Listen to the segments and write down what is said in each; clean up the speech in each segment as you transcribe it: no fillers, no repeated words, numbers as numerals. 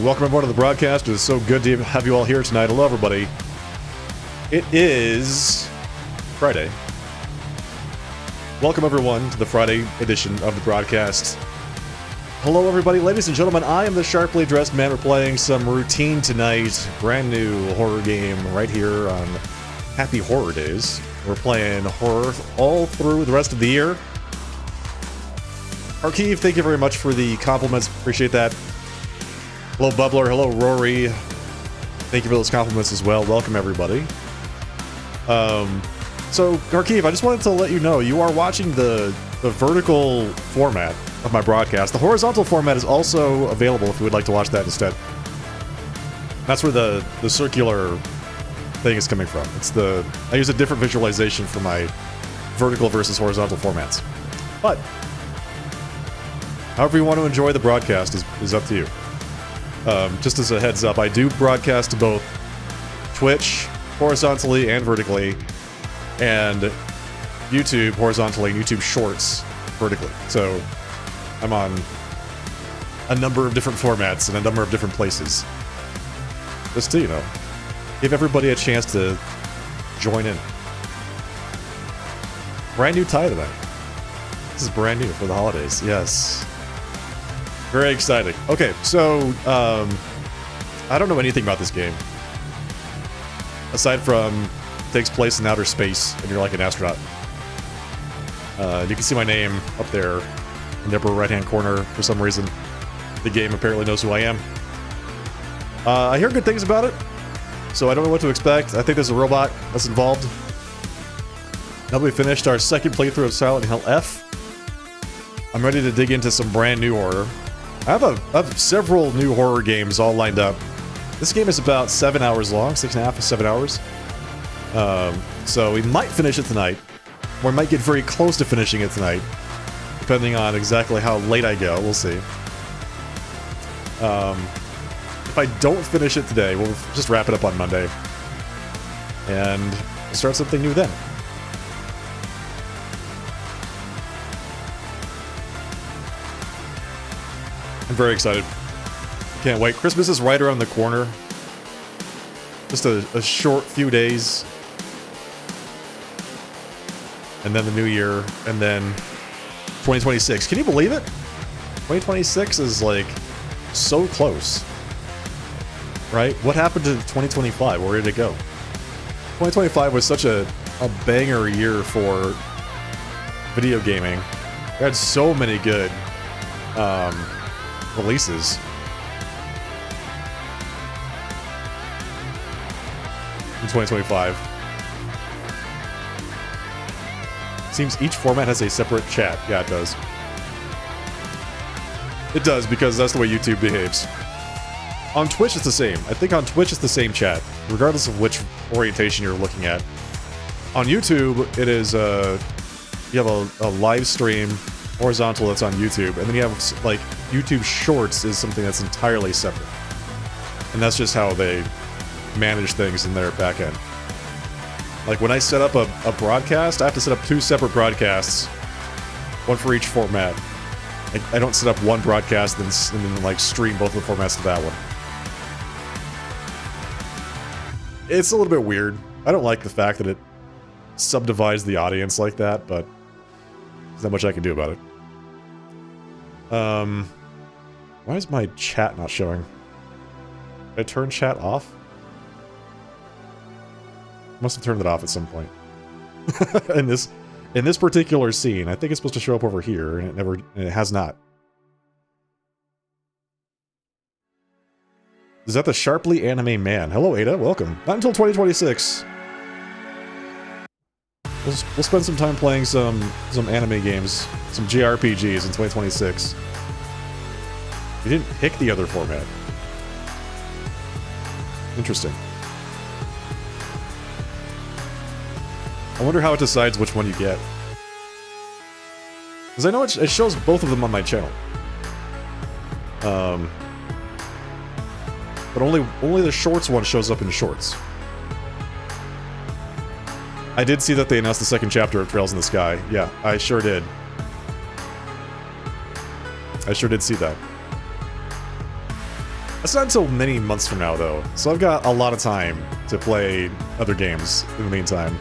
Welcome everyone to the broadcast. It is so good to have you all here tonight. Hello, everybody. It is Friday. Welcome everyone to the Friday edition of the broadcast. Hello, everybody. Ladies and gentlemen, I am the sharply dressed man. We're playing some Routine tonight. Brand new horror game right here on Happy Horror Days. We're playing horror all through the rest of the year. Arkeev, thank you very much for the compliments. Appreciate that. Hello, Bubbler. Hello, Rory. Thank you for those compliments as well. Welcome, everybody. So, Arkeev, I just wanted to let you know, you are watching the vertical format of my broadcast. The horizontal format is also available if you would like to watch that instead. That's where the circular thing is coming from. I use a different visualization for my vertical versus horizontal formats. But however you want to enjoy the broadcast is up to you. Just as a heads up, I do broadcast to both Twitch, horizontally and vertically, and YouTube, horizontally, and YouTube Shorts, vertically. So I'm on a number of different formats and a number of different places. Just to, give everybody a chance to join in. Brand new tie tonight. This is brand new for the holidays, yes. Very exciting. Okay, so, I don't know anything about this game. Aside from, it takes place in outer space, and you're like an astronaut. You can see my name up there in the upper right-hand corner for some reason. The game apparently knows who I am. I hear good things about it, so I don't know what to expect. I think there's a robot that's involved. Now that we finished our second playthrough of Silent Hill F, I'm ready to dig into some brand new horror. I have several new horror games all lined up. This game is about 7 hours long, 6.5 to 7 hours. So we might finish it tonight, or we might get very close to finishing it tonight, depending on exactly how late I go. We'll see. If I don't finish it today, we'll just wrap it up on Monday, and we'll start something new then. I'm very excited. Can't wait. Christmas is right around the corner. Just a short few days. And then the new year. And then 2026. Can you believe it? 2026 is like so close. Right? What happened to 2025? Where did it go? 2025 was such a banger year for video gaming. We had so many good releases. In 2025. Seems each format has a separate chat. Yeah, it does. It does, because that's the way YouTube behaves. On Twitch, it's the same. I think on Twitch, it's the same chat, regardless of which orientation you're looking at. On YouTube, it is, you have a live stream horizontal that's on YouTube, and then you have, like, YouTube Shorts is something that's entirely separate. And that's just how they manage things in their back end. Like, when I set up a broadcast, I have to set up 2 separate broadcasts, one for each format. I don't set up one broadcast and then like, stream both of the formats to that one. It's a little bit weird. I don't like the fact that it subdivides the audience like that, but there's not much I can do about it. Why is my chat not showing? Did I turn chat off? Must have turned it off at some point. in this particular scene, I think it's supposed to show up over here, and it has not. Is that the Sharply Anime Man? Hello, Ada. Welcome. Not until 2026. We'll spend some time playing some anime games, some JRPGs in 2026. You didn't pick the other format. Interesting. I wonder how it decides which one you get. Because I know it shows both of them on my channel. But only the Shorts one shows up in Shorts. I did see that they announced the second chapter of Trails in the Sky. Yeah, I sure did. I sure did see that. That's not until many months from now, though. So I've got a lot of time to play other games in the meantime.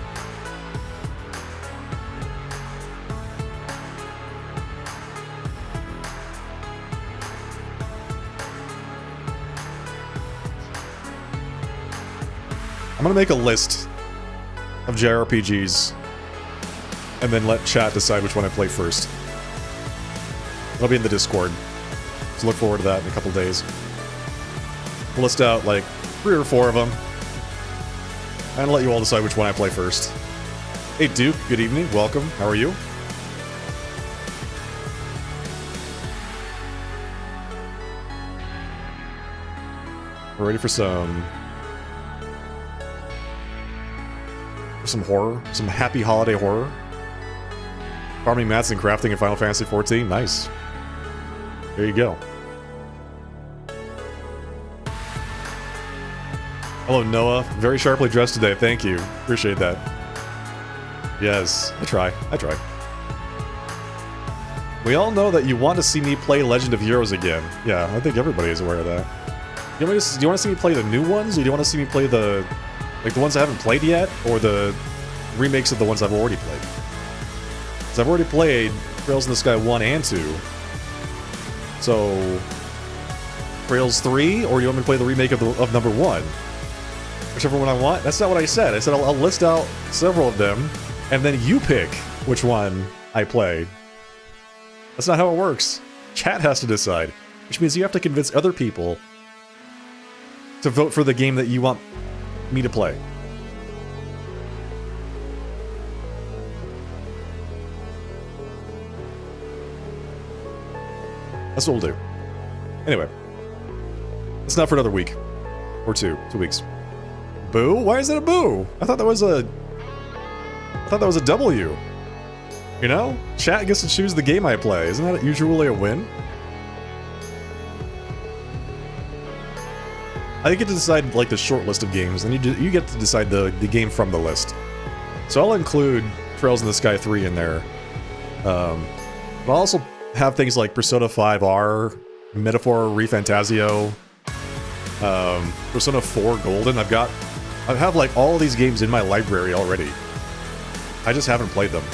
I'm gonna make a list of JRPGs and then let chat decide which one I play first. It'll be in the Discord, so look forward to that in a couple days. We'll list out like 3 or 4 of them and let you all decide which one I play first. Hey Duke, good evening, welcome, how are you? We're ready for some horror, some happy holiday horror. Farming mats and crafting in Final Fantasy XIV, nice. There you go. Hello Noah, very sharply dressed today, thank you. Appreciate that. Yes, I try. We all know that you want to see me play Legend of Heroes again. Yeah, I think everybody is aware of that. Do you want to see me play the new ones, or do you want to see me play the ones I haven't played yet, or the remakes of the ones I've already played? Because I've already played Trails in the Sky 1 and 2. So, Trails 3, or you want me to play the remake of number 1? Whichever one I want. That's not what I said. I said I'll list out several of them, and then you pick which one I play. That's not how it works. Chat has to decide, which means you have to convince other people to vote for the game that you want me to play. That's what we'll do. Anyway. It's not for another week. Or 2 weeks. Boo? Why is that a boo? I thought that was a W. You know? Chat gets to choose the game I play. Isn't that usually a win? I get to decide, like, the short list of games, and you get to decide the game from the list. So I'll include Trails in the Sky 3 in there. But I'll also have things like Persona 5R, Metaphor ReFantazio, Persona 4 Golden. I have, like, all these games in my library already. I just haven't played them.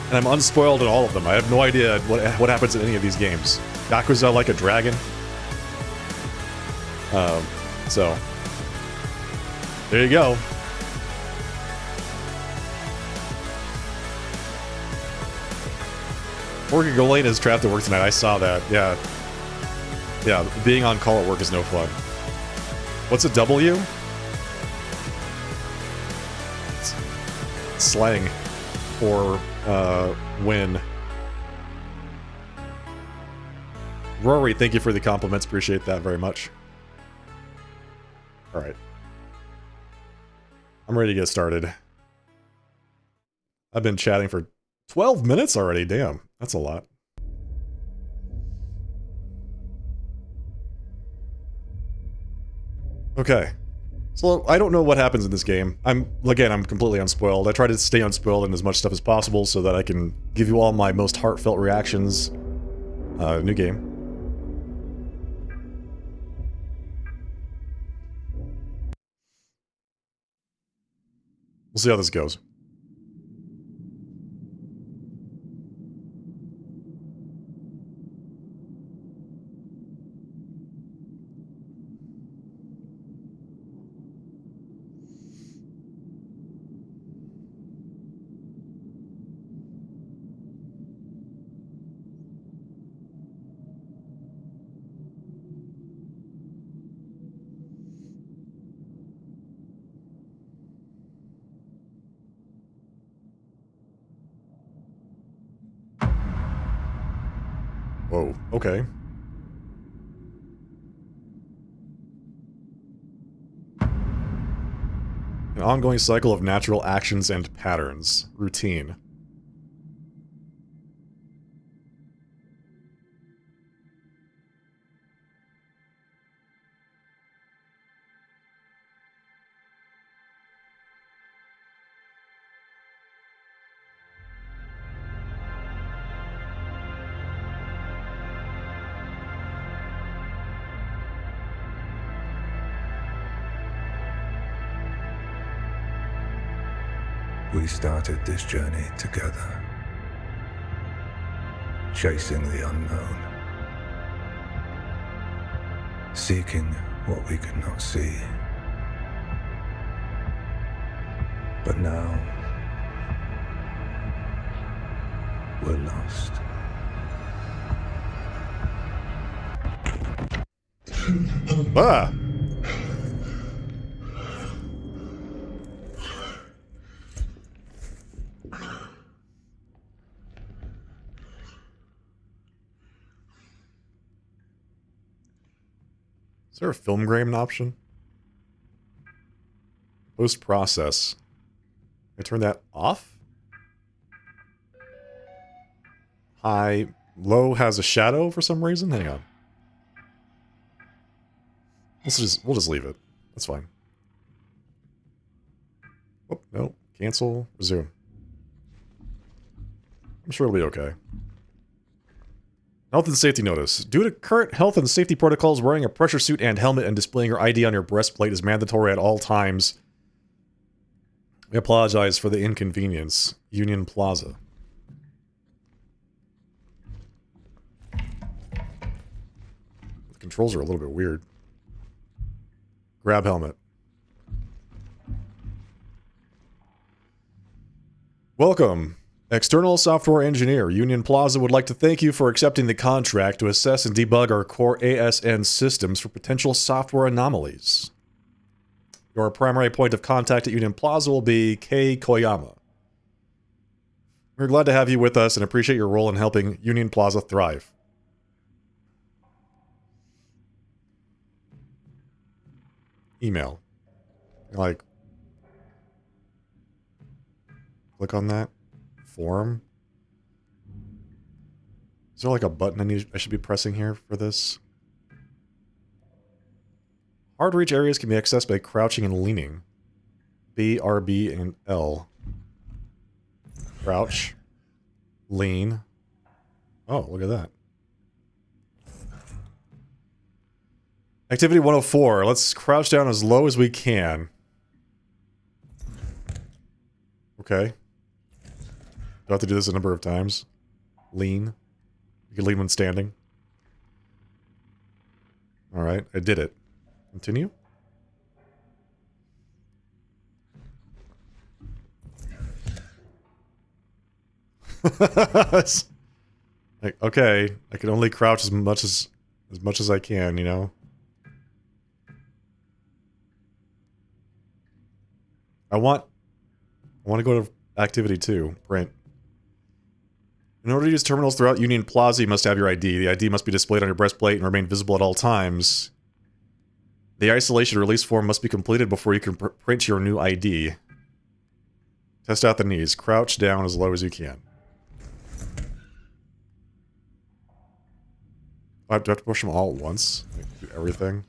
And I'm unspoiled in all of them. I have no idea what happens in any of these games. Yakuza Like a Dragon. So, there you go. Orca Golane is trapped at work tonight. I saw that. Yeah. Yeah, being on call at work is no fun. What's a W? It's slang for win. Rory, thank you for the compliments. Appreciate that very much. Alright. I'm ready to get started. I've been chatting for 12 minutes already. Damn, that's a lot. Okay. So, I don't know what happens in this game. I'm completely unspoiled. I try to stay unspoiled in as much stuff as possible so that I can give you all my most heartfelt reactions. New game. We'll see how this goes. Whoa, okay. An ongoing cycle of natural actions and patterns. Routine. We started this journey together, chasing the unknown, seeking what we could not see. But now, we're lost. Ah! Is there a film grain option? Post-process. I turn that off? High. Low has a shadow for some reason? Hang on. We'll just leave it. That's fine. Oh, no. Cancel. Resume. I'm sure it'll be okay. Health and safety notice. Due to current health and safety protocols, wearing a pressure suit and helmet and displaying your ID on your breastplate is mandatory at all times. We apologize for the inconvenience. Union Plaza. The controls are a little bit weird. Grab helmet. Welcome. External software engineer, Union Plaza would like to thank you for accepting the contract to assess and debug our core ASN systems for potential software anomalies. Your primary point of contact at Union Plaza will be Kei Koyama. We're glad to have you with us and appreciate your role in helping Union Plaza thrive. Email. Like, click on that. Form. Is there like a button I should be pressing here for this? Hard to reach areas can be accessed by crouching and leaning. B, R, B, and L. Crouch. Lean. Oh, look at that. Activity 104. Let's crouch down as low as we can. Okay. Do I have to do this a number of times? Lean. You can lean when standing. Alright, I did it. Continue? Like, okay, I can only crouch as much as I can, you know? I want to go to activity 2, print. In order to use terminals throughout Union Plaza, you must have your ID. The ID must be displayed on your breastplate and remain visible at all times. The isolation release form must be completed before you can print your new ID. Test out the knees. Crouch down as low as you can. Do I have to push them all at once? Like, do everything?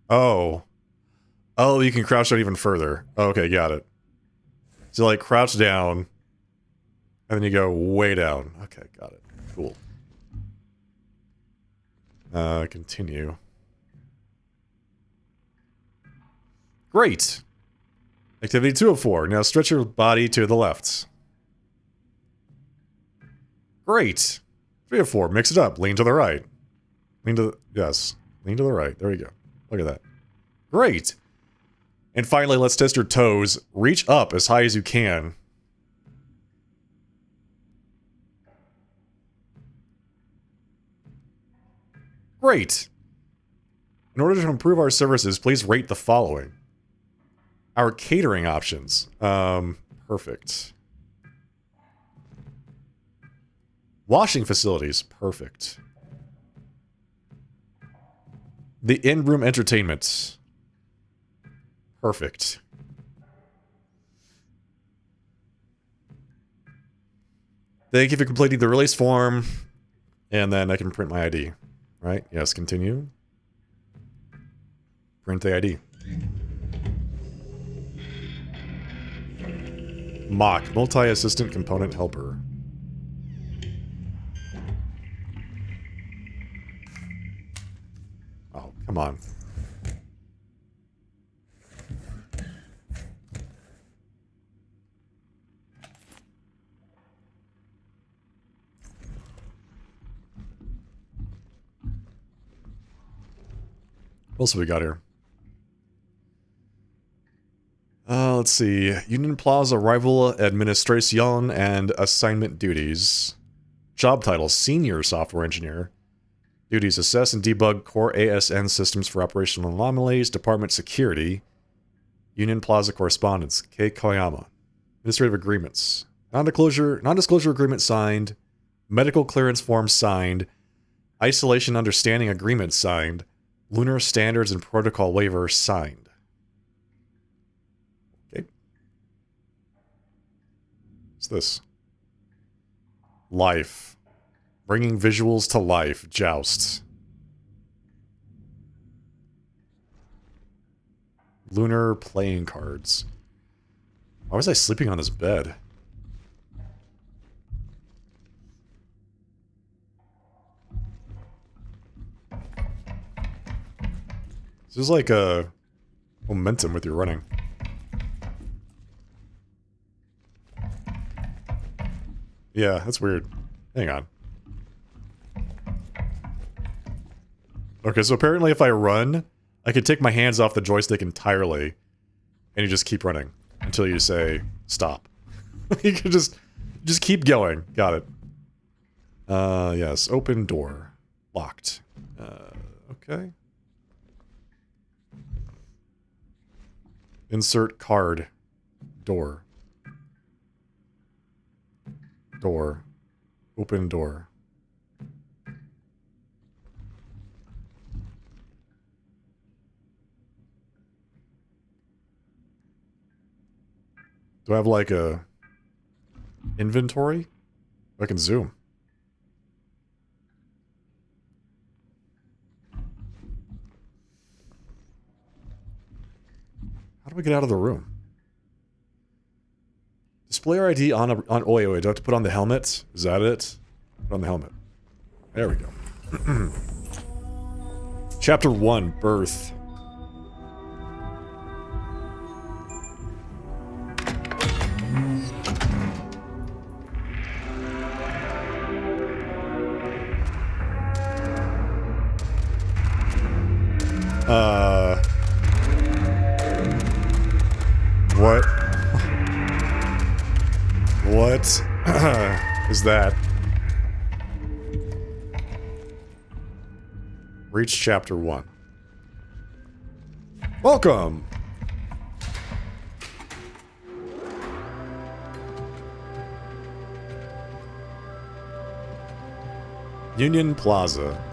Oh. Oh, you can crouch down even further. Okay, got it. So, like, crouch down, and then you go way down. Okay, got it. Cool. Continue. Great! Activity 204. Now stretch your body to the left. Great! 304. Mix it up. Lean to the right. Lean to the... Yes. Lean to the right. There you go. Look at that. Great! And finally, let's test your toes. Reach up as high as you can. Great! In order to improve our services, please rate the following. Our catering options. Perfect. Washing facilities. Perfect. The in-room entertainment. Perfect. Thank you for completing the release form. And then I can print my ID. Right? Yes, continue. Print the ID. Mock. Multi-assistant component helper. Oh, come on. What else have we got here? Let's see. Union Plaza Rival Administración and Assignment Duties. Job title, Senior Software Engineer. Duties, assess and debug core ASN systems for operational anomalies. Department Security. Union Plaza Correspondence, K. Koyama. Administrative Agreements. Non-disclosure agreement signed. Medical clearance form signed. Isolation Understanding Agreement signed. Lunar Standards and Protocol Waiver signed. Okay. What's this? Life. Bringing visuals to life. Joust. Lunar playing cards. Why was I sleeping on this bed? This is like a momentum with your running. Yeah, that's weird. Hang on. Okay, so apparently if I run, I can take my hands off the joystick entirely, and you just keep running until you say stop. You can just keep going. Got it. Yes, open door. Locked. Okay. Insert card. Door. Door. Open door. Do I have like a inventory? I can zoom. How do we get out of the room? Display our ID on oh wait, do I have to put on the helmet? Is that it? Put on the helmet. There we go. Chapter 1, Birth. What? What is that? Reach chapter 1. Welcome! Union Plaza.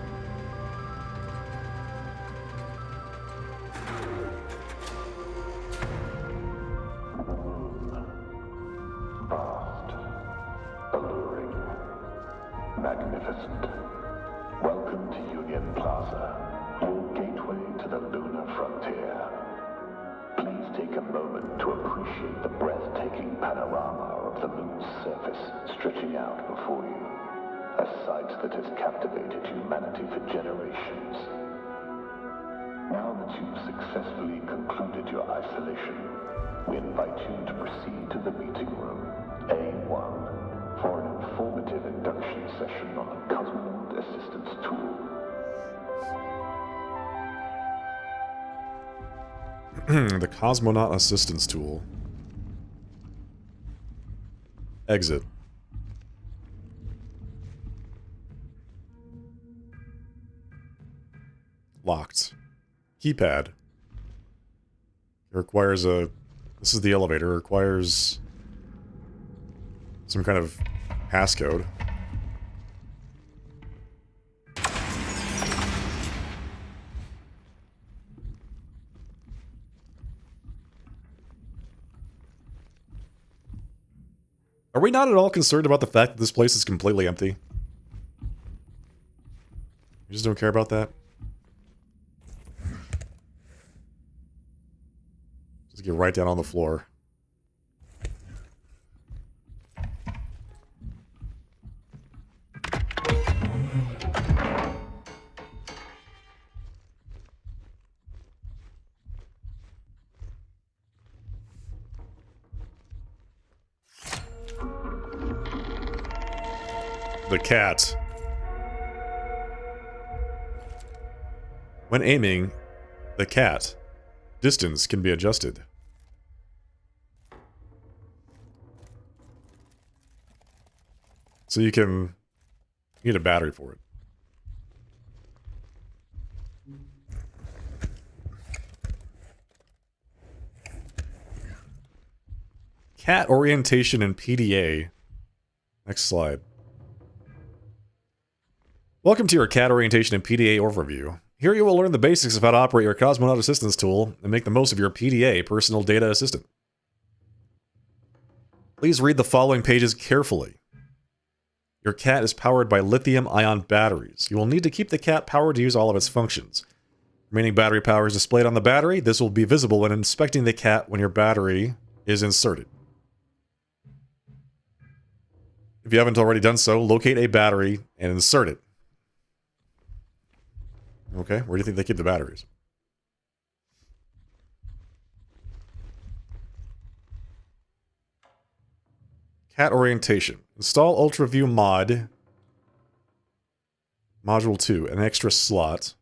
The Cosmonaut Assistance Tool. Exit. Locked. Keypad. It requires a... This is the elevator. It requires some kind of passcode. Are we not at all concerned about the fact that this place is completely empty? You just don't care about that? Just get right down on the floor. The cat. When aiming, the cat. Distance can be adjusted. So you need a battery for it. Cat orientation in PDA. Next slide. Welcome to your cat orientation in PDA overview. Here you will learn the basics of how to operate your Cosmonaut Assistance tool and make the most of your PDA, Personal Data Assistant. Please read the following pages carefully. Your cat is powered by lithium-ion batteries. You will need to keep the cat powered to use all of its functions. Remaining battery power is displayed on the battery. This will be visible when inspecting the cat when your battery is inserted. If you haven't already done so, locate a battery and insert it. Okay, where do you think they keep the batteries? Cat orientation. Install UltraView mod. Module 2, an extra slot.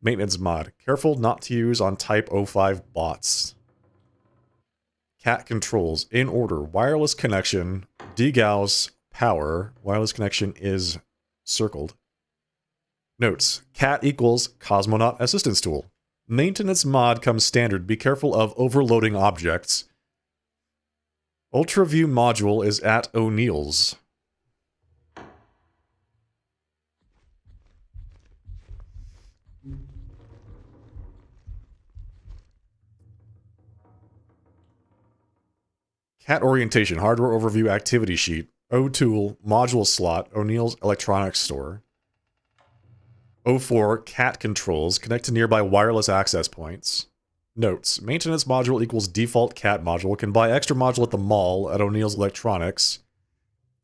Maintenance mod. Careful not to use on Type 05 bots. Cat controls. In order. Wireless connection. DGAUS power. Wireless connection is circled. Notes. Cat equals Cosmonaut Assistance Tool. Maintenance mod comes standard. Be careful of overloading objects. UltraView module is at O'Neill's. Cat orientation, hardware overview activity sheet, O-Tool, module slot, O'Neill's electronics store. O4, cat controls, connect to nearby wireless access points. Notes, maintenance module equals default cat module, can buy extra module at the mall at O'Neill's Electronics.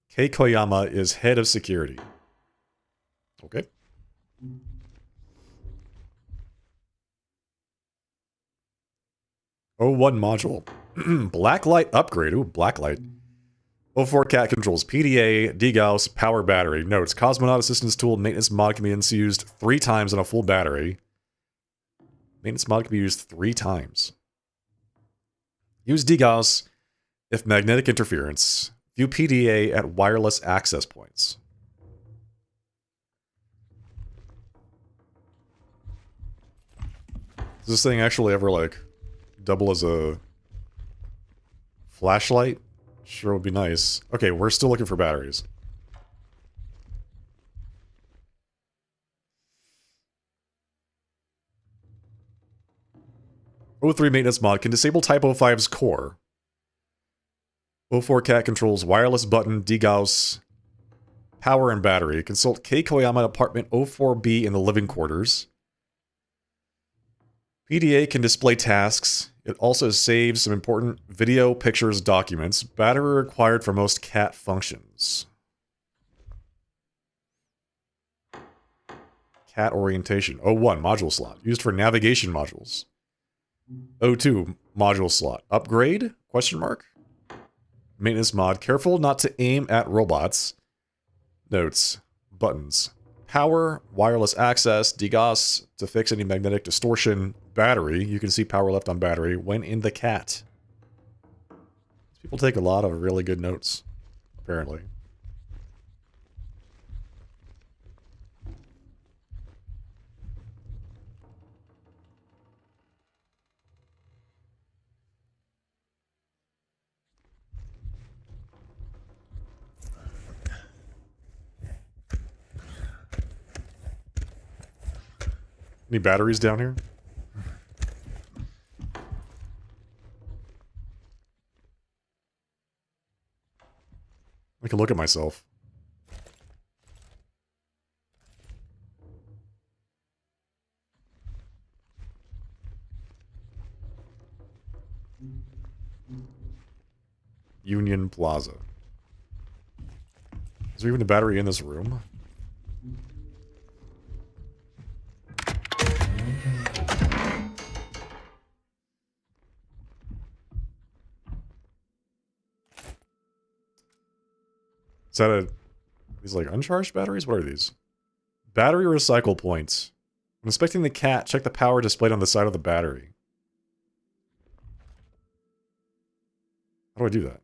Kei Koyama is head of security. Okay. O1 module. Blacklight upgrade. Ooh, blacklight. O4 cat controls PDA, DGAUS, power battery. Notes, Cosmonaut Assistance Tool maintenance mod can be used 3 times on a full battery. Maintenance mod can be used 3 times. Use DGAUS if magnetic interference. View PDA at wireless access points. Does this thing actually ever, like, double as a flashlight? Sure would be nice. Okay, we're still looking for batteries. O3 maintenance mod can disable Type 05's core. O4 cat controls wireless button, DGAUS, power and battery. Consult Kei Koyama apartment 04B in the living quarters. PDA can display tasks. It also saves some important video, pictures, documents. Battery required for most cat functions. Cat orientation. O1 module slot. Used for navigation modules. O2 module slot. Upgrade? Question mark. Maintenance mod. Careful not to aim at robots. Notes. Buttons. Power, wireless access, DGAUS to fix any magnetic distortion. Battery. You can see power left on battery when in the cat. People take a lot of really good notes, apparently. Any batteries down here? I can look at myself. Union Plaza. Is there even a battery in this room? Is that these like uncharged batteries? What are these? Battery recycle points. When inspecting the cat, check the power displayed on the side of the battery. How do I do that?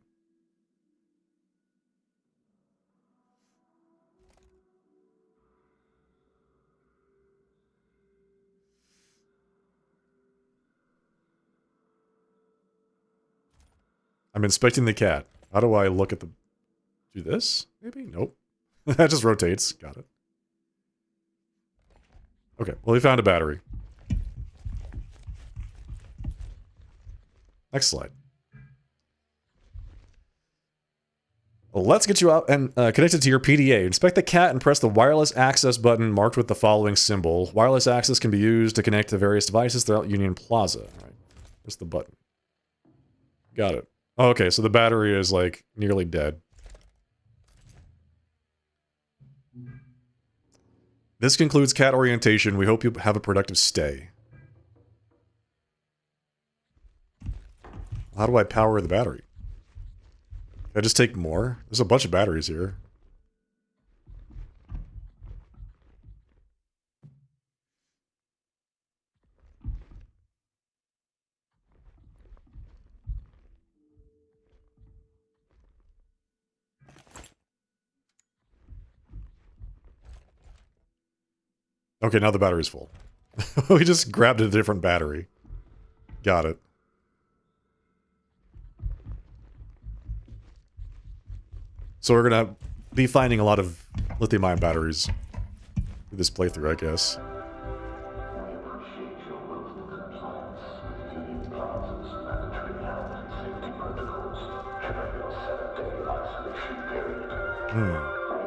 I'm inspecting the cat. How do I look at the... Do this? Maybe? Nope. That just rotates. Got it. Okay, well, we found a battery. Next slide. Well, let's get you out and connected to your PDA. Inspect the cat and press the wireless access button marked with the following symbol. Wireless access can be used to connect to various devices throughout Union Plaza. All right, where's the button? Got it. Oh, okay, so the battery is, like, nearly dead. This concludes cat orientation. We hope you have a productive stay. How do I power the battery? Can I just take more? There's a bunch of batteries here. Okay, now the battery's full. We just grabbed a different battery. Got it. So we're gonna be finding a lot of lithium-ion batteries through this playthrough, I guess.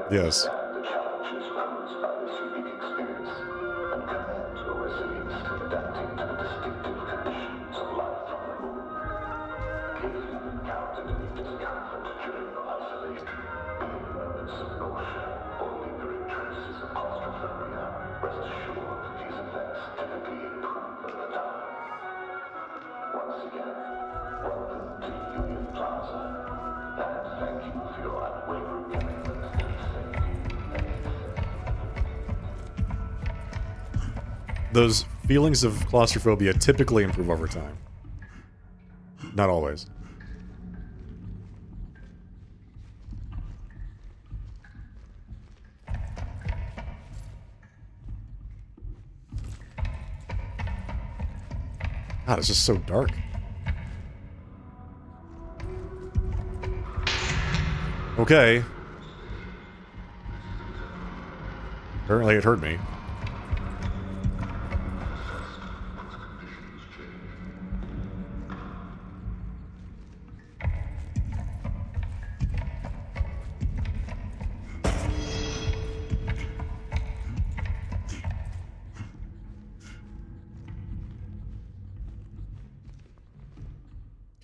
Yes. Those feelings of claustrophobia typically improve over time. Not always. God, it's just so dark. Okay. Apparently it hurt me.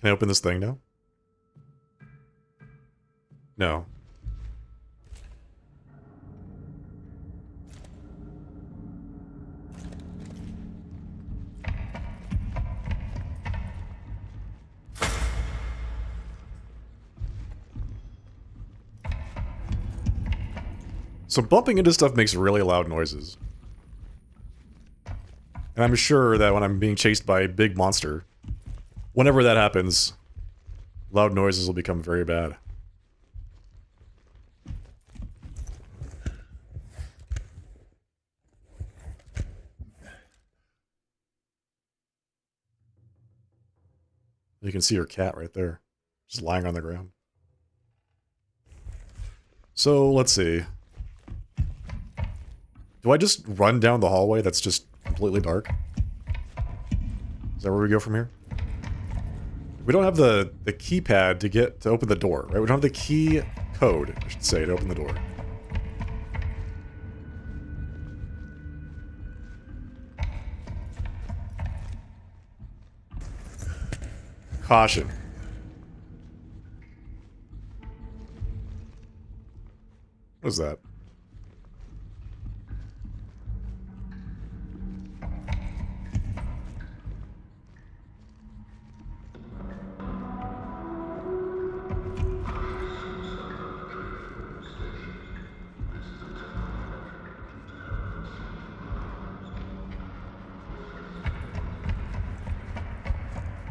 Can I open this thing now? No. So bumping into stuff makes really loud noises. And I'm sure that when I'm being chased by a big monster, whenever that happens, loud noises will become very bad. You can see your cat right there, just lying on the ground. So, let's see. Do I just run down the hallway that's just completely dark? Is that where we go from here? We don't have the keypad to open the door, right? We don't have the key code, I should say, to open the door. Caution. What is that?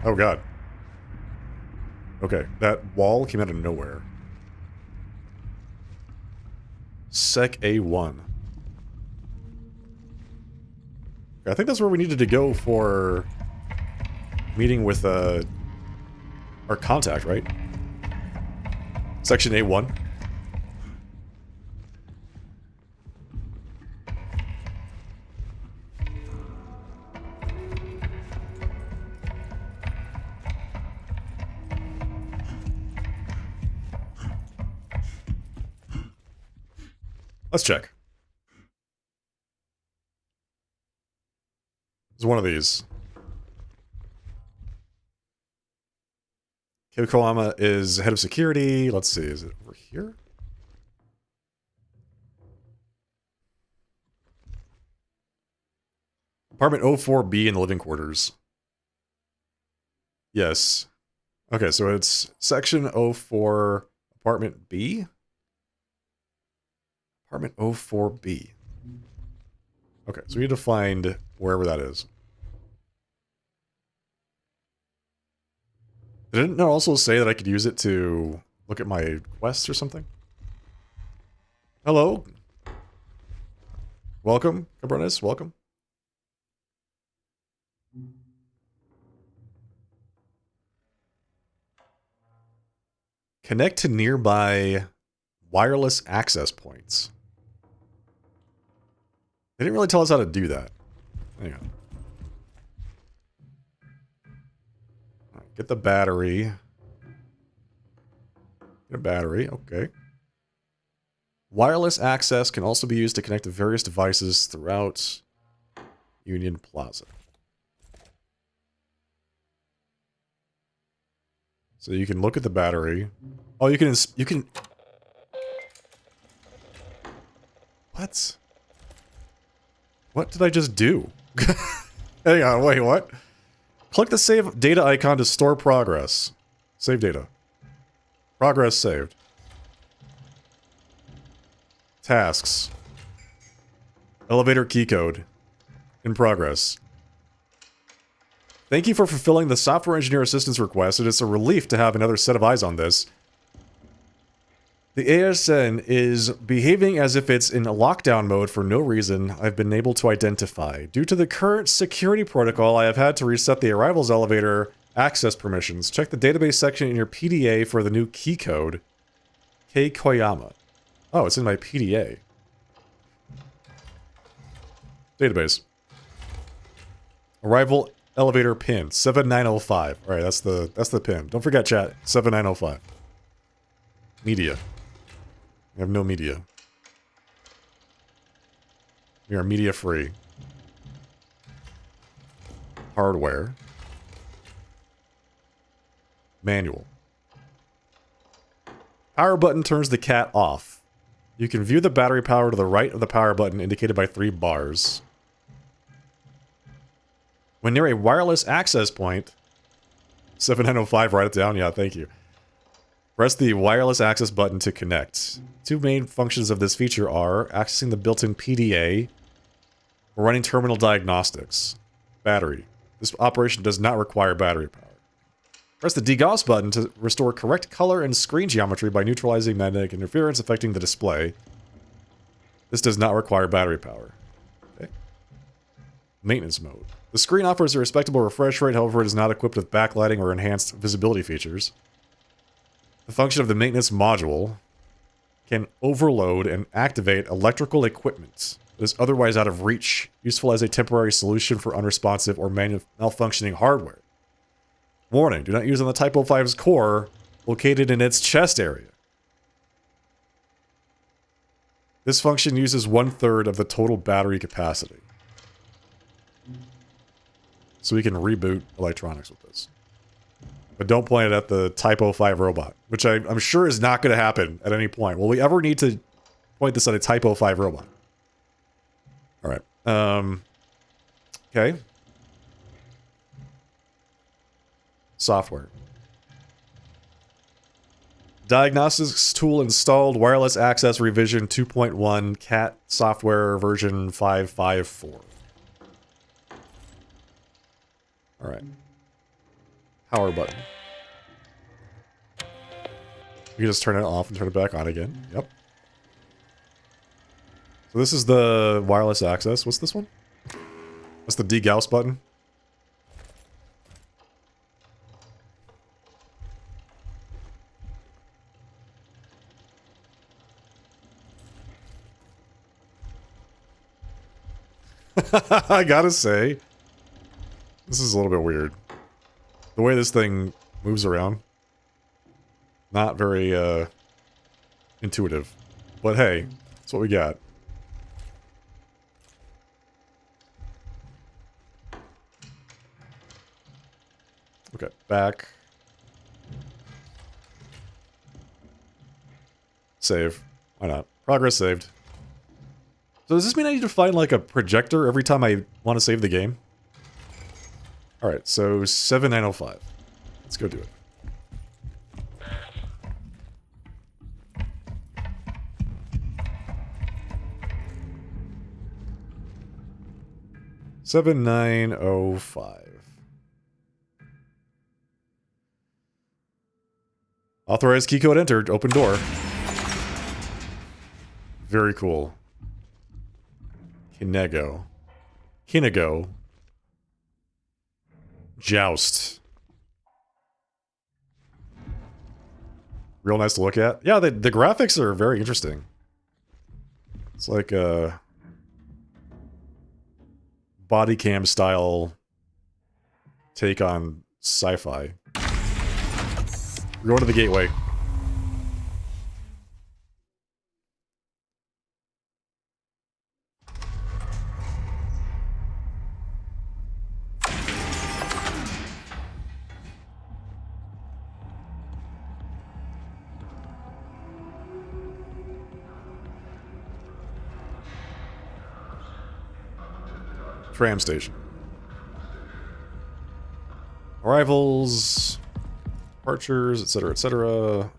Oh god. Okay, that wall came out of nowhere. Sec A1. I think that's where we needed to go for meeting with our contact, right? Section A1. Let's check. It's one of these. Koyama is head of security. Let's see, is it over here? Apartment 04B in the living quarters. Yes. Okay, so it's section 04, apartment B? Apartment 04B. Okay, so we need to find wherever that is. Didn't it also say that I could use it to look at my quests or something? Hello? Welcome, Cabernet, welcome. Connect to nearby wireless access points. They didn't really tell us how to do that. Hang on. All right, get the battery. Get a battery, okay. Wireless access can also be used to connect to various devices throughout Union Plaza. So you can look at the battery. Oh, you can... What? What did I just do? Hang on, wait, what? Click the save data icon to store progress. Save data. Progress saved. Tasks. Elevator keycode. In progress. Thank you for fulfilling the software engineer assistance request. It is a relief to have another set of eyes on this. The ASN is behaving as if it's in lockdown mode for no reason I've been able to identify. Due to the current security protocol, I have had to reset the arrivals elevator access permissions. Check the database section in your PDA for the new key code. K. Koyama. Oh, it's in my PDA. Database. Arrival elevator pin 7905. All right, that's the pin. Don't forget, chat. 7905. Media. We have no media. We are media free. Hardware. Manual. Power button turns the cat off. You can view the battery power to the right of the power button indicated by 3 bars. When near a wireless access point, 7905, write it down. Yeah, thank you. Press the wireless access button to connect. 2 main functions of this feature are accessing the built-in PDA or running terminal diagnostics. Battery. This operation does not require battery power. Press the degauss button to restore correct color and screen geometry by neutralizing magnetic interference affecting the display. This does not require battery power. Okay. Maintenance mode. The screen offers a respectable refresh rate, however it is not equipped with backlighting or enhanced visibility features. The function of the maintenance module can overload and activate electrical equipment that is otherwise out of reach, useful as a temporary solution for unresponsive or malfunctioning hardware. Warning, do not use on the Type 05's core, located in its chest area. This function uses 1/3 of the total battery capacity. So we can reboot electronics with this. But don't point it at the Type 05 robot, which I'm sure is not going to happen at any point. Will we ever need to point this at a Type 05 robot? Alright. Okay. Software. Diagnostics tool installed. Wireless access revision 2.1. CAT software version 554. Alright. Power button. You can just turn it off and turn it back on again. Yep. So this is the wireless access. What's this one? That's the degauss button. I gotta say, this is a little bit weird. The way this thing moves around. Not very, intuitive. But hey, that's what we got. Okay, back. Save. Why not? Progress saved. So does this mean I need to find, like, a projector every time I want to save the game? Alright, so 7905. Let's go do it. $7905. Authorized key code entered. Open door. Very cool. Kinego. Kinago. Joust. Real nice to look at. Yeah, the graphics are very interesting. It's like a body cam style take on sci-fi. We're going to the gateway. Tram station. Arrivals, departures, etc., etc.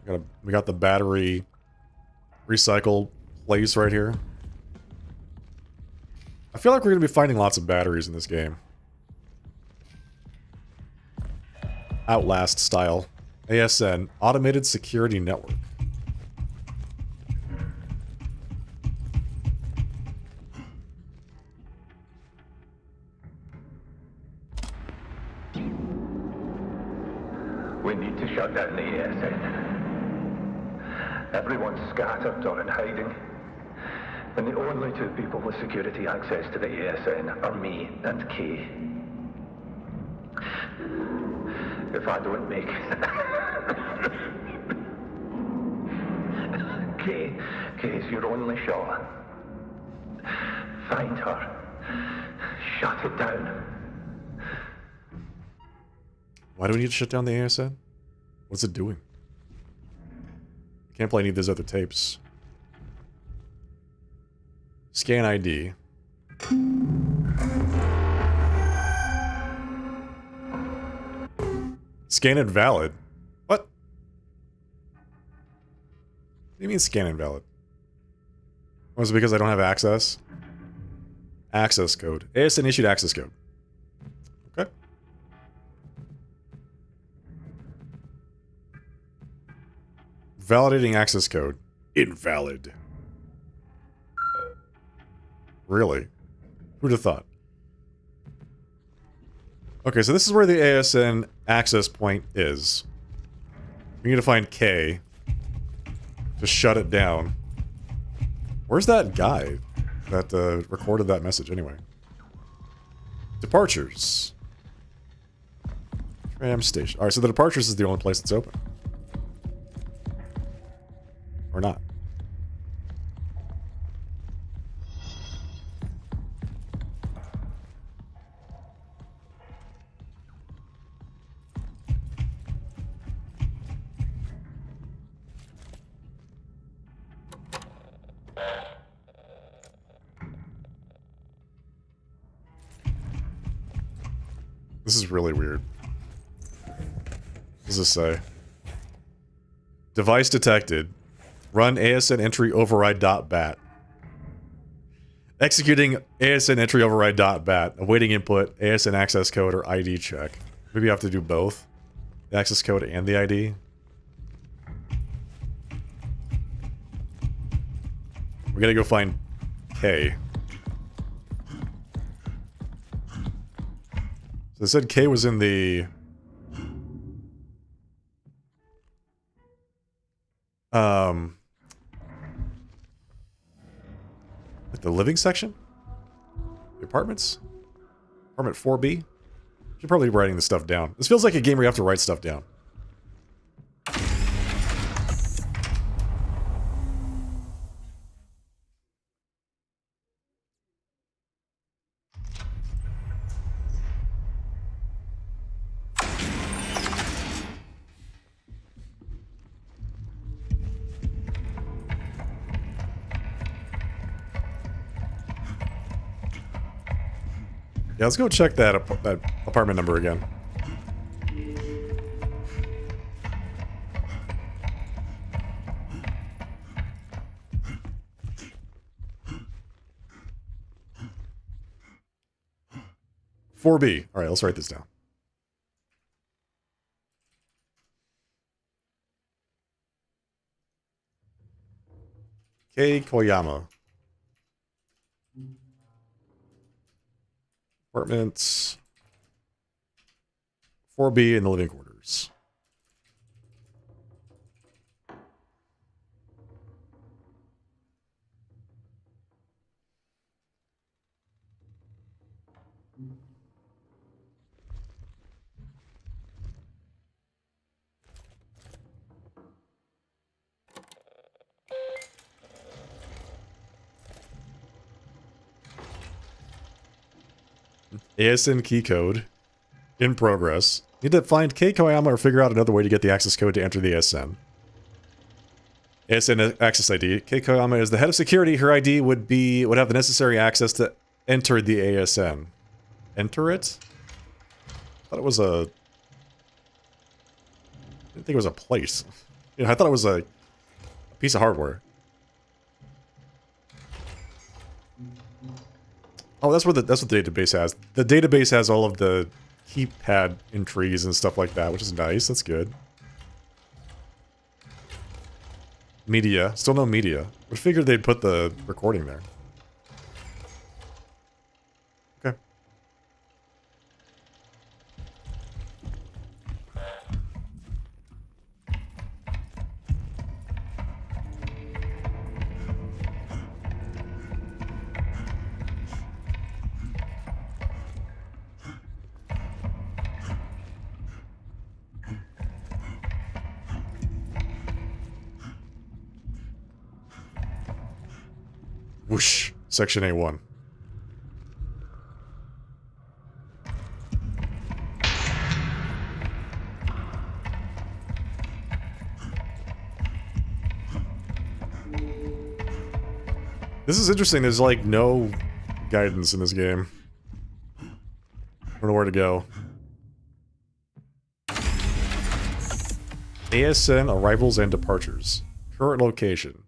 We got the battery recycle place right here. I feel like we're going to be finding lots of batteries in this game. Outlast style. ASN, Automated Security Network. We need to shut down the ASN. Everyone's scattered or in hiding. And the only two people with security access to the ASN are me and Kay. If I don't make Kay's your only shot. Find her. Shut it down. Why do we need to shut down the ASN? What's it doing? Can't play any of those other tapes. Scan ID. Scan invalid. What? What do you mean scan invalid? Was it because I don't have access? Access code. ASN issued access code. Okay. Validating access code. Invalid. Really? Who'd have thought? Okay, so this is where the ASN access point is. We need to find K to shut it down. Where's that guy that recorded that message anyway? Departures. Tram station. Alright, so the departures is the only place that's open. Or not. This is really weird. What does this say? Device detected. Run ASN entry override.bat. Executing ASN entry override.bat. Awaiting input, ASN access code, or ID check. Maybe I have to do both. The access code and the ID. We're gonna go find K. So they said K was in the... like the living section? The apartments? Apartment 4B? Should probably be writing this stuff down. This feels like a game where you have to write stuff down. Yeah, let's go check that apartment number again. "4B." All right, let's write this down. Kei Koyama. Apartments 4B in the living quarters. ASN key code in progress. Need to find Kei Koyama or figure out another way to get the access code to enter the ASN. ASN access ID. Kei Koyama is the head of security. Her ID would have the necessary access to enter the ASN. Enter it? I thought it was a... I didn't think it was a place. You know, I thought it was a piece of hardware. Oh, that's what the database has. The database has all of the keypad entries and stuff like that, which is nice. That's good. Media. Still no media. I figured they'd put the recording there. Okay. Whoosh. Section A1. This is interesting. There's like no guidance in this game. I don't know where to go. ASN arrivals and departures. Current location.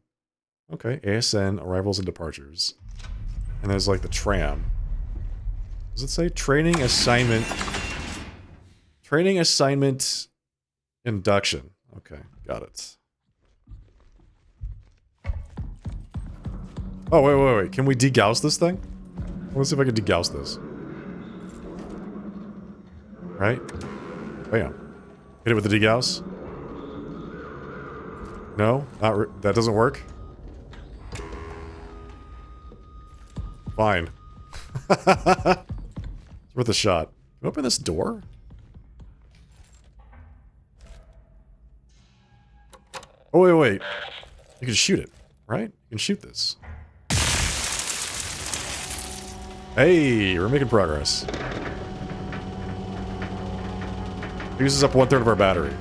Okay, ASN, arrivals and departures. And there's like the tram. Does it say training assignment? Training assignment induction. Okay, got it. Oh, wait. Can we degauss this thing? Let's see if I can degauss this. Right? Bam. Hit it with the degauss? No? That doesn't work? Fine. It's worth a shot. Can we open this door? Oh, wait. You can shoot it, right? You can shoot this. Hey, we're making progress. It uses up 1/3 of our battery.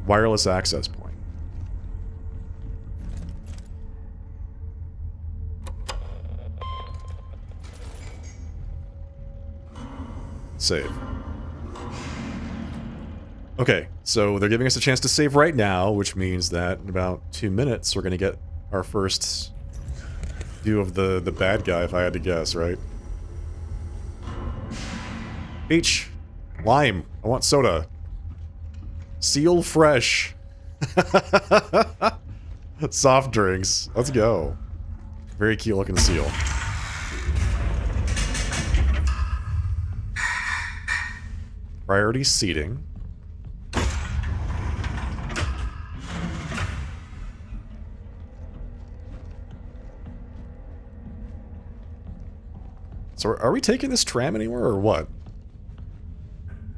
Wireless access point. Save. Okay, so they're giving us a chance to save right now, which means that in about 2 minutes we're going to get our first view of the bad guy, if I had to guess, right? Peach. Lime. I want soda. Seal fresh. Soft drinks. Let's go. Very cute looking seal. Priority seating. So are we taking this tram anywhere or what?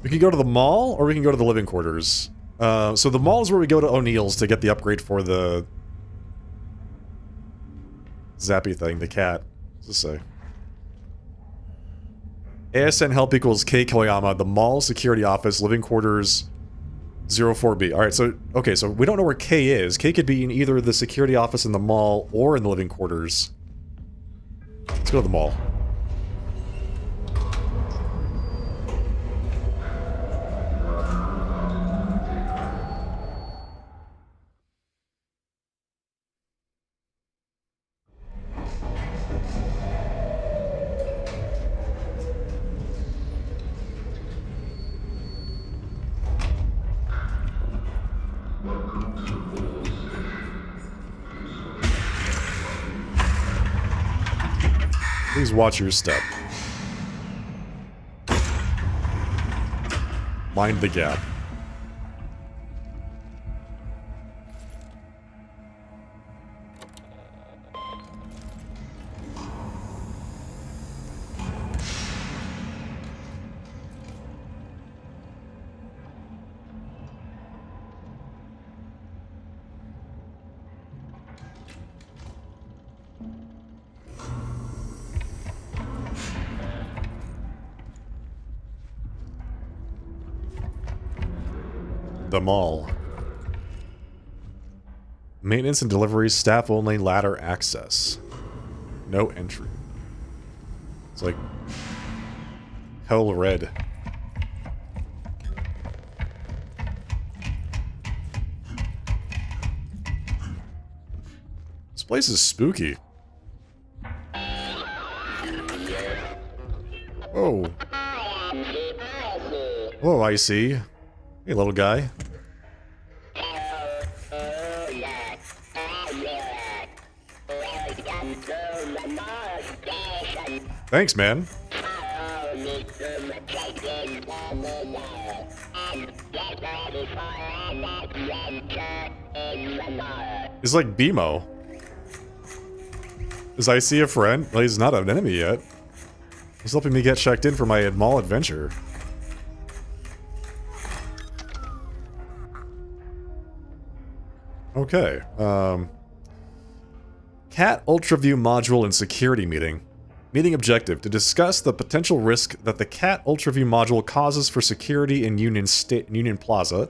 We can go to the mall or we can go to the living quarters. So the mall is where we go to O'Neill's to get the upgrade for the Zappy thing, the cat. What's this say? ASN help equals K Koyama, the mall security office, living quarters 04B. Alright, so, okay, so we don't know where K is. K could be in either the security office in the mall or in the living quarters. Let's go to the mall. Please watch your step. Mind the gap. The mall. Maintenance and deliveries, staff only, ladder access. No entry. It's like hell red. This place is spooky. Whoa. Whoa, I see. Hey, little guy. Thanks, man. He's like BMO. Does I see a friend? Well, he's not an enemy yet. He's helping me get checked in for my mall adventure. Okay, Cat UltraView module and security meeting. Meeting objective, to discuss the potential risk that the Cat UltraView module causes for security in Union Plaza.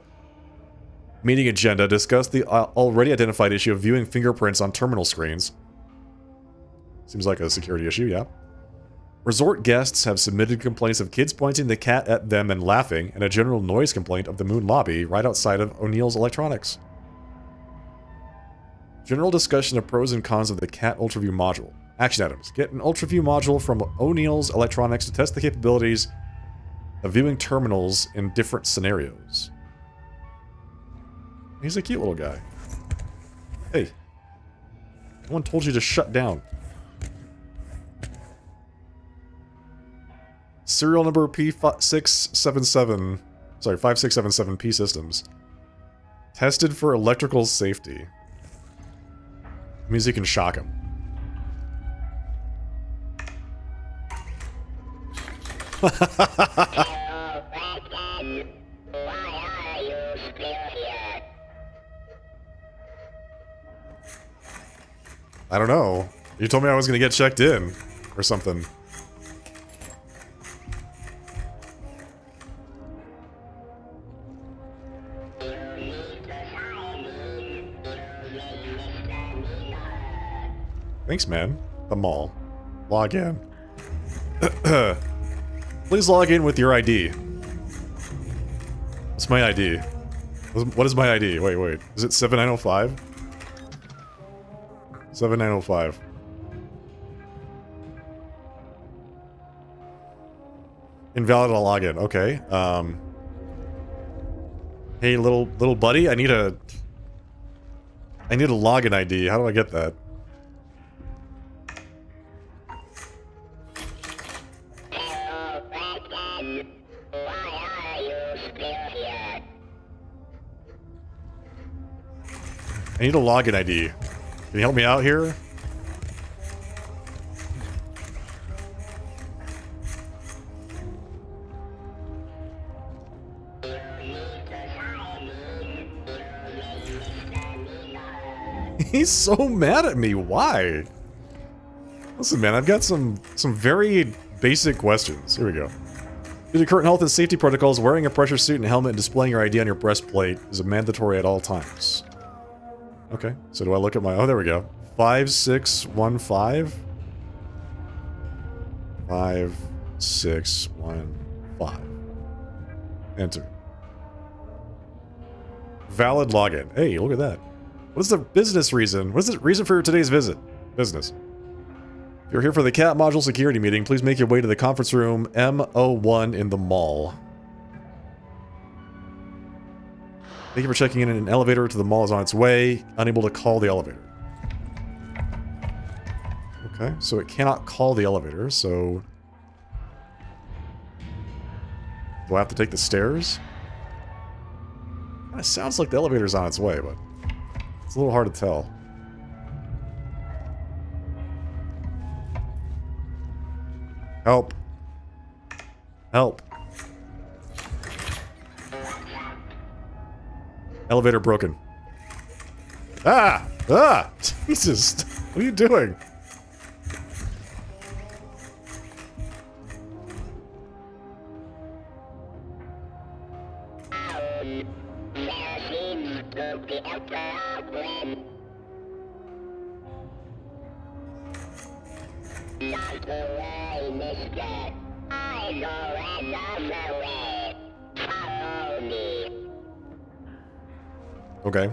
Meeting agenda, discuss the already identified issue of viewing fingerprints on terminal screens. Seems like a security issue, yeah. Resort guests have submitted complaints of kids pointing the cat at them and laughing, and a general noise complaint of the Moon Lobby right outside of O'Neill's Electronics. General discussion of pros and cons of the Cat UltraView module. Action items. Get an UltraView module from O'Neill's Electronics to test the capabilities of viewing terminals in different scenarios. He's a cute little guy. Hey. No one told you to shut down. Serial number P677. Sorry, 5677P systems. Tested for electrical safety. Means you can shock him. I don't know. You told me I was gonna get checked in or something. Thanks, man. The mall. Log in. Please log in with your ID. What's my ID? What is my ID? Wait. Is it 7905? 7905. Invalid login. Okay. Hey, little buddy, I need a login ID. How do I get that? I need a login ID. Can you help me out here? He's so mad at me. Why? Listen, man, I've got some very basic questions. Here we go. Due to current health and safety protocols, wearing a pressure suit and helmet and displaying your ID on your breastplate is mandatory at all times. Okay, so do I look at my... Oh, there we go. 5615? 5615. Enter. Valid login. Hey, look at that. What is the business reason? What is the reason for today's visit? Business. If you're here for the CAT module security meeting, please make your way to the conference room M01 in the mall. Thank you for checking in. An elevator to the mall is on its way. Unable to call the elevator. Okay, so it cannot call the elevator, so... Do I have to take the stairs? It sounds like the elevator's on its way, but... It's a little hard to tell. Help. Help. Elevator broken. Ah! Ah! Jesus! What are you doing? Okay.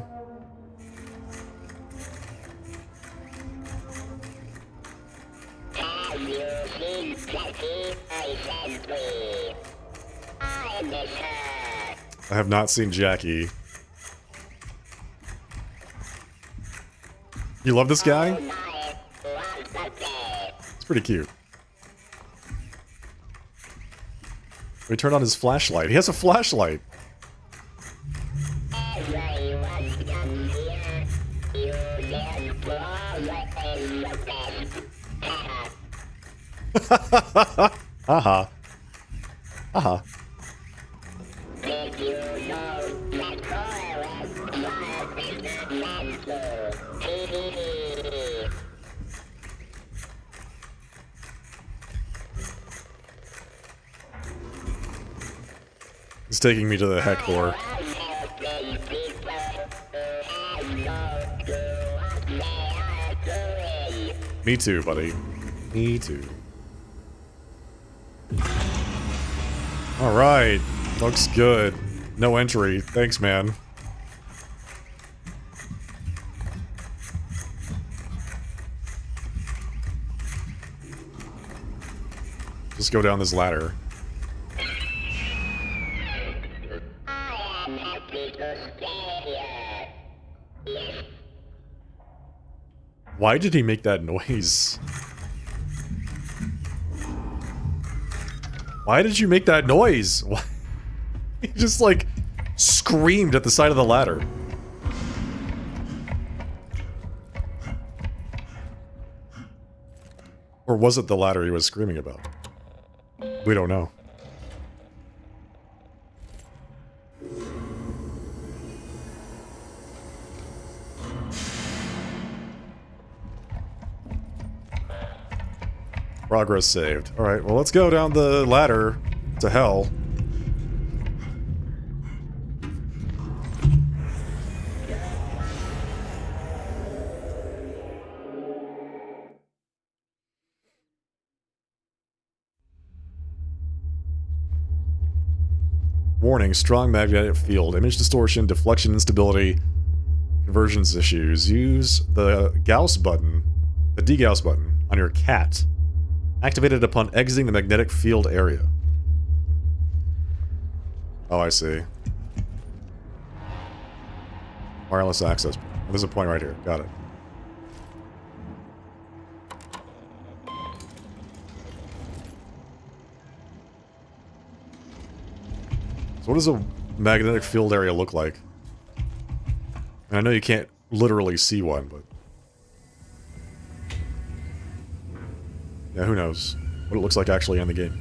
I have not seen Jackie. You love this guy? It's pretty cute. We turned on his flashlight. He has a flashlight. Haha. Haha. He's taking me to the heck door. Me too, buddy. Me too. Alright. Looks good. No entry. Thanks, man. Just go down this ladder. Why did he make that noise? Why did you make that noise? Why? He just, like, screamed at the side of the ladder. Or was it the ladder he was screaming about? We don't know. Progress saved. Alright, well, let's go down the ladder to hell. Warning, strong magnetic field, image distortion, deflection instability, conversions issues. Use the Gauss button, the degauss button, on your cat. Activated upon exiting the magnetic field area. Oh, I see. Wireless access. There's a point right here. Got it. So what does a magnetic field area look like? And I know you can't literally see one, but... yeah, who knows what it looks like actually in the game.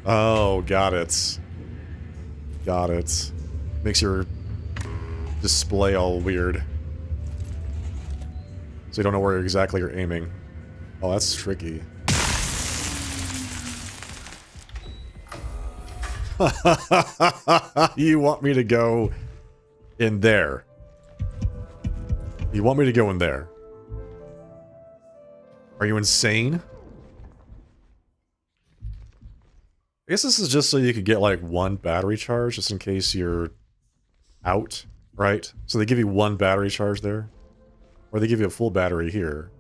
Oh, got it. Got it. Makes your display all weird. So you don't know where exactly you're aiming. Oh, that's tricky. You want me to go in there? You want me to go in there? Are you insane? I guess this is just so you could get like one battery charge just in case you're out, right? So they give you one battery charge there. Or they give you a full battery here.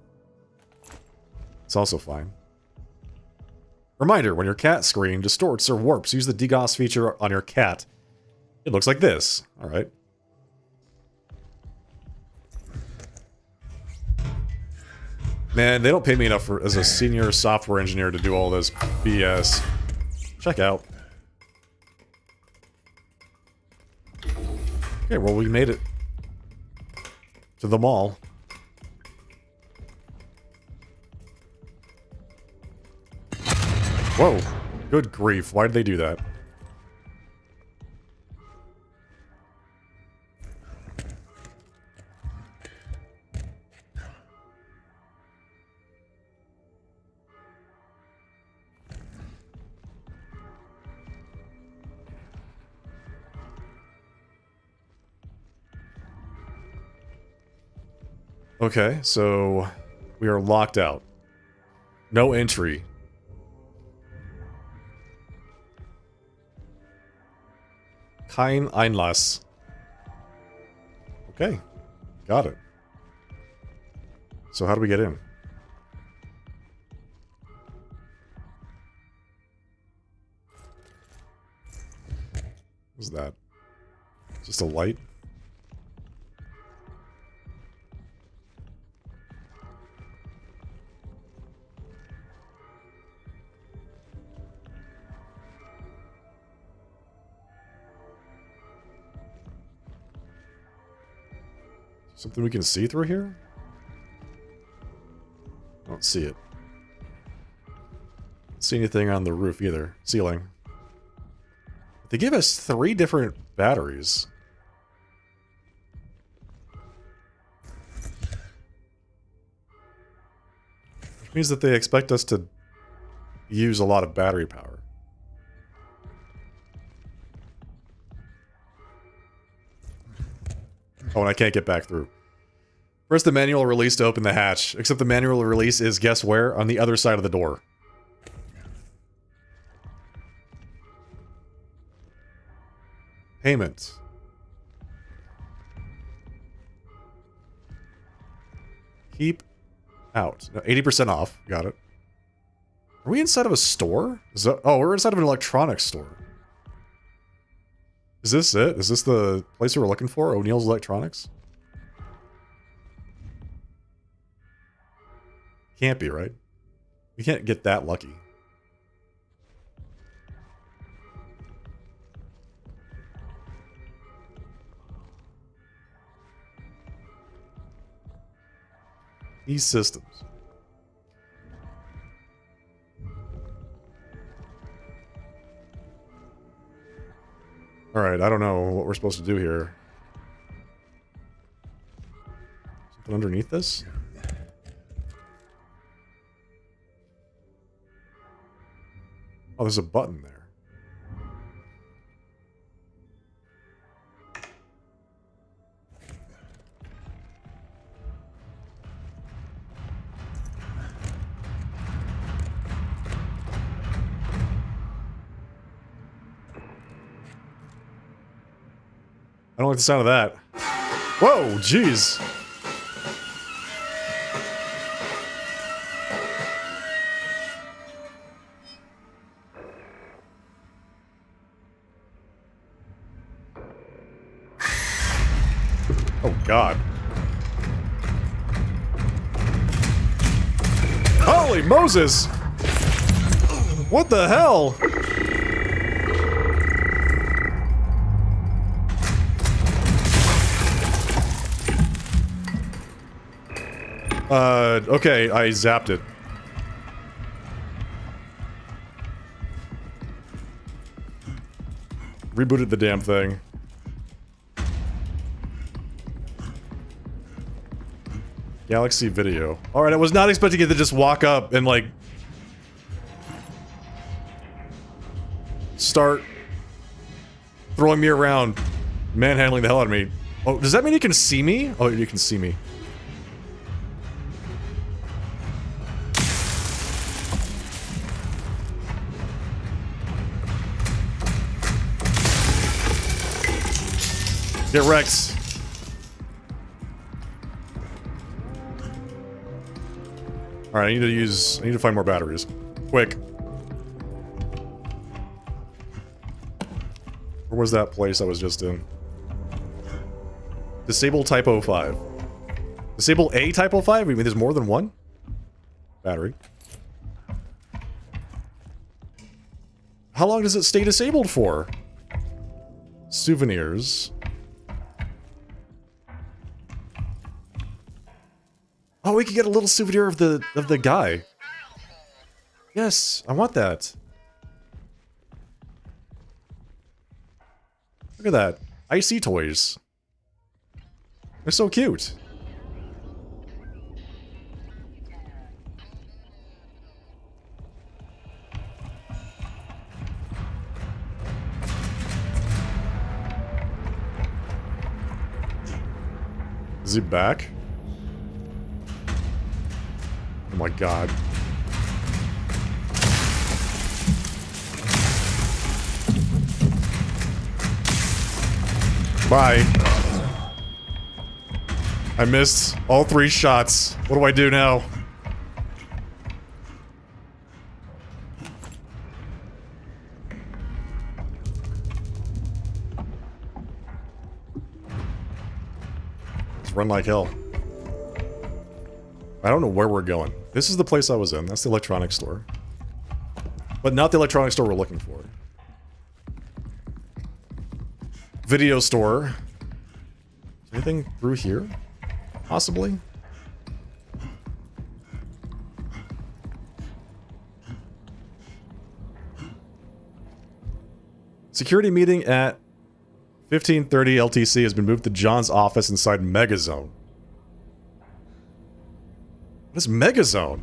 It's also fine. Reminder, when your cat screen distorts or warps, use the degauss feature on your cat. It looks like this. Alright. Man, they don't pay me enough for, as a senior software engineer to do all this BS. Check out. Okay, well, we made it to the mall. Whoa. Good grief. Why did they do that? Okay, so we are locked out. No entry. Kein Einlass. Okay, got it. So how do we get in? What's that? Just a light? Something we can see through here? I don't see it. Don't see anything on the roof either. Ceiling. They give us 3 different batteries. Which means that they expect us to use a lot of battery power. Oh, and I can't get back through. Press the manual release to open the hatch. Except the manual release is, guess where? On the other side of the door. Payment. Keep out. No, 80% off. Got it. Are we inside of a store? Is that, oh, we're inside of an electronics store. Is this it? Is this the place we were looking for? O'Neill's Electronics? Can't be, right? We can't get that lucky. These systems. Alright, I don't know what we're supposed to do here. Something underneath this? Oh, there's a button there. I don't like the sound of that. Whoa, jeez. Oh, God. Holy Moses! What the hell? Okay, I zapped it. Rebooted the damn thing. Galaxy Video. Alright, I was not expecting it to just walk up and, like... start... throwing me around. Manhandling the hell out of me. Oh, does that mean you can see me? Oh, you can see me. Get wrecked. Alright, I need to find more batteries. Quick. Where was that place I was just in? Disable Type 05. Disable a Type 05? I mean, there's more than one? Battery. How long does it stay disabled for? Souvenirs. Oh, we could get a little souvenir of the guy. Yes, I want that. Look at that. Icy toys. They're so cute. Is he back? Oh my god. Bye. I missed all 3 shots. What do I do now? Let's run like hell. I don't know where we're going. This is the place I was in. That's the electronics store. But not the electronics store we're looking for. Video store. Is anything through here? Possibly? Security meeting at 15:30 LTC has been moved to John's office inside Megazone. What is Megazone?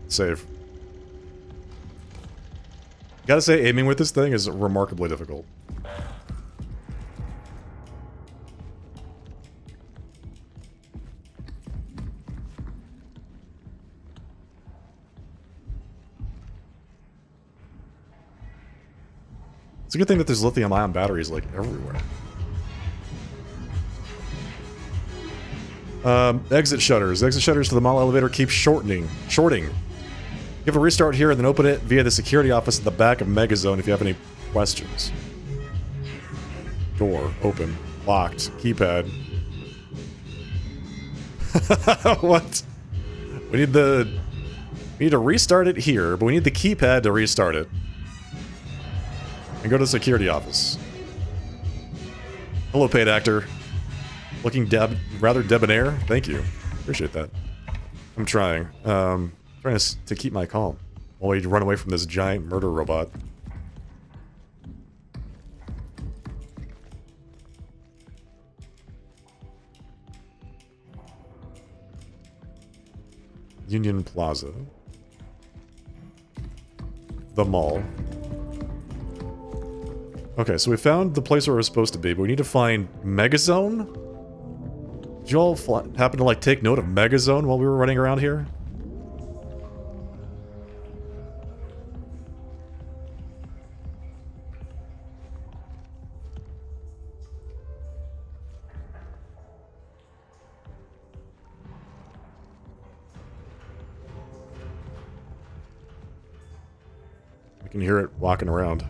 Save. Gotta say, aiming with this thing is remarkably difficult. It's a good thing that there's lithium-ion batteries, like, everywhere. Exit shutters. Exit shutters to the mall elevator keep shorting. You have to restart here and then open it via the security office at the back of Megazone if you have any questions. Door. Open. Locked. Keypad. What? We need to restart it here, but we need the keypad to restart it. And go to the security office. Hello, paid actor. Looking rather debonair. Thank you. Appreciate that. I'm trying. Trying to keep my calm. while we run away from this giant murder robot. Union Plaza. The mall. Okay, so we found the place where we're supposed to be, but we need to find Megazone? Did you all happen to, like, take note of Megazone while we were running around here? I can hear it walking around.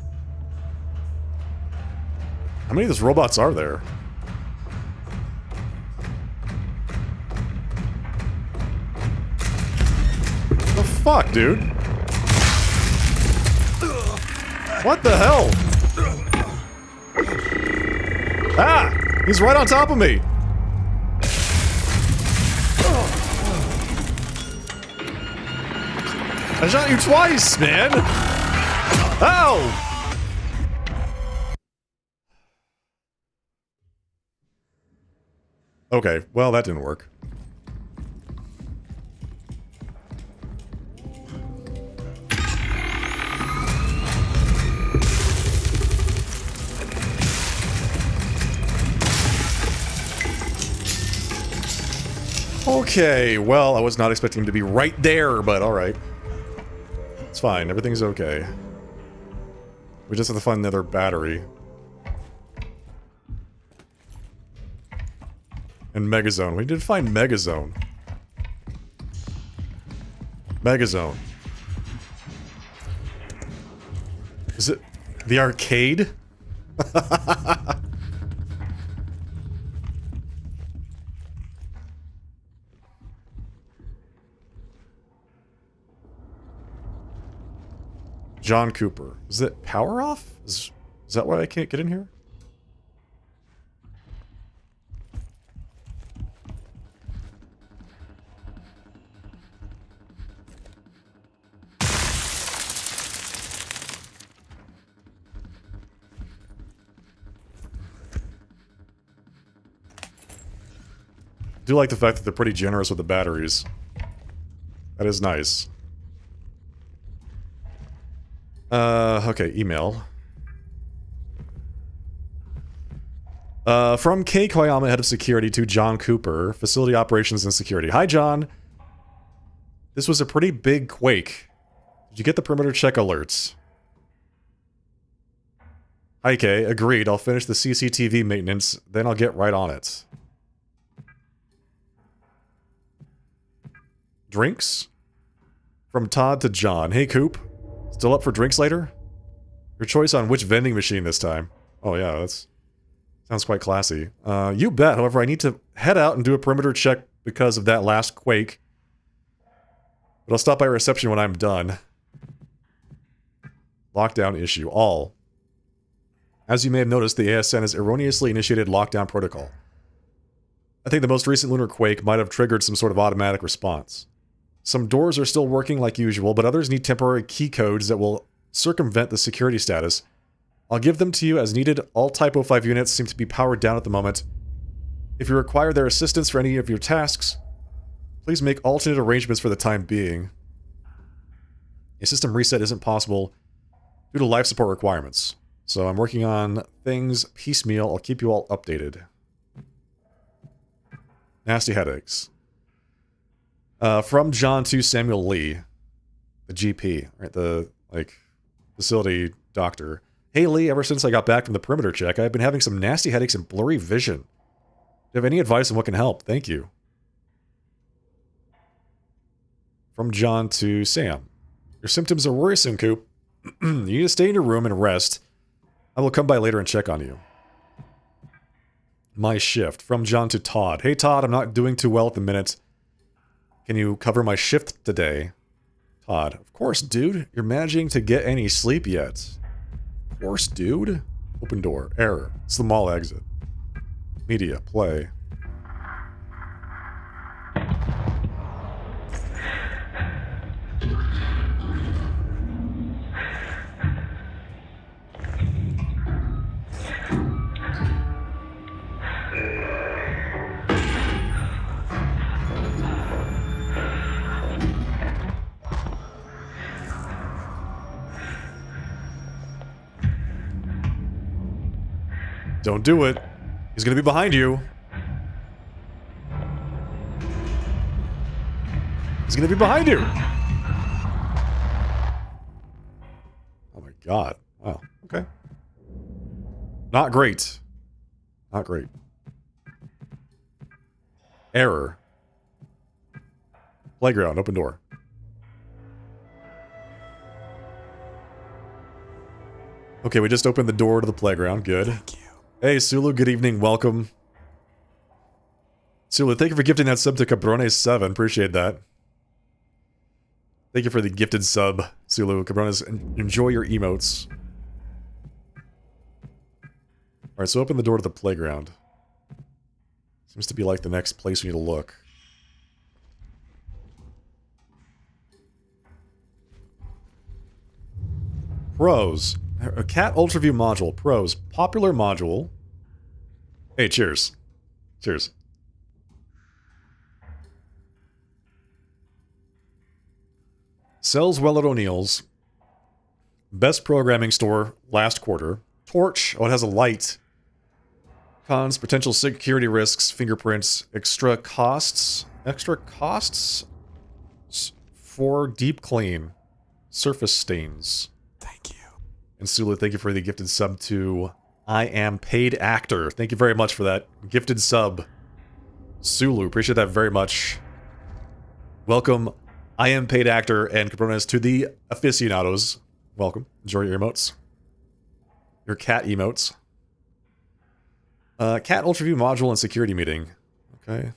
How many of these robots are there? The fuck, dude? What the hell? Ah! He's right on top of me! I shot you twice, man! Ow! Okay, well, that didn't work. Okay, well, I was not expecting him to be right there, but alright. It's fine, everything's okay. We just have to find another battery. And Megazone. We did find Megazone. Megazone. Is it the arcade? John Cooper. Is it power off? Is that why I can't get in here? I do like the fact that they're pretty generous with the batteries. That is nice. Okay, email. From Kei Koyama, head of security, to John Cooper, facility operations and security. Hi, John. This was a pretty big quake. Did you get the perimeter check alerts? Hi, Kei. Agreed. I'll finish the CCTV maintenance, then I'll get right on it. Drinks? From Todd to John. Hey, Coop. Still up for drinks later? Your choice on which vending machine this time. Oh yeah, that's... sounds quite classy. You bet. However, I need to head out and do a perimeter check because of that last quake. But I'll stop by reception when I'm done. Lockdown issue. All. As you may have noticed, the ASN has erroneously initiated lockdown protocol. I think the most recent lunar quake might have triggered some sort of automatic response. Some doors are still working like usual, but others need temporary key codes that will circumvent the security status. I'll give them to you as needed. All Typo 5 units seem to be powered down at the moment. If you require their assistance for any of your tasks, please make alternate arrangements for the time being. A system reset isn't possible due to life support requirements. So I'm working on things piecemeal. I'll keep you all updated. Nasty headaches. From John to Samuel Lee, the GP, right? The, like, facility doctor. Hey Lee, ever since I got back from the perimeter check, I've been having some nasty headaches and blurry vision. Do you have any advice on what can help? Thank you. From John to Sam. Your symptoms are worrisome, Coop. You need to stay in your room and rest. I will come by later and check on you. My shift. From John to Todd. Hey Todd, I'm not doing too well at the minute. Can you cover my shift today? Todd. Of course, dude. You're managing to get any sleep yet. Of course, dude. Open door. Error. It's the mall exit. Media. Play. Don't do it. He's gonna be behind you. He's gonna be behind you. Oh my god. Wow. Okay. Not great. Not great. Error. Playground, open door. Okay, we just opened the door to the playground. Good. Thank you. Hey, Sulu, good evening. Welcome. Sulu, thank you for gifting that sub to Cabrones7. Appreciate that. Thank you for the gifted sub, Sulu. Cabrones, enjoy your emotes. Alright, so open the door to the playground. Seems to be like the next place we need to look. Pros. A Cat Ultraview module. Pros. Popular module. Hey, cheers. Cheers. Sells well at O'Neill's. Best programming store last quarter. Torch. Oh, it has a light. Cons. Potential security risks. Fingerprints. Extra costs. Extra costs for deep clean. Surface stains. Thank you. And Sulu, thank you for the gifted sub to I Am Paid Actor. Thank you very much for that gifted sub. Sulu, appreciate that very much. Welcome, I Am Paid Actor and Cabrones to the aficionados. Welcome. Enjoy your emotes. Your cat emotes. Cat Ultraview module and security meeting. Okay.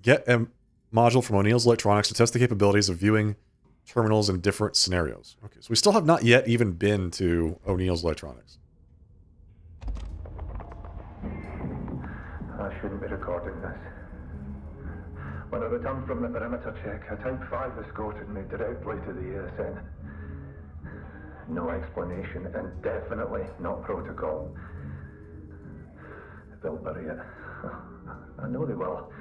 Get a module from O'Neill's Electronics to test the capabilities of viewing terminals in different scenarios. Okay, so we still have not yet even been to O'Neill's Electronics. I shouldn't be recording this. When I returned from the perimeter check, a Type 5 escorted me directly to the ESN. No explanation, and definitely not protocol. They'll bury it. I know they will.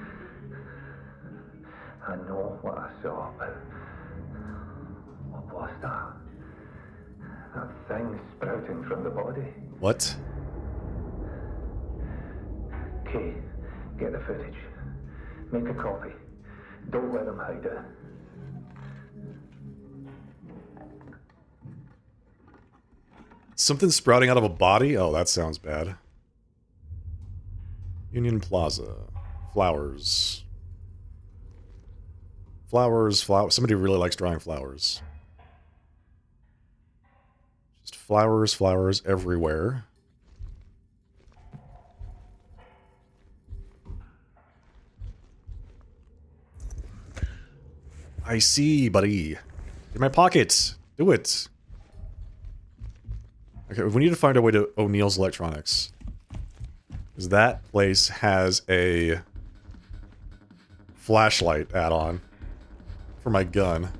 I know what I saw, but what was that? That thing sprouting from the body? What? Kay, get the footage. Make a copy. Don't let them hide it. Something sprouting out of a body? Oh, that sounds bad. Union Plaza. Flowers. Flowers. Somebody really likes drawing flowers. Just flowers, flowers everywhere. I see, buddy. In my pocket. Do it. Okay, we need to find our way to O'Neill's Electronics. Because that place has a flashlight add-on for my gun.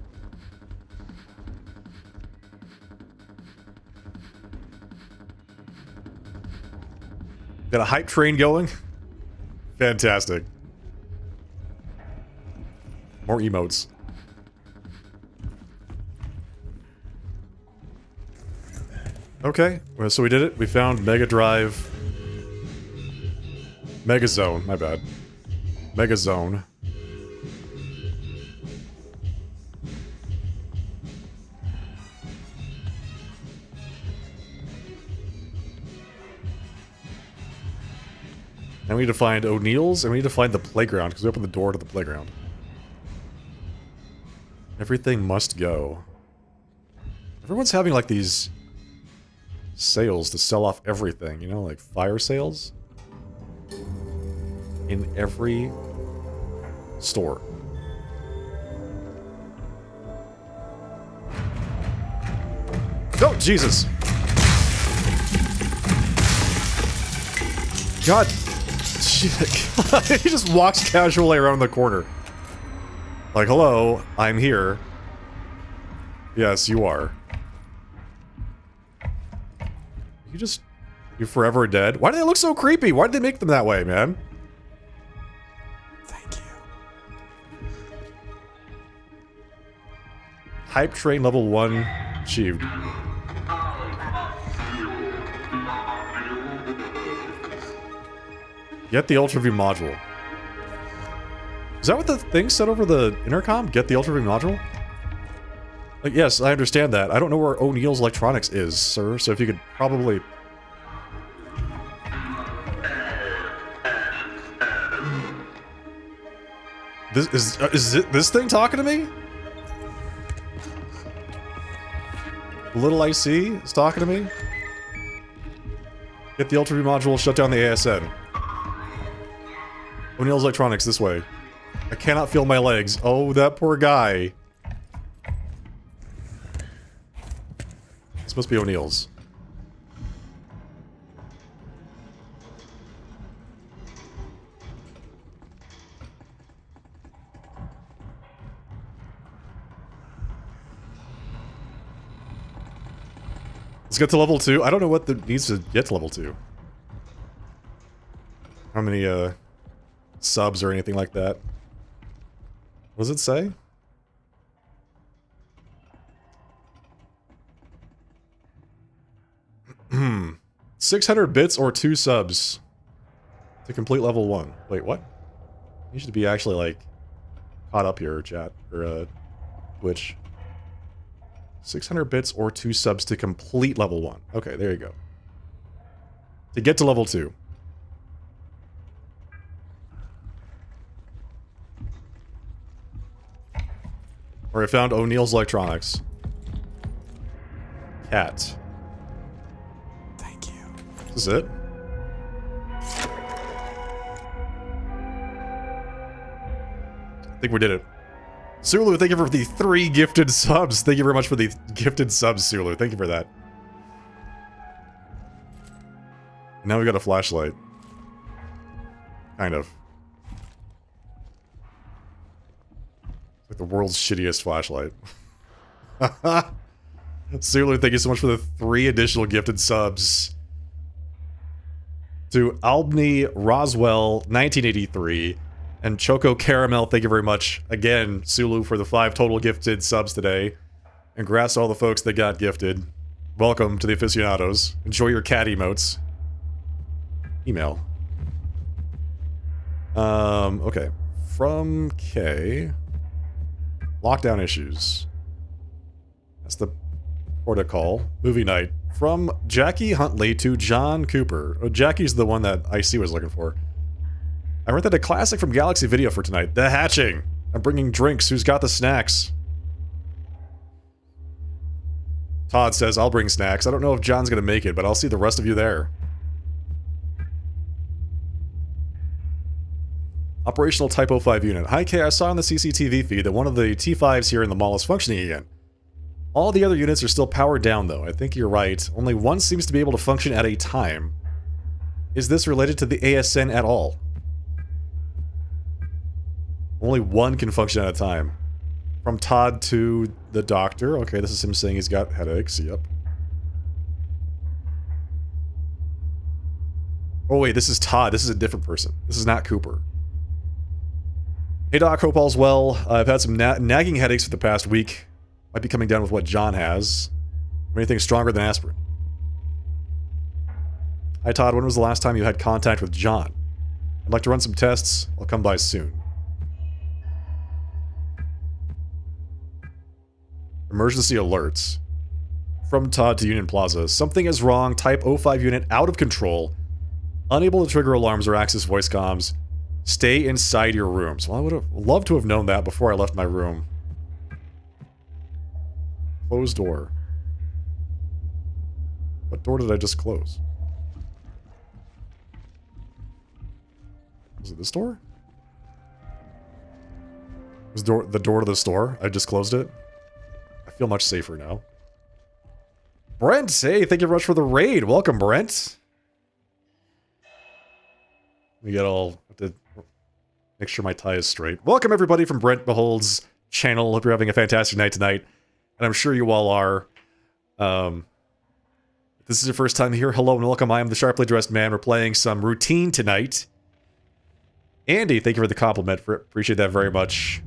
Got a hype train going? Fantastic. More emotes. Okay, well, so we did it. We found Mega Drive. Mega Zone, my bad. Mega Zone. And we need to find O'Neill's, and we need to find the playground, because we opened the door to the playground. Everything must go. Everyone's having, like, these sales to sell off everything, you know, like fire sales in every store. Oh, Jesus! God, he just walks casually around the corner. Like, hello, I'm here. Yes, you are. You're forever dead? Why do they look so creepy? Why did they make them that way, man? Thank you. Hype train level 1 achieved. Get the Ultra View module. Is that what the thing said over the intercom? Get the Ultra View module? Like, yes, I understand that. I don't know where O'Neill's Electronics is, sir, so if you could probably... This thing talking to me? Little IC is talking to me? Get the Ultra View module, shut down the ASN. O'Neill's Electronics, this way. I cannot feel my legs. Oh, that poor guy. This must be O'Neill's. Let's get to level 2. I don't know what needs to get to level 2. How many, subs or anything like that. What does it say? 600 bits or 2 subs to complete level 1. Wait, what? You should be actually, like, caught up here, chat, or, Twitch. 600 bits or 2 subs to complete level 1. Okay, there you go. To get to level 2. Where I found O'Neill's Electronics. Cat. Thank you. This is it? I think we did it. Sulu, thank you for the 3 gifted subs. Thank you very much for the gifted subs, Sulu. Thank you for that. Now we got a flashlight. Kind of. Like the world's shittiest flashlight. Sulu, thank you so much for the 3 additional gifted subs. To Albany Roswell, 1983. And Choco Caramel, thank you very much. Again, Sulu, for the 5 total gifted subs today. And congrats to all the folks that got gifted. Welcome to the aficionados. Enjoy your cat emotes. Email. Okay. From K. Lockdown issues. That's the protocol. Movie night. From Jackie Huntley to John Cooper. Oh, Jackie's the one that IC was looking for. I rented a classic from Galaxy Video for tonight. The Hatching. I'm bringing drinks. Who's got the snacks? Todd says, I'll bring snacks. I don't know if John's gonna make it, but I'll see the rest of you there. Operational Typo 5 unit. Hi K, I saw on the CCTV feed that one of the T5s here in the mall is functioning again. All the other units are still powered down though. I think you're right. Only one seems to be able to function at a time. Is this related to the ASN at all? Only one can function at a time. From Todd to the doctor. Okay, this is him saying he's got headaches. Yep. Oh wait, this is Todd. This is a different person. This is not Cooper. Hey Doc, hope all's well. I've had some nagging headaches for the past week. Might be coming down with what John has. Anything stronger than aspirin. Hi Todd, when was the last time you had contact with John? I'd like to run some tests. I'll come by soon. Emergency alerts. From Todd to Union Plaza. Something is wrong. Type 05 unit out of control. Unable to trigger alarms or access voice comms. Stay inside your rooms. Well, I would have loved to have known that before I left my room. Closed door. What door did I just close? Was it this door? Was the door to the store? I just closed it? I feel much safer now. Brent, hey, thank you very much for the raid. Welcome, Brent. We get all have to make sure my tie is straight. Welcome everybody from Brent Behold's channel. Hope you're having a fantastic night tonight. And I'm sure you all are. If this is your first time here, hello and welcome. I am the Sharply Dressed Man. We're playing some Routine tonight. Andy, thank you for the compliment. Appreciate that very much.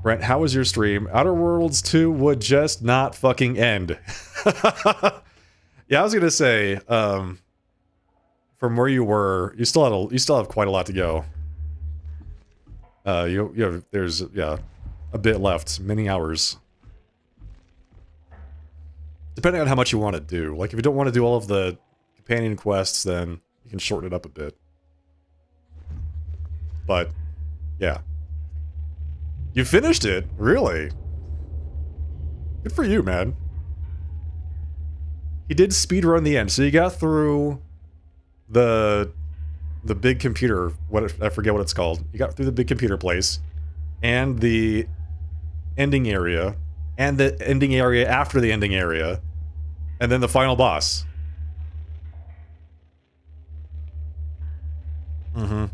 Brent, how was your stream? Outer Worlds 2 would just not fucking end. Yeah, I was gonna say, from where you were, you still have quite a lot to go. There's a bit left, many hours. Depending on how much you want to do. Like if you don't want to do all of the companion quests, then you can shorten it up a bit. But yeah. You finished it? Really? Good for you, man. He did speedrun the end, so you got through the big computer, I forget what it's called. You got through the big computer place, and the ending area, and the ending area after the ending area, and then the final boss. Mm-hmm.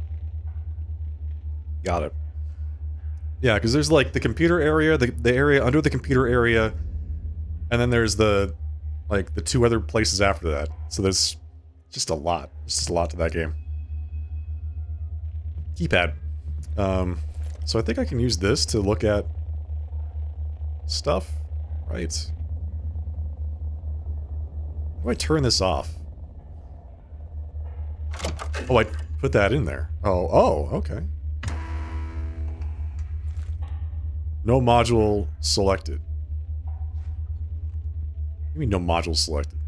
Got it. Yeah, because there's like the computer area, the area under the computer area, and then there's the two other places after that. So there's just a lot. There's just a lot to that game. Keypad. So I think I can use this to look at stuff. Right. How do I turn this off? Oh, I put that in there. Oh, okay. No module selected. What do you mean no module selected?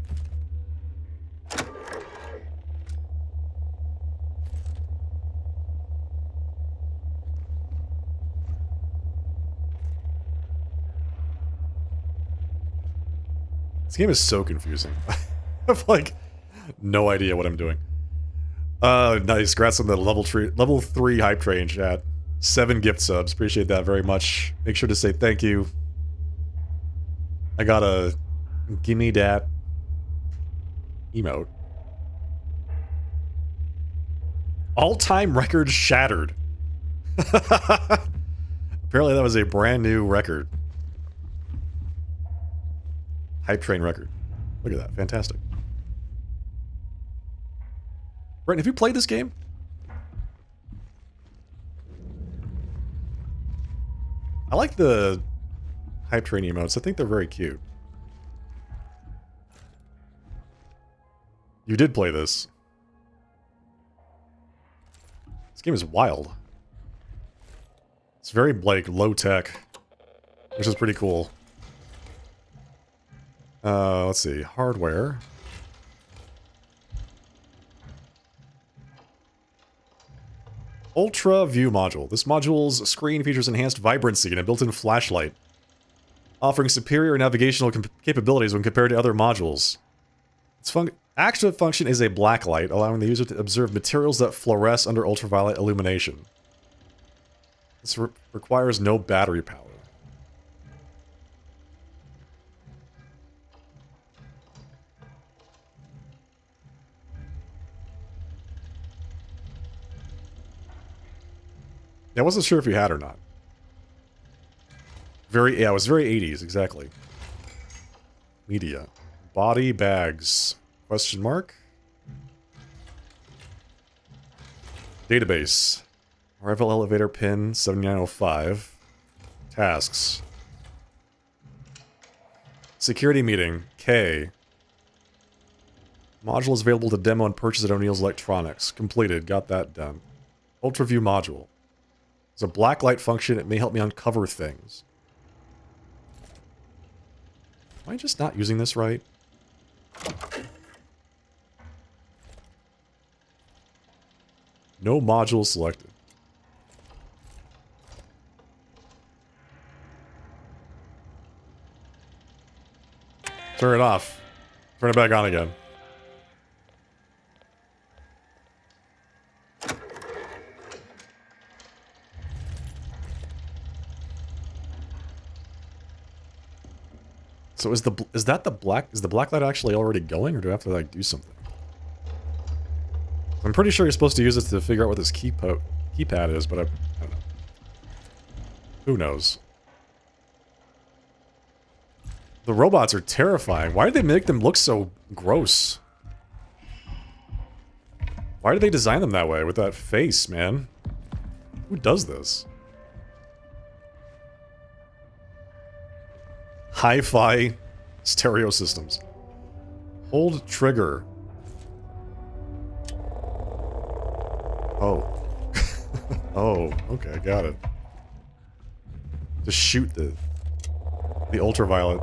This game is so confusing. I have like no idea what I'm doing. Nice. Congrats on the level 3 hype train, chat. 7 gift subs. Appreciate that very much. Make sure to say thank you. I got a gimme dat emote. All-time record shattered. Apparently that was a brand new record. Hype train record. Look at that. Fantastic. Brent, have you played this game? I like the hype train emotes. I think they're very cute. You did play this. This game is wild. It's very, like, low-tech, which is pretty cool. Let's see. Hardware. Ultra View Module. This module's screen features enhanced vibrancy and a built-in flashlight, offering superior navigational capabilities when compared to other modules. Its active function is a black light, allowing the user to observe materials that fluoresce under ultraviolet illumination. This requires no battery power. Yeah, I wasn't sure if you had or not. Yeah, it was very 80s, exactly. Media. Body bags. Question mark? Database. Arrival elevator pin 7905. Tasks. Security meeting. K. Module is available to demo and purchase at O'Neill's Electronics. Completed. Got that done. Ultraview module. It's a blacklight function. It may help me uncover things. Am I just not using this right? No module selected. Turn it off. Turn it back on again. So is the black light actually already going, or do I have to like do something? I'm pretty sure you're supposed to use it to figure out what this keypad is, but I don't know. Who knows? The robots are terrifying. Why did they make them look so gross? Why did they design them that way with that face, man? Who does this? Hi-fi stereo systems. Hold trigger. Oh. Oh, okay, got it. Just shoot the ultraviolet.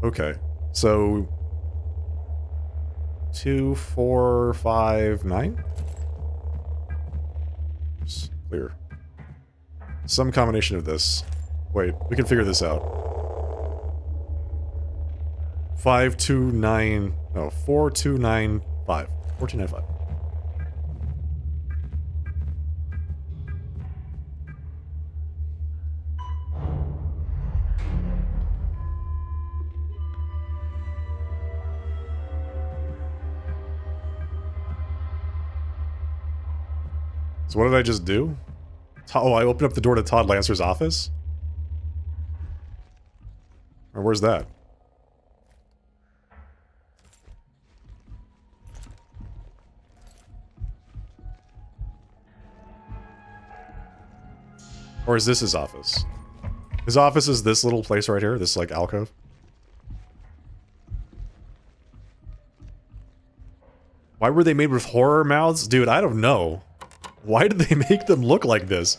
Okay, so 2, 4, 5, 9? It's clear. Some combination of this. Wait, we can figure this out. 5, 2, 9. No, 4, 2, 9, 5. 4, 2, 9, 5. So what did I just do? Oh, I opened up the door to Todd Lancer's office? Or where's that? Or is this his office? His office is this little place right here, this like alcove. Why were they made with horror mouths? Dude, I don't know. Why did they make them look like this?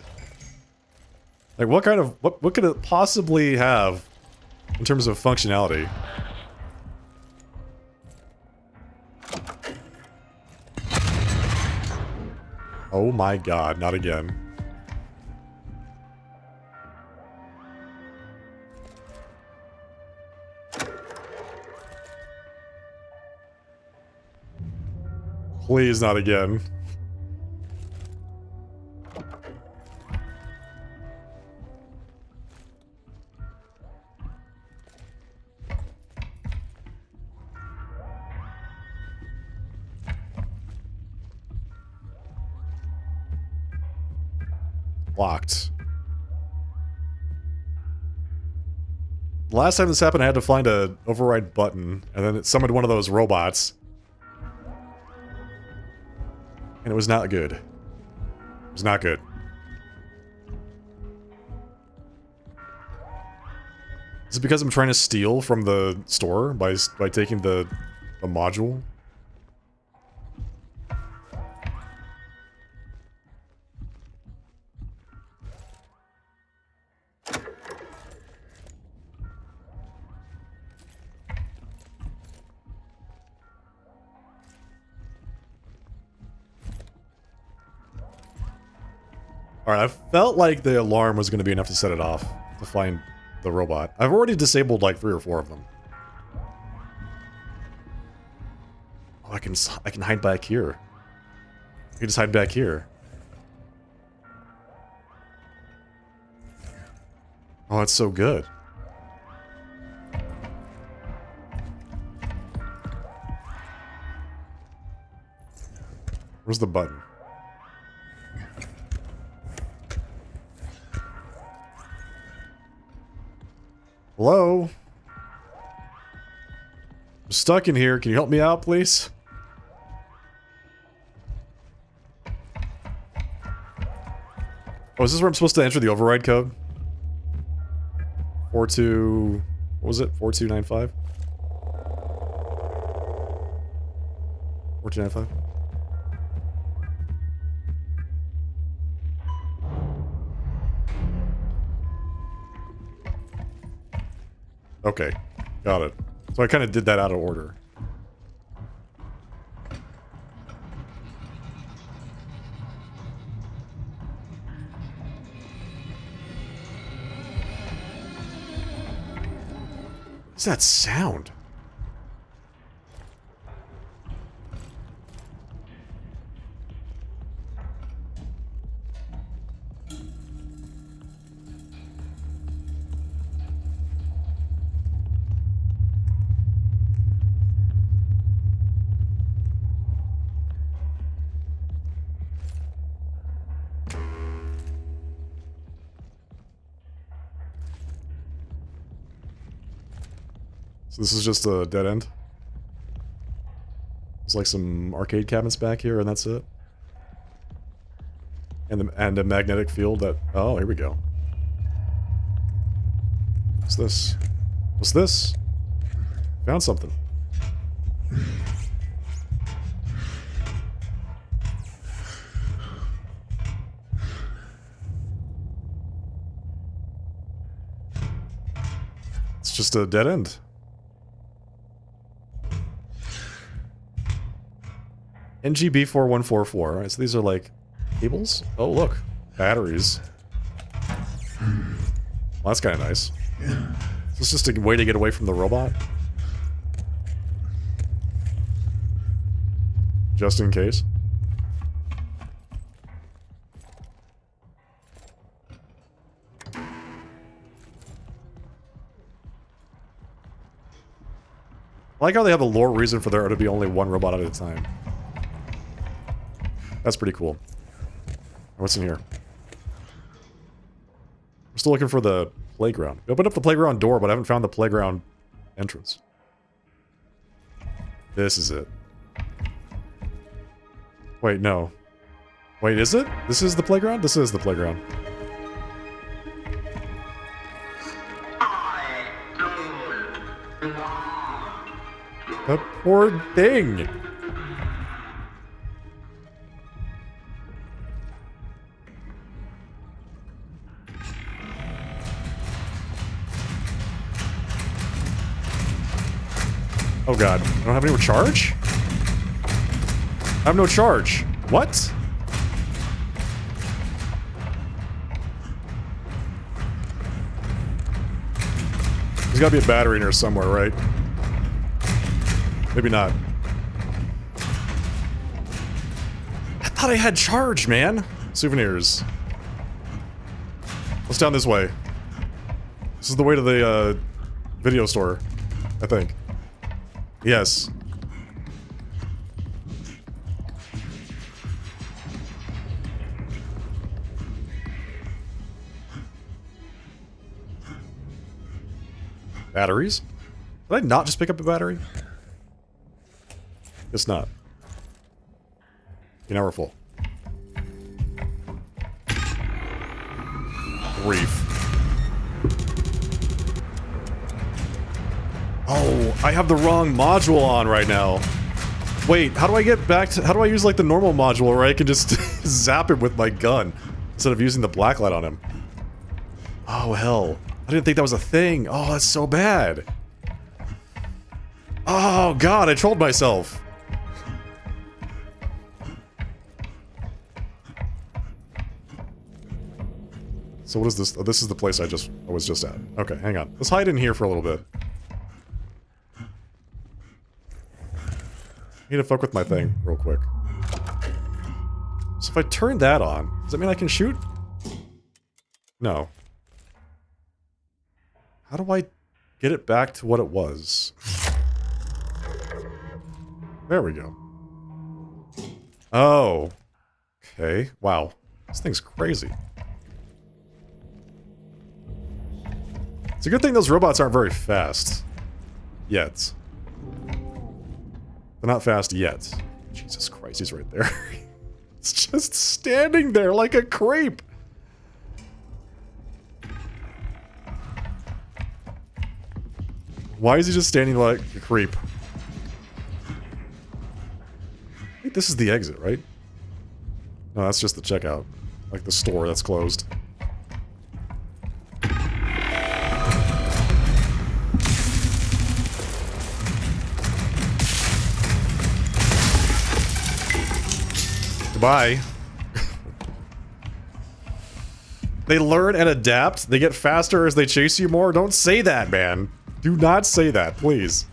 Like what kind of what could it possibly have in terms of functionality? Oh my god, not again. Please not again. Locked. Last time this happened, I had to find a override button, and then it summoned one of those robots. And it was not good. It was not good. Is it because I'm trying to steal from the store by taking the module? Alright, I felt like the alarm was going to be enough to set it off, to find the robot. I've already disabled like 3 or 4 of them. Oh, I can hide back here. I can just hide back here. Oh, that's so good. Where's the button? Hello? I'm stuck in here. Can you help me out, please? Oh, is this where I'm supposed to enter the override code? 42... What was it? 4295? 4295? Okay, got it. So I kind of did that out of order. What's that sound? So this is just a dead end? There's like some arcade cabinets back here and that's it? And a magnetic field that... Oh, here we go. What's this? What's this? Found something. just a dead end. NGB4144. Alright, so these are like cables? Oh, look. Batteries. Well, that's kind of nice. Is this just a way to get away from the robot? Just in case. I like how they have a lore reason for there to be only one robot at a time. That's pretty cool. What's in here? We're still looking for the playground. We opened up the playground door, but I haven't found the playground entrance. This is it. Wait, no. Wait, is it? This is the playground? This is the playground. That poor thing! Oh god, I don't have any more charge? I have no charge. What? There's gotta be a battery in here somewhere, right? Maybe not. I thought I had charge, man. Souvenirs. Let's down this way. This is the way to the video store, I think. Yes. Batteries? Did I not just pick up a battery? It's not. Okay, now we're full. Grief. Oh, I have the wrong module on right now. Wait, how do I get back to... How do I use, like, the normal module where I can just zap him with my gun instead of using the blacklight on him? Oh, hell. I didn't think that was a thing. Oh, that's so bad. Oh, God, I trolled myself. So what is this? Oh, this is the place I was just at. Okay, hang on. Let's hide in here for a little bit. Need to fuck with my thing real quick. So if I turn that on, does that mean I can shoot? No. How do I get it back to what it was? There we go. Oh. Okay. Wow. This thing's crazy. It's a good thing those robots aren't very fast. Yet. They're not fast yet. Jesus Christ, he's right there. It's just standing there like a creep. Why is he just standing like a creep? I think this is the exit, right? No, that's just the checkout. Like the store that's closed. Goodbye. They learn and adapt. They get faster as they chase you more. Don't say that, man. Do not say that, please.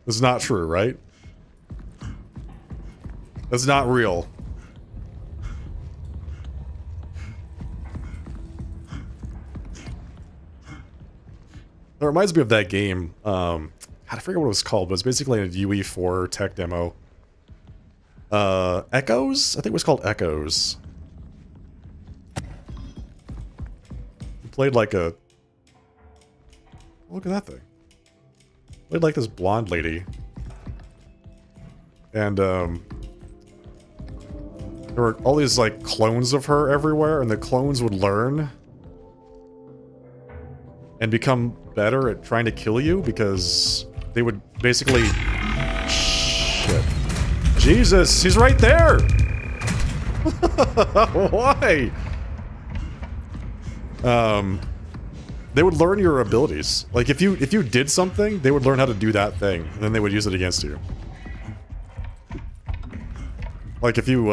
That's not true, right? That's not real. That reminds me of that game. I forget what it was called, but it's basically a UE4 tech demo. Echoes? I think it was called Echoes. You played like a... Look at that thing. Played like this blonde lady. And, there were all these, like, clones of her everywhere, and the clones would learn and become better at trying to kill you, because they would basically... Shit. Jesus, he's right there! Why? They would learn your abilities. Like if you did something, they would learn how to do that thing, and then they would use it against you. Like if you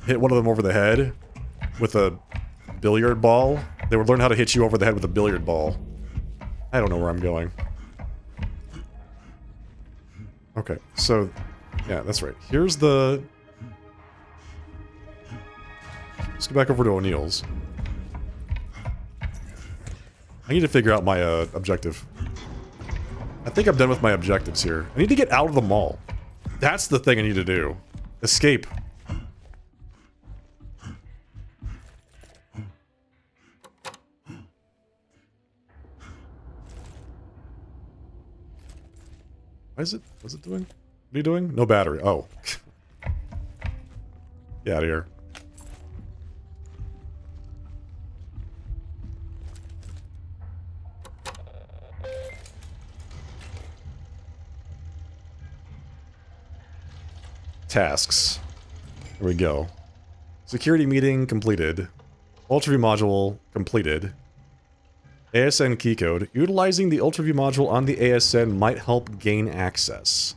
hit one of them over the head with a billiard ball, they would learn how to hit you over the head with a billiard ball. I don't know where I'm going. Okay, so yeah, that's right. Here's the. Let's go back over to O'Neill's. I need to figure out my objective. I think I'm done with my objectives here. I need to get out of the mall. That's the thing I need to do. Escape. What's it doing? What are you doing? No battery. Oh. Get out of here. Tasks. Here we go. Security meeting completed. Ultraview module completed. ASN keycode. Utilizing the Ultraview module on the ASN might help gain access.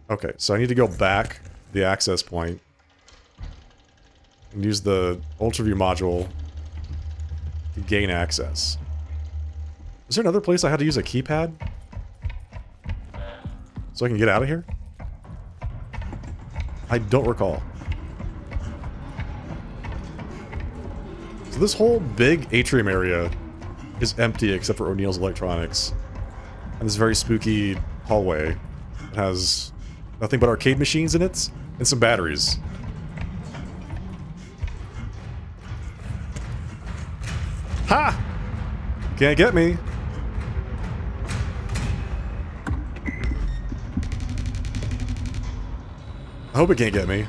Okay, so I need to go back to the access point and use the Ultraview module to gain access. Is there another place I had to use a keypad? So I can get out of here? I don't recall. So this whole big atrium area is empty except for O'Neill's Electronics. And this very spooky hallway that has nothing but arcade machines in it and some batteries. Ha! Can't get me. I hope it can't get me.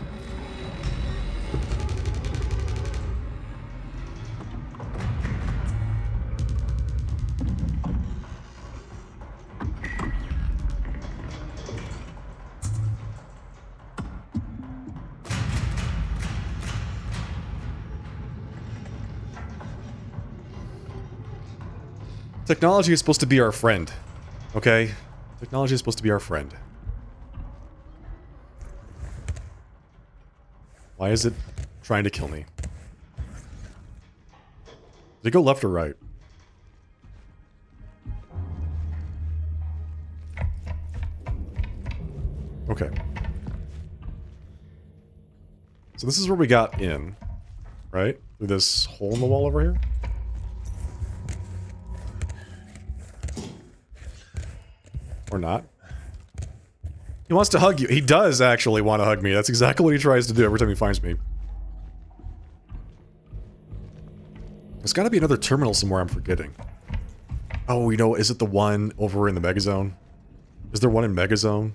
Technology is supposed to be our friend. Okay? Technology is supposed to be our friend. Why is it trying to kill me? Did it go left or right? Okay. So this is where we got in, right? Through this hole in the wall over here? Or not. He wants to hug you. He does actually want to hug me. That's exactly what he tries to do every time he finds me. There's got to be another terminal somewhere I'm forgetting. Oh, you know, is it the one over in the Megazone? Is there one in Megazone?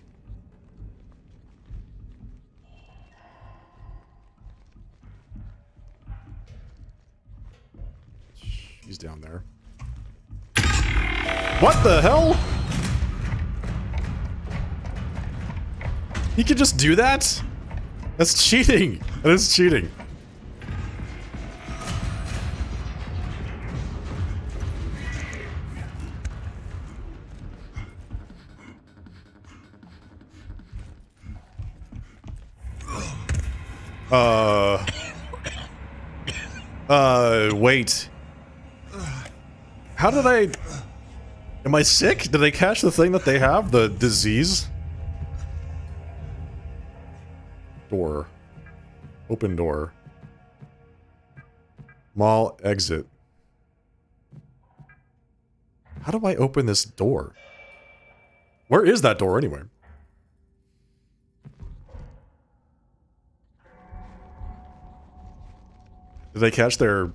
He's down there. What the hell? He could just do that? That's cheating. That is cheating. Wait. How did I... Am I sick? Did I catch the thing that they have? The disease? Door. Open door. Mall exit. How do I open this door? Where is that door anyway? Did they catch their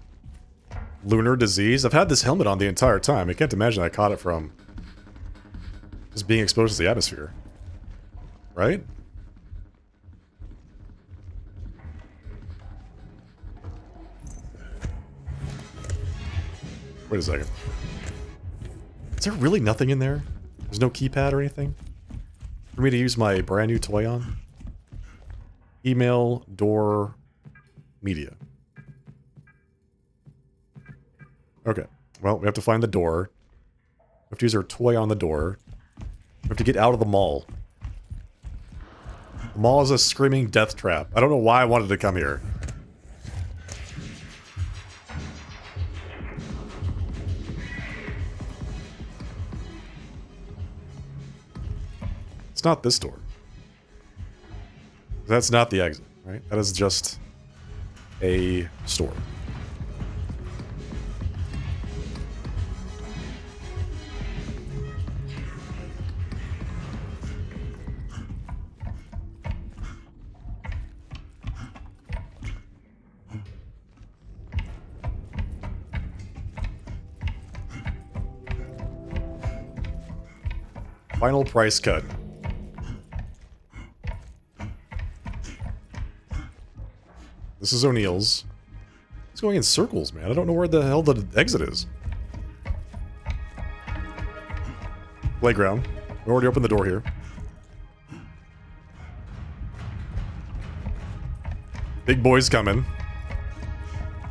lunar disease? I've had this helmet on the entire time. I can't imagine I caught it from just being exposed to the atmosphere. Right? Wait a second. Is there really nothing in there? There's no keypad or anything? For me to use my brand new toy on? Email, door, media. Okay. Well, we have to find the door. We have to use our toy on the door. We have to get out of the mall. The mall is a screaming death trap. I don't know why I wanted to come here. It's not this door. That's not the exit, right? That is just a store. Final price cut. This is O'Neill's. It's going in circles, man. I don't know where the hell the exit is. Playground. We already opened the door here. Big boy's coming.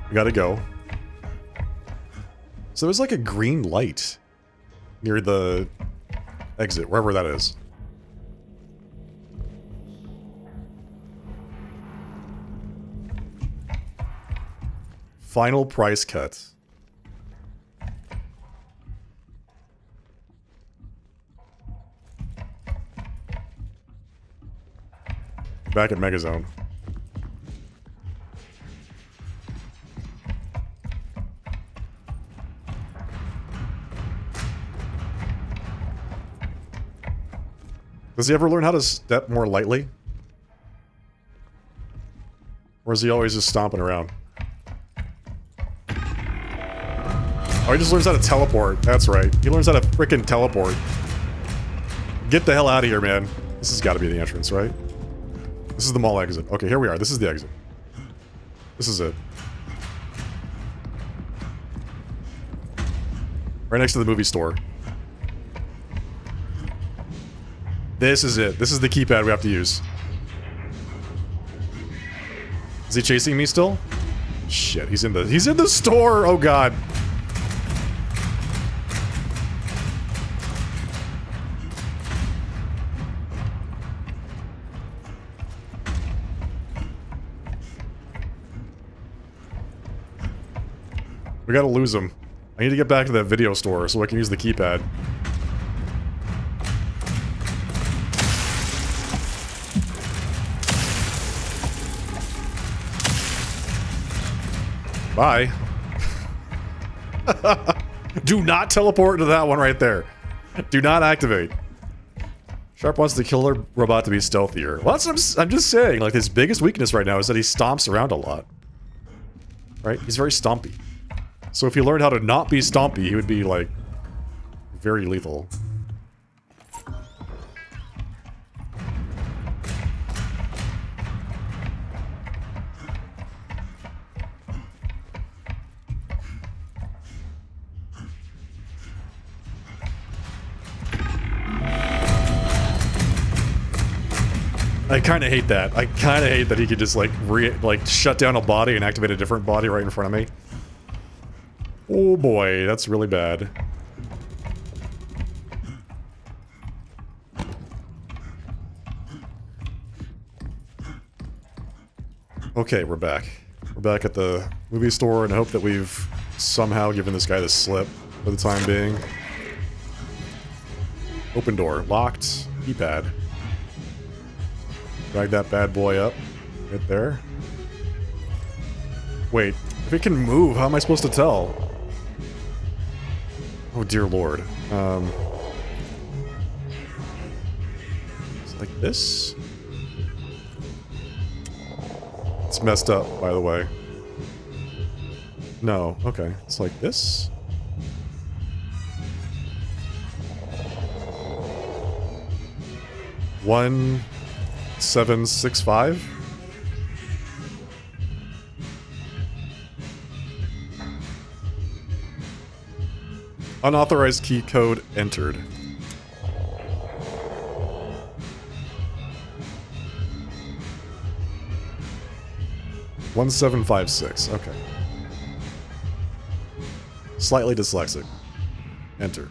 We gotta go. So there's like a green light near the exit, wherever that is. Final price cut. Back at Megazone. Does he ever learn how to step more lightly? Or is he always just stomping around? Oh, he just learns how to teleport. That's right. He learns how to frickin' teleport. Get the hell out of here, man. This has got to be the entrance, right? This is the mall exit. Okay, here we are. This is the exit. This is it. Right next to the movie store. This is it. This is the keypad we have to use. Is he chasing me still? Shit, he's in the store. Oh god. We gotta lose him. I need to get back to that video store so I can use the keypad. Bye. Do not teleport to that one right there. Do not activate. Sharp wants the killer robot to be stealthier. Well, that's what I'm just saying. Like, his biggest weakness right now is that he stomps around a lot. Right? He's very stompy. So if he learned how to not be stompy, he would be, like, very lethal. I kind of hate that. I kind of hate that he could just, like, shut down a body and activate a different body right in front of me. Oh boy, that's really bad. Okay, we're back. We're back at the movie store, and I hope that we've somehow given this guy the slip for the time being. Open door. Locked. Keypad. Drag that bad boy up. Right there. Wait. If it can move, how am I supposed to tell? Oh dear lord. It's like this? It's messed up, by the way. No, okay. It's like this? One 765? Unauthorized key code entered. $1756. Okay. Slightly dyslexic. Enter.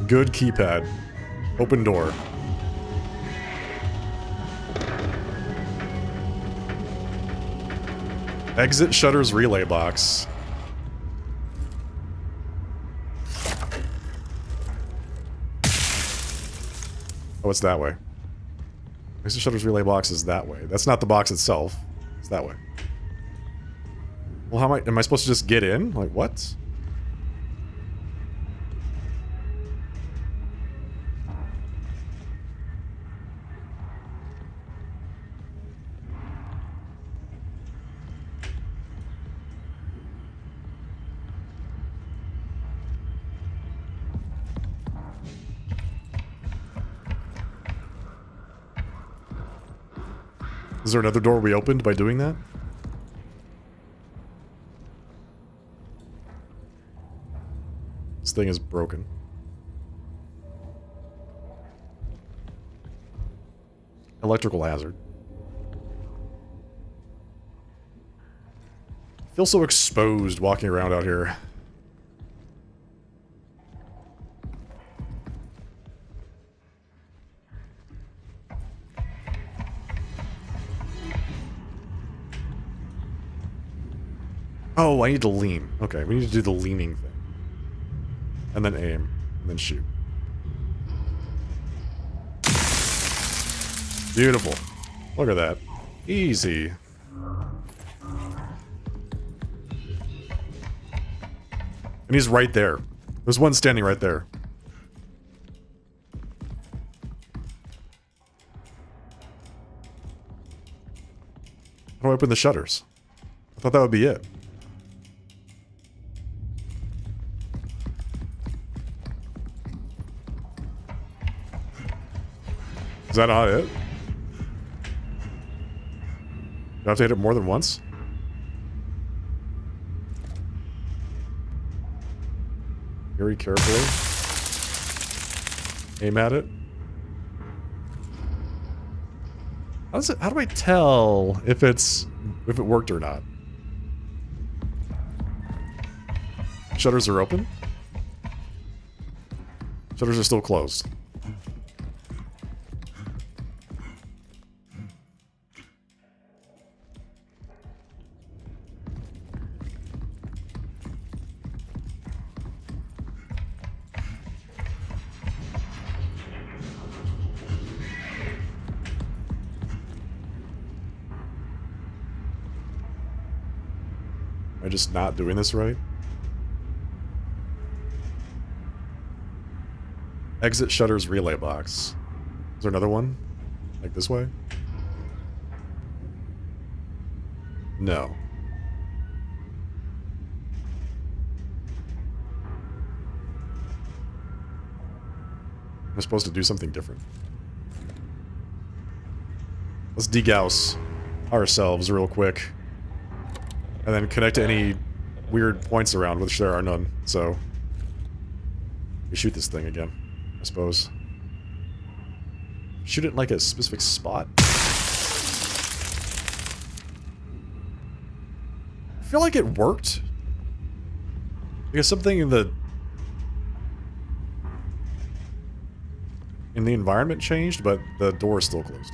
Good keypad. Open door. Exit shutters relay box. Oh, it's that way. Exit shutters relay box is that way. That's not the box itself. It's that way. Well, how am I supposed to just get in? Like, what? Is there another door we opened by doing that? This thing is broken. Electrical hazard. I feel so exposed walking around out here. Oh, I need to lean. Okay, we need to do the leaning thing. And then aim. And then shoot. Beautiful. Look at that. Easy. And he's right there. There's one standing right there. How do I open the shutters? I thought that would be it. Is that not it? Do I have to hit it more than once? Very carefully. Aim at it. How do I tell if it worked or not? Shutters are open. Shutters are still closed. Am I just not doing this right? Exit shutters relay box. Is there another one? Like this way? No. I'm supposed to do something different. Let's degauss ourselves real quick. And then connect to any weird points around, which there are none. So we shoot this thing again, I suppose. Shoot it in like a specific spot. I feel like it worked. Because something in the environment changed, but the door is still closed.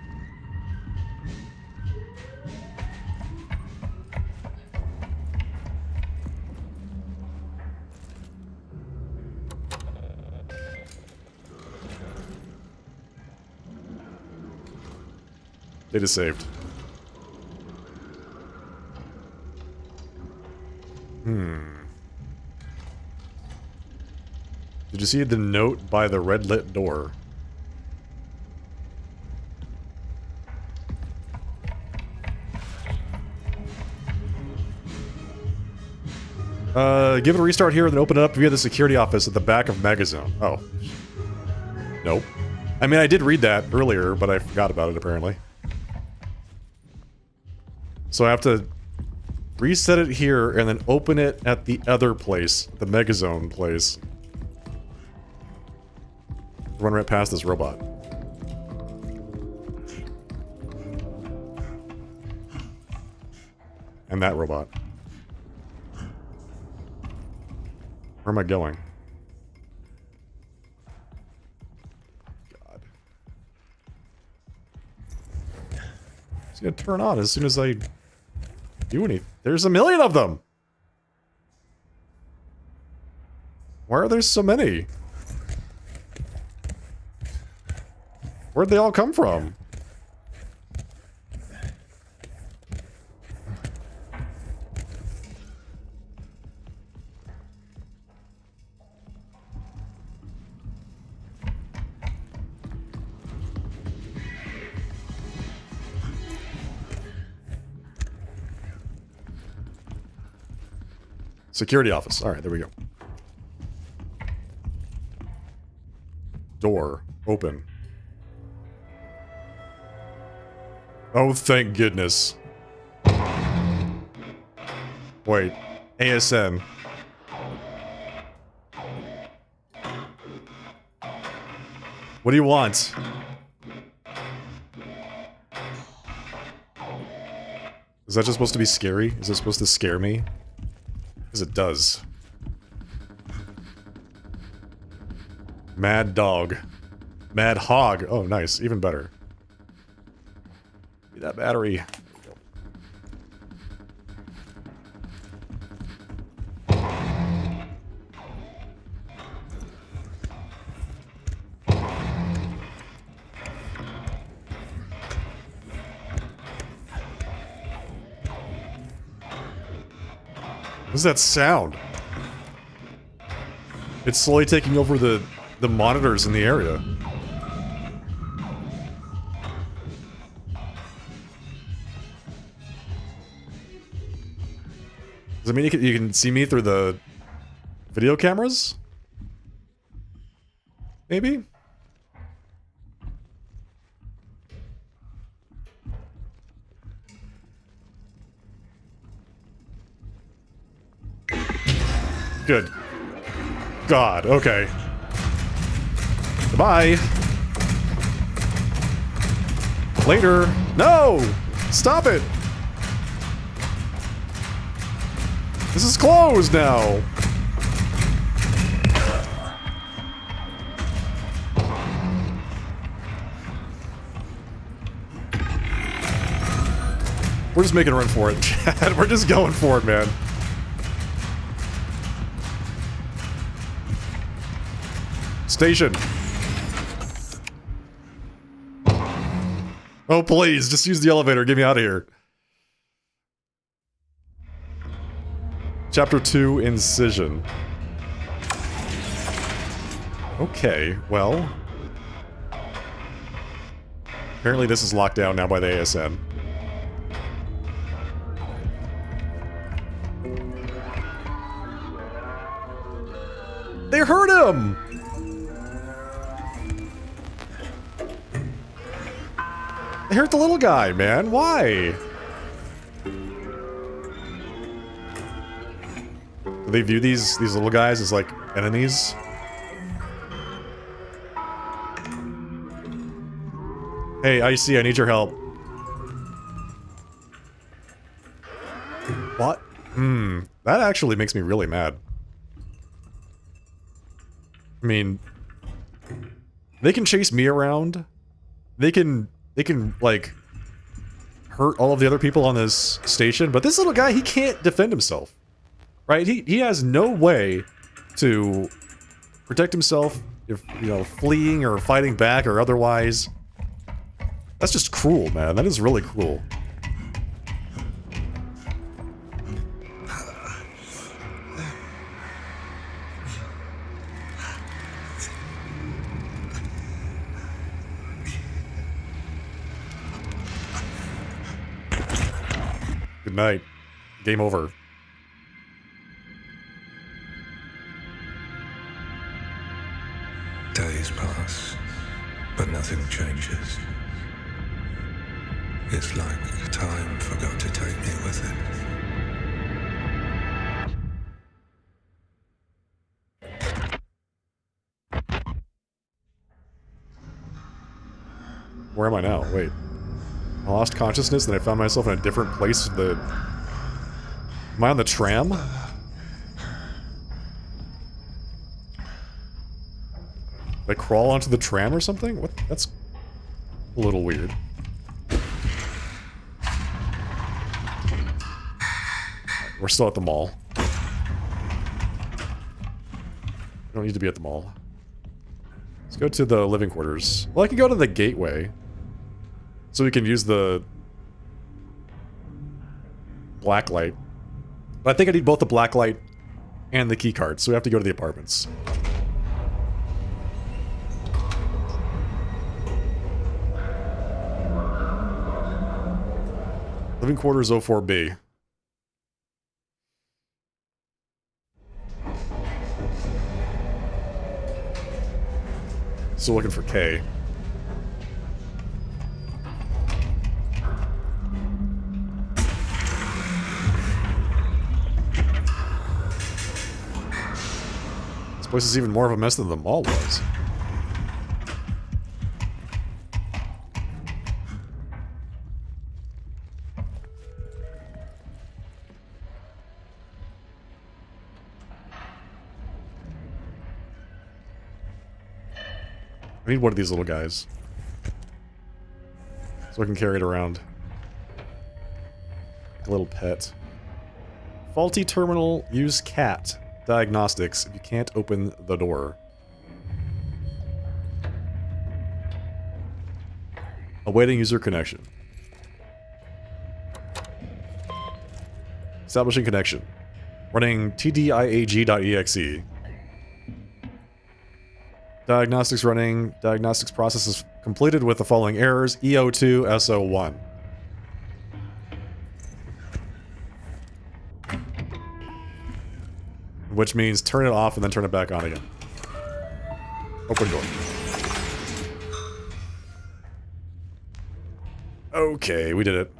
Data saved. Did you see the note by the red lit door? Give it a restart here and then open it up via the security office at the back of Megazone. Oh. Nope. I mean, I did read that earlier, but I forgot about it apparently. So I have to reset it here and then open it at the other place, the Megazone place. Run right past this robot. And that robot. Where am I going? God. It's gonna turn on as soon as I do anything. There's a million of them! Why are there so many? Where'd they all come from? Security office. Alright, there we go. Door. Open. Oh, thank goodness. Wait. ASM. What do you want? Is that just supposed to be scary? Is it supposed to scare me? Because it does. Mad dog. Mad hog. Oh, nice. Even better. Give me that battery. What does that sound? It's slowly taking over the monitors in the area. Does it mean you can see me through the video cameras? Maybe? Good. God, okay. Goodbye. Later. No! Stop it! This is closed now! We're just making a run for it, Chad. We're just going for it, man. Station. Oh, please, just use the elevator. Get me out of here. Chapter 2, Incision. Okay, well. Apparently this is locked down now by the ASM. They hurt him! They hurt the little guy, man. Why? Do they view these little guys as, like, enemies? Hey, Icy, I need your help. What? That actually makes me really mad. I mean, they can chase me around. They can, like, hurt all of the other people on this station, but this little guy, he can't defend himself. Right? He has no way to protect himself if, you know, fleeing or fighting back or otherwise. That's just cruel, man. That is really cruel. Good night. Game over. Days pass, but nothing changes. It's like time forgot to take me with it. Where am I now? Wait. I lost consciousness and I found myself in a different place of the Am I on the tram? Did I crawl onto the tram or something? What? That's a little weird. We're still at the mall. We don't need to be at the mall. Let's go to the living quarters. Well, I can go to the gateway. So we can use the black light. But I think I need both the black light and the key card, so we have to go to the apartments. Living quarters 04B. Still looking for K. This place is even more of a mess than the mall was. I need one of these little guys. So I can carry it around. Like a little pet. Faulty terminal, use cat. Diagnostics, if you can't open the door. Awaiting user connection. Establishing connection. Running tdiag.exe. Diagnostics running. Diagnostics process is completed with the following errors. EO2, SO1. Which means turn it off and then turn it back on again. Open door. Okay, we did it.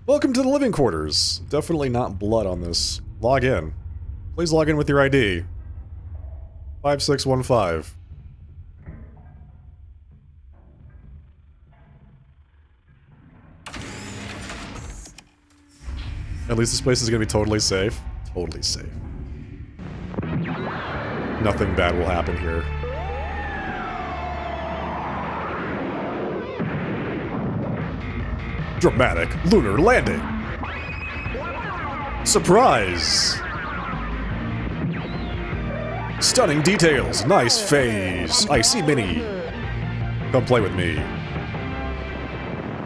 Welcome to the living quarters. Definitely not blood on this. Log in. Please log in with your ID. 5615. At least this place is gonna be totally safe. Totally safe. Nothing bad will happen here. Dramatic lunar landing. Surprise! Stunning details. Nice phase. Icy Mini. Come play with me.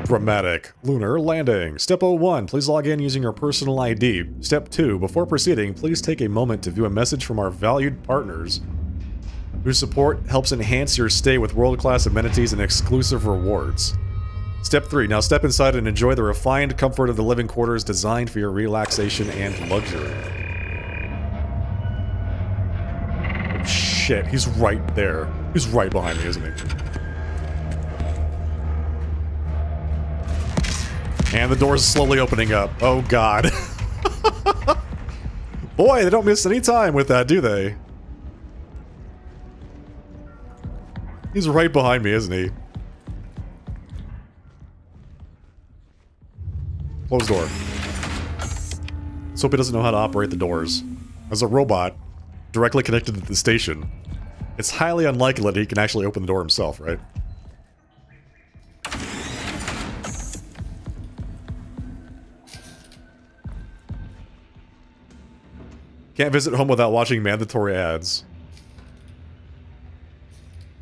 Dramatic lunar landing. Step 01. Please log in using your personal ID. Step 2. Before proceeding, please take a moment to view a message from our valued partners whose support helps enhance your stay with world-class amenities and exclusive rewards. Step 3. Now step inside and enjoy the refined comfort of the living quarters designed for your relaxation and luxury. Oh shit, he's right there. He's right behind me, isn't he? And the door's slowly opening up. Oh god. Boy, they don't miss any time with that, do they? He's right behind me, isn't he? Closed door. Let's hope he doesn't know how to operate the doors. As a robot, directly connected to the station, it's highly unlikely that he can actually open the door himself, right? Can't visit home without watching mandatory ads.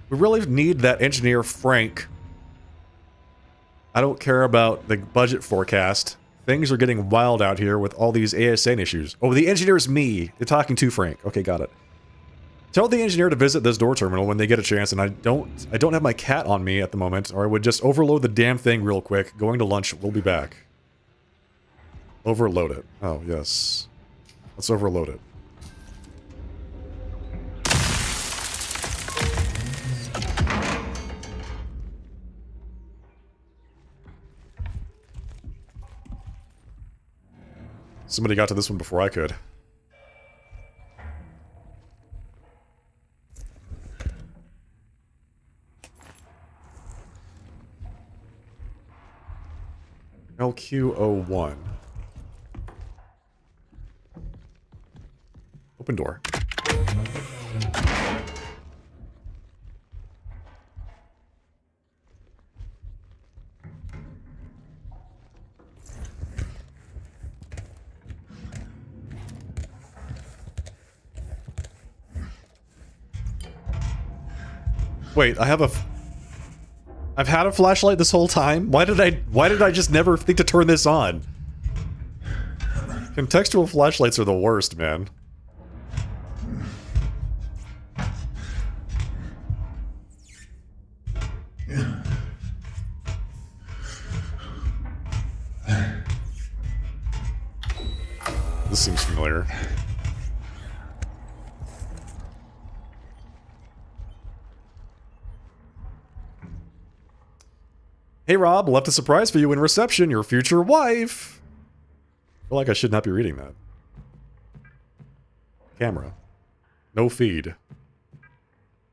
We really need that engineer, Frank. I don't care about the budget forecast. Things are getting wild out here with all these ASN issues. Oh, the engineer's me. You're talking to Frank. Okay, got it. Tell the engineer to visit this door terminal when they get a chance, and I don't have my cat on me at the moment, or I would just overload the damn thing real quick. Going to lunch. We'll be back. Overload it. Oh, yes. Let's overload it. Somebody got to this one before I could. LQ01. Open door. Wait, I've had a flashlight this whole time? Why did I just never think to turn this on? Contextual flashlights are the worst, man. This seems familiar. Hey Rob, left a surprise for you in reception, your future wife. I feel like I should not be reading that. Camera. No feed.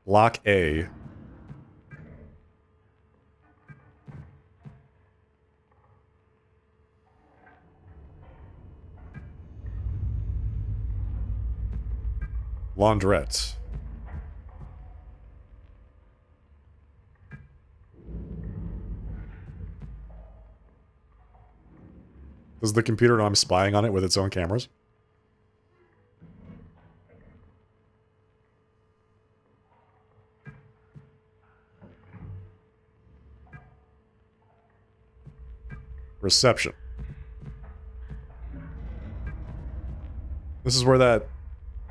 Lock A. Laundrette. Does the computer know I'm spying on it with its own cameras? Reception. This is where that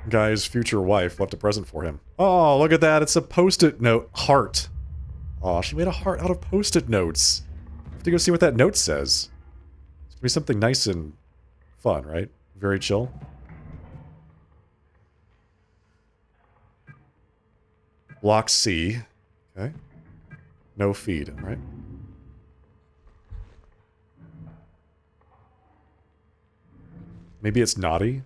guy's future wife left a present for him. Oh, look at that. It's a post-it note. Heart. Oh, she made a heart out of post-it notes. I have to go see what that note says. It's gonna be something nice and fun, right? Very chill. Block C. Okay. No feed, right? Maybe it's naughty.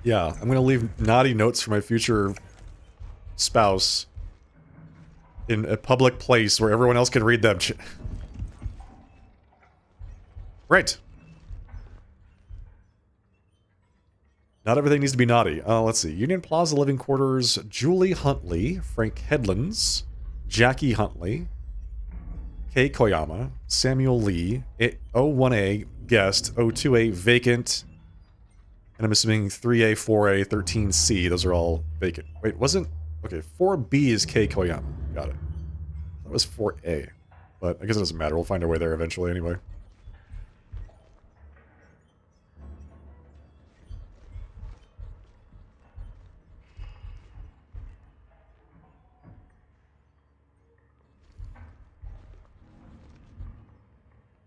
Yeah, I'm gonna leave naughty notes for my future spouse in a public place where everyone else can read them. Right. Not everything needs to be naughty. Let's see. Union Plaza Living Quarters, Julie Huntley, Frank Headlands, Jackie Huntley, Kei Koyama, Samuel Lee, 01A, guest, 02A, vacant, and I'm assuming 3A, 4A, 13C, those are all vacant. Wait, wasn't... Okay, 4B is Kei Koyama. Got it. That was 4A. But I guess it doesn't matter. We'll find our way there eventually anyway.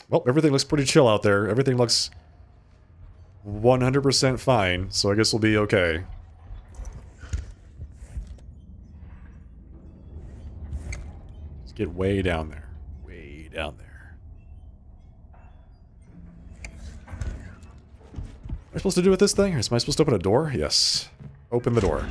Well, everything looks pretty chill out there. Everything looks 100% fine, so I guess we'll be okay. Let's get way down there. Way down there. What am I supposed to do with this thing? Am I supposed to open a door? Yes. Open the door.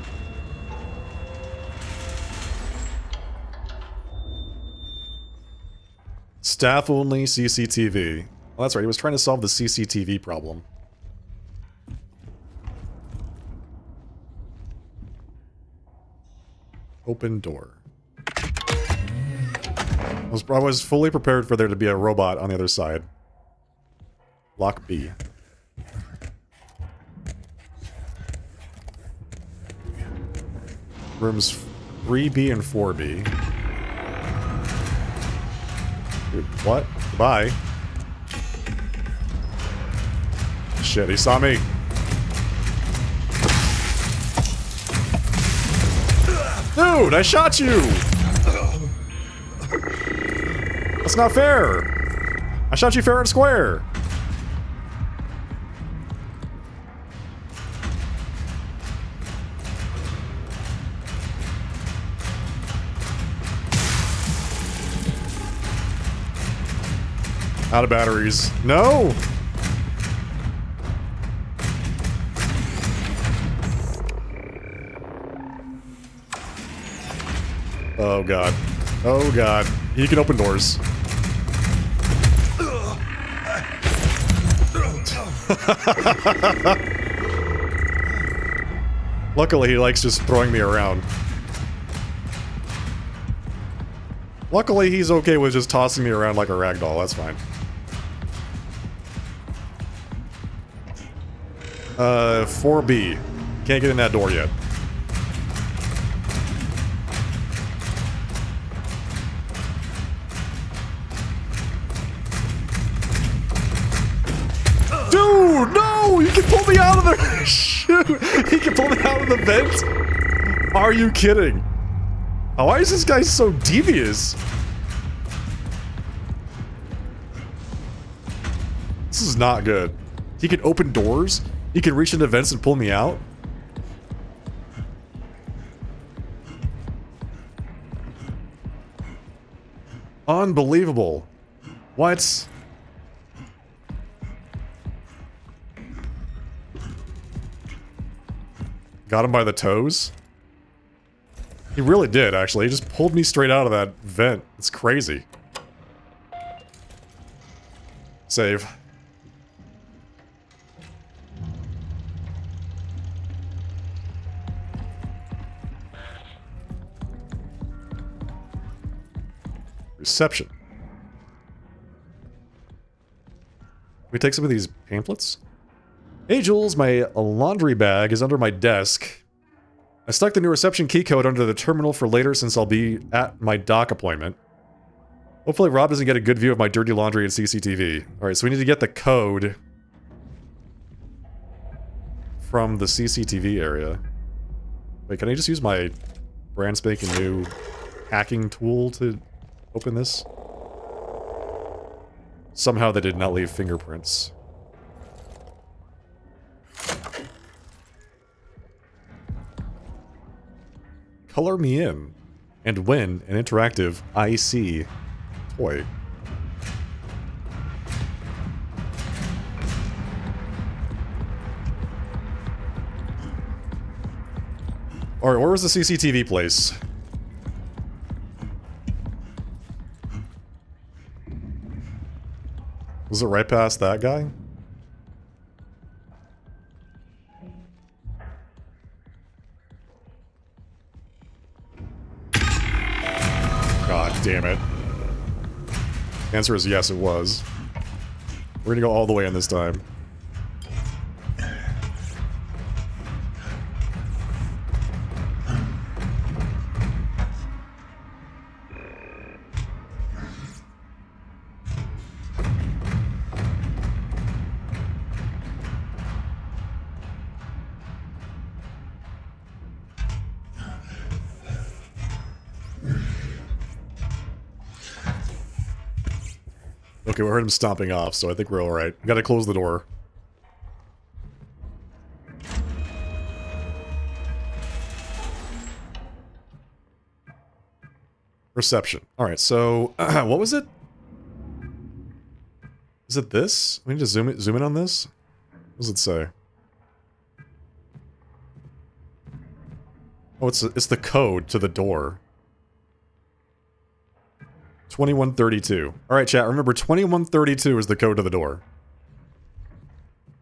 Staff only CCTV. Well, that's right. He was trying to solve the CCTV problem. Open door. I was fully prepared for there to be a robot on the other side. Lock B. Rooms 3B and 4B. Dude, what? Goodbye. Shit, he saw me. Dude, I shot you! That's not fair! I shot you fair and square! Out of batteries. No! Oh god. Oh god. He can open doors. Luckily, he likes just throwing me around. Luckily, he's okay with just tossing me around like a ragdoll. That's fine. 4B. Can't get in that door yet. Dude, no! You can pull me out of there! Shoot! He can pull me out of the vent? Are you kidding? Oh, why is this guy so devious? This is not good. He can open doors? He can reach into vents and pull me out? Unbelievable. What? Got him by the toes? He really did, actually. He just pulled me straight out of that vent. It's crazy. Save. Reception. Can we take some of these pamphlets? Hey Jules, my laundry bag is under my desk. I stuck the new reception key code under the terminal for later since I'll be at my doc appointment. Hopefully Rob doesn't get a good view of my dirty laundry and CCTV. Alright, so we need to get the code from the CCTV area. Wait, can I just use my brand spanking new hacking tool to open this? Somehow they did not leave fingerprints. Color me in and win an interactive IC toy. Alright, where was the CCTV place? Was it right past that guy? God damn it. Answer is yes, it was. We're gonna go all the way in this time. Okay, we heard him stomping off, so I think we're alright. We gotta close the door. Reception. Alright, so what was it? Is it this? We need to zoom in on this? What does it say? Oh, it's the code to the door. 2132. Alright, chat, remember 2132 is the code to the door.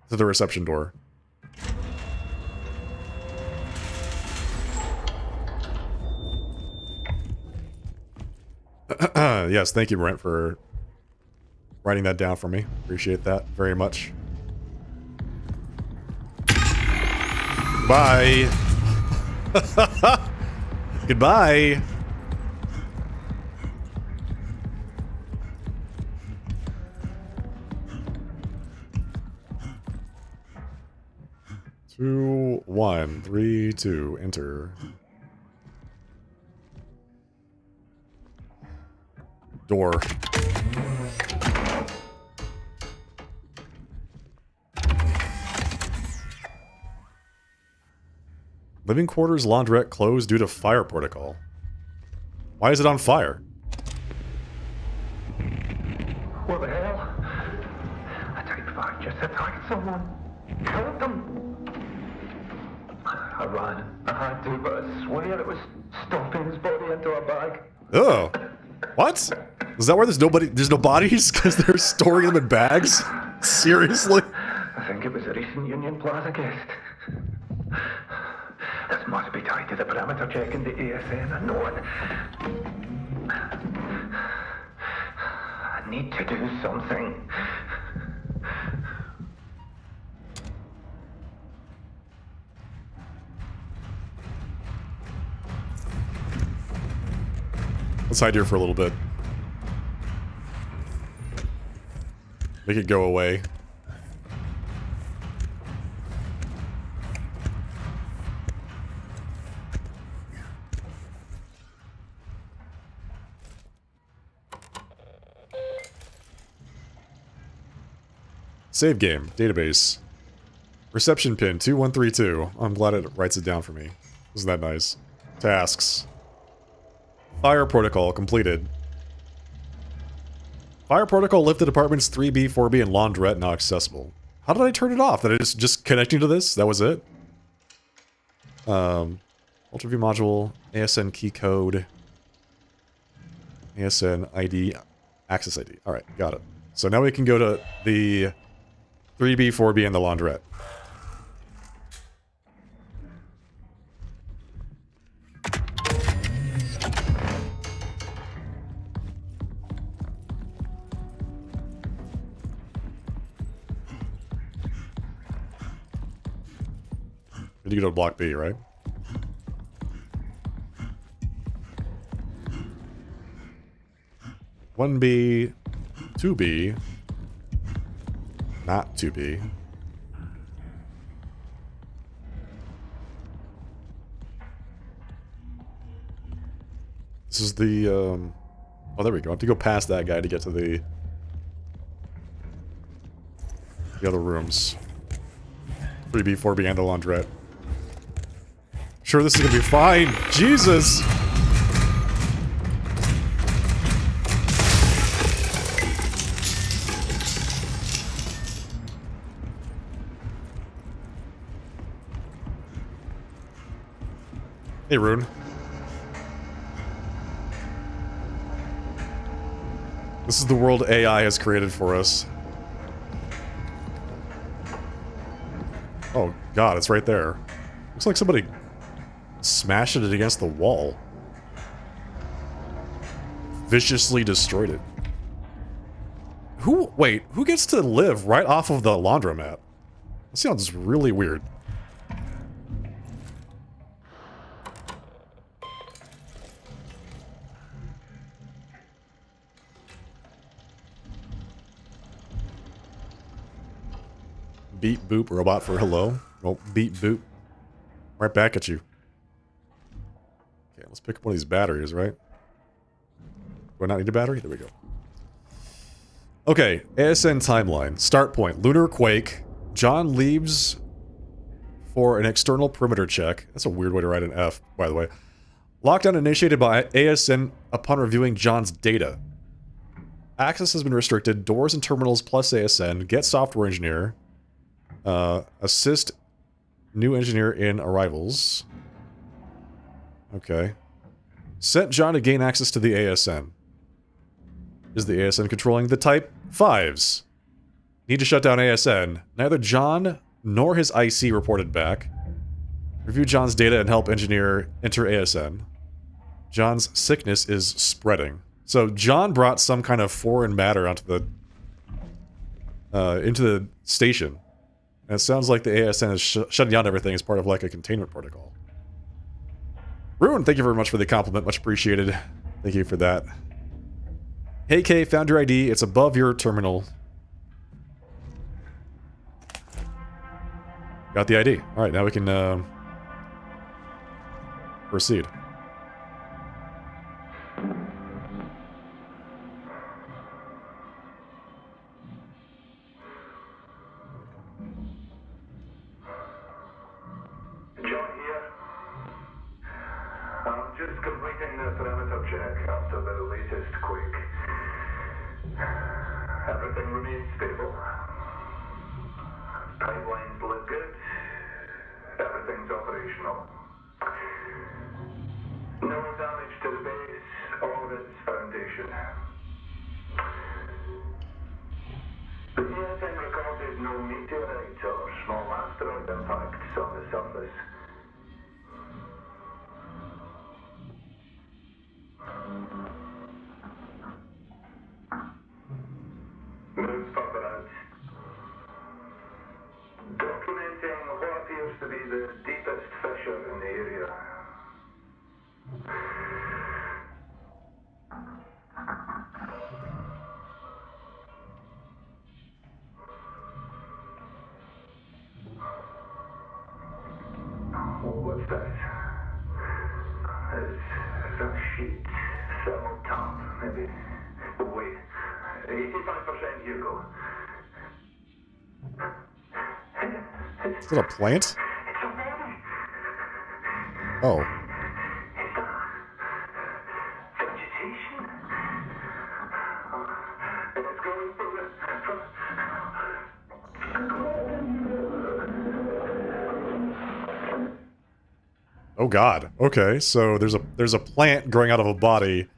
To the reception door. Yes, thank you, Brent, for writing that down for me. Appreciate that very much. Bye. Goodbye. Two, 1, 3, 2, enter. Door. Living quarters laundrette closed due to fire protocol. Why is it on fire? What the hell? A Type 5 just attacked someone. Killed them. I ran. I had to, but I swear it was stuffing his body into a bag. Oh, what? Is that where there's nobody? There's no bodies because they're storing them in bags? Seriously? I think it was a recent Union Plaza guest. This must be tied to the perimeter check in the ASN. I know it. I need to do something. Let's hide here for a little bit. Make it go away. Save game. Database. Reception pin 2132. I'm glad it writes it down for me. Isn't that nice? Tasks. Fire protocol completed. Fire protocol lifted apartments 3B, 4B, and laundrette now accessible. How did I turn it off? That it's just connecting to this? That was it? Ultraview module, ASN key code, ASN ID, access ID. Alright, got it. So now we can go to the 3B, 4B, and the laundrette. You go to block B, right? One B, 2B, not 2B. This is the, oh, there we go. I have to go past that guy to get to the other rooms. 3B, 4B, and the laundrette. Sure, this is gonna be fine. Jesus! Hey, Rune. This is the world AI has created for us. Oh, God, it's right there. Looks like somebody smashed it against the wall. Viciously destroyed it. Wait, who gets to live right off of the laundromat? That sounds really weird. Beep boop robot for hello. Oh, beep boop. Right back at you. Okay, let's pick up one of these batteries, right? Do I not need a battery? There we go. Okay, ASN timeline. Start point. Lunar quake. John leaves for an external perimeter check. That's a weird way to write an F, by the way. Lockdown initiated by ASN upon reviewing John's data. Access has been restricted. Doors and terminals plus ASN. Get software engineer. Assist new engineer in arrivals. Okay. Sent John to gain access to the ASN. Is the ASN controlling the Type 5s? Need to shut down ASN. Neither John nor his IC reported back. Review John's data and help engineer enter ASN. John's sickness is spreading. So John brought some kind of foreign matter onto the into the station. And it sounds like the ASN is shutting down everything as part of like a containment protocol. Ruin, thank you very much for the compliment. Much appreciated. Thank you for that. Hey K, found your ID. It's above your terminal. Got the ID. Alright, now we can proceed. John here. I'm just completing the perimeter check after the latest quake. Everything remains stable. Pipelines look good. Everything everything's operational. No damage to the base or its foundation. The ESN recorded no meteorite or small asteroid impacts on the surface. Move further out. Documenting what appears to be the deepest fissure in the area. What's that? Is a sheet thermal top, maybe? Oh, wait. 85% Hugo. Is it a plant? It's a body. Oh. It's a vegetation. And it's going from Oh god. Okay, so there's a plant growing out of a body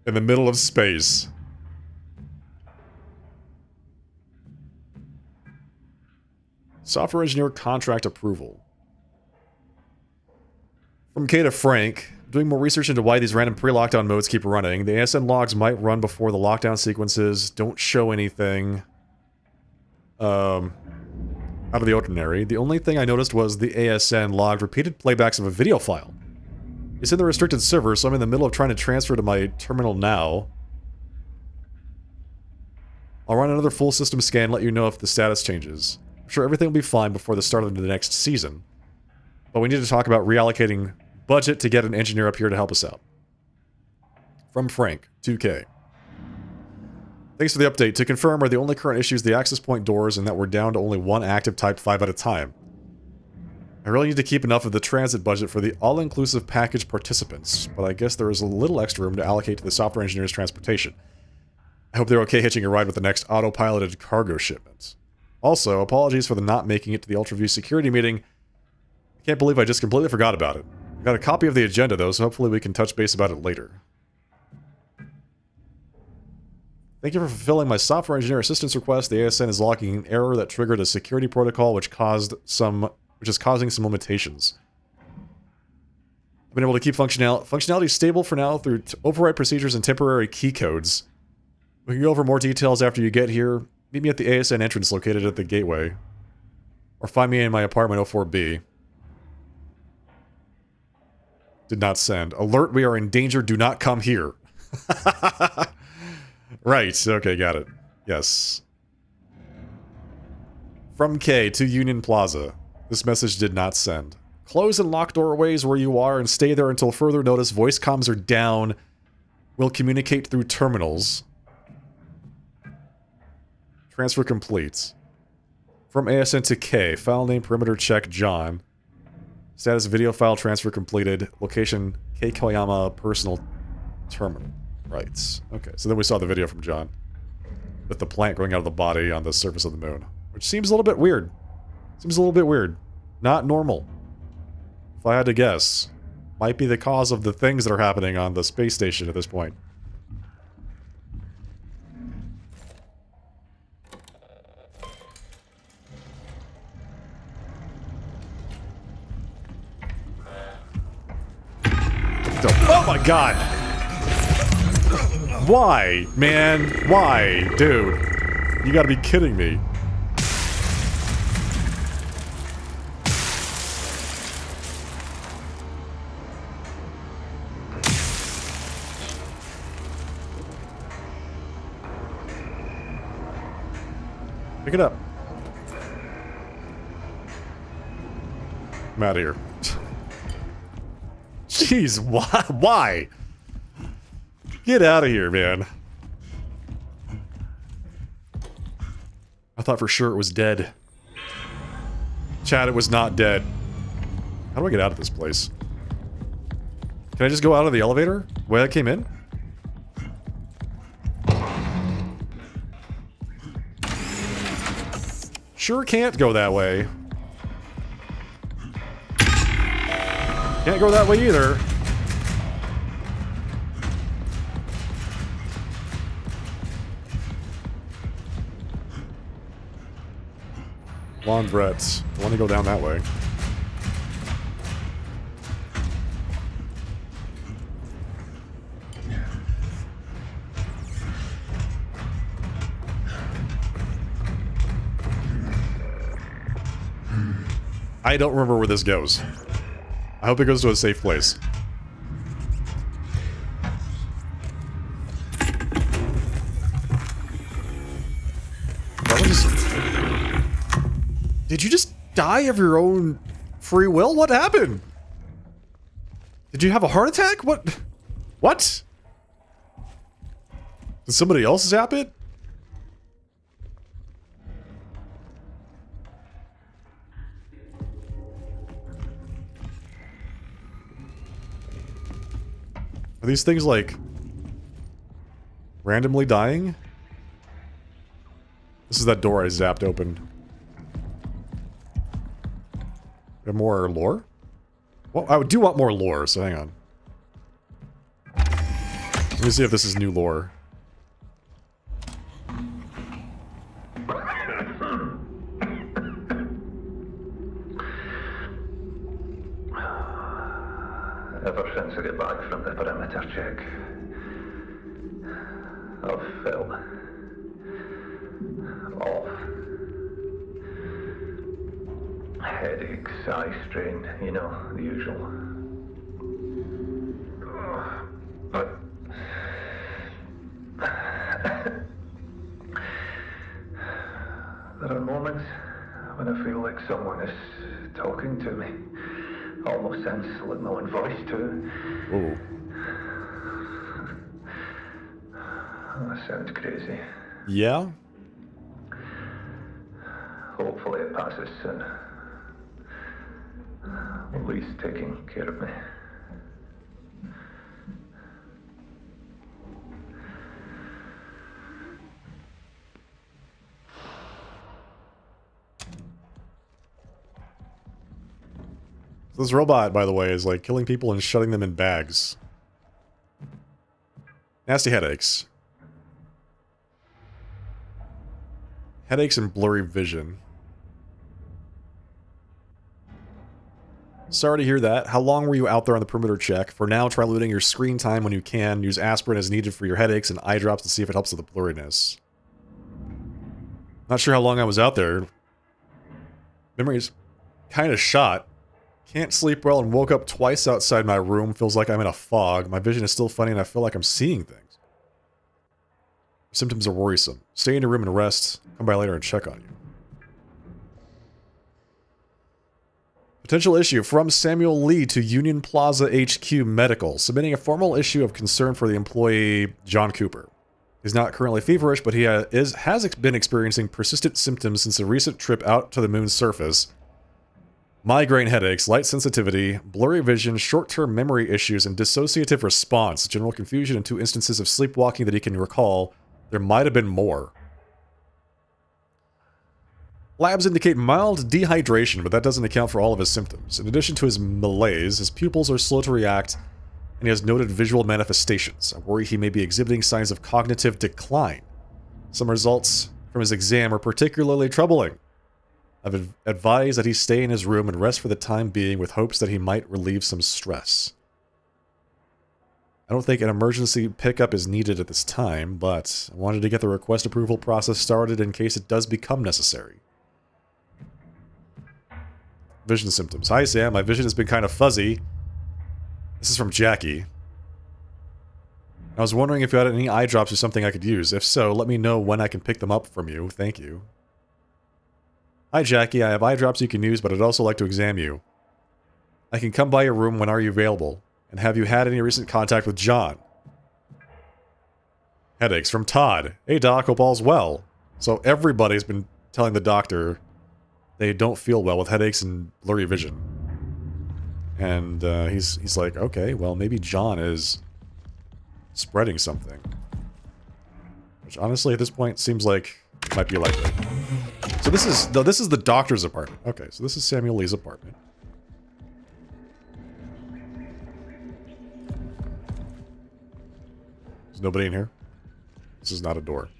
in the middle of space. Software engineer contract approval. From K to Frank, doing more research into why these random pre-lockdown modes keep running. The ASN logs might run before the lockdown sequences. Don't show anything out of the ordinary. The only thing I noticed was the ASN logged repeated playbacks of a video file. It's in the restricted server, so I'm in the middle of trying to transfer to my terminal now. I'll run another full system scan, let you know if the status changes. I'm sure everything will be fine before the start of the next season. But we need to talk about reallocating budget to get an engineer up here to help us out. From Frank, 2K. Thanks for the update. To confirm, are the only current issues the access point doors and that we're down to only one active Type 5 at a time? I really need to keep enough of the transit budget for the all-inclusive package participants, but I guess there is a little extra room to allocate to the software engineer's transportation. I hope they're okay hitching a ride with the next autopiloted cargo shipment. Also, apologies for the not making it to the Ultraview security meeting. I can't believe I just completely forgot about it. I got a copy of the agenda though, so hopefully we can touch base about it later. Thank you for fulfilling my software engineer assistance request. The ASN is logging an error that triggered a security protocol which is causing some limitations. I've been able to keep functionality stable for now through override procedures and temporary key codes. We can go over more details after you get here. Meet me at the ASN entrance located at the gateway. Or find me in my apartment 04B. Did not send. Alert, we are in danger, do not come here. Right, okay, got it. Yes. From K to Union Plaza. This message did not send. Close and lock doorways where you are and stay there until further notice. Voice comms are down. We'll communicate through terminals. Transfer complete. From ASN to K. File name perimeter check John. Status video file transfer completed. Location K Koyama personal terminal. Right. Okay, so then we saw the video from John. With the plant going out of the body on the surface of the moon. Which seems a little bit weird. Seems a little bit weird. Not normal. If I had to guess. Might be the cause of the things that are happening on the space station at this point. Oh my god! Why, man? Why? Dude. You gotta be kidding me. Pick it up. I'm out of here. Jeez, why? Why? Get out of here, man. I thought for sure it was dead. Chat, it was not dead. How do I get out of this place? Can I just go out of the elevator? The way I came in? Sure can't go that way. Can't go that way either. Laundrettes. I want to go down that way. I don't remember where this goes. I hope it goes to a safe place. That was just... Did you just die of your own free will? What happened? Did you have a heart attack? What? What? Did somebody else zap it? Are these things like randomly dying? This is that door I zapped open. Got more lore? Well, I do want more lore, so hang on. Let me see if this is new lore. Ever since I got back from the perimeter check, I've felt off. Headaches, eye strain, you know, the usual. But there are moments when I feel like someone is talking to me. Almost sounds like my own voice too. Ooh. That sounds crazy. Yeah? Hopefully it passes soon. At least taking care of me. This robot, by the way, is like killing people and shutting them in bags. Nasty headaches. Headaches and blurry vision. Sorry to hear that. How long were you out there on the perimeter check? For now, try limiting your screen time when you can. Use aspirin as needed for your headaches and eye drops to see if it helps with the blurriness. Not sure how long I was out there. Memory's kind of shot. Can't sleep well and woke up twice outside my room. Feels like I'm in a fog. My vision is still funny and I feel like I'm seeing things. Symptoms are worrisome. Stay in your room and rest. Come by later and check on you. Potential issue from Samuel Lee to Union Plaza HQ Medical, submitting a formal issue of concern for the employee John Cooper. He's not currently feverish, but he has been experiencing persistent symptoms since a recent trip out to the moon's surface. Migraine headaches, light sensitivity, blurry vision, short-term memory issues, and dissociative response. General confusion and 2 instances of sleepwalking that he can recall. There might have been more. Labs indicate mild dehydration, but that doesn't account for all of his symptoms. In addition to his malaise, his pupils are slow to react, and he has noted visual manifestations. I worry he may be exhibiting signs of cognitive decline. Some results from his exam are particularly troubling. I've advised that he stay in his room and rest for the time being with hopes that he might relieve some stress. I don't think an emergency pickup is needed at this time, but I wanted to get the request approval process started in case it does become necessary. Vision symptoms. Hi Sam, my vision has been kind of fuzzy. This is from Jackie. I was wondering if you had any eye drops or something I could use. If so, let me know when I can pick them up from you. Thank you. Hi Jackie, I have eye drops you can use, but I'd also like to examine you. I can come by your room when are you available? And have you had any recent contact with John? Headaches from Todd. Hey doc, hope all's well. So everybody's been telling the doctor they don't feel well with headaches and blurry vision. And he's like, okay, well maybe John is spreading something. Which honestly at this point seems like it might be likely. So this is the doctor's apartment. Okay, so this is Samuel Lee's apartment. There's nobody in here. This is not a door.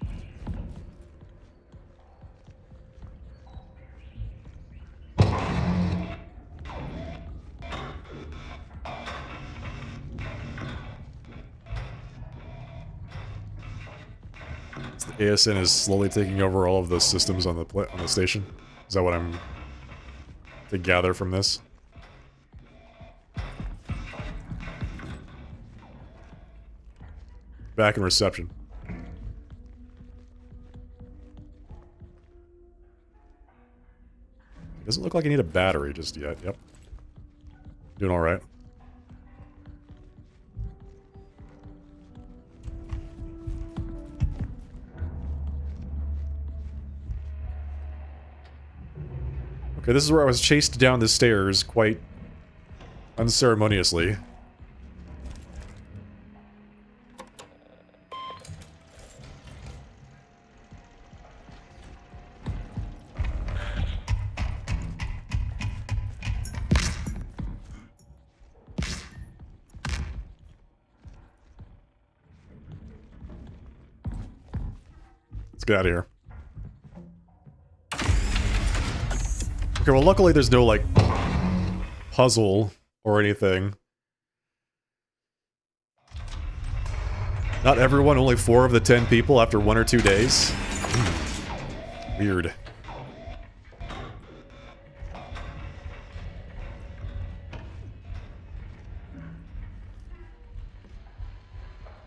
So the ASN is slowly taking over all of the systems on the station. Is that what I'm to gather from this? Back in reception. Doesn't look like I need a battery just yet. Yep. Doing all right. Okay, this is where I was chased down the stairs quite unceremoniously. Let's get out of here. Okay, well, luckily there's no, like, puzzle or anything. Not everyone, only 4 of the 10 people after 1 or 2 days. Weird.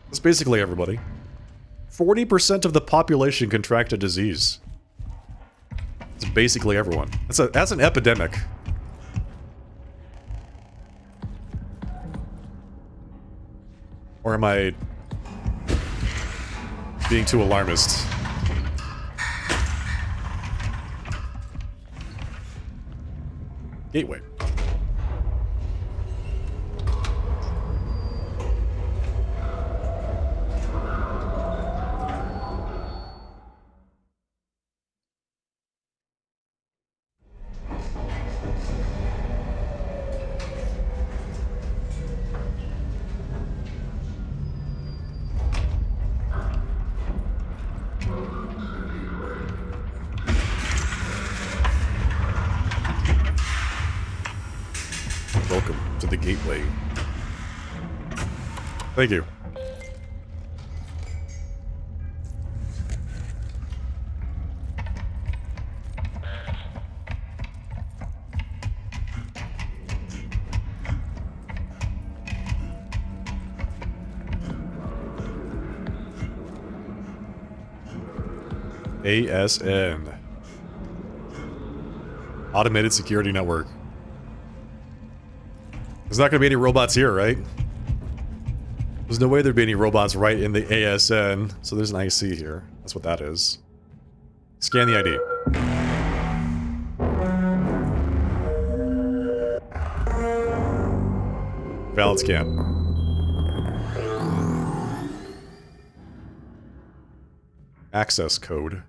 That's basically everybody. 40% of the population contract a disease. It's basically everyone. That's an epidemic. Or am I being too alarmist? Gateway. Welcome to the gateway. Thank you. ASN. Automated Security Network. There's not going to be any robots here, right? There's no way there'd be any robots right in the ASN. So there's an IC here. That's what that is. Scan the ID. Valid scan. Access code.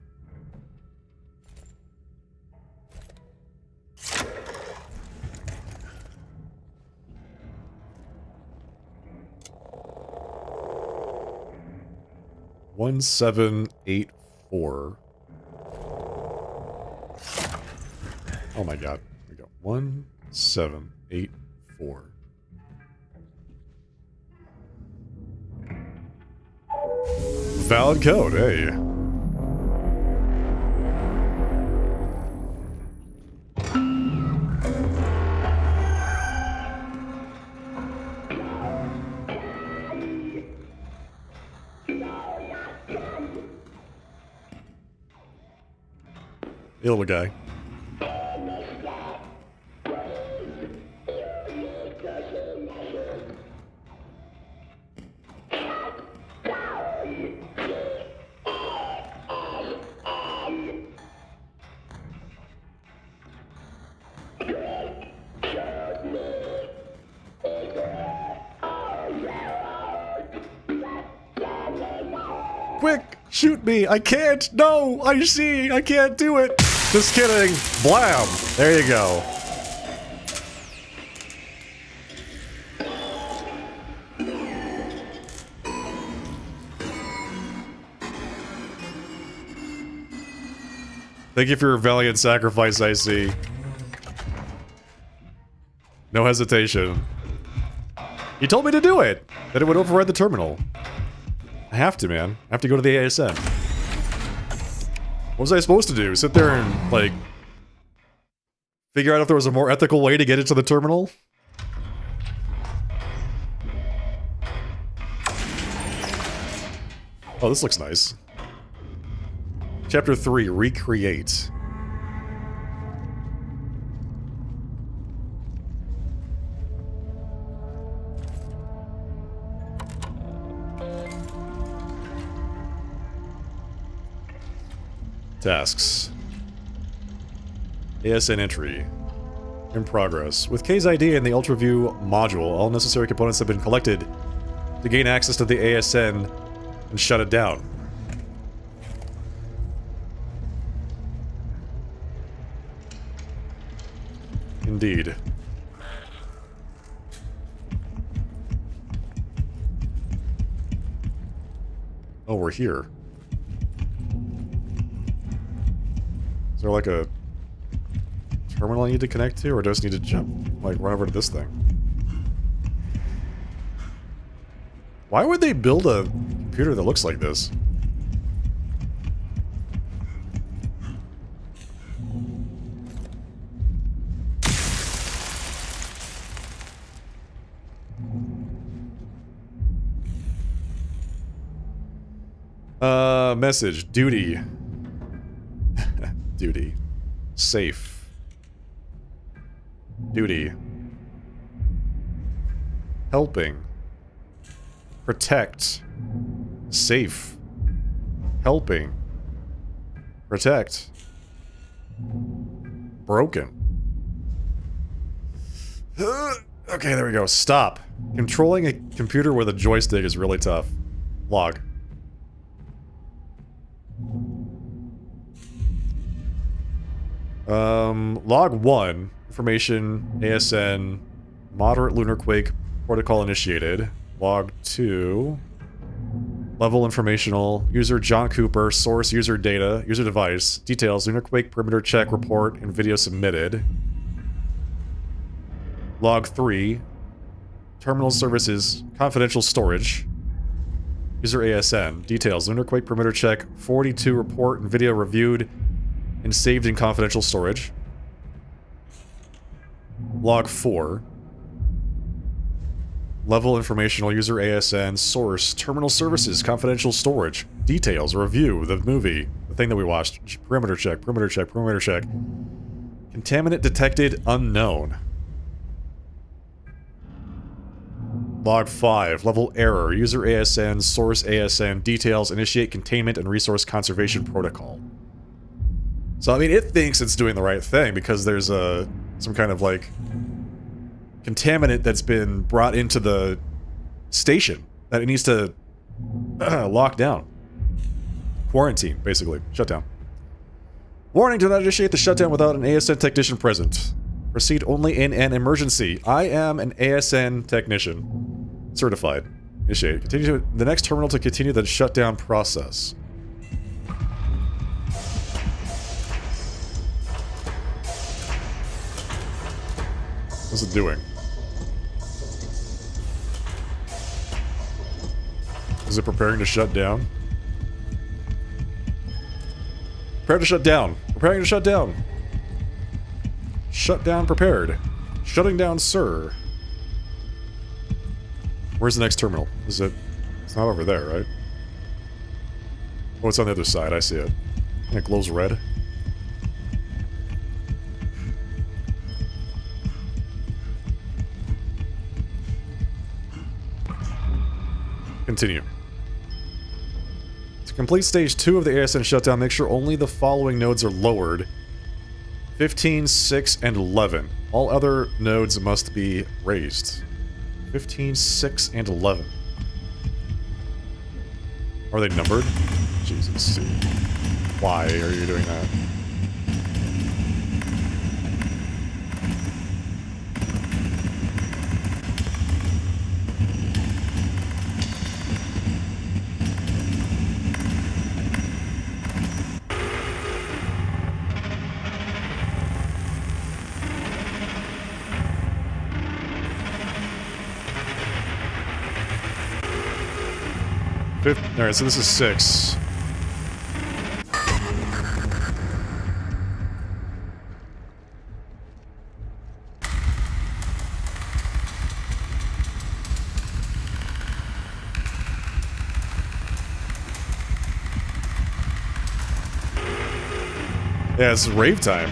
One 1784. Oh my god. Here we go. 1784. Valid code, hey. The little guy. Quick! Shoot me! I can't! No! I see! I can't do it! Just kidding! Blam! There you go. Thank you for your valiant sacrifice, I see. No hesitation. He told me to do it! That it would override the terminal. I have to, man. I have to go to the ASN. What was I supposed to do? Sit there and, like, figure out if there was a more ethical way to get into the terminal? Oh, this looks nice. Chapter 3, Recreate. Tasks. ASN entry. In progress. With K's ID and the UltraView module, all necessary components have been collected to gain access to the ASN and shut it down. Indeed. Oh, we're here. Is there like a terminal I need to connect to, or do I just need to jump, like, run over to this thing? Why would they build a computer that looks like this? Message. Duty. Duty. Safe. Duty. Helping. Protect. Safe. Helping. Protect. Broken. Okay, there we go. Stop. Controlling a computer with a joystick is really tough. Log. Log 1. Information, ASN, moderate lunar quake, protocol initiated. Log 2. Level informational, user John Cooper, source user data, user device, details, lunar quake perimeter check report, and video submitted. Log 3. Terminal services, confidential storage. User ASN, details, lunar quake perimeter check, 42 report and video reviewed and saved in confidential storage. Log 4. Level informational, user ASN, source, terminal services, confidential storage, details, review, the movie, the thing that we watched, perimeter check, perimeter check, perimeter check. Contaminant detected, unknown. Log 5, level error, user ASN, source ASN, details, initiate containment and resource conservation protocol. So, I mean, it thinks it's doing the right thing because there's some kind of, like, contaminant that's been brought into the station that it needs to lock down. Quarantine, basically. Shut down. Warning, do not initiate the shutdown without an ASN technician present. Proceed only in an emergency. I am an ASN technician. Certified. Initiate. Continue to the next terminal to continue the shutdown process. What's it doing? Is it preparing to shut down? Prepare to shut down. Preparing to shut down. Shut down prepared. Shutting down, sir. Where's the next terminal? Is it... It's not over there, right? Oh, it's on the other side. I see it. And it glows red. Continue. To complete stage 2 of the ASN shutdown, make sure only the following nodes are lowered. 15, 6, and 11. All other nodes must be raised. 15, 6, and 11. Are they numbered? Jesus. Why are you doing that? Alright, so this is 6. Yeah, it's rave time.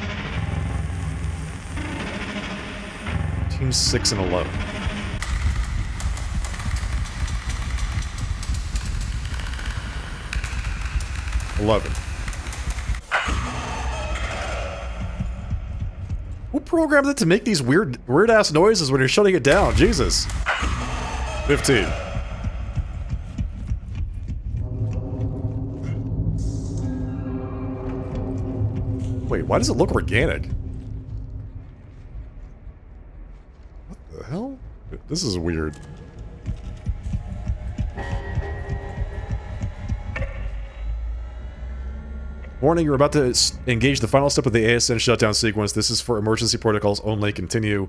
Team 6 and 11. Who programmed it to make these weird ass noises when you're shutting it down? Jesus. 15. Wait, why does it look organic? What the hell? This is weird. Warning, you're about to engage the final step of the ASN shutdown sequence. This is for emergency protocols only. Continue.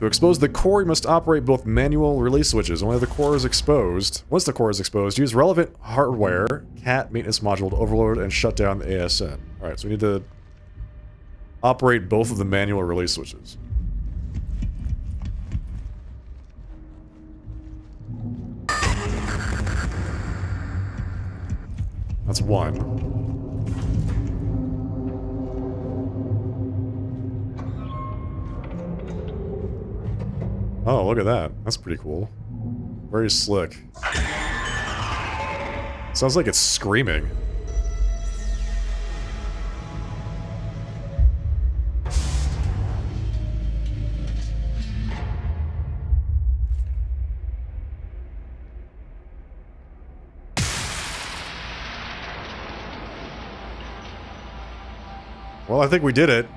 To expose the core, you must operate both manual release switches. Only the core is exposed. Once the core is exposed, use relevant hardware, CAT maintenance module to overload and shut down the ASN. Alright, so we need to operate both of the manual release switches. That's 1. Oh, look at that. That's pretty cool. Very slick. Sounds like it's screaming. Well, I think we did it.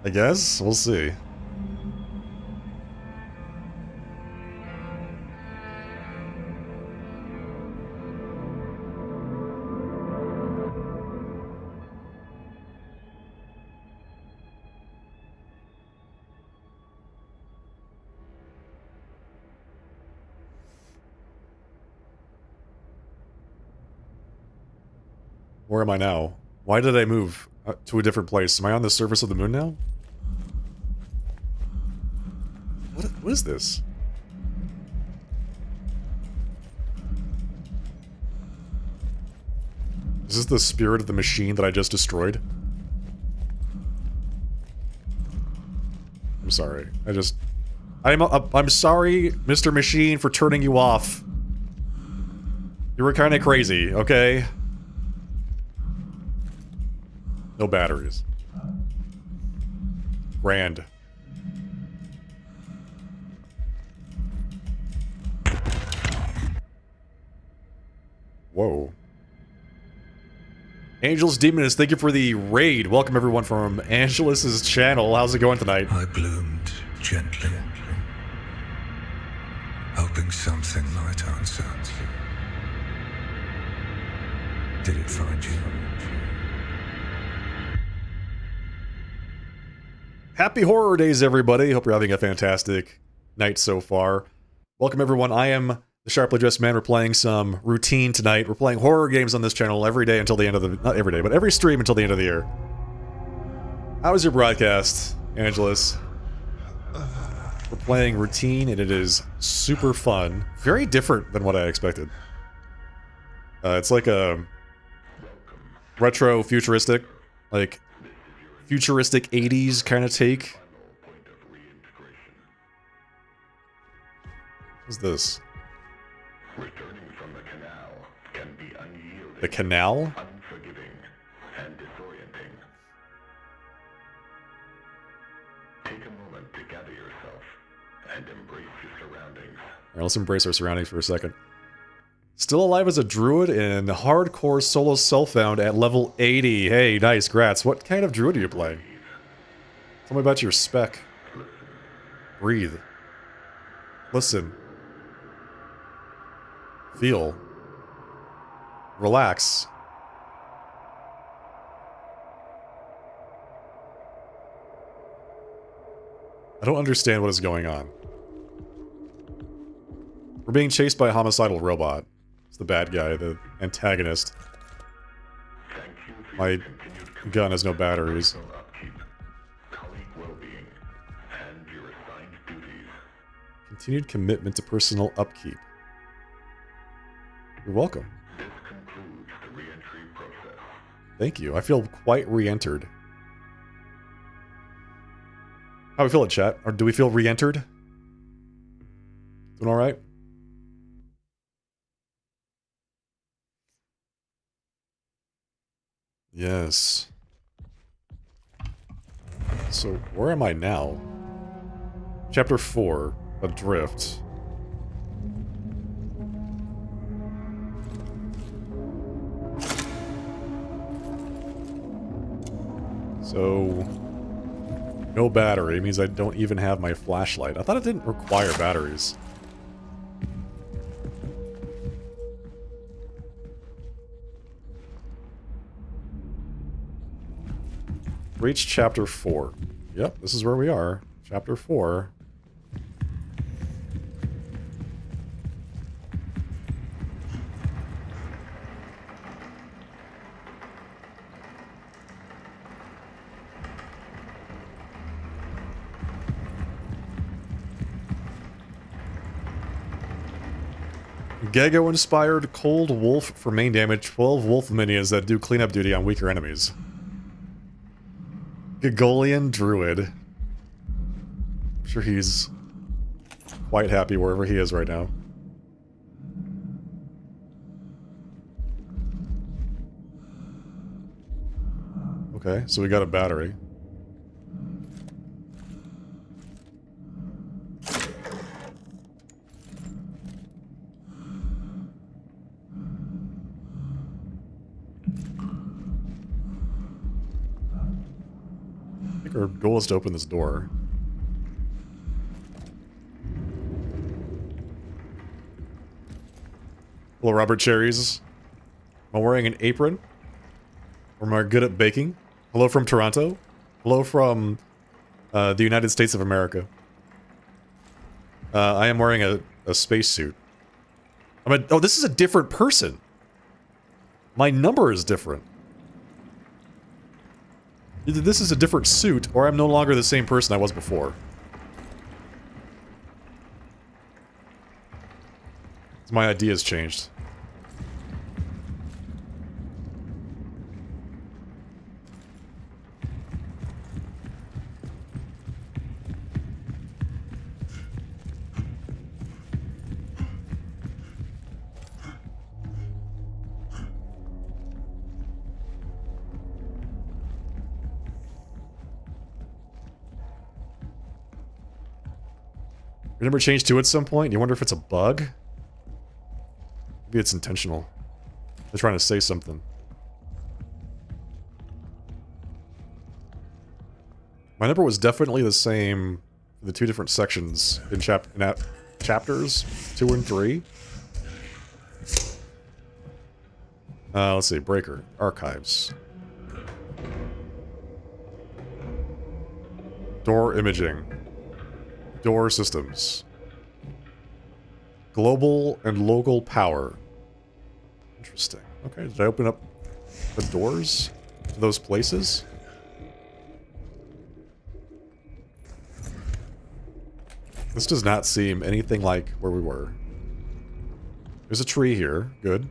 I guess? We'll see. Where am I now? Why did I move to a different place? Am I on the surface of the moon now? What is this? Is this the spirit of the machine that I just destroyed? I'm sorry. I'm sorry, Mr. Machine, for turning you off. You were kind of crazy, okay? No batteries. Grand. Whoa. Angelus Demonist, thank you for the raid. Welcome everyone from Angelus's channel. How's it going tonight? I bloomed gently, hoping something might answer. Did it find you? Happy Horror Days, everybody. Hope you're having a fantastic night so far. Welcome everyone. I am the Sharply Dressed Man. We're playing some Routine tonight. We're playing horror games on this channel every day until the end of the... Not every day, but every stream until the end of the year. How was your broadcast, Angelus? We're playing Routine, and it is super fun. Very different than what I expected. It's like a retro-futuristic, like, futuristic 80s kind of take. What's this? Returning from the canal can be unyielding, The canal? unforgiving, and disorienting. Take a moment to gather yourself and embrace your surroundings. Alright, let's embrace our surroundings for a second. Still alive as a druid in hardcore solo self-found at level 80. Hey, nice, grats. What kind of druid are you playing? Tell me about your spec. Breathe. Listen. Feel. Relax. I don't understand what is going on. We're being chased by a homicidal robot. It's the bad guy, the antagonist. My gun has no batteries. Continued commitment to personal upkeep. You're welcome. This concludes the re-entry process. Thank you. I feel quite re-entered. How we feel it, chat? Or do we feel re-entered? Doing alright? Yes. So, where am I now? Chapter 4, Adrift. So, no battery means I don't even have my flashlight. I thought it didn't require batteries. Reach chapter 4. Yep, this is where we are. Chapter 4. Gego-inspired Cold Wolf for main damage, 12 wolf minions that do cleanup duty on weaker enemies. Gagolian Druid. I'm sure he's quite happy wherever he is right now. Okay, so we got a battery. Our goal is to open this door. Hello, Robert Cherries. Am I wearing an apron? Or am I good at baking? Hello from Toronto. Hello from the United States of America. I am wearing a spacesuit. Oh, this is a different person. My number is different. Either this is a different suit, or I'm no longer the same person I was before. My idea's changed. Your number changed to at some point? You wonder if it's a bug? Maybe it's intentional. They're trying to say something. My number was definitely the same for the two different sections in chapters 2 and 3. Let's see, Breaker, Archives. Door imaging. Door systems. Global and local power. Interesting. Okay, did I open up the doors to those places? This does not seem anything like where we were. There's a tree here. Good.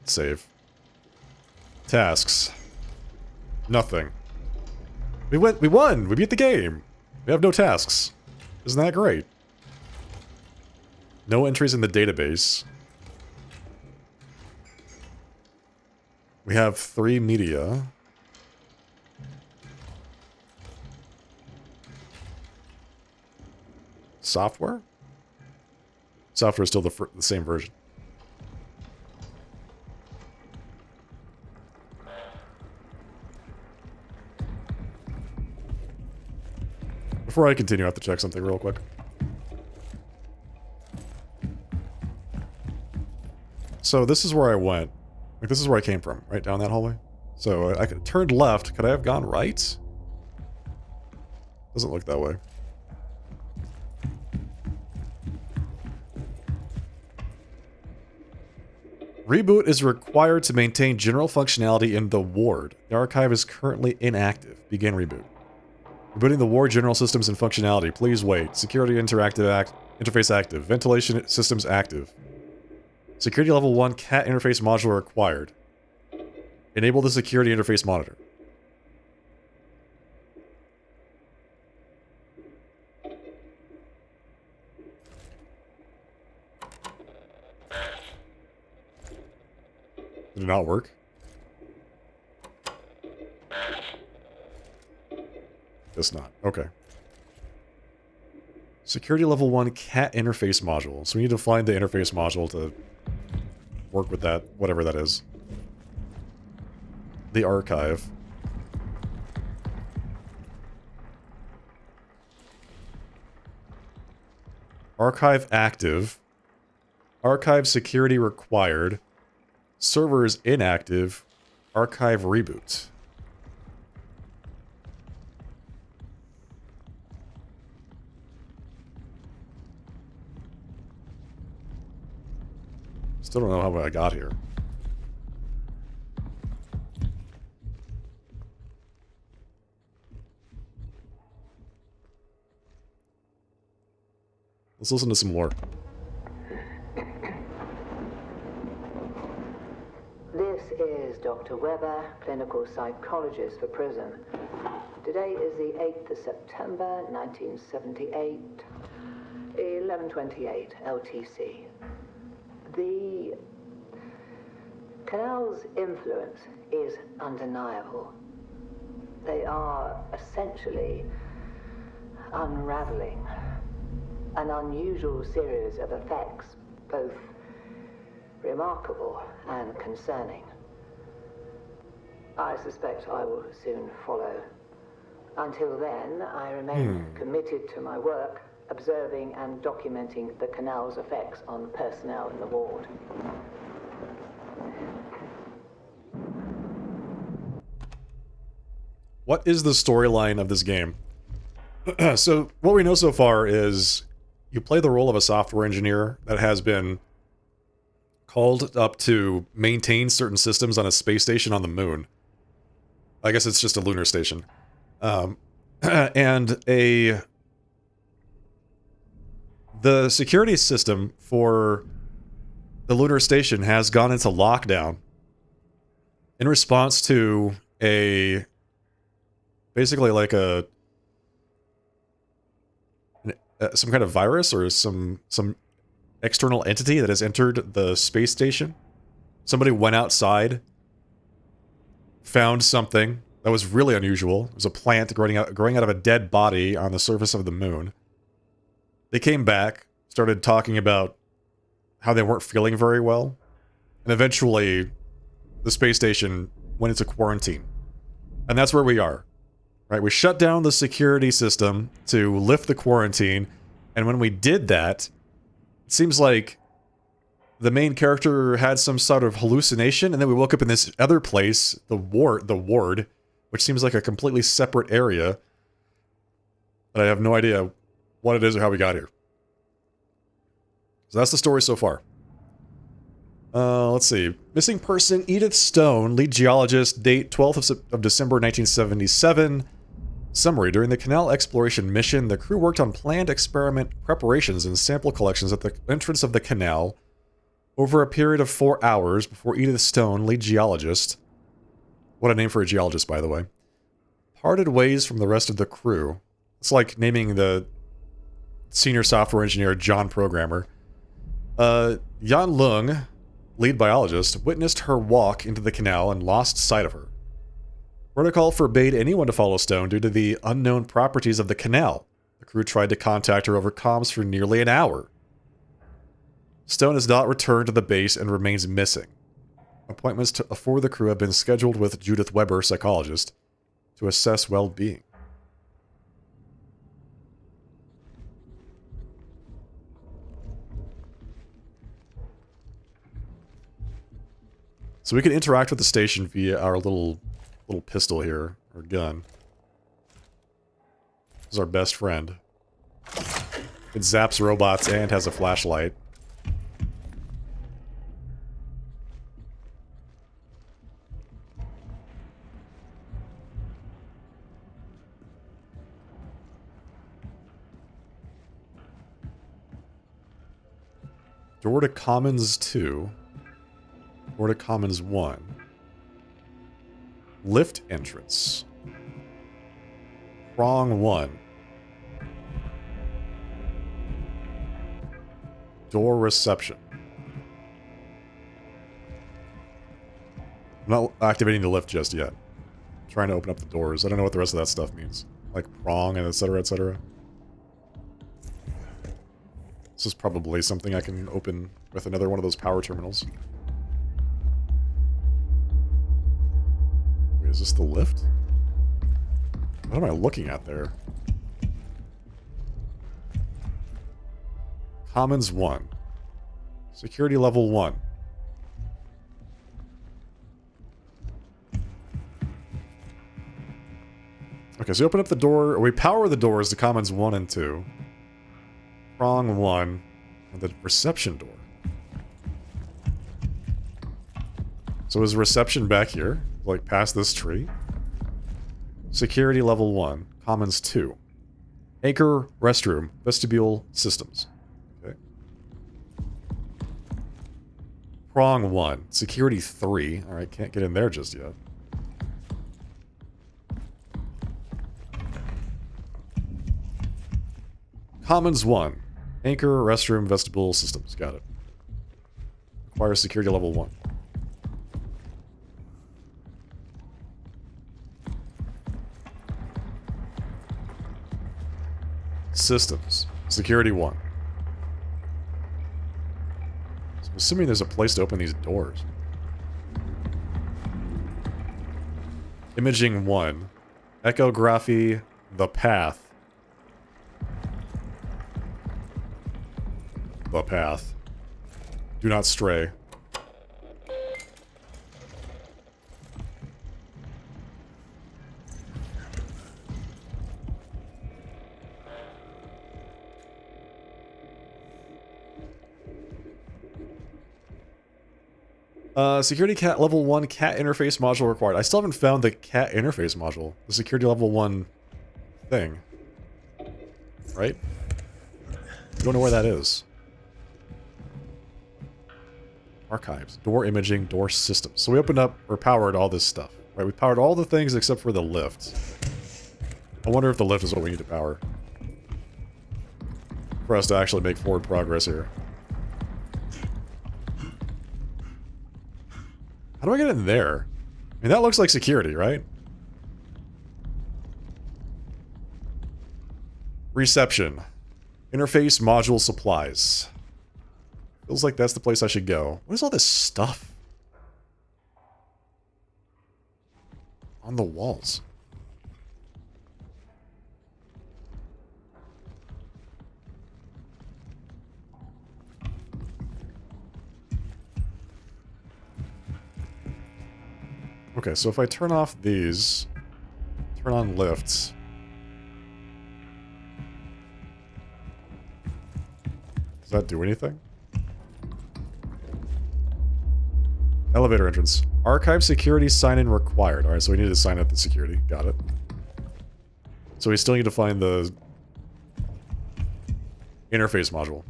Save. Tasks. Nothing. We won! We beat the game! We have no tasks. Isn't that great? No entries in the database. We have 3 media. Software? Software is still the same version. Before I continue, I have to check something real quick. So this is where I went. Like, this is where I came from, right down that hallway. So I could turned left. Could I have gone right? Doesn't look that way. Reboot is required to maintain general functionality in the ward. The archive is currently inactive. Begin reboot. Rebooting the ward general systems and functionality. Please wait. Security interface active. Ventilation systems active. Security level 1 CAT interface module required. Enable the security interface monitor. Did it not work? Guess not. Okay. Security level 1 CAT interface module. So we need to find the interface module to work with that, whatever that is. The archive. Archive active. Archive security required. Servers inactive. Archive reboot. Still don't know how I got here. Let's listen to some more. This is Dr. Weber, clinical psychologist for prison. Today is the 8th of September, 1978, 11:28 LTC. The canal's influence is undeniable. They are essentially unraveling an unusual series of effects, both remarkable and concerning. I suspect I will soon follow. Until then, I remain committed to my work, observing and documenting the canal's effects on personnel in the ward. What is the storyline of this game? So, what we know so far is you play the role of a software engineer that has been called up to maintain certain systems on a space station on the moon. I guess it's just a lunar station. And the security system for the lunar station has gone into lockdown in response to basically like some kind of virus or some external entity that has entered the space station. Somebody went outside, found something that was really unusual. It was a plant growing out of a dead body on the surface of the moon. They came back, started talking about how they weren't feeling very well, and eventually the space station went into quarantine. And that's where we are. Right? We shut down the security system to lift the quarantine, and when we did that, it seems like the main character had some sort of hallucination, and then we woke up in this other place, the ward, which seems like a completely separate area. But I have no idea what it is or how we got here. So that's the story so far. Let's see. Missing person Edith Stone, lead geologist, date 12th of December 1977. Summary. During the canal exploration mission, the crew worked on planned experiment preparations and sample collections at the entrance of the canal over a period of 4 hours before Edith Stone, lead geologist, what a name for a geologist, by the way, parted ways from the rest of the crew. It's like naming the senior software engineer John Programmer. Yan Lung, lead biologist, witnessed her walk into the canal and lost sight of her. Protocol forbade anyone to follow Stone due to the unknown properties of the canal. The crew tried to contact her over comms for nearly an hour. Stone has not returned to the base and remains missing. Appointments for the crew have been scheduled with Judith Weber, psychologist, to assess well-being. So we can interact with the station via our little pistol here, or gun. This is our best friend. It zaps robots and has a flashlight. Door to Commons 2. Door to Commons 1. Lift entrance. Prong 1. Door reception. I'm not activating the lift just yet. I'm trying to open up the doors. I don't know what the rest of that stuff means. Like prong and etc, etc. This is probably something I can open with another one of those power terminals. Wait, is this the lift? What am I looking at there? Commons 1. Security level 1. Okay, so we open up the door, or we power the doors to Commons 1 and 2. Prong 1, and the reception door. So is reception back here? Like past this tree? Security level 1, Commons 2. Anchor, restroom, vestibule, systems. Okay. Prong 1, security 3. Alright, can't get in there just yet. Commons 1. Anchor, restroom, vestibule, systems. Got it. Requires security level 1. Systems. Security 1. So I'm assuming there's a place to open these doors. Imaging 1. Echography, the path. The path. Do not stray. Security cat level 1 cat interface module required. I still haven't found the cat interface module. The security level 1 thing. Right? Don't know where that is. Archives. Door imaging, door systems. So we opened up, or powered all this stuff. Right, we powered all the things except for the lift. I wonder if the lift is what we need to power. For us to actually make forward progress here. How do I get in there? I mean, that looks like security, right? Reception. Interface module supplies. Feels like that's the place I should go. What is all this stuff? On the walls. Okay, so if I turn off these, turn on lifts. Does that do anything? Elevator entrance. Archive security sign-in required. Alright, so we need to sign up the security. Got it. So we still need to find the interface module.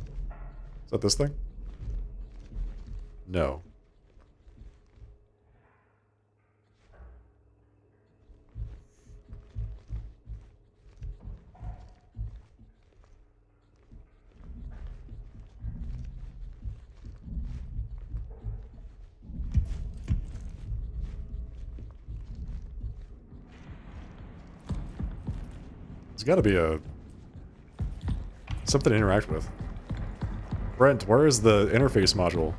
Is that this thing? No. There's gotta be a... something to interact with. Brent, where is the interface module?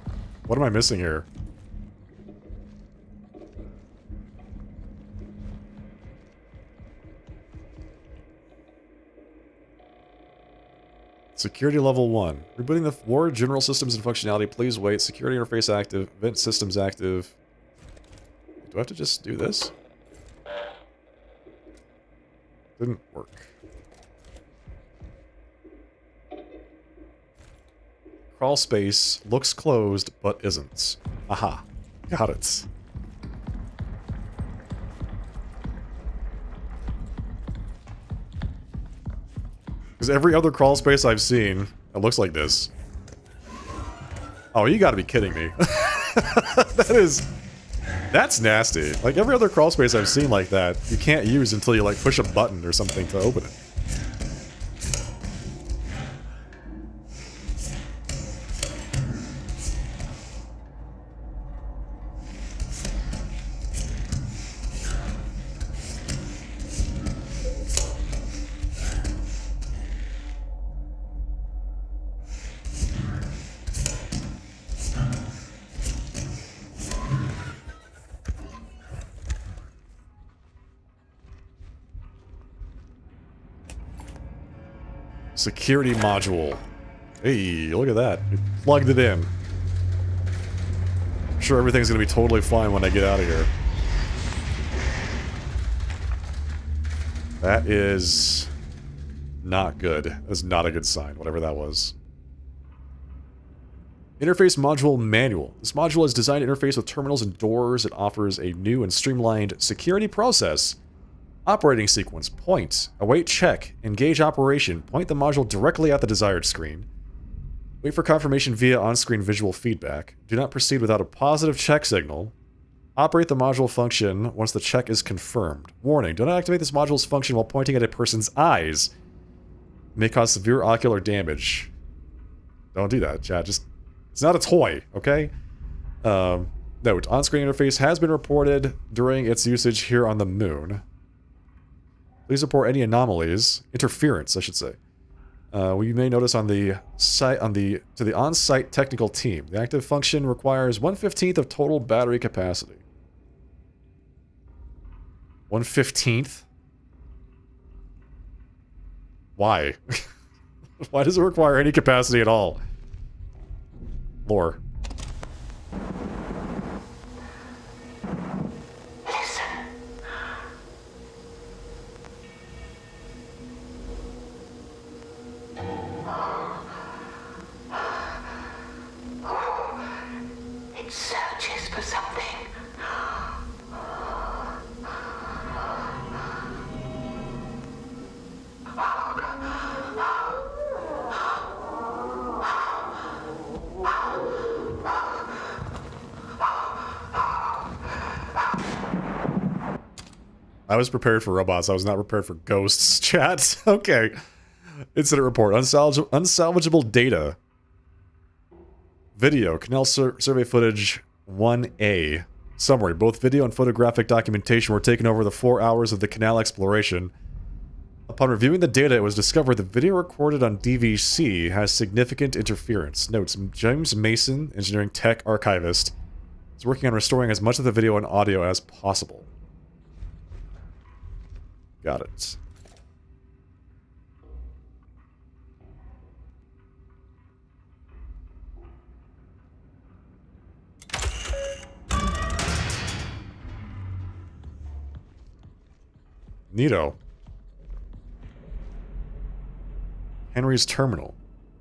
What am I missing here? Security level 1. Rebooting the Ward general systems and functionality. Please wait. Security interface active. Vent systems active. Do I have to just do this? Didn't work. Crawl space looks closed, but isn't. Aha. Got it. Because every other crawl space I've seen, it looks like this. Oh, you gotta be kidding me. That's nasty. Like, every other crawl space I've seen like that, you can't use until you, like, push a button or something to open it. Security module. Hey, look at that. It plugged it in. I'm sure everything's gonna be totally fine when I get out of here. That is not good. That's not a good sign, whatever that was. Interface module manual. This module is designed to interface with terminals and doors. It offers a new and streamlined security process. Operating sequence. Point. Await check. Engage operation. Point the module directly at the desired screen. Wait for confirmation via on-screen visual feedback. Do not proceed without a positive check signal. Operate the module function once the check is confirmed. Warning. Do not activate this module's function while pointing at a person's eyes. It may cause severe ocular damage. Don't do that, chat. Just... It's not a toy, okay? Note. On-screen interface has been reported during its usage here on the moon. Please report any anomalies, interference, I should say. We may notice on the site, to the on-site technical team. The active function requires 1/15 of total battery capacity. 1/15? Why? Why does it require any capacity at all? Lore. I was prepared for robots. I was not prepared for ghosts. Chat. Okay. Incident report. Unsalvageable data. Video. Canal survey footage 1A. Summary. Both video and photographic documentation were taken over the 4 hours of the canal exploration. Upon reviewing the data, it was discovered the video recorded on DVC has significant interference. Notes. James Mason, engineering tech archivist, is working on restoring as much of the video and audio as possible. Got it. Neato. Henry's terminal.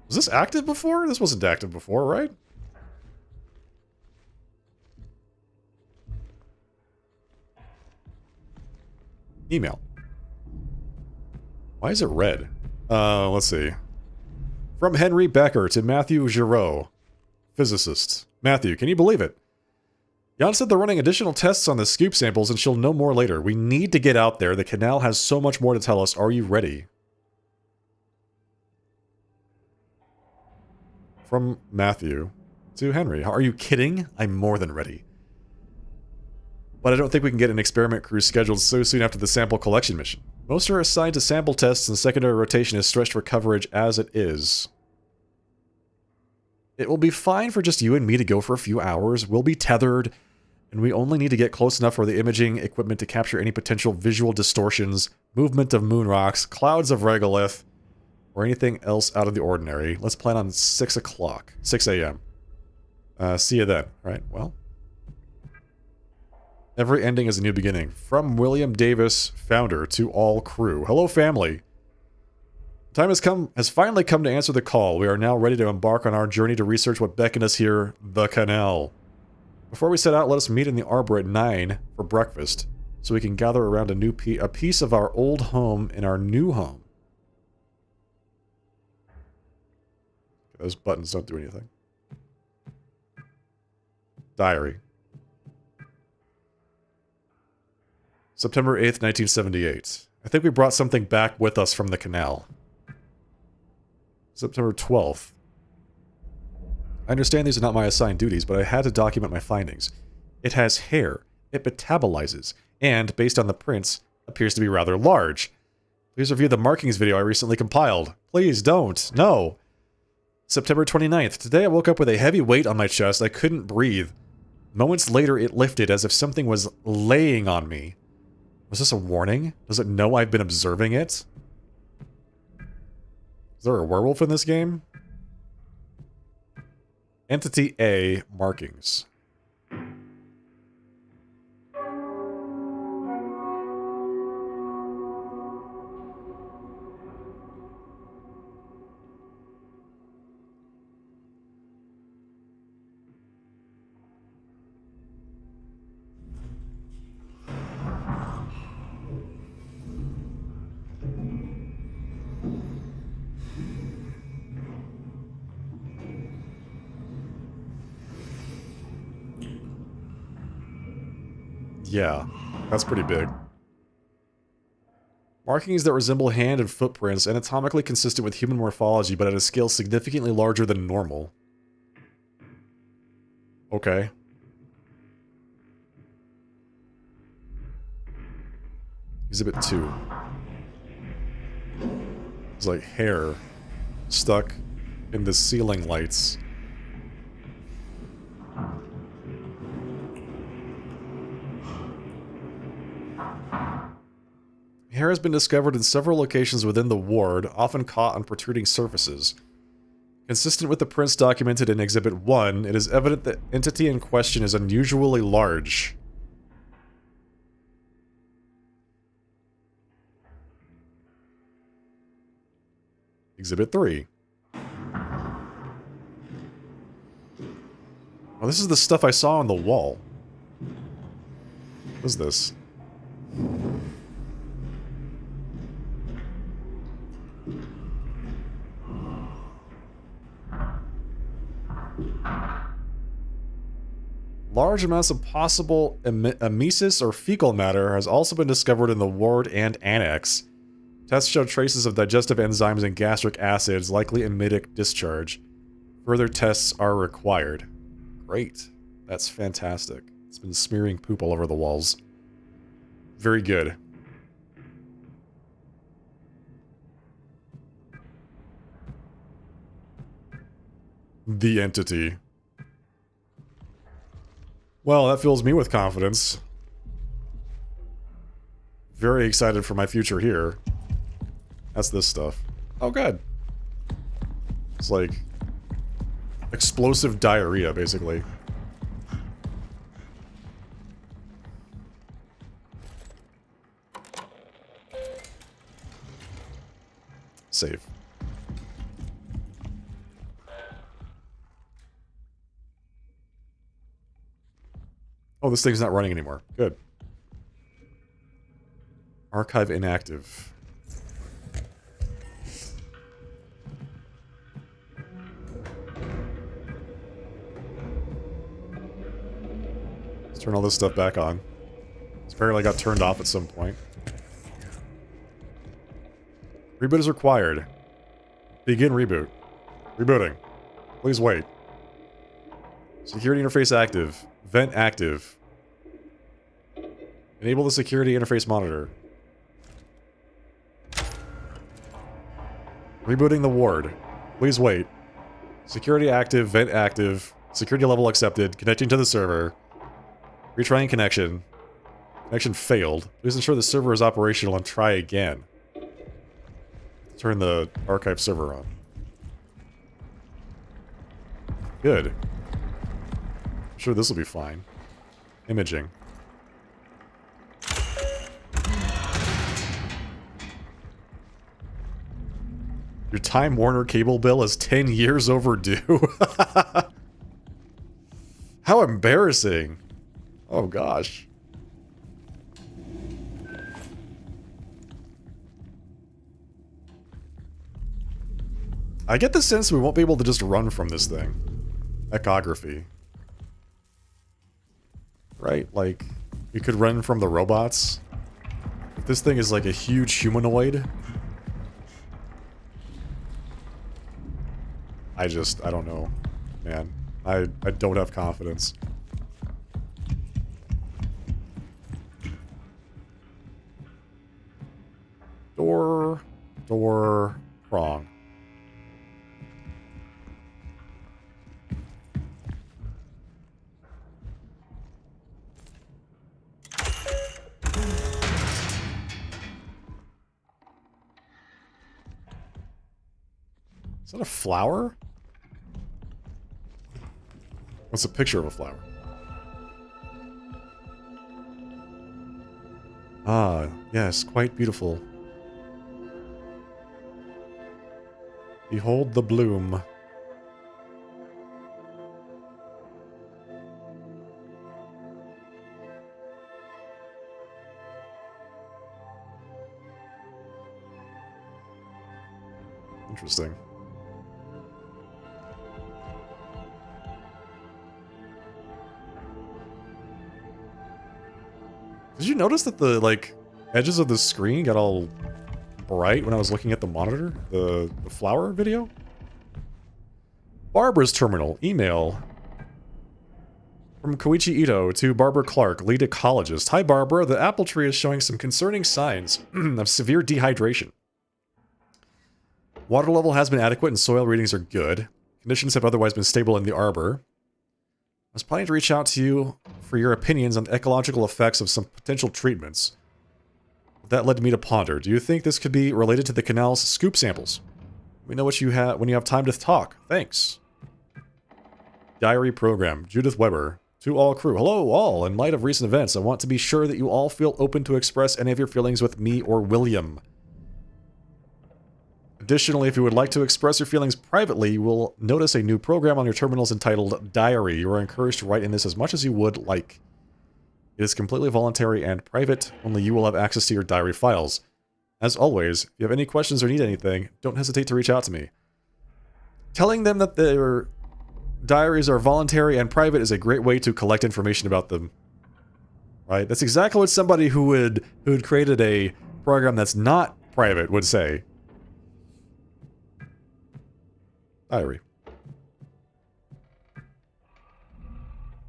Was this active before? This wasn't active before, right? Email. Why is it red? Let's see. From Henry Becker to Matthew Giroux, physicist. Matthew, can you believe it? Jan said they're running additional tests on the scoop samples and she'll know more later. We need to get out there. The canal has so much more to tell us. Are you ready? From Matthew to Henry. Are you kidding? I'm more than ready. But I don't think we can get an experiment crew scheduled so soon after the sample collection mission. Most are assigned to sample tests and secondary rotation is stretched for coverage as it is. It will be fine for just you and me to go for a few hours. We'll be tethered, and we only need to get close enough for the imaging equipment to capture any potential visual distortions, movement of moon rocks, clouds of regolith, or anything else out of the ordinary. Let's plan on 6 o'clock, 6 a.m. See you then. Right, well. Every ending is a new beginning. From William Davis, founder, to all crew. Hello, family. Time has finally come to answer the call. We are now ready to embark on our journey to research what beckoned us here, the canal. Before we set out, let us meet in the arbor at 9 for breakfast, so we can gather around a piece of our old home in our new home. Those buttons don't do anything. Diary. September 8th, 1978. I think we brought something back with us from the canal. September 12th. I understand these are not my assigned duties, but I had to document my findings. It has hair, it metabolizes, and, based on the prints, appears to be rather large. Please review the markings video I recently compiled. Please don't. No. September 29th. Today I woke up with a heavy weight on my chest. I couldn't breathe. Moments later it lifted as if something was laying on me. Was this a warning? Does it know I've been observing it? Is there a werewolf in this game? Entity A, markings. Yeah, that's pretty big. Markings that resemble hand and footprints, anatomically consistent with human morphology, but at a scale significantly larger than normal. Okay. Exhibit 2. It's like hair stuck in the ceiling lights. Hair has been discovered in several locations within the ward, often caught on protruding surfaces. Consistent with the prints documented in Exhibit 1, it is evident that the entity in question is unusually large. Exhibit 3. Oh, this is the stuff I saw on the wall. What is this? Large amounts of possible emesis or fecal matter has also been discovered in the ward and annex. Tests show traces of digestive enzymes and gastric acids, likely emetic discharge. Further tests are required. Great. That's fantastic. It's been smearing poop all over the walls. Very good. The entity. Well, that fills me with confidence. Very excited for my future here. That's this stuff. Oh, good. It's like explosive diarrhea, basically. Save. Oh, this thing's not running anymore. Good. Archive inactive. Let's turn all this stuff back on. It's apparently got turned off at some point. Reboot is required. Begin reboot. Rebooting. Please wait. Security interface active. Vent active. Enable the security interface monitor. Rebooting the ward. Please wait. Security active, vent active, security level accepted, connecting to the server. Retrying connection. Connection failed. Please ensure the server is operational and try again. Turn the archive server on. Good. I'm sure this will be fine. Imaging. Your Time Warner cable bill is 10 years overdue. How embarrassing. Oh gosh. I get the sense we won't be able to just run from this thing. Echography. Right? Like, you could run from the robots. If this thing is like a huge humanoid. I don't know. Man, I don't have confidence. Door, prong. Is that a flower? What's a picture of a flower? Ah, yes, quite beautiful. Behold the bloom. Interesting. Did you notice that the, like, edges of the screen got all bright when I was looking at the monitor? The flower video? Barbara's terminal. Email. From Koichi Ito to Barbara Clark, lead ecologist. Hi Barbara, the apple tree is showing some concerning signs of severe dehydration. Water level has been adequate and soil readings are good. Conditions have otherwise been stable in the arbor. I was planning to reach out to you for your opinions on the ecological effects of some potential treatments. That led me to ponder. Do you think this could be related to the canal's scoop samples? Let me know what you have when you have time to talk. Thanks. Diary program. Judith Weber. To all crew. Hello all. In light of recent events, I want to be sure that you all feel open to express any of your feelings with me or William. Additionally, if you would like to express your feelings privately, you will notice a new program on your terminals entitled Diary. You are encouraged to write in this as much as you would like. It is completely voluntary and private. Only you will have access to your diary files. As always, if you have any questions or need anything, don't hesitate to reach out to me. Telling them that their diaries are voluntary and private is a great way to collect information about them. Right? That's exactly what somebody who had created a program that's not private would say. Diary.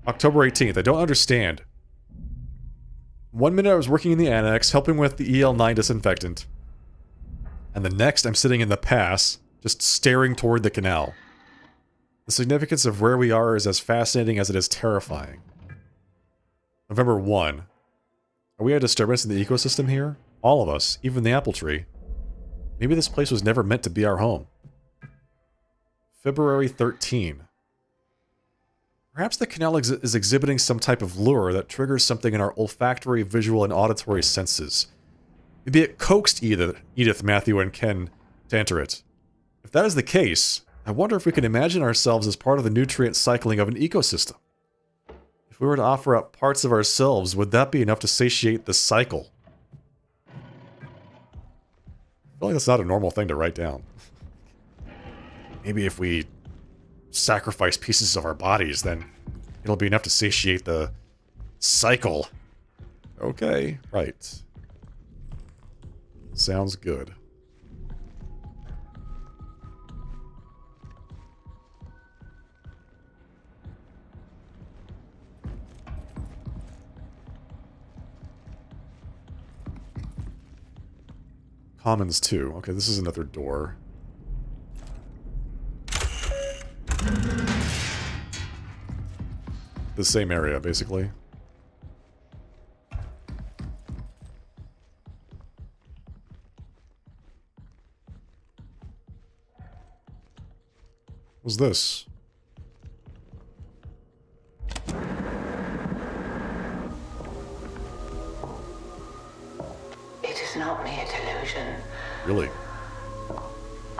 October 18th. I don't understand. 1 minute I was working in the annex, helping with the EL9 disinfectant. And the next I'm sitting in the pass, just staring toward the canal. The significance of where we are is as fascinating as it is terrifying. November 1. Are we a disturbance in the ecosystem here? All of us, even the apple tree. Maybe this place was never meant to be our home. February 13. Perhaps the canal is exhibiting some type of lure that triggers something in our olfactory, visual, and auditory senses. Maybe it coaxed Edith, Matthew, and Ken to enter it. If that is the case, I wonder if we can imagine ourselves as part of the nutrient cycling of an ecosystem. If we were to offer up parts of ourselves, would that be enough to satiate the cycle? I feel like that's not a normal thing to write down. Maybe if we sacrifice pieces of our bodies, then it'll be enough to satiate the cycle. Okay, right. Sounds good. Commons 2. Okay, this is another door. The same area, basically. What's this? It is not mere delusion. Really?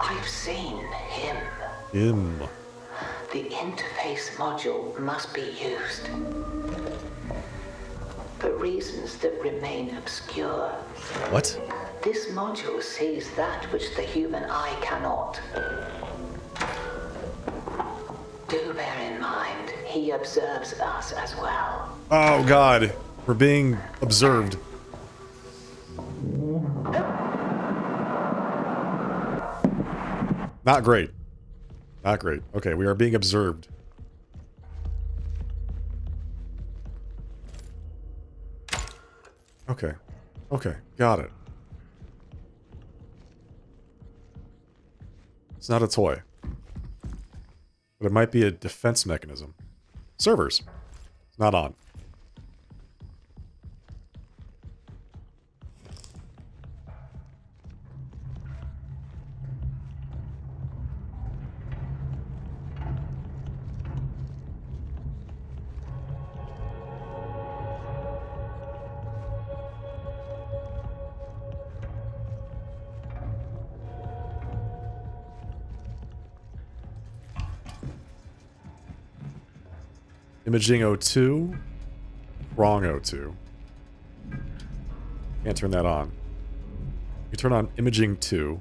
I've seen him. Him. The interface module must be used. For reasons that remain obscure. What? This module sees that which the human eye cannot. Do bear in mind, he observes us as well. Oh god. We're being observed. Not great. Not great. Okay, we are being observed. Okay. Okay, got it. It's not a toy. But it might be a defense mechanism. Servers. It's not on. Imaging O2. Wrong O2. Can't turn that on. You turn on imaging 2.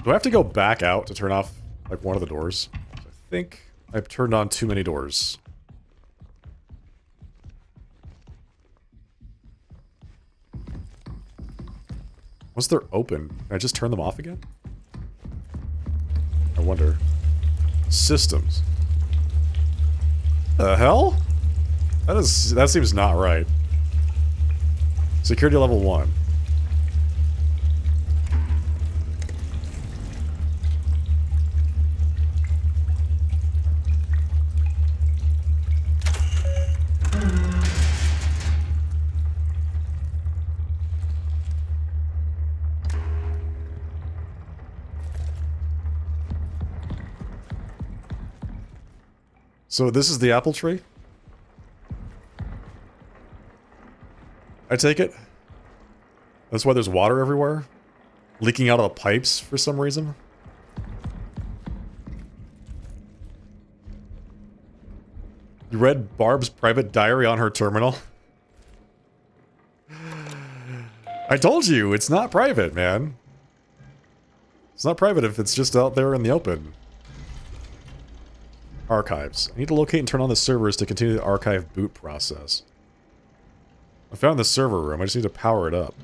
Do I have to go back out to turn off, like, one of the doors? I think I've turned on too many doors. Once they're open, can I just turn them off again? I wonder. Systems. The hell? That seems not right. Security level 1. So this is the apple tree? I take it? That's why there's water everywhere? Leaking out of the pipes for some reason? You read Barb's private diary on her terminal? I told you, it's not private, man. It's not private if it's just out there in the open. Archives. I need to locate and turn on the servers to continue the archive boot process. I found the server room. I just need to power it up.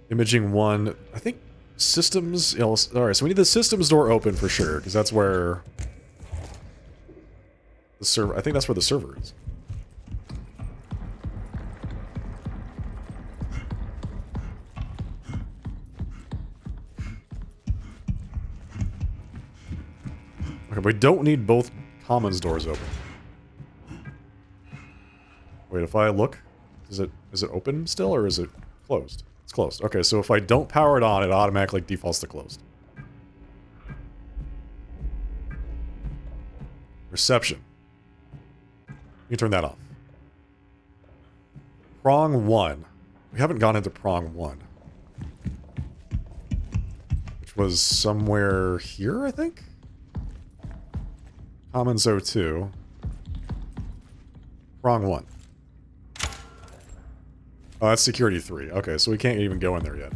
Imaging 1. I think systems... You know, alright, so we need the systems door open for sure, because that's where... the server... I think that's where the server is. Okay, but we don't need both commons doors open. Wait, if I look... is it open still, or is it closed? It's closed. Okay, so if I don't power it on, it automatically defaults to closed. Reception. You can turn that off. Prong 1. We haven't gone into prong 1. Which was somewhere here, I think? Commons O2. Prong 1. Oh, that's security 3. Okay, so we can't even go in there yet.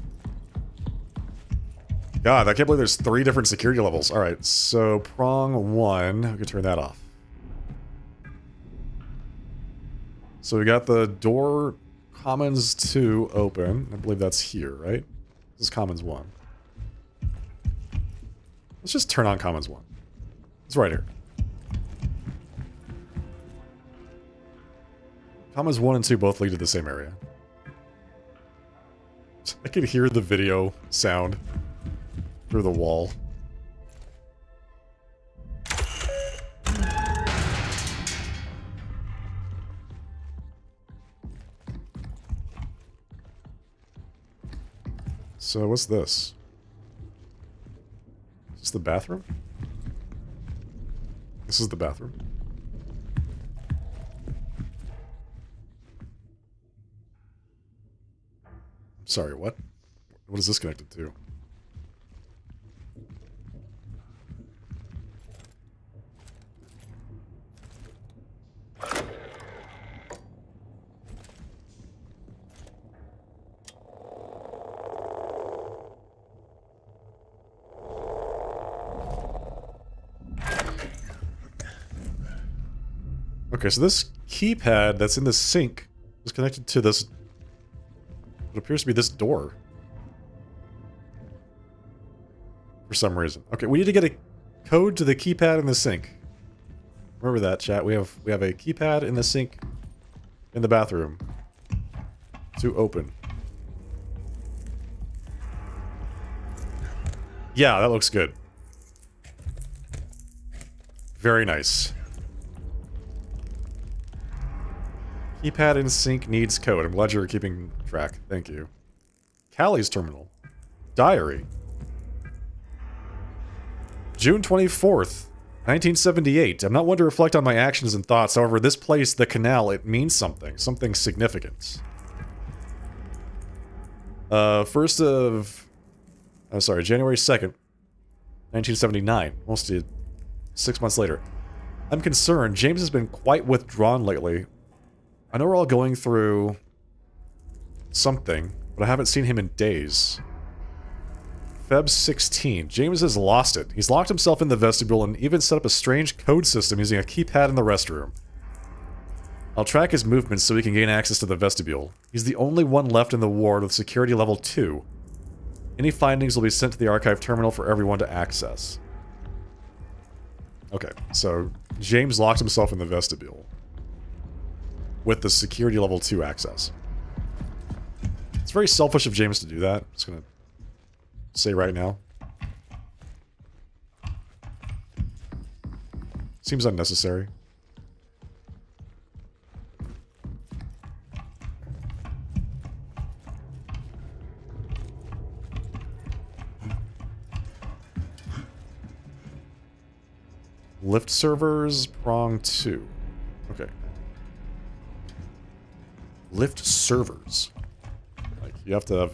God, I can't believe there's 3 different security levels. Alright, so prong 1. We can turn that off. So we got the door commons 2 open. I believe that's here, right? This is commons 1. Let's just turn on commons 1. It's right here. Commons 1 and 2 both lead to the same area. I can hear the video sound through the wall. So what's this? Is this the bathroom? This is the bathroom. Sorry, what? What is this connected to? Okay, so this keypad that's in the sink is connected to this. What appears to be this door. For some reason. Okay, we need to get a code to the keypad in the sink. Remember that, chat. We have a keypad in the sink in the bathroom to open. Yeah, that looks good. Very nice. Keypad in sync needs code. I'm glad you're keeping track. Thank you. Callie's terminal. Diary. June 24th, 1978. I'm not one to reflect on my actions and thoughts. However, this place, the canal, it means something. Something significant. January 2nd, 1979. Almost 6 months later. I'm concerned. James has been quite withdrawn lately. I know we're all going through something, but I haven't seen him in days. Feb 16. James has lost it. He's locked himself in the vestibule and even set up a strange code system using a keypad in the restroom. I'll track his movements so he can gain access to the vestibule. He's the only one left in the ward with security level 2. Any findings will be sent to the archive terminal for everyone to access. Okay, so James locked himself in the vestibule with the security level 2 access. It's very selfish of James to do that. I'm just gonna say right now. Seems unnecessary. Lift servers, prong 2. Okay. Lift servers. Like, you have to have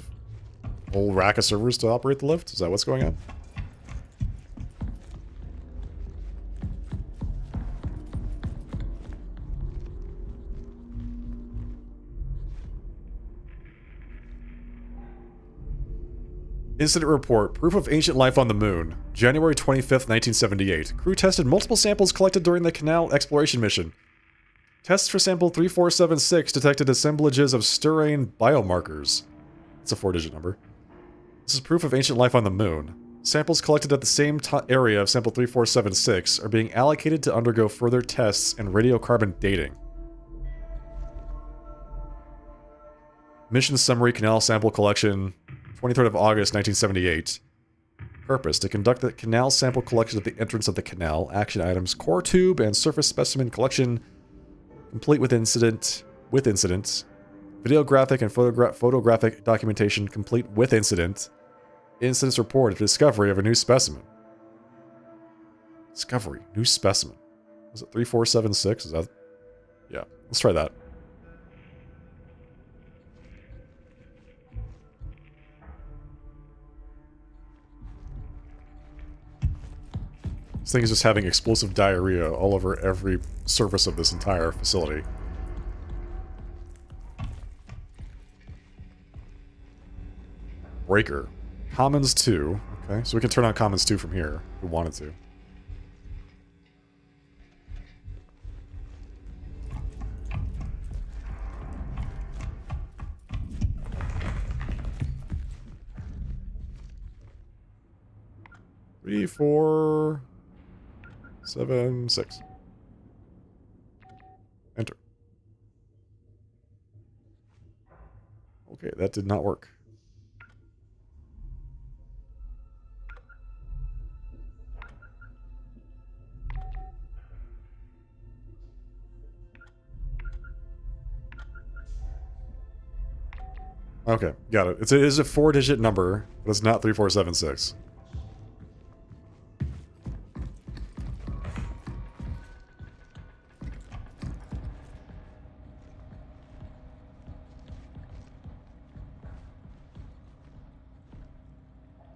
a whole rack of servers to operate the lift? Is that what's going on? Incident report. Proof of ancient life on the moon. January 25th, 1978. Crew tested multiple samples collected during the canal exploration mission. Tests for sample 3476 detected assemblages of stirrane biomarkers. It's a 4-digit number. This is proof of ancient life on the moon. Samples collected at the same area of sample 3476 are being allocated to undergo further tests and radiocarbon dating. Mission summary: canal sample collection, 23rd of August, 1978. Purpose: to conduct the canal sample collection at the entrance of the canal. Action items: core tube and surface specimen collection, complete with incident. Videographic and photographic documentation, complete with incident. Incidents report: discovery of a new specimen. Discovery, new specimen. Was it 3476? Is that? Yeah, let's try that. This thing is just having explosive diarrhea all over every surface of this entire facility. Breaker. Commons 2. Okay, so we can turn on Commons 2 from here if we wanted to. Three, 4, 7, 6. Enter. Okay, that did not work. Okay, got it. It is a 4-digit number, but it's not 3476.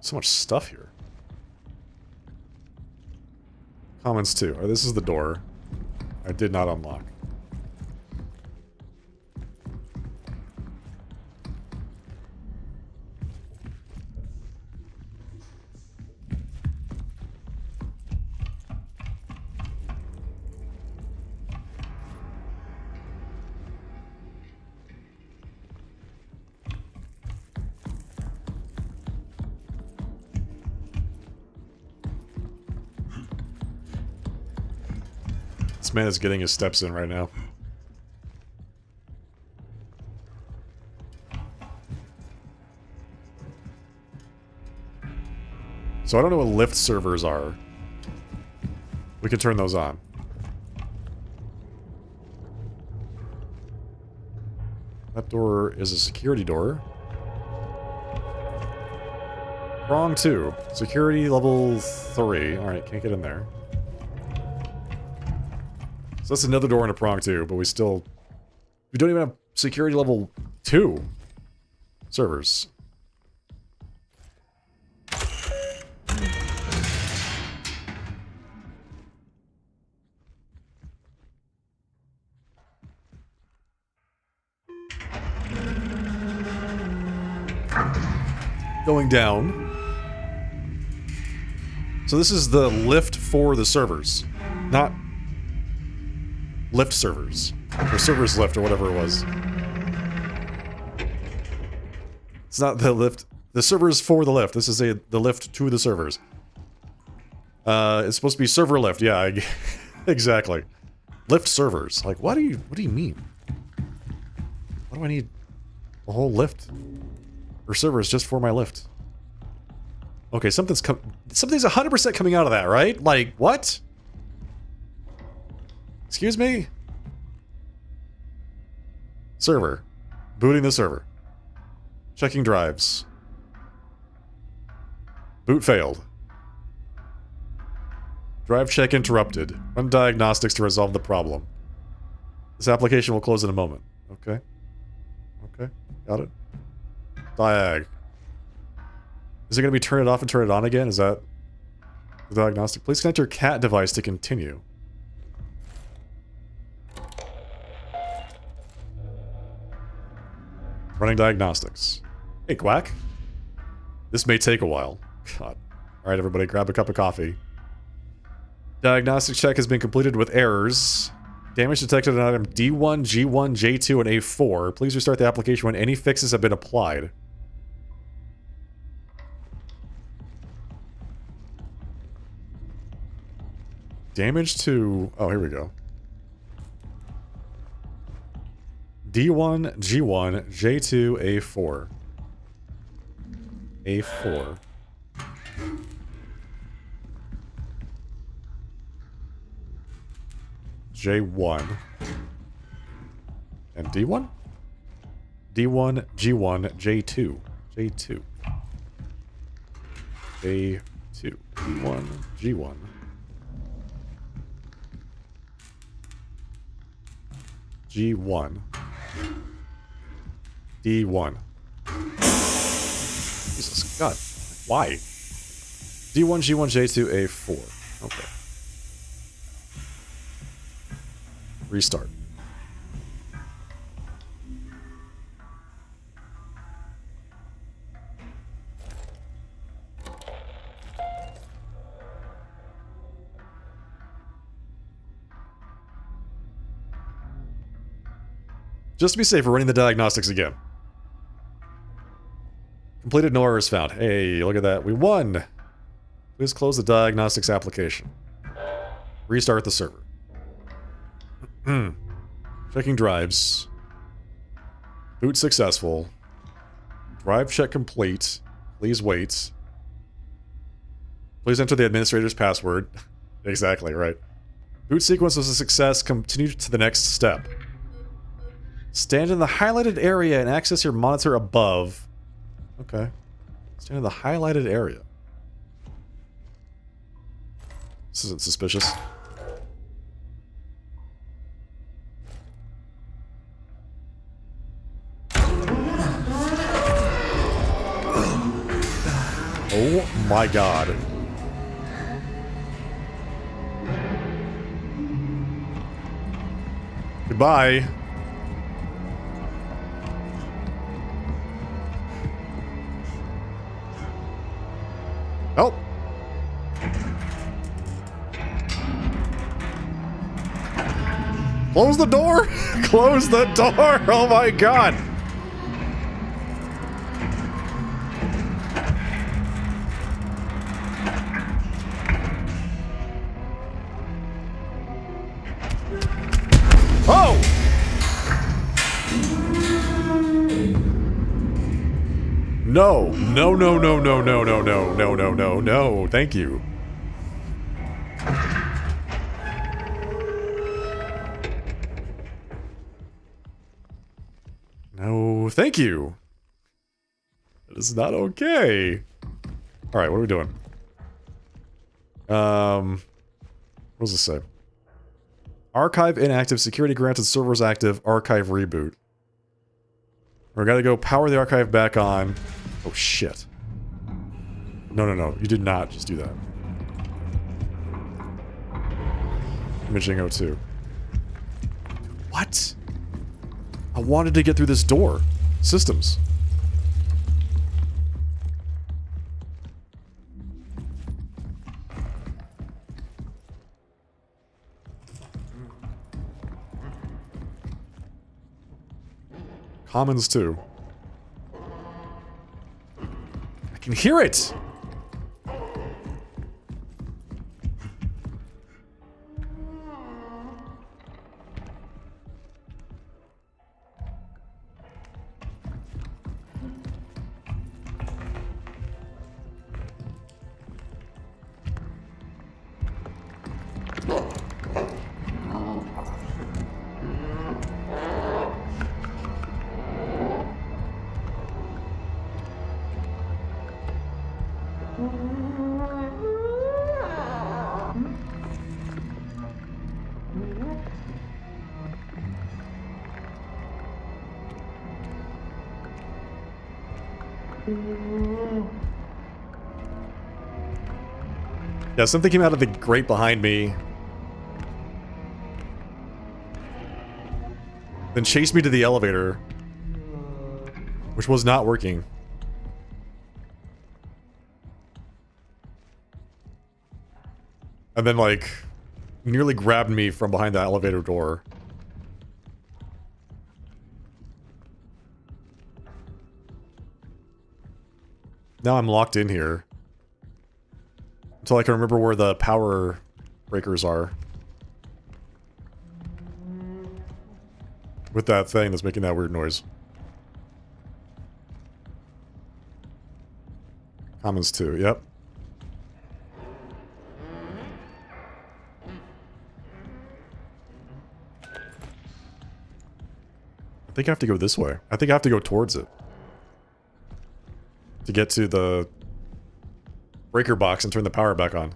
So much stuff here. Commons 2. Oh, this is the door. I did not unlock. This man is getting his steps in right now. So I don't know what lift servers are. We can turn those on. That door is a security door. Prong 2. Security level 3. Alright, can't get in there. So that's another door in a prong 2, but we don't even have security level 2 servers. Going down. So this is the lift for the servers, not lift servers. Or servers lift, or whatever it was. It's not the lift. The servers for the lift. This is the lift to the servers. It's supposed to be server lift. Yeah, exactly. Lift servers. Like, what do you mean? Why do I need a whole lift? Or servers just for my lift? Okay, something's 100% coming out of that, right? Like, what? Excuse me? Server. Booting the server. Checking drives. Boot failed. Drive check interrupted. Run diagnostics to resolve the problem. This application will close in a moment. Okay. Okay. Got it. Diag. Is it going to be turn it off and turn it on again? Is that the diagnostic? Please connect your cat device to continue. Running diagnostics. Hey, Quack. This may take a while. God. Alright, everybody, grab a cup of coffee. Diagnostic check has been completed with errors. Damage detected on item D1, G1, J2, and A4. Please restart the application when any fixes have been applied. Damage to... Oh, here we go. D1, G1, J2, A4. A4. J1. And D1? D1, G1, J2. J2. A2. D1, G1. G1. D1. Jesus, God. Why? D1, G1, J2, A4. Okay. Restart. Just to be safe, we're running the diagnostics again. Completed, no errors found. Hey, look at that. We won! Please close the diagnostics application. Restart the server. Checking drives. Boot successful. Drive check complete. Please wait. Please enter the administrator's password. Exactly, right. Boot sequence was a success. Continue to the next step. Stand in the highlighted area and access your monitor above. Okay. Stand in the highlighted area. This isn't suspicious. Oh my god. Goodbye. Help. Close the door! Close the door! Oh my god! Oh! No. No, no, no, no, no, no, no, no, no, no, no. Thank you. No, thank you. That is not okay. Alright, what are we doing? What does this say? Archive inactive, security granted, servers active, archive reboot. We gotta go power the archive back on. Oh shit. No, no, no. You did not just do that. Imaging O2. What? I wanted to get through this door. Systems. Commons too. I can hear it! Yeah, something came out of the grate behind me. Then chased me to the elevator. Which was not working. And then, like, nearly grabbed me from behind the elevator door. Now I'm locked in here. Until I can remember where the power breakers are. With that thing that's making that weird noise. Commons 2, yep. I think I have to go this way. I think I have to go towards it. To get to the breaker box and turn the power back on.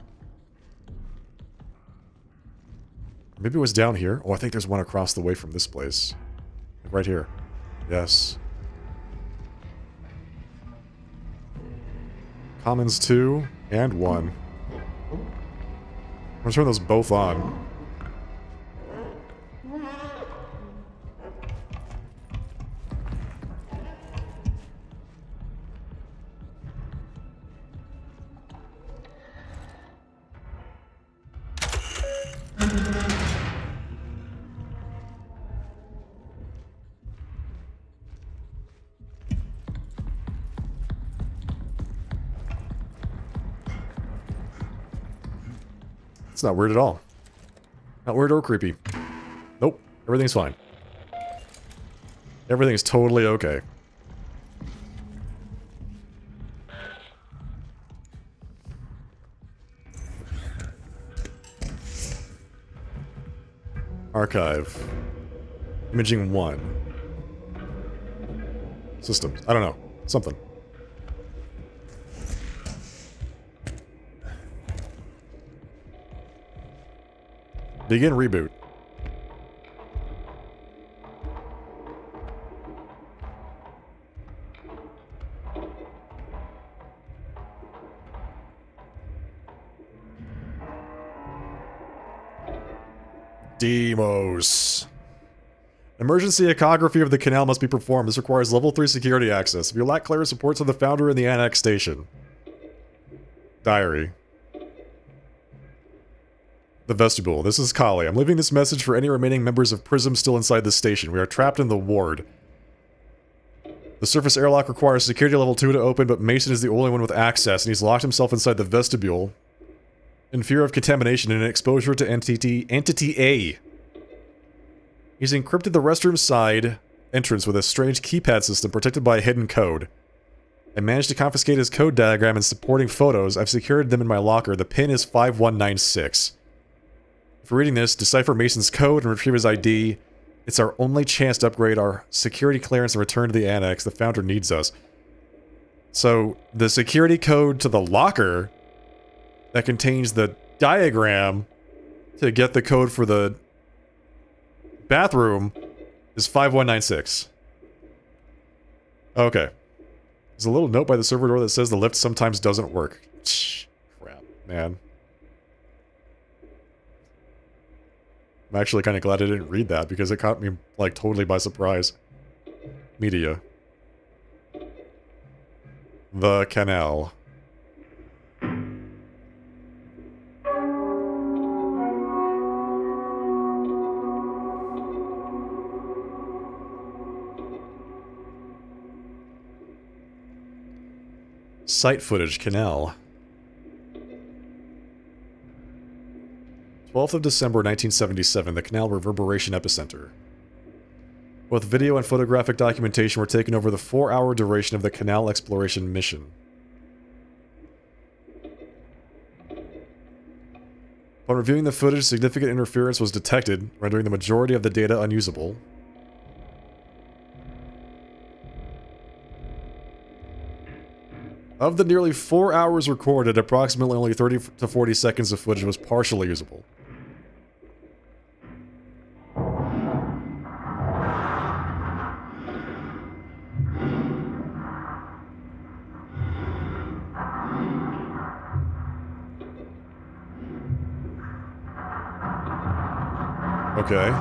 Maybe it was down here. Oh, I think there's one across the way from this place. Right here. Yes. Commons 2 and 1. I'm gonna turn those both on. It's not weird at all. Not weird or creepy. Nope. Everything's fine. Everything's totally okay. Archive. Imaging 1. systems. I don't know. Something. Begin reboot. Demos. Emergency echography of the canal must be performed. This requires level 3 security access. If you lack clearance, report to the founder in the annex station. Diary. The vestibule. This is Kali. I'm leaving this message for any remaining members of PRISM still inside the station. We are trapped in the ward. The surface airlock requires security level 2 to open, but Mason is the only one with access, and he's locked himself inside the vestibule in fear of contamination and exposure to Entity A. He's encrypted the restroom side entrance with a strange keypad system protected by a hidden code. I managed to confiscate his code diagram and supporting photos. I've secured them in my locker. The pin is 5196. If reading this, decipher Mason's code and retrieve his ID. It's our only chance to upgrade our security clearance and return to the annex. The founder needs us. So, the security code to the locker that contains the diagram to get the code for the bathroom is 5196. Okay. There's a little note by the server door that says the lift sometimes doesn't work. Crap, man. I'm actually kind of glad I didn't read that because it caught me, like, totally by surprise. Media. The canal. Site footage, canal. 12th of December 1977, the canal reverberation epicenter. Both video and photographic documentation were taken over the 4-hour duration of the canal exploration mission. Upon reviewing the footage, significant interference was detected, rendering the majority of the data unusable. Of the nearly 4 hours recorded, approximately only 30 to 40 seconds of footage was partially usable. Okay.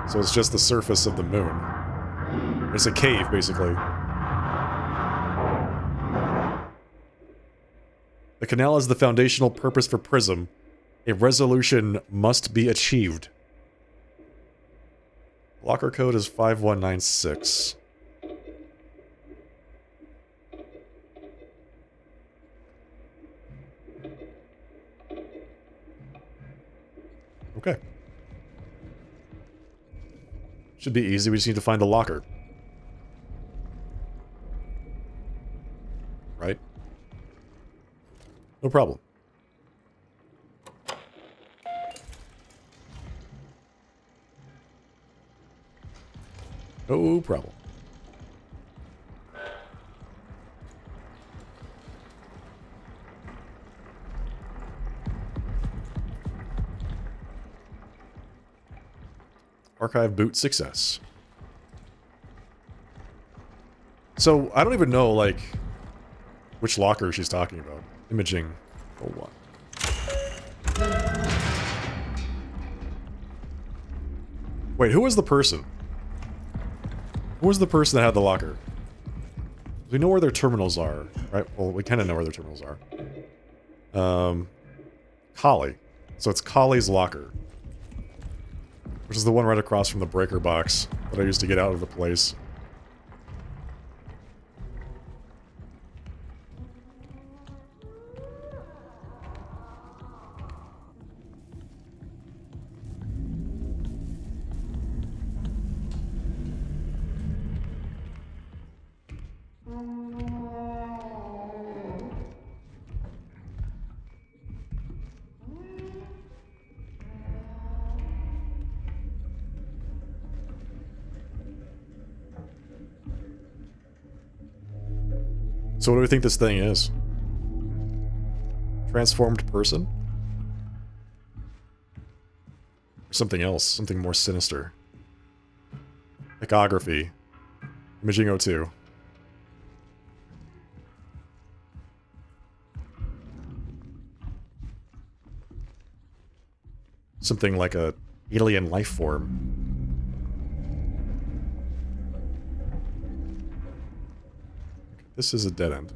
So it's just the surface of the moon. It's a cave, basically. The canal is the foundational purpose for PRISM. A resolution must be achieved. Locker code is 5196. Okay. Should be easy, we just need to find the locker. Right? No problem. No problem. Archive boot success. So, I don't even know, like, which locker she's talking about. Imaging. Hold on. Wait, who was the person? Who was the person that had the locker? We know where their terminals are, right? Well, we kind of know where their terminals are. Kali. So it's Kali's locker. Which is the one right across from the breaker box that I used to get out of the place. So what do we think this thing is? Transformed person? Or something else, something more sinister. Echography. Imaging O2. Something like a alien life form. This is a dead end.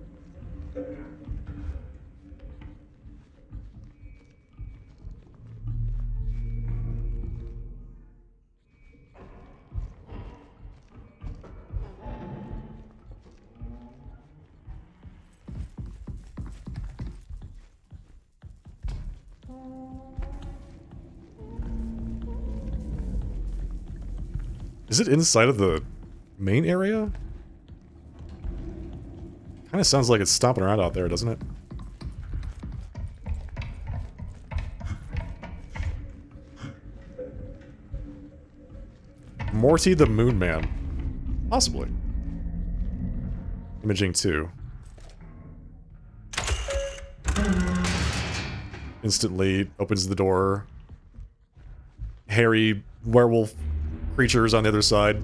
Is it inside of the main area? Kind of sounds like it's stomping around out there, doesn't it? Morty the Moon Man. Possibly. Imaging 2. Instantly opens the door. Hairy werewolf creatures on the other side.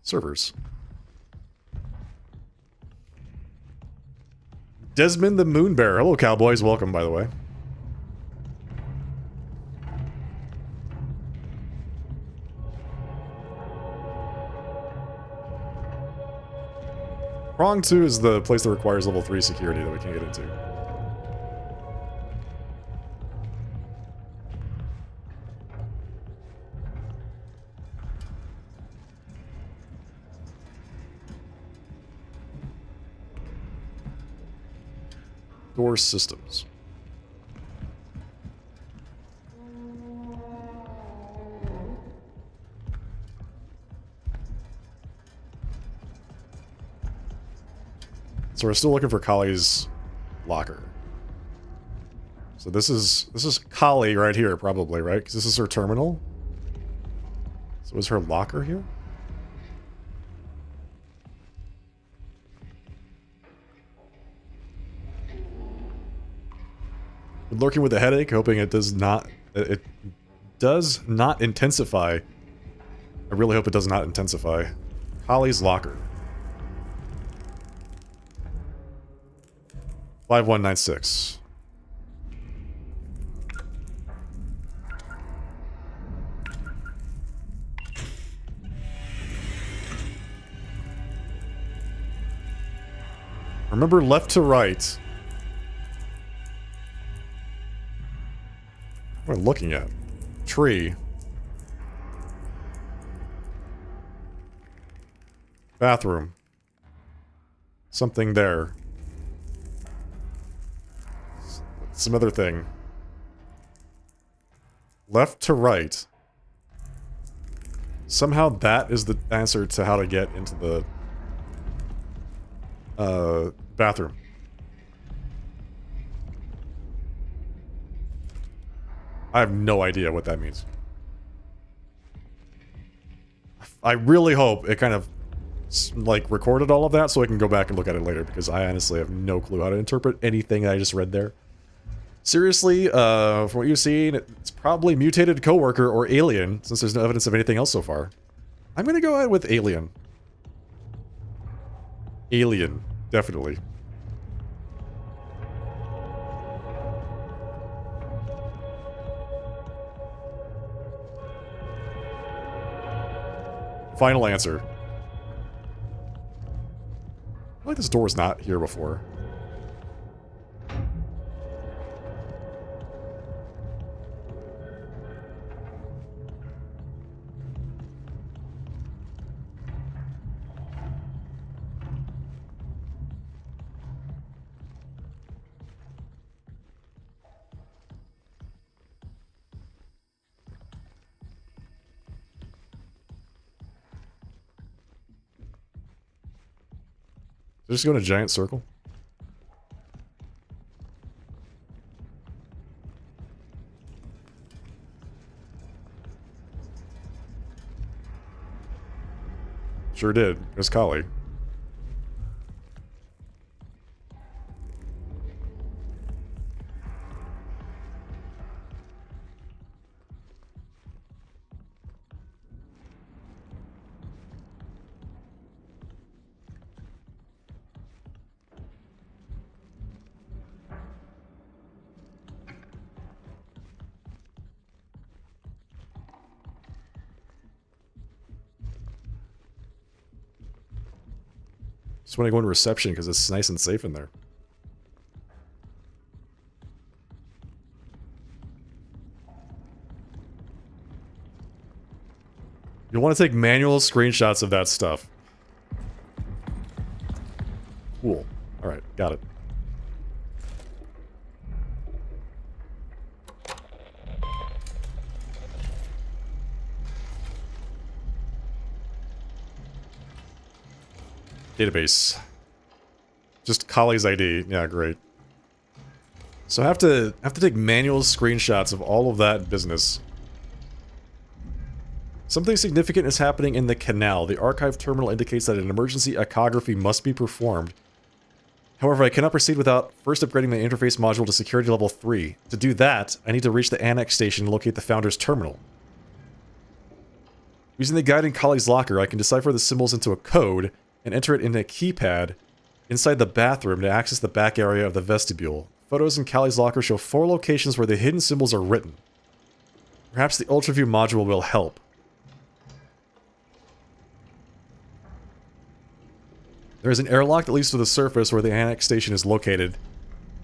Servers. Desmond the Moon Bear. Hello, cowboys. Welcome, by the way. Prong 2 is the place that requires level 3 security that we can't get into. Door systems. So we're still looking for Kali's locker. So this is Kali right here, probably, right? Because this is her terminal. So is her locker here? Been lurking with a headache, hoping it does not intensify. I really hope it does not intensify. Kali's locker. 5196. Remember left to right. What am I looking at? Tree. Bathroom. Something there. Some other thing. Left to right. Somehow that is the answer to how to get into the bathroom. I have no idea what that means. I really hope it kind of like recorded all of that so I can go back and look at it later, because I honestly have no clue how to interpret anything I just read there. Seriously, from what you've seen, it's probably mutated coworker or alien, since there's no evidence of anything else so far. I'm gonna go ahead with alien. Alien, definitely. Final answer. I feel like this door was not here before. Just go in a giant circle. Sure did. It was Kali. Just want to go into reception because it's nice and safe in there. You'll want to take manual screenshots of that stuff. Cool. Alright, got it. Database. Just Kali's ID. Yeah, great. So I have to take manual screenshots of all of that business. Something significant is happening in the canal. The archive terminal indicates that an emergency echography must be performed. However, I cannot proceed without first upgrading my interface module to security level 3. To do that, I need to reach the annex station and locate the Founder's terminal. Using the guide in Kali's locker, I can decipher the symbols into a code and enter it in a keypad inside the bathroom to access the back area of the vestibule. Photos in Kali's locker show 4 locations where the hidden symbols are written. Perhaps the UltraView module will help. There is an airlock that leads to the surface where the annex station is located.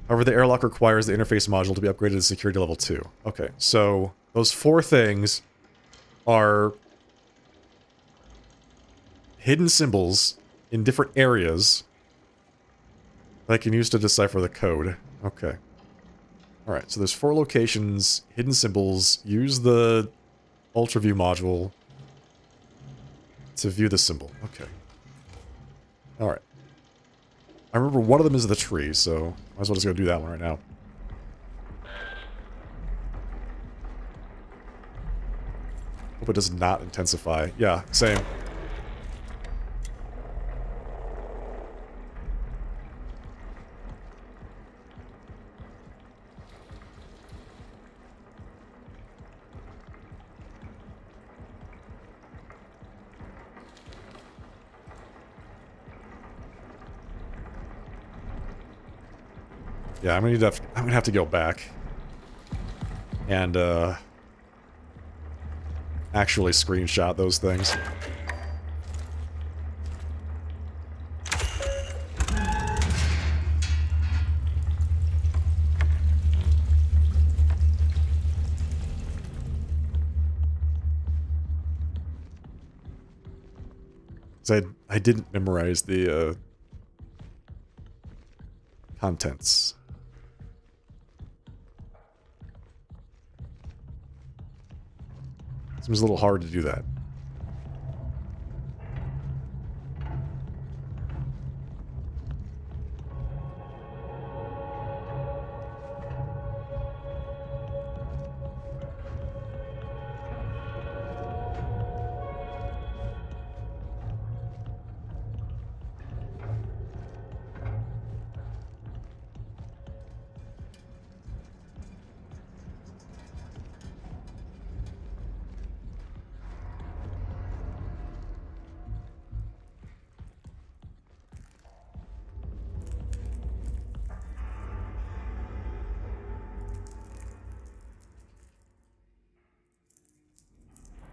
However, the airlock requires the interface module to be upgraded to security level 2. Okay, so those 4 things are hidden symbols in different areas that I can use to decipher the code. Okay. Alright, so there's 4 locations, hidden symbols. Use the UltraView module to view the symbol. Okay. Alright. I remember one of them is the tree, so might as well just go do that one right now. Hope it does not intensify. Yeah, same. Yeah, I'm gonna have to go back and actually screenshot those things. I didn't memorize the contents. Seems a little hard to do that.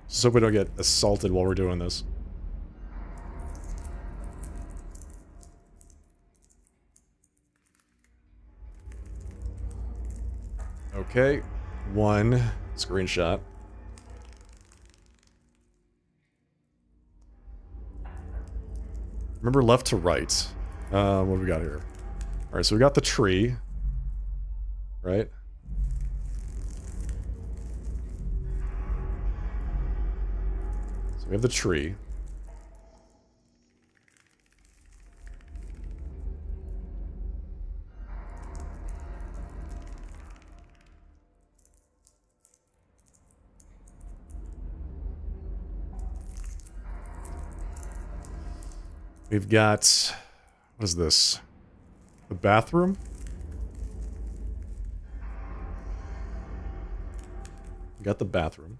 Just hope we don't get assaulted while we're doing this. Okay, 1 screenshot. Remember left to right. What do we got here? Alright, so we got the tree. Right? So we have the tree. We've got... What is this? The bathroom? We got the bathroom.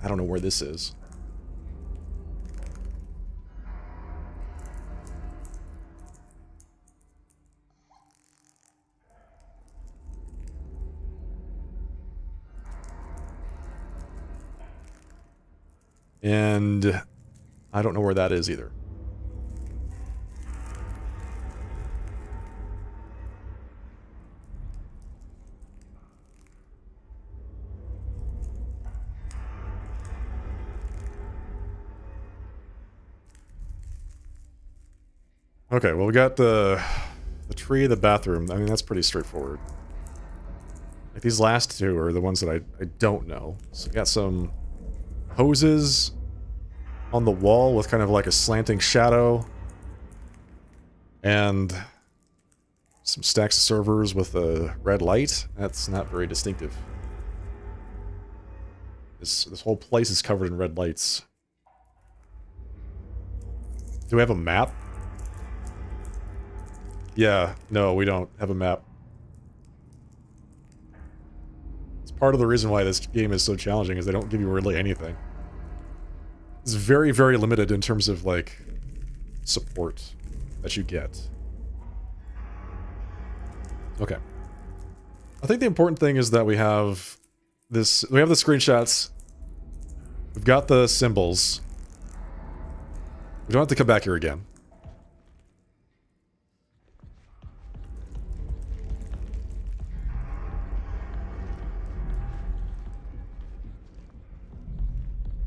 I don't know where this is. And I don't know where that is either. Okay, well we got the tree, the bathroom. I mean, that's pretty straightforward. Like these last two are the ones that I don't know. So we got some hoses on the wall with kind of like a slanting shadow. And some stacks of servers with a red light. That's not very distinctive. This whole place is covered in red lights. Do we have a map? Yeah, no, we don't have a map. It's part of the reason why this game is so challenging, is they don't give you really anything. It's very, very limited in terms of, like, support that you get. Okay. I think the important thing is that we have this... We have the screenshots. We've got the symbols. We don't have to come back here again.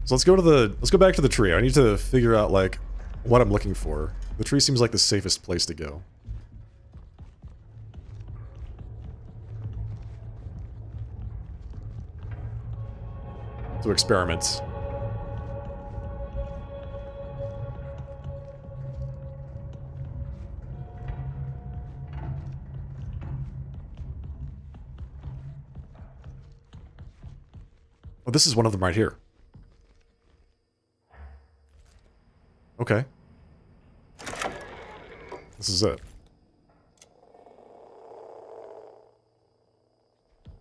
So let's go back to the tree. I need to figure out, like, what I'm looking for. The tree seems like the safest place to go. To experiment. Well, this is one of them right here. Okay. This is it.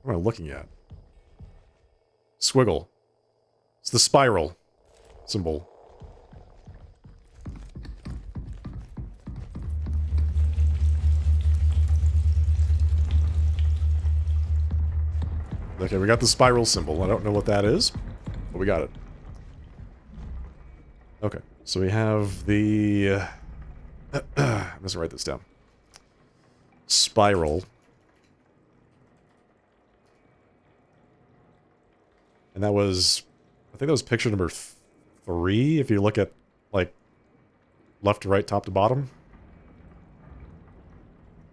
What am I looking at? Squiggle. It's the spiral symbol. Okay, we got the spiral symbol. I don't know what that is, but we got it. Okay. So we have the... I'm just gonna write this down. Spiral. And that was... I think that was picture number 3, if you look at, like, left to right, top to bottom.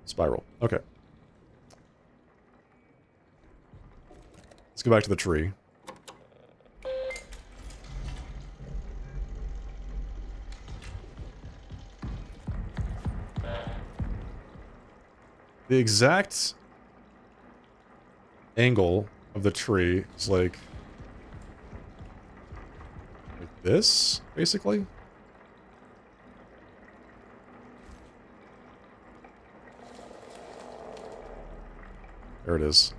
Spiral. Okay. Let's go back to the tree. The exact angle of the tree is like this, basically. There it is.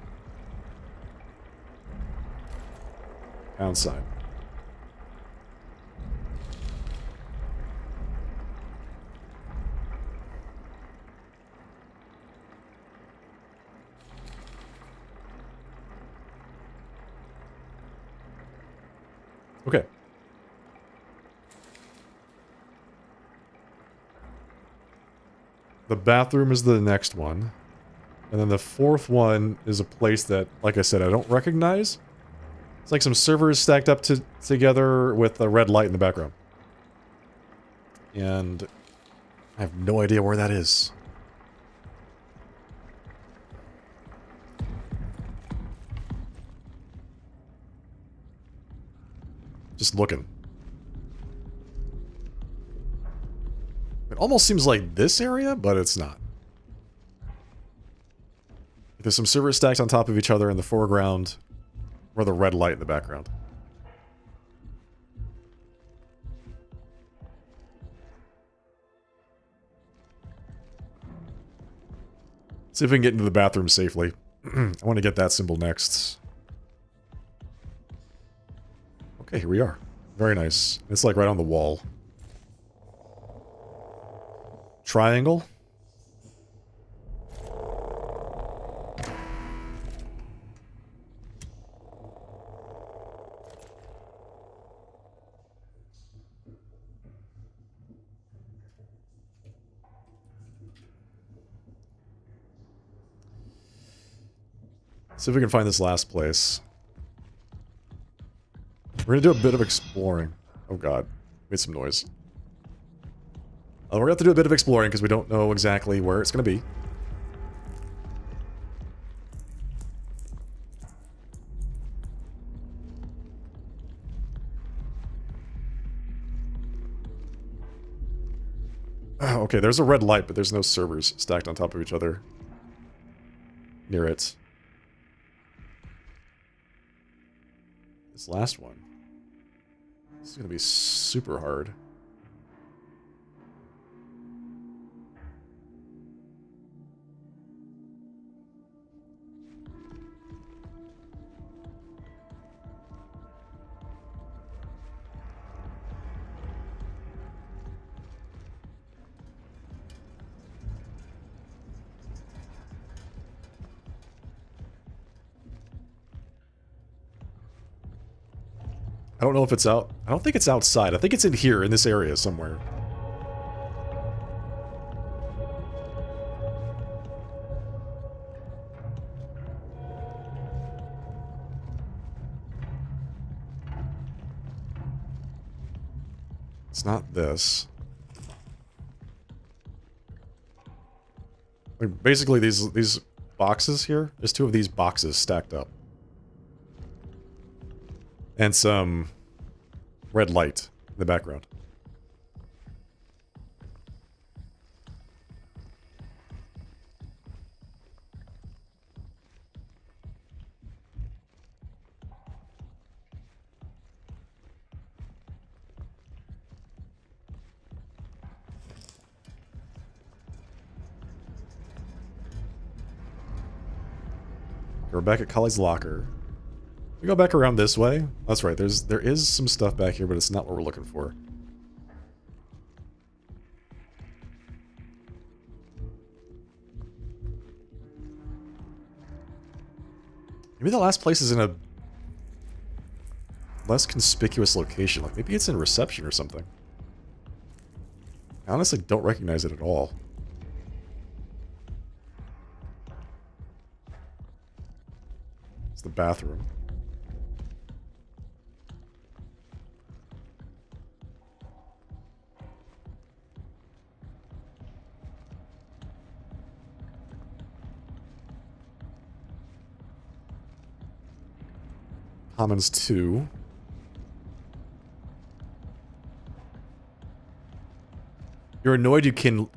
Pound sign. Okay. The bathroom is the next one. And then the fourth one is a place that, like I said, I don't recognize. It's like some servers stacked up together with a red light in the background. And I have no idea where that is. Just looking. It almost seems like this area, but it's not. There's some servers stacked on top of each other in the foreground, or the red light in the background. See if we can get into the bathroom safely. I want to get that symbol next. Okay, here we are. Very nice. It's like right on the wall. Triangle. See if we can find this last place. We're gonna do a bit of exploring. Oh god, made some noise. We're gonna have to do a bit of exploring because we don't know exactly where it's gonna be. Okay, there's a red light, but there's no servers stacked on top of each other near it. This last one. This is going to be super hard. I don't know if it's out. I don't think it's outside. I think it's in here, in this area somewhere. It's not this. Like basically, these boxes here. There's two of these boxes stacked up. And some red light in the background. We're back at Kali's locker. We go back around this way. That's right. There is some stuff back here, but it's not what we're looking for. Maybe the last place is in a less conspicuous location. Like maybe it's in reception or something. I honestly don't recognize it at all. It's the bathroom. Commons 2. You're annoyed you can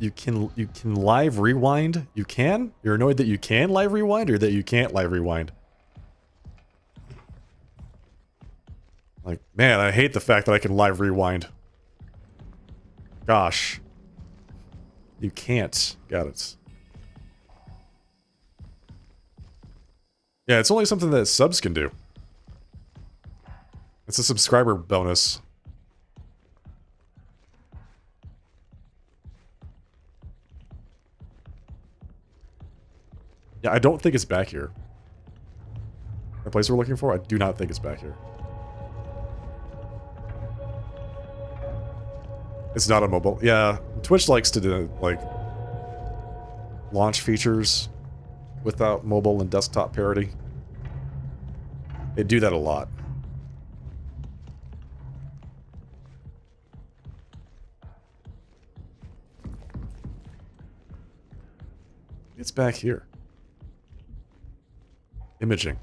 live rewind? You can? You're annoyed that you can live rewind or that you can't live rewind? Like, man, I hate the fact that I can live rewind. Gosh. You can't. Got it. Yeah, it's only something that subs can do. It's a subscriber bonus. Yeah, I don't think it's back here. The place we're looking for, I do not think it's back here. It's not a mobile. Yeah, Twitch likes to do, like, launch features without mobile and desktop parity. They do that a lot. It's back here. Imaging.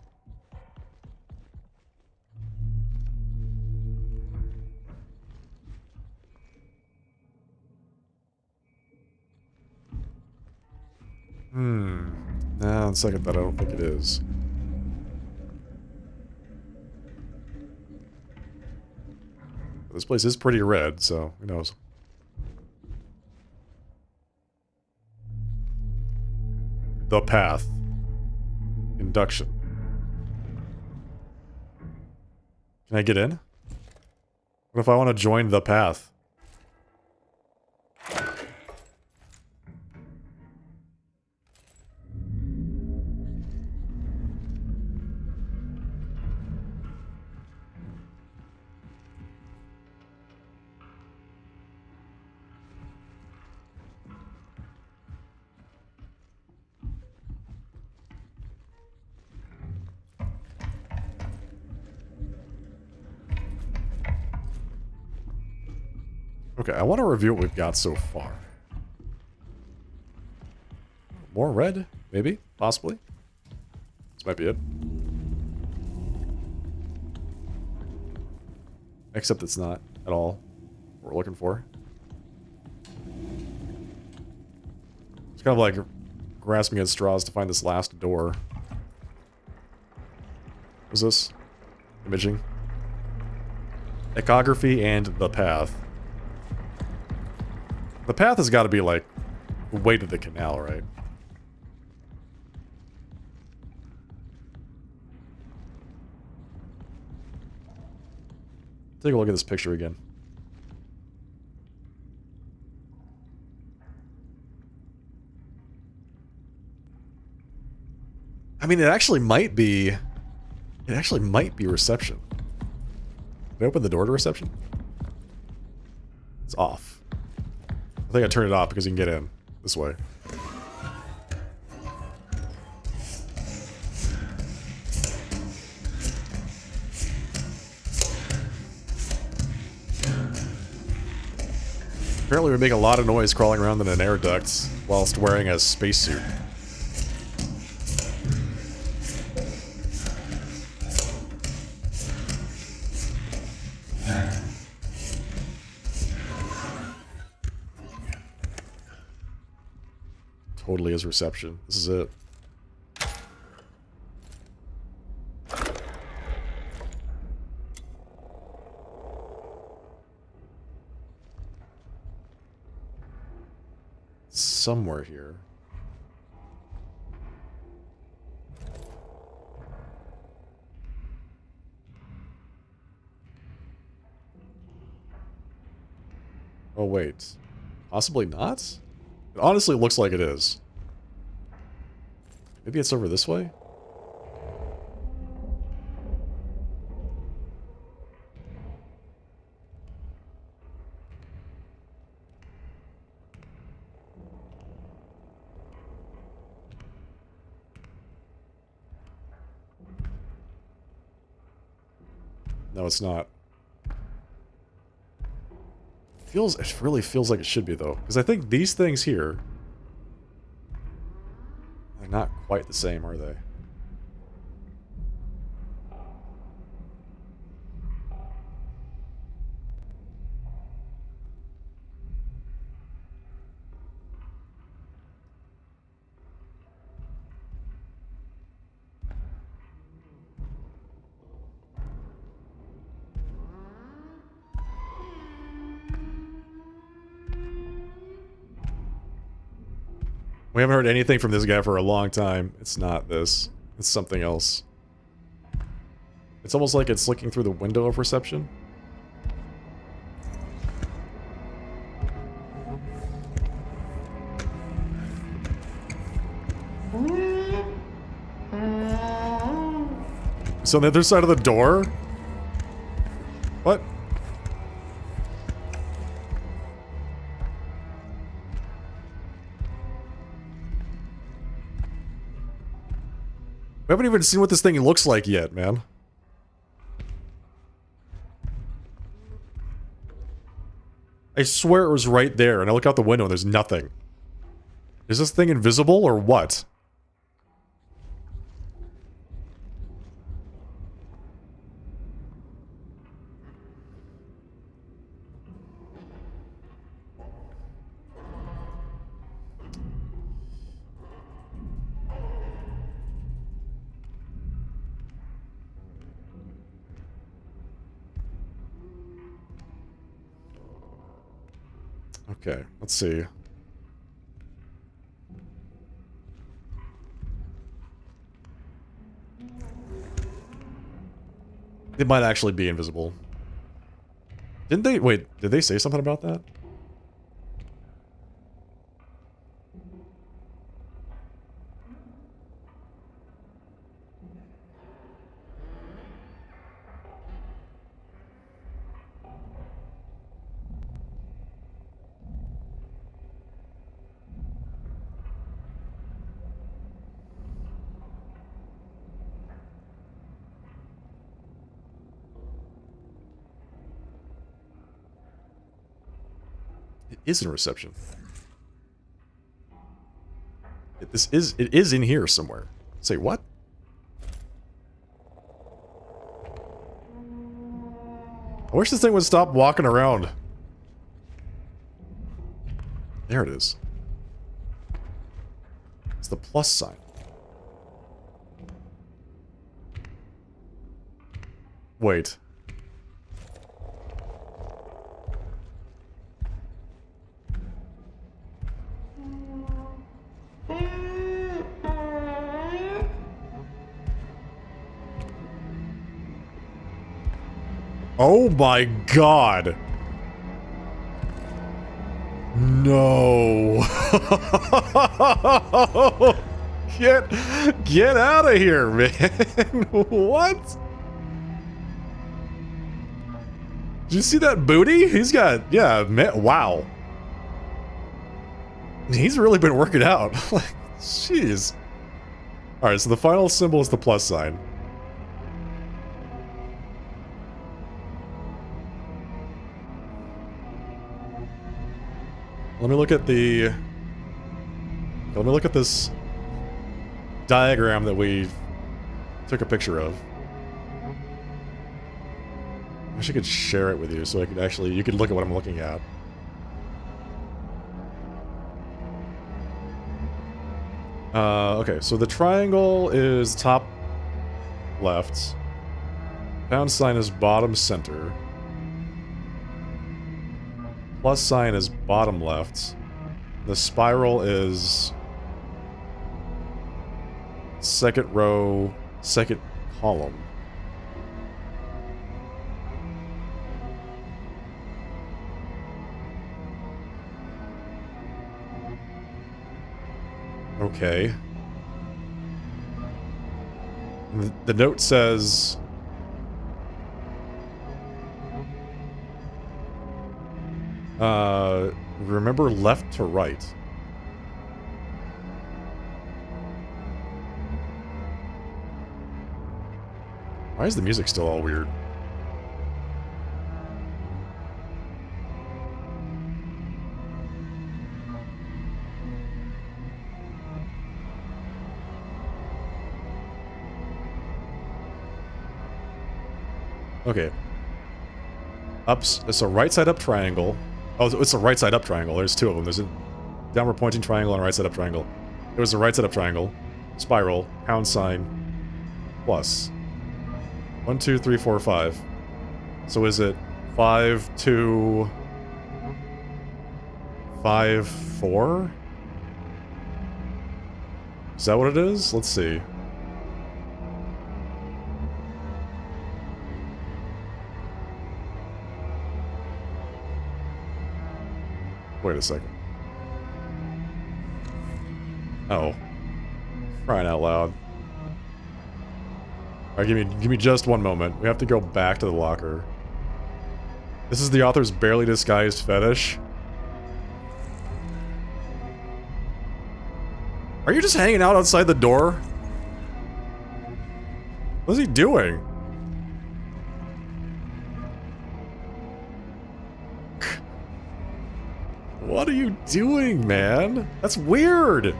Nah, on second thought, I don't think it is. This place is pretty red, so who knows. The path. Induction. Can I get in? What if I want to join the path? Okay, I want to review what we've got so far. More red? Maybe? Possibly? This might be it. Except it's not at all what we're looking for. It's kind of like grasping at straws to find this last door. What's this? Imaging. Echography and the path. The path has got to be, like, way to the canal, right? Take a look at this picture again. I mean, it actually might be... It actually might be reception. Did I open the door to reception? It's off. I think I turned it off because you can get in this way. Apparently we make a lot of noise crawling around in an air duct whilst wearing a spacesuit. Totally is reception. This is it. Somewhere here. Oh wait. Possibly not? It honestly looks like it is. Maybe it's over this way? No, it's not. It really feels like it should be, though. Because I think these things here... They're not quite the same, are they? We haven't heard anything from this guy for a long time. It's not this. It's something else. It's almost like it's looking through the window of reception. So on the other side of the door? What? We haven't even seen what this thing looks like yet, man. I swear it was right there, and I look out the window and there's nothing. Is this thing invisible or what? Okay, let's see. It might actually be invisible. Didn't they? Wait, did they say something about that? It is in reception. It is in here somewhere. Say what? I wish this thing would stop walking around. There it is. It's the plus sign. Wait. Oh my god. No. Get out of here, man. What? Did you see that booty? He's got, yeah, man, wow. He's really been working out. Like, jeez. Alright, so the final symbol is the plus sign. Let me look at this diagram that we took a picture of. I wish I could share it with you so I could actually, you could look at what I'm looking at. Okay, so the triangle is top left. Pound sign is bottom center. Plus sign is bottom left. The spiral is second row, second column. Okay. The note says... remember left to right. Why is the music still all weird? Okay. Ups, it's a right side up triangle. Oh, it's a right side up triangle. There's two of them. There's a downward pointing triangle and a right side up triangle. It was a right side up triangle. Spiral. Pound sign. Plus. 1, 2, 3, 4, 5. So is it 5, 2, 5, 4? Is that what it is? Let's see. Wait a second. Oh. Crying out loud. Alright, give me just one moment. We have to go back to the locker. This is the author's barely disguised fetish. Are you just hanging out outside the door? What is he doing? What are you doing, man? That's weird.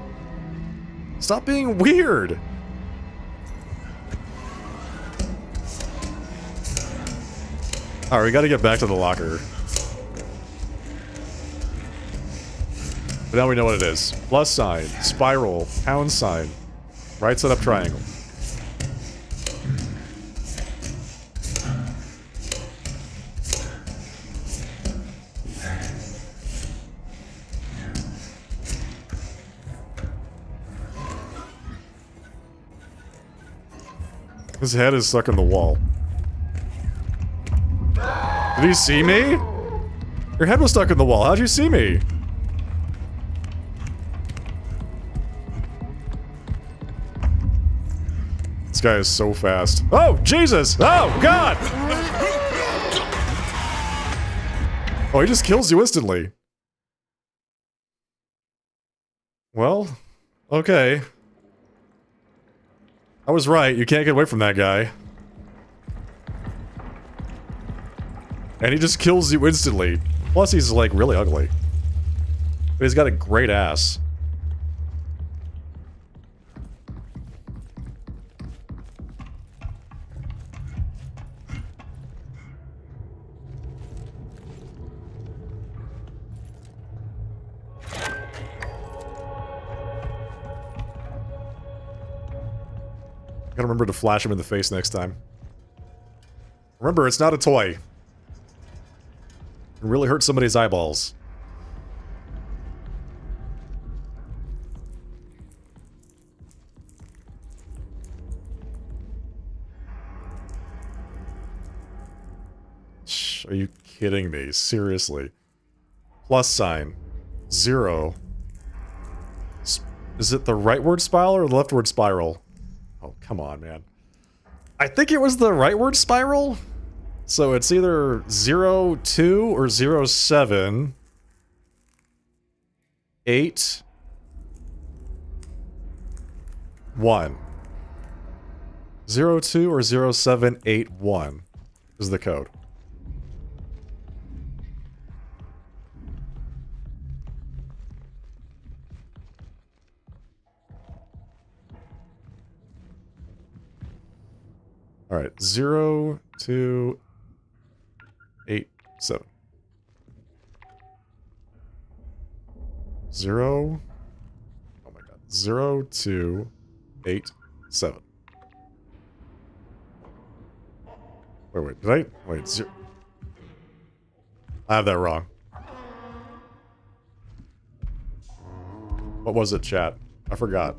Stop being weird. Alright, we gotta get back to the locker. But now we know what it is. Plus sign, spiral, pound sign, right side up triangle. His head is stuck in the wall. Did he see me? Your head was stuck in the wall. How'd you see me? This guy is so fast. Oh, Jesus! Oh, God! Oh, he just kills you instantly. Well, okay. I was right. You can't get away from that guy. And he just kills you instantly. Plus, he's, like, really ugly. But he's got a great ass. Gotta remember to flash him in the face next time. Remember, it's not a toy. It really hurt somebody's eyeballs. Shh, are you kidding me? Seriously. Plus sign. 0. Is it the rightward spiral or the leftward spiral? Oh, come on, man. I think it was the rightward spiral. So it's either 0, 2 or 0, 7, 8, 1. 0, 2 or 0, 7, 8, 1 is the code. All right, 0, 2, 8, 7. 0. Oh my god. 0, 2, 8, 7. Wait, did I? Wait, 0. I have that wrong. What was it, chat? I forgot.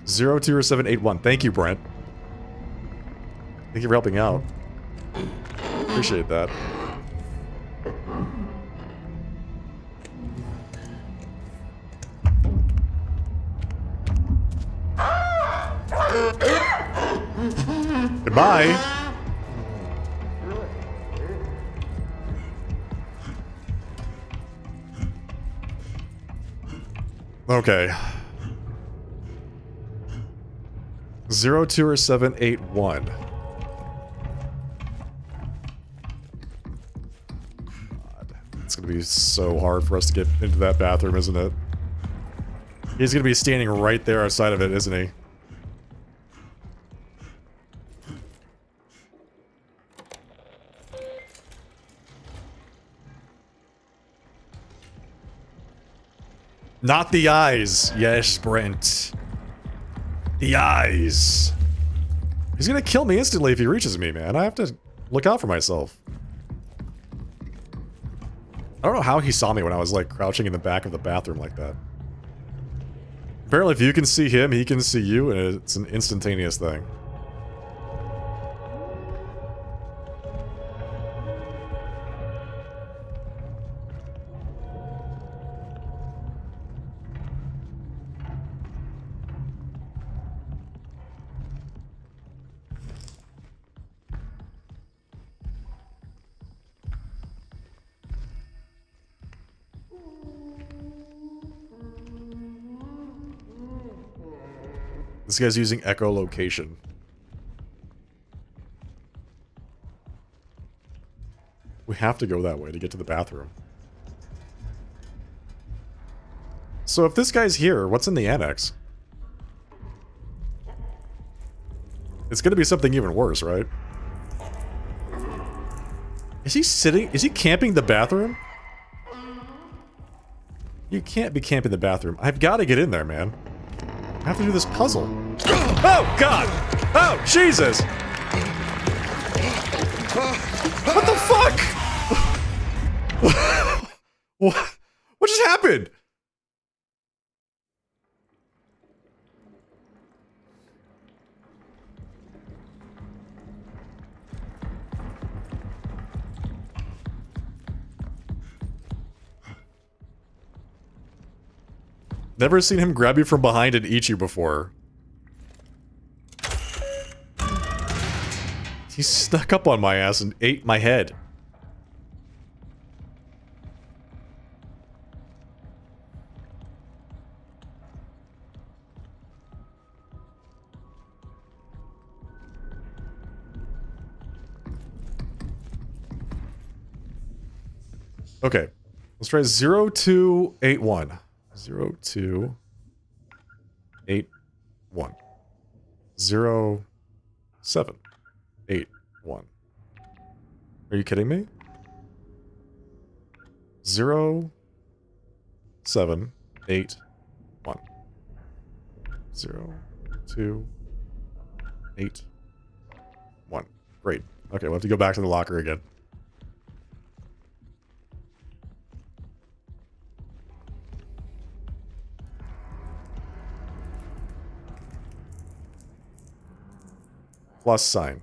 Zero, 2, or 7, 8, 1. Thank you, Brent. Thank you for helping out. Appreciate that. Goodbye. Okay. 0, 2, or 7, 8, 1. God. It's gonna be so hard for us to get into that bathroom, isn't it? He's gonna be standing right there outside of it, isn't he? Not the eyes. Yes, Brent. The eyes. He's gonna kill me instantly if he reaches me, man. I have to look out for myself. I don't know how he saw me when I was, like, crouching in the back of the bathroom like that. Apparently, if you can see him, he can see you, and it's an instantaneous thing. This guy's using echolocation. We have to go that way to get to the bathroom. So if this guy's here, what's in the annex? It's gonna be something even worse, right? Is he sitting? Is he camping the bathroom? You can't be camping the bathroom. I've got to get in there, man. I have to do this puzzle. Oh, God! Oh, Jesus! What the fuck? What just happened? Never seen him grab you from behind and eat you before. He snuck up on my ass and ate my head. Okay, let's try 0281. 0281. 0781. Are you kidding me? 0781. 0281. Great. Okay, we'll have to go back to the locker again. Plus sign.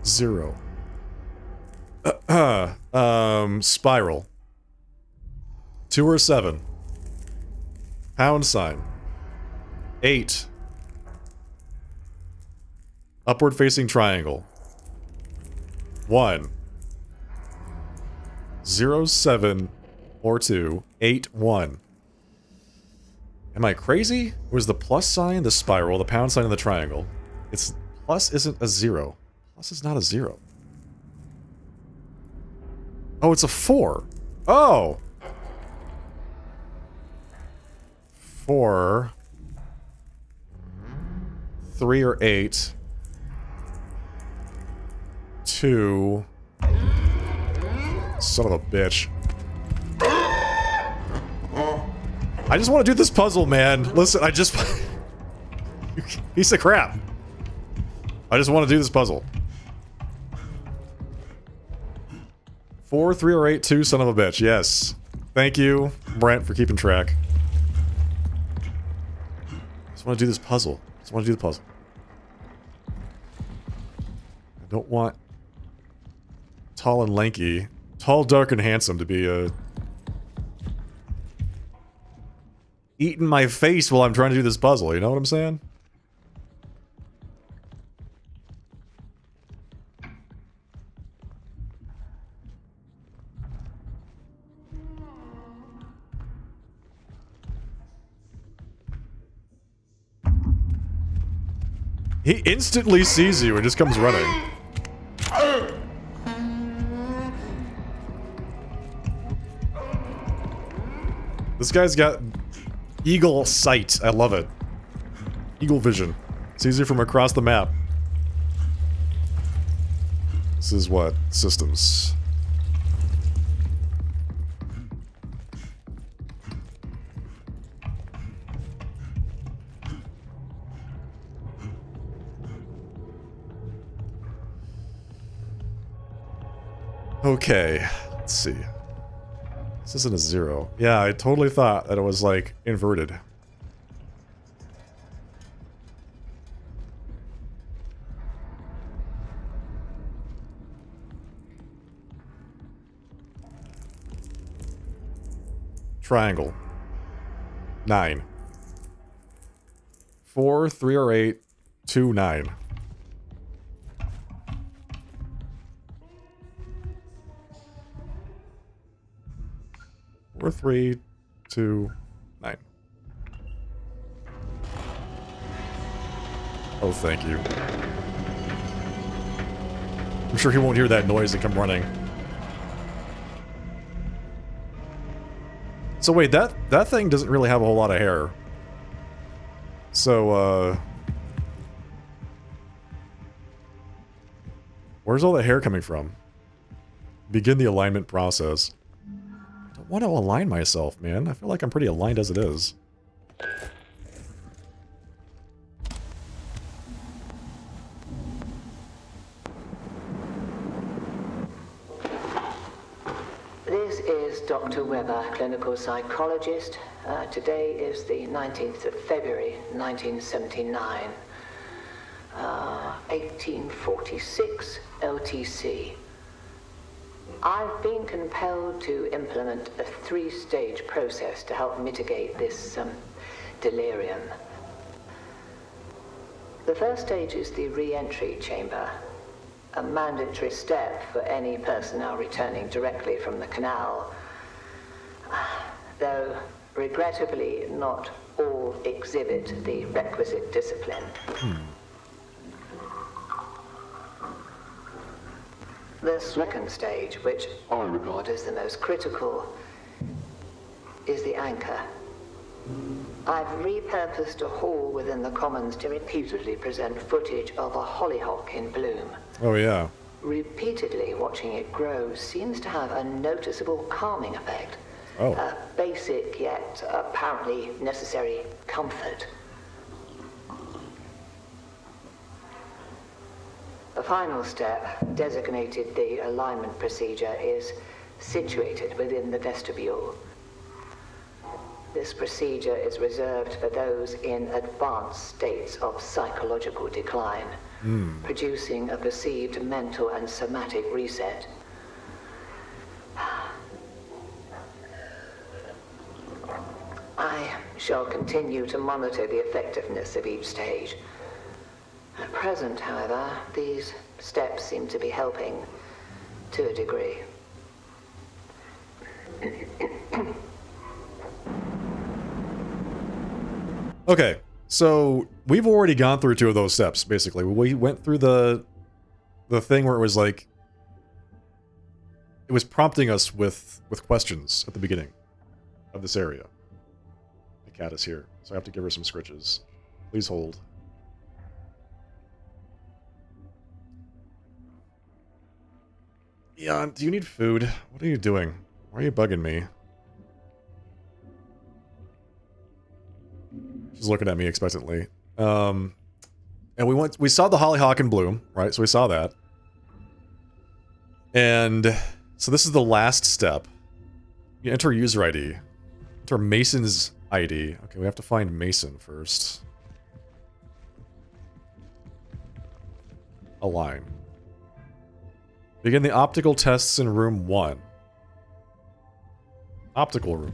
0. Spiral. 2 or 7. Pound sign. 8. Upward facing triangle. 1. 0, 7, or 2, 8, 1. Am I crazy? Or is the plus sign the spiral, the pound sign, and the triangle? It's plus isn't a 0. Plus is not a 0. Oh, it's a 4. Oh! 4. 3 or 8. 2. Son of a bitch. I just want to do this puzzle, man. Listen, I just... Piece of crap. I just want to do this puzzle. 4, 3, or 8, 2, son of a bitch. Yes. Thank you, Brent, for keeping track. I just want to do this puzzle. I just want to do the puzzle. I don't want tall and lanky, tall, dark, and handsome to be eating my face while I'm trying to do this puzzle, you know what I'm saying? He instantly sees you and just comes running. This guy's got eagle sight. I love it. Eagle vision. Sees you from across the map. This is what? Systems. Okay, let's see. This isn't a 0. Yeah, I totally thought that it was, like, inverted. Triangle. 9. 4, 3, or 8, 2, 9. 4, 3, 2, 9. Oh, thank you. I'm sure he won't hear that noise and come running. So wait, that thing doesn't really have a whole lot of hair. So, where's all the hair coming from? Begin the alignment process. I don't want to align myself, man. I feel like I'm pretty aligned as it is. This is Dr. Weber, clinical psychologist. Today is the 19th of February, 1979. 1846 LTC. I've been compelled to implement a 3-stage process to help mitigate this delirium. The first stage is the re-entry chamber, a mandatory step for any personnel returning directly from the canal, though regrettably not all exhibit the requisite discipline. The second stage, which I regard as the most critical, is the anchor. I've repurposed a hall within the Commons to repeatedly present footage of a hollyhock in bloom. Oh, yeah. Repeatedly watching it grow seems to have a noticeable calming effect. Oh. A basic yet apparently necessary comfort. The final step, designated the alignment procedure, is situated within the vestibule. This procedure is reserved for those in advanced states of psychological decline, producing a perceived mental and somatic reset. I shall continue to monitor the effectiveness of each stage. At present, however, these steps seem to be helping to a degree. Okay, so we've already gone through 2 of those steps, basically. We went through the thing where it was like... It was prompting us with questions at the beginning of this area. The cat is here, so I have to give her some scritches. Please hold. Yeah, do you need food? What are you doing? Why are you bugging me? She's looking at me expectantly. And we saw the hollyhock in bloom, right? So we saw that. And so this is the last step. You enter user ID. Enter Mason's ID. Okay, we have to find Mason first. Align. Begin the optical tests in room 1. Optical room.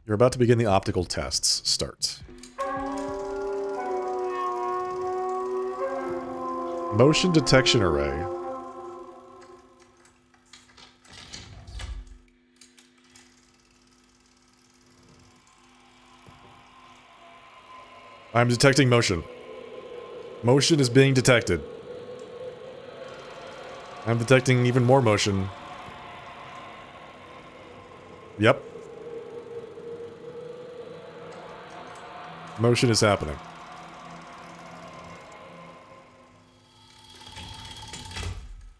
You're about to begin the optical tests. Start. Motion detection array. I'm detecting motion. Motion is being detected. I'm detecting even more motion. Yep. Motion is happening.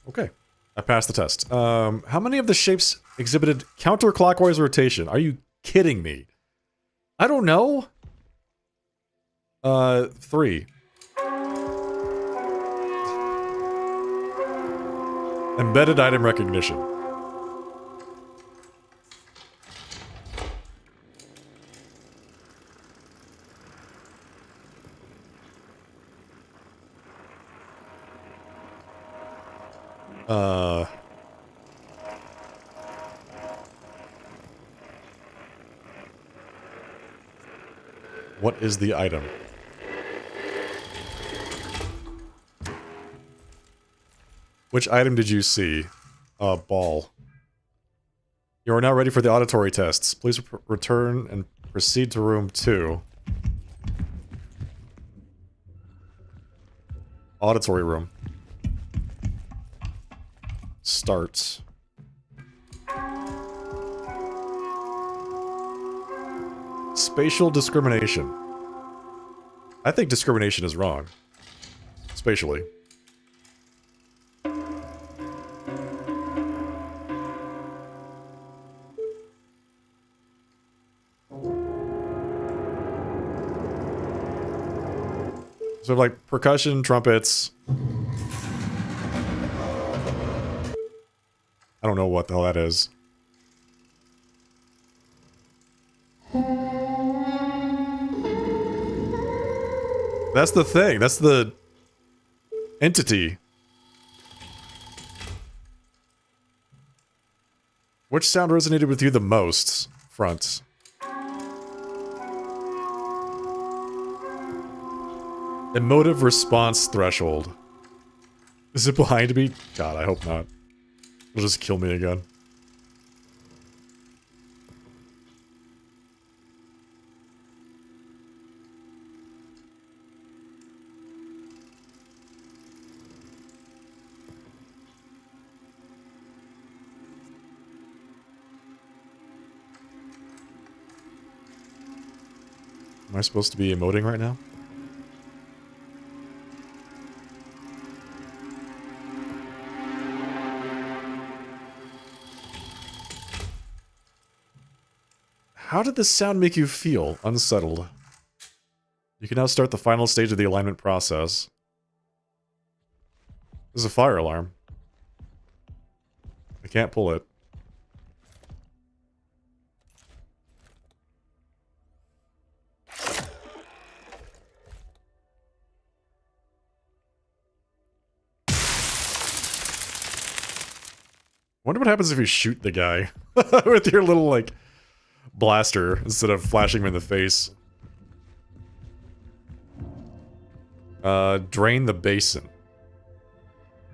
Okay. I passed the test. How many of the shapes exhibited counterclockwise rotation? Are you kidding me? I don't know. 3. Embedded item recognition. What is the item? Which item did you see? Ball. You are now ready for the auditory tests. Please return and proceed to room 2. Auditory room. Start. Spatial discrimination. I think discrimination is wrong. Spatially. So like percussion, trumpets. I don't know what the hell that is. That's the thing. That's the entity. Which sound resonated with you the most? Front. Emotive response threshold. Is it behind me? God, I hope not. It'll just kill me again. Am I supposed to be emoting right now? How did this sound make you feel? Unsettled. You can now start the final stage of the alignment process. This is a fire alarm. I can't pull it. Wonder what happens if you shoot the guy with your little, like, blaster instead of flashing him in the face. Drain the basin.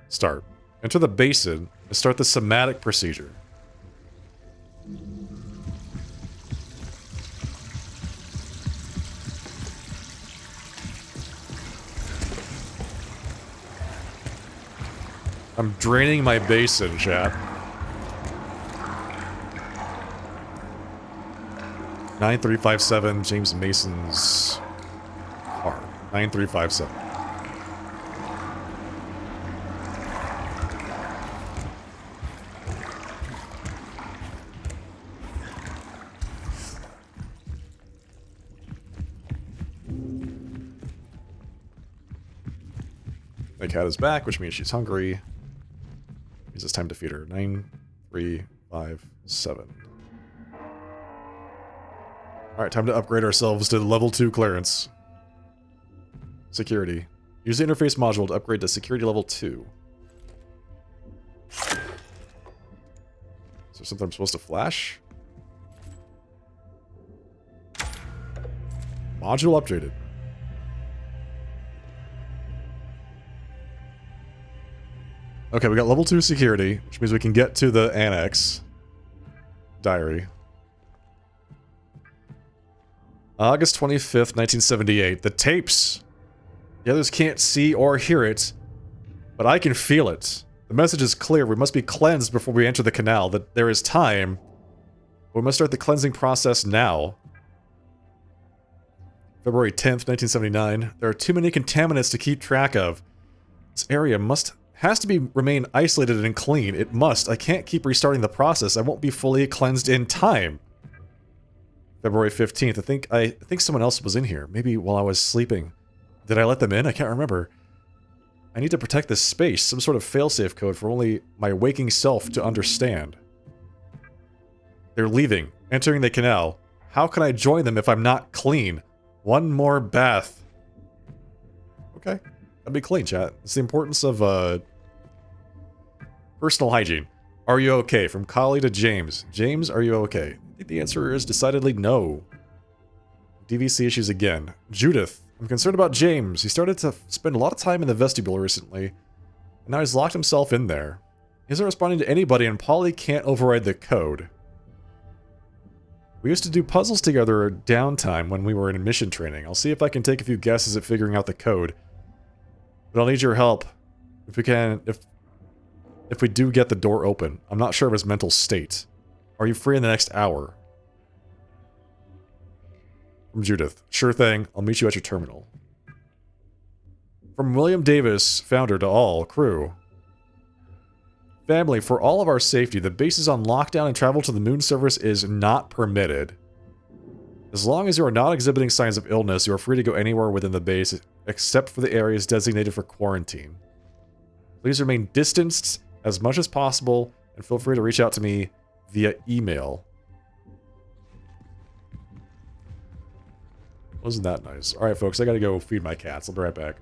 Start. Enter the basin and start the somatic procedure. I'm draining my basin, chat. 9357 James Mason's car. 9357. The cat is back, which means she's hungry. Means it's time to feed her. 9357. Alright, time to upgrade ourselves to level 2 clearance. Security. Use the interface module to upgrade to security level 2. Is there something I'm supposed to flash? Module updated. Okay, we got level 2 security, which means we can get to the annex. Diary. August 25th, 1978. The tapes! The others can't see or hear it, but I can feel it. The message is clear. We must be cleansed before we enter the canal. That there is time. We must start the cleansing process now. February 10th, 1979. There are too many contaminants to keep track of. This area has to remain isolated and clean. It must. I can't keep restarting the process. I won't be fully cleansed in time. February 15th. I think someone else was in here. Maybe while I was sleeping. Did I let them in? I can't remember. I need to protect this space. Some sort of failsafe code for only my waking self to understand. They're leaving. Entering the canal. How can I join them if I'm not clean? One more bath. Okay. That'd be clean, chat. It's the importance of, personal hygiene. Are you okay? From Kali to James. James, are you okay? I think the answer is decidedly no. DVC issues again. Judith. I'm concerned about James. He started to spend a lot of time in the vestibule recently, and now he's locked himself in there. He isn't responding to anybody, and Polly can't override the code. We used to do puzzles together at downtime when we were in mission training. I'll see if I can take a few guesses at figuring out the code. But I'll need your help. If we do get the door open. I'm not sure of his mental state. Are you free in the next hour? From Judith. Sure thing. I'll meet you at your terminal. From William Davis, founder, to all crew. Family, for all of our safety, the base is on lockdown and travel to the moon surface is not permitted. As long as you are not exhibiting signs of illness, you are free to go anywhere within the base, except for the areas designated for quarantine. Please remain distanced as much as possible, and feel free to reach out to me via email. Wasn't that nice? Alright, folks, I gotta go feed my cats. I'll be right back.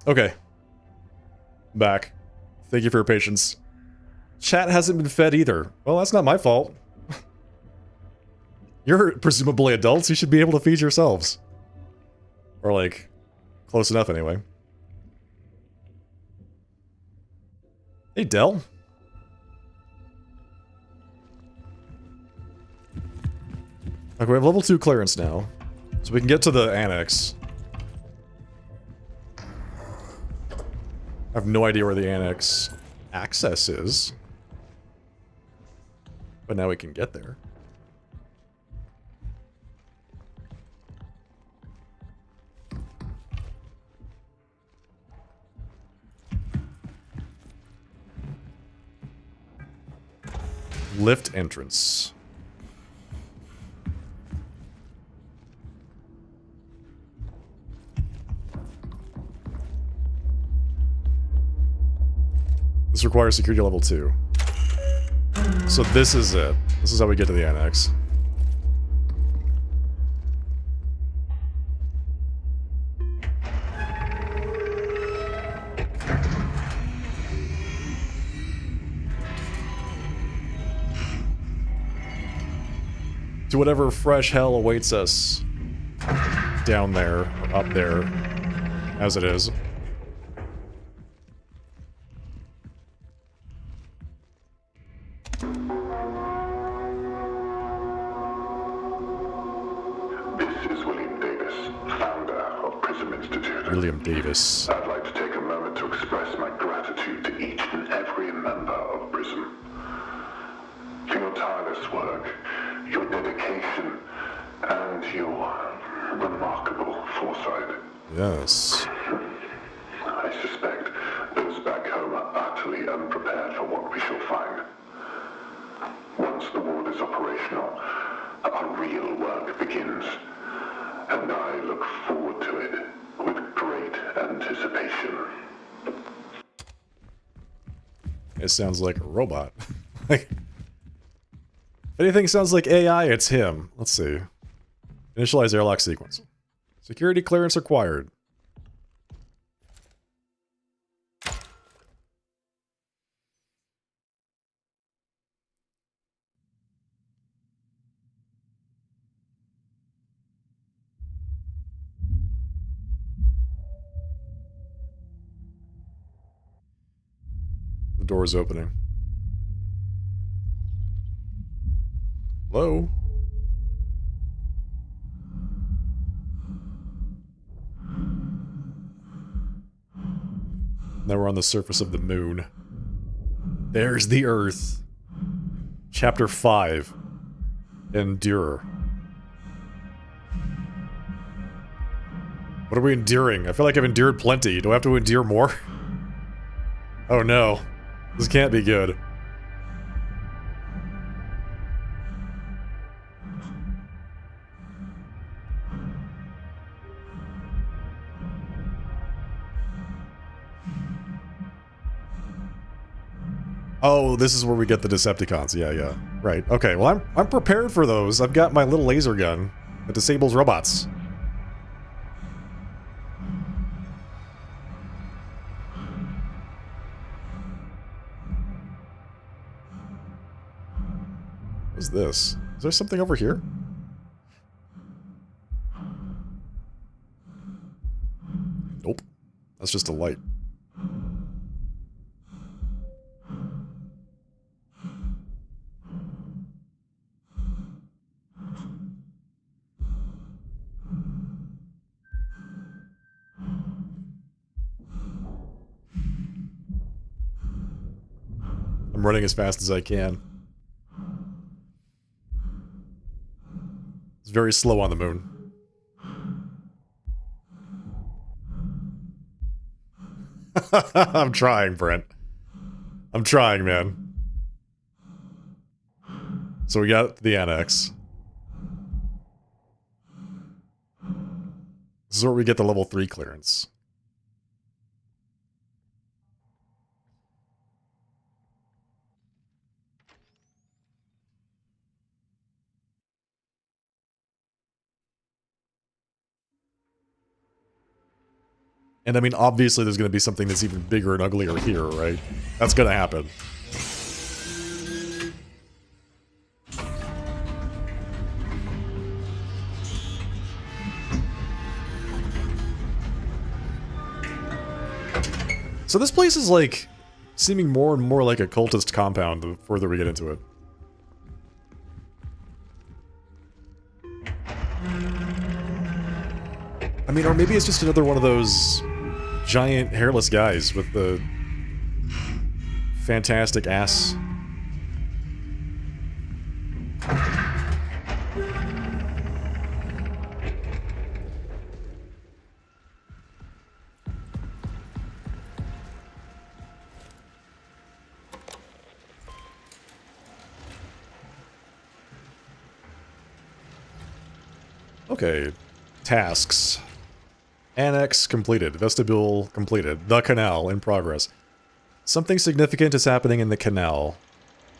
Okay. Back. Thank you for your patience. Chat hasn't been fed either. Well, that's not my fault. You're presumably adults. You should be able to feed yourselves. Or, like, close enough anyway. Hey, Del. Okay, we have level 2 clearance now. So we can get to the annex. I have no idea where the annex access is. But now we can get there. Lift entrance. This requires security level 2. So this is it. This is how we get to the annex. To whatever fresh hell awaits us down there, or up there, as it is. William Davis. I'd like to take a moment to express my gratitude to each and every member of PRISM. For your tireless work, your dedication, and your remarkable foresight. Yes. I suspect those back home are utterly unprepared for what we shall find. Once the ward is operational, our real work begins, and I look forward to it with great anticipation. It sounds like a robot. Like, if anything sounds like AI, it's him. Let's see. Initialize airlock sequence. Security clearance required. The door is opening. Hello? Now we're on the surface of the moon. There's the Earth. Chapter 5. Endure. What are we enduring? I feel like I've endured plenty. Do I have to endure more? Oh no. This can't be good. Oh, this is where we get the Decepticons. Yeah, yeah. Right. Okay, well, I'm prepared for those. I've got my little laser gun that disables robots. What's this? Is there something over here? Nope. That's just a light. I'm running as fast as I can. It's very slow on the moon. I'm trying, Brent. I'm trying, man. So we got the annex. This is where we get the level 3 clearance. And I mean, obviously there's going to be something that's even bigger and uglier here, right? That's going to happen. So this place is like seeming more and more like a cultist compound the further we get into it. I mean, or maybe it's just another one of those giant hairless guys with the fantastic ass. Okay, tasks. Annex completed. Vestibule completed. The canal in progress. Something significant is happening in the canal.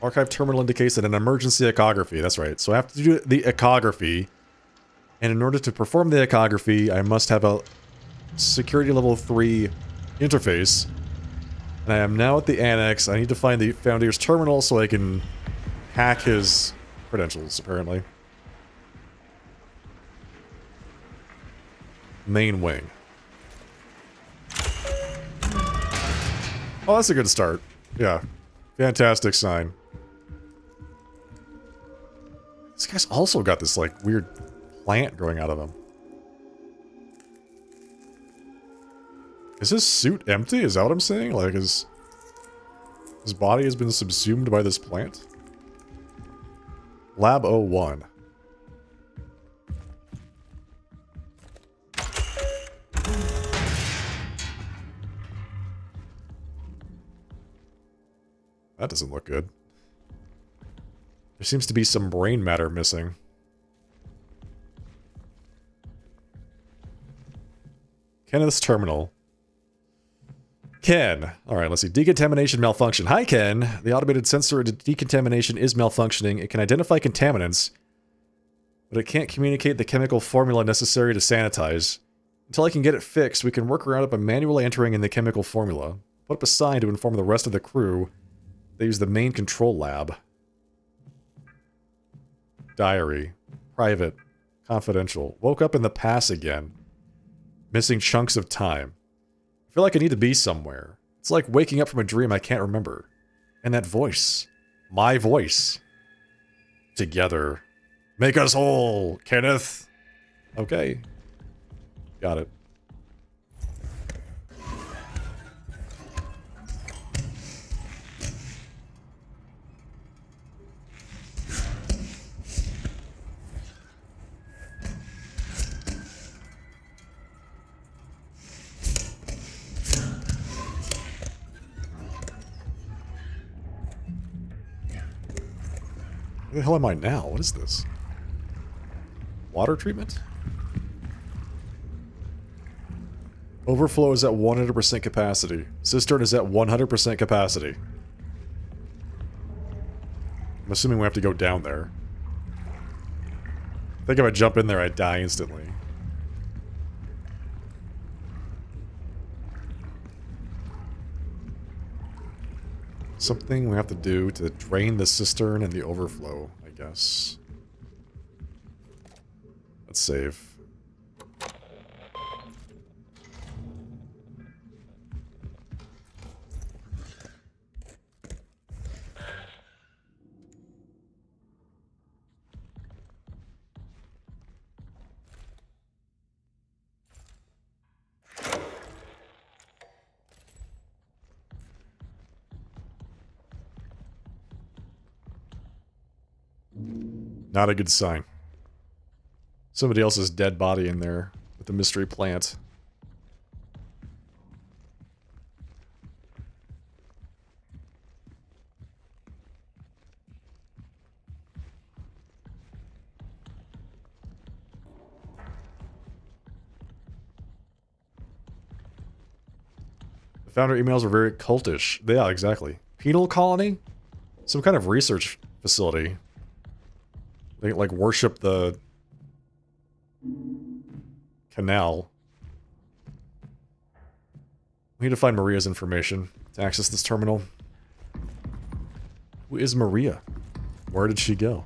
Archive terminal indicates that an emergency echography. That's right. So I have to do the echography. And in order to perform the echography, I must have a security level 3 interface. And I am now at the annex. I need to find the Founder's terminal so I can hack his credentials, apparently. Main wing. Oh, that's a good start. Yeah. Fantastic sign. This guy's also got this, like, weird plant growing out of him. Is his suit empty? Is that what I'm saying? Like, his body has been subsumed by this plant? Lab 01. That doesn't look good. There seems to be some brain matter missing. Kenneth's terminal. Ken. Alright, let's see. Decontamination malfunction. Hi, Ken. The automated sensor decontamination is malfunctioning. It can identify contaminants, but it can't communicate the chemical formula necessary to sanitize. Until I can get it fixed, we can work around it by manually entering in the chemical formula. Put up a sign to inform the rest of the crew. They use the main control lab. Diary. Private. Confidential. Woke up in the past again. Missing chunks of time. I feel like I need to be somewhere. It's like waking up from a dream I can't remember. And that voice. My voice. Together. Make us whole, Kenneth. Okay. Got it. Where the hell am I now? What is this? Water treatment? Overflow is at 100% capacity. Cistern is at 100% capacity. I'm assuming we have to go down there. I think if I jump in there, I die instantly. Something we have to do to drain the cistern and the overflow, I guess. Let's save. Not a good sign. Somebody else's dead body in there with the mystery plant. The founder emails were very cultish. Yeah, exactly. Penal colony? Some kind of research facility. They like worship the canal. We need to find Maria's information to access this terminal. Who is Maria? Where did she go?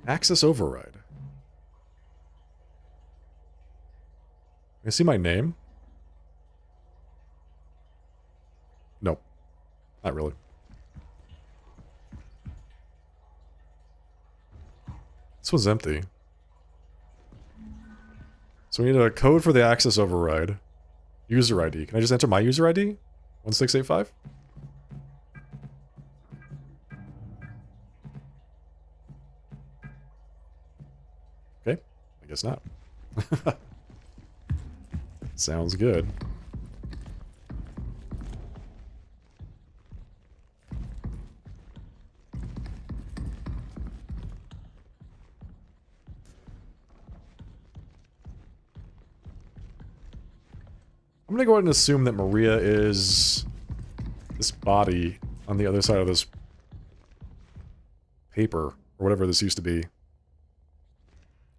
Access override. Can I see my name? Nope. Not really. This one's empty. So we need a code for the access override. User ID. Can I just enter my user ID? 1685? Okay. I guess not. Sounds good. I'm gonna go ahead and assume that Maria is this body on the other side of this paper, or whatever this used to be.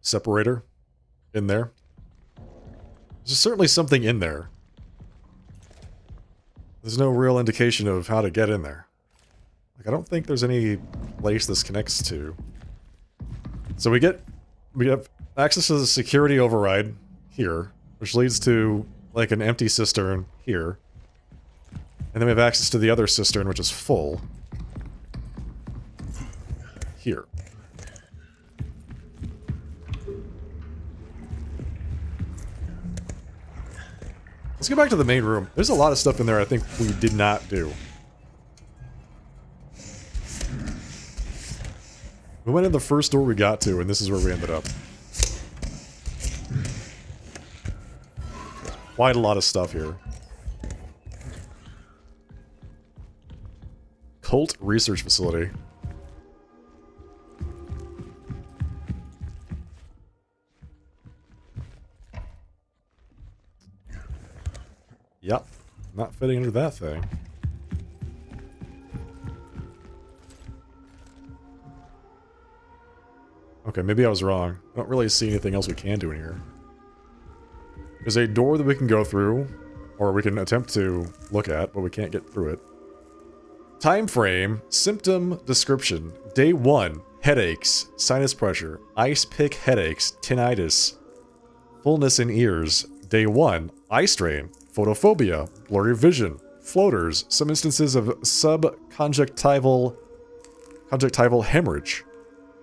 Separator in there. There's certainly something in there. There's no real indication of how to get in there. Like, I don't think there's any place this connects to. So we have access to the security override here, which leads to like an empty cistern here. And then we have access to the other cistern, which is full. Here. Let's get back to the main room. There's a lot of stuff in there I think we did not do. We went in the first door we got to, and this is where we ended up. Quite a lot of stuff here. Cult research facility. Yep. Not fitting under that thing. Okay, maybe I was wrong. I don't really see anything else we can do in here. There's a door that we can go through, or we can attempt to look at, but we can't get through it. Time frame, symptom description. Day 1, headaches, sinus pressure, ice pick headaches, tinnitus, fullness in ears. Day 1, eye strain, photophobia, blurry vision, floaters, some instances of subconjunctival hemorrhage.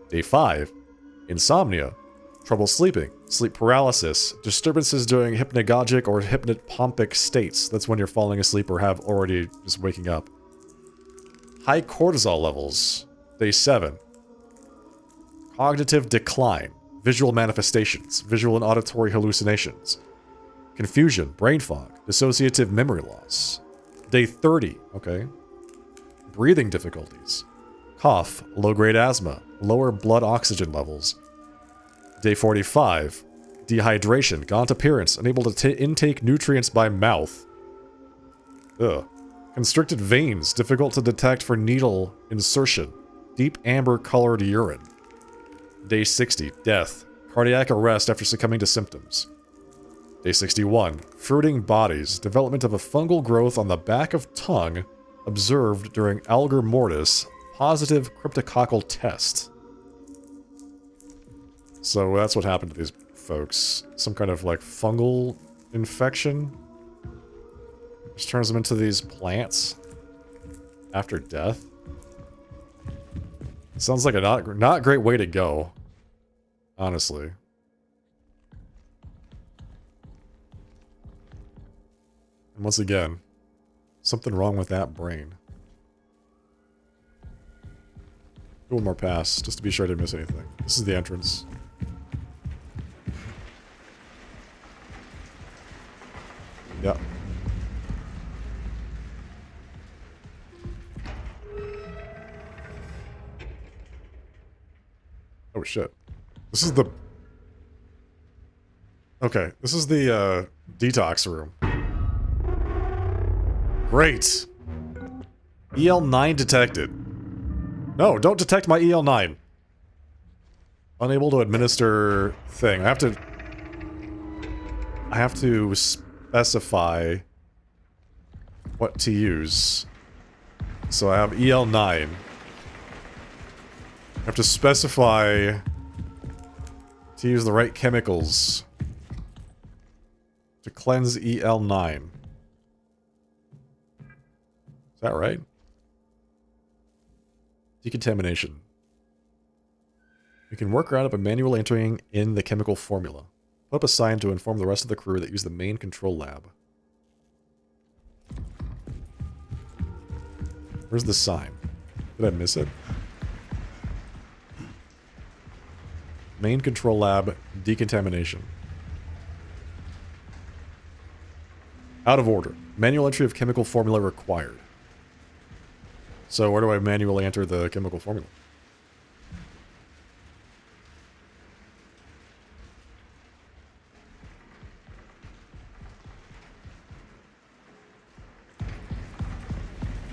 Day 5, insomnia, trouble sleeping, sleep paralysis, disturbances during hypnagogic or hypnopompic states. That's when you're falling asleep or have already just waking up. High cortisol levels. Day 7. Cognitive decline, visual manifestations, visual and auditory hallucinations. Confusion, brain fog, dissociative memory loss. Day 30, okay. Breathing difficulties. Cough, low-grade asthma, lower blood oxygen levels. Day 45, Dehydration. Gaunt appearance. Unable to intake nutrients by mouth. Ugh. Constricted veins. Difficult to detect for needle insertion. Deep amber colored urine. Day 60. Death. Cardiac arrest after succumbing to symptoms. Day 61. Fruiting bodies. Development of a fungal growth on the back of tongue observed during algor mortis. Positive cryptococcal test. So that's what happened to these folks. Some kind of like fungal infection. Just turns them into these plants after death. Sounds like a not great way to go, honestly. And once again, something wrong with that brain. Do one more pass, just to be sure I didn't miss anything. This is the entrance. Yep. Oh shit. This is the... Okay, this is the, detox room. Great! EL9 detected. No, don't detect my EL9. Unable to administer thing. I have to specify what to use. So I have EL9. I have to specify to use the right chemicals to cleanse EL9. Is that right? Decontamination. You can work around it by manually entering in the chemical formula. Put up a sign to inform the rest of the crew that use the main control lab. Where's the sign? Did I miss it? Main control lab, decontamination. Out of order. Manual entry of chemical formula required. So where do I manually enter the chemical formula?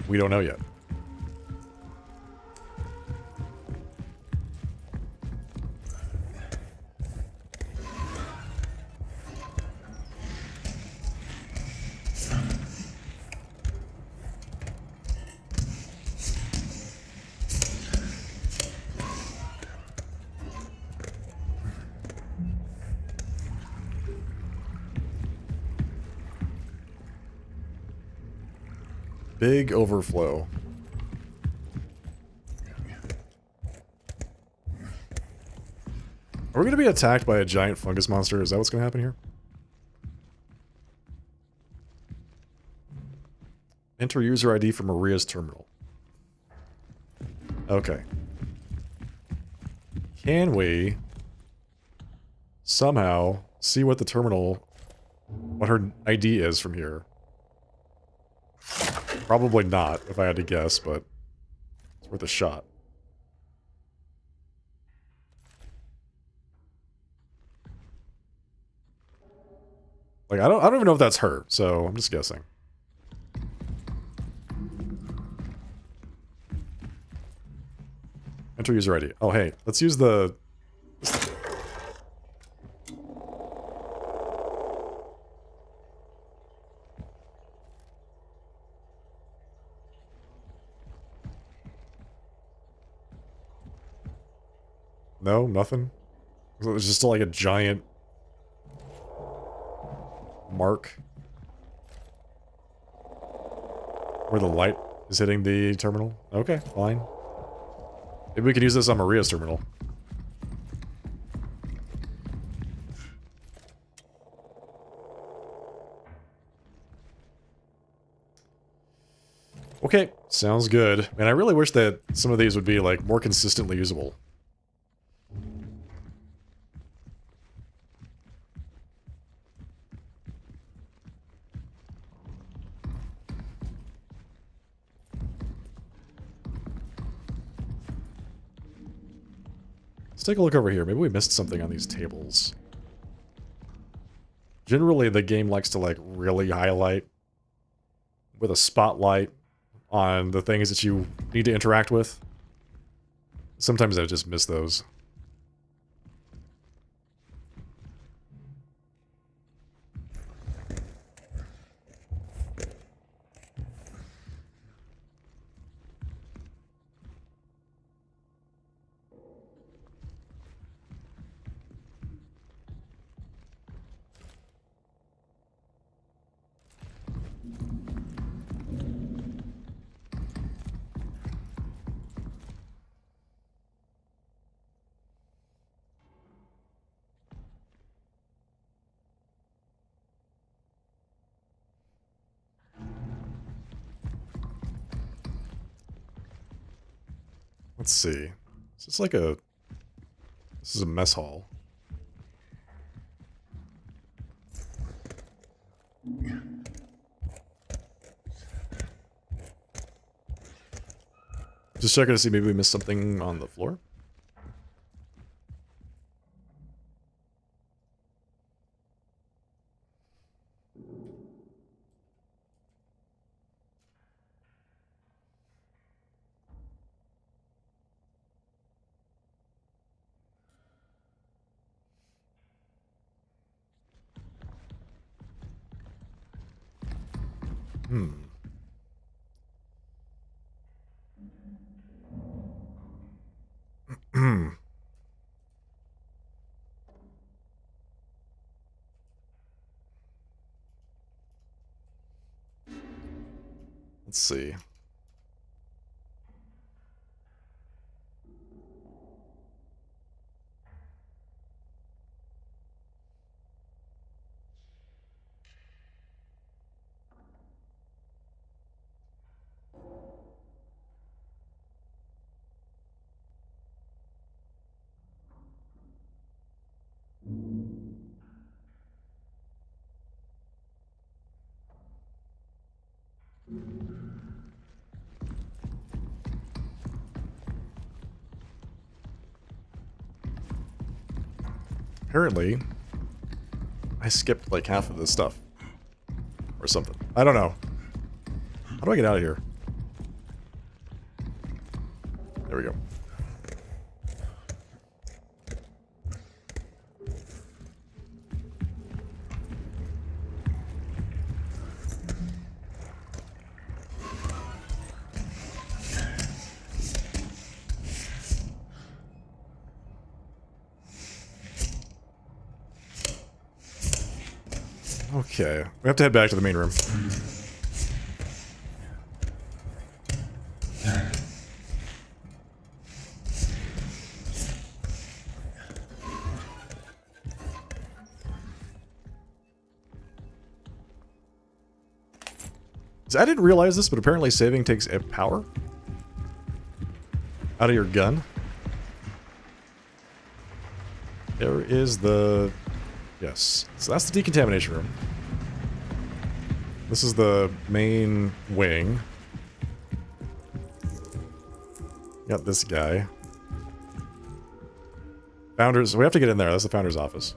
We don't know yet. Big overflow. Are we going to be attacked by a giant fungus monster? Is that what's going to happen here? Enter user ID for Maria's terminal. Okay. Can we somehow see what the terminal, what her ID is from here? Probably not, if I had to guess, but it's worth a shot. Like, I don't even know if that's her, so I'm just guessing. Enter user ID. Oh, hey, let's use the... No, nothing? It's just like a giant mark where the light is hitting the terminal. Okay, fine. Maybe we can use this on Maria's terminal. Okay, sounds good. Man, I really wish that some of these would be like more consistently usable. Let's take a look over here. Maybe we missed something on these tables. Generally, the game likes to like really highlight with a spotlight on the things that you need to interact with. Sometimes I just miss those. Let's see. Is this like a... This is a mess hall. Just checking to see maybe we missed something on the floor. Let's see. Apparently, I skipped like half of this stuff. Or something. I don't know. How do I get out of here? There we go. Okay, we have to head back to the main room. I didn't realize this, but apparently saving takes power out of your gun. There is the... Yes. So that's the decontamination room. This is the main wing. Got this guy. Founders... We have to get in there. That's the founder's office.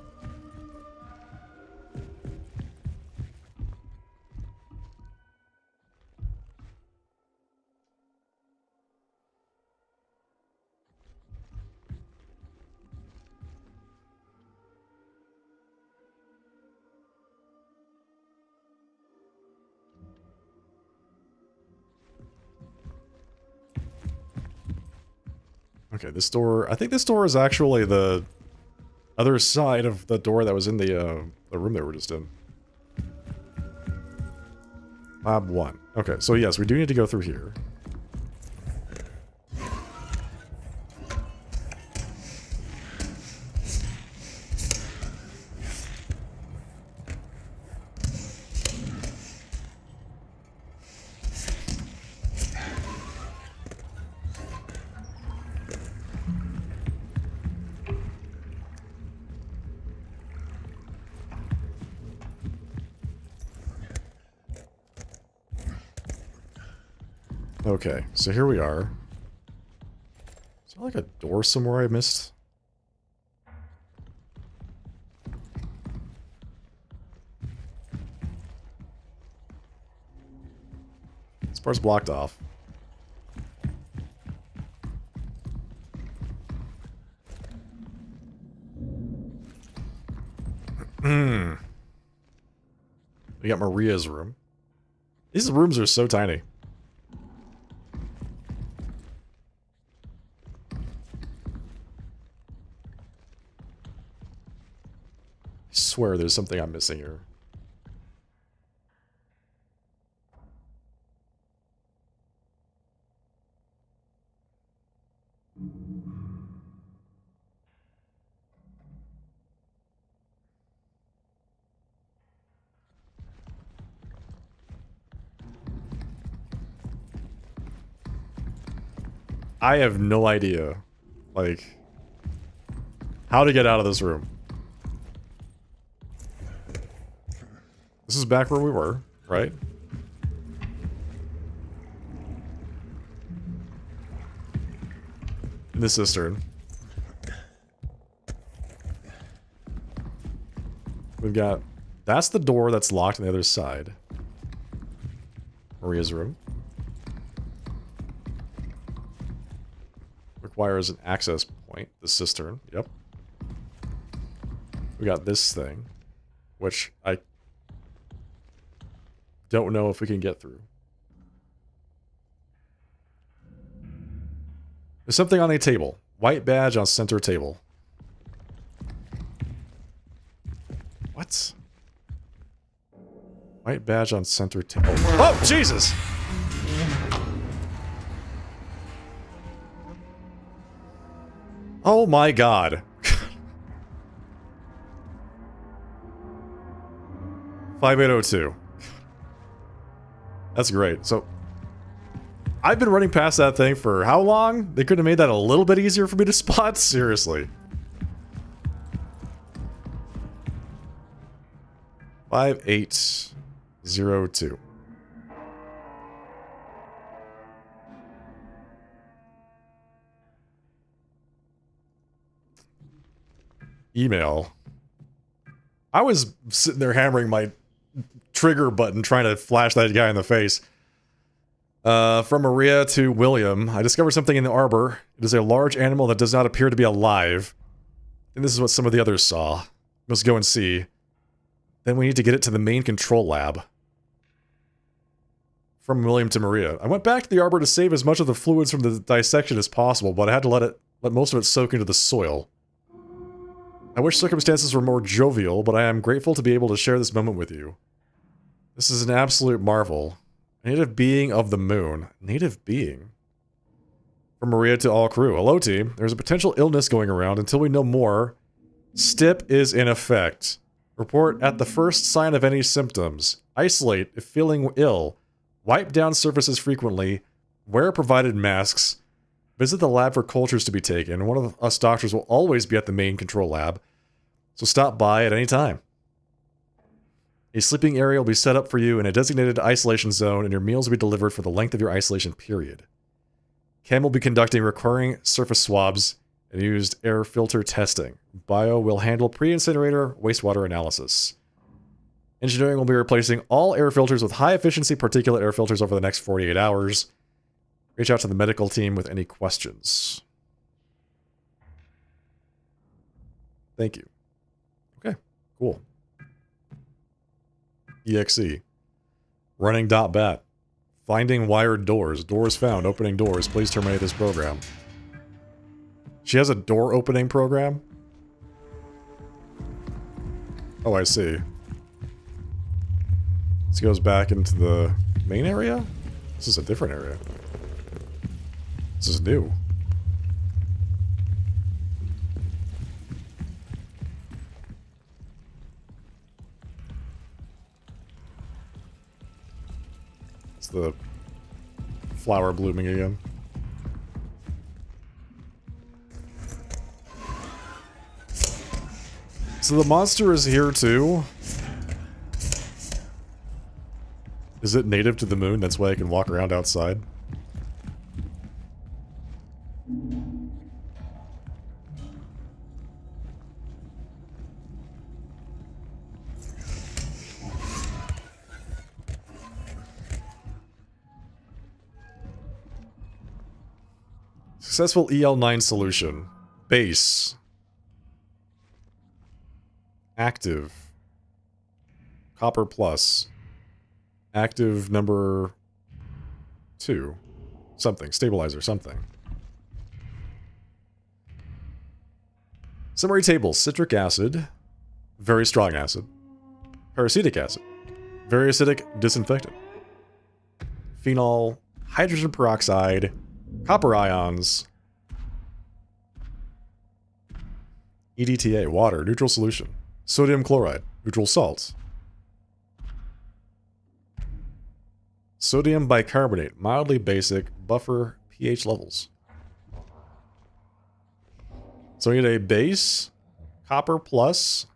Okay, this door... I think this door is actually the other side of the door that was in the room that we're just in. Lab 1. Okay, so yes, we do need to go through here. Okay, so here we are. Is there like a door somewhere I missed? part's blocked off. We got Maria's room. These rooms are so tiny. I swear there's something I'm missing here. I have no idea, like, how to get out of this room. This is back where we were, right? In the cistern. We've got... That's the door that's locked on the other side. Maria's room. Requires an access point. The cistern. Yep. We got this thing. Which I... don't know if we can get through. There's something on a table. White badge on center table. What? White badge on center table. Oh, Jesus! Oh my god. 5802. That's great. So, I've been running past that thing for how long? They could have made that a little bit easier for me to spot? Seriously. 5802. Email. I was sitting there hammering my trigger button trying to flash that guy in the face. From Maria to William. I discovered something in the arbor. It is a large animal that does not appear to be alive. And this is what some of the others saw. Let's go and see. Then we need to get it to the main control lab. From William to Maria. I went back to the arbor to save as much of the fluids from the dissection as possible, but I had to let most of it soak into the soil. I wish circumstances were more jovial, but I am grateful to be able to share this moment with you. This is an absolute marvel. A native being of the moon. Native being? From Maria to all crew. Hello, team. There's a potential illness going around. Until we know more, STIP is in effect. Report at the first sign of any symptoms. Isolate if feeling ill. Wipe down surfaces frequently. Wear provided masks. Visit the lab for cultures to be taken. One of us doctors will always be at the main control lab, so stop by at any time. A sleeping area will be set up for you in a designated isolation zone, and your meals will be delivered for the length of your isolation period. Chem will be conducting recurring surface swabs and used air filter testing. Bio will handle pre-incinerator wastewater analysis. Engineering will be replacing all air filters with high-efficiency particulate air filters over the next 48 hours. Reach out to the medical team with any questions. Thank you. Okay, cool. EXE. Running.bat. Finding wired doors. Doors found. Opening doors. Please terminate this program. She has a door opening program? Oh, I see. This goes back into the main area? This is a different area. This is new. It's the flower blooming again. So the monster is here too. Is it native to the moon? That's why I can walk around outside. Successful EL9 solution. Base. Active. Copper plus. Active number 2. Something. Stabilizer, something. Summary table. Citric acid. Very strong acid. Paracetic acid. Very acidic disinfectant. Phenol. Hydrogen peroxide. Copper ions. EDTA. Water. Neutral solution. Sodium chloride. Neutral salt. Sodium bicarbonate. Mildly basic. Buffer pH levels. So we need a base, copper plus,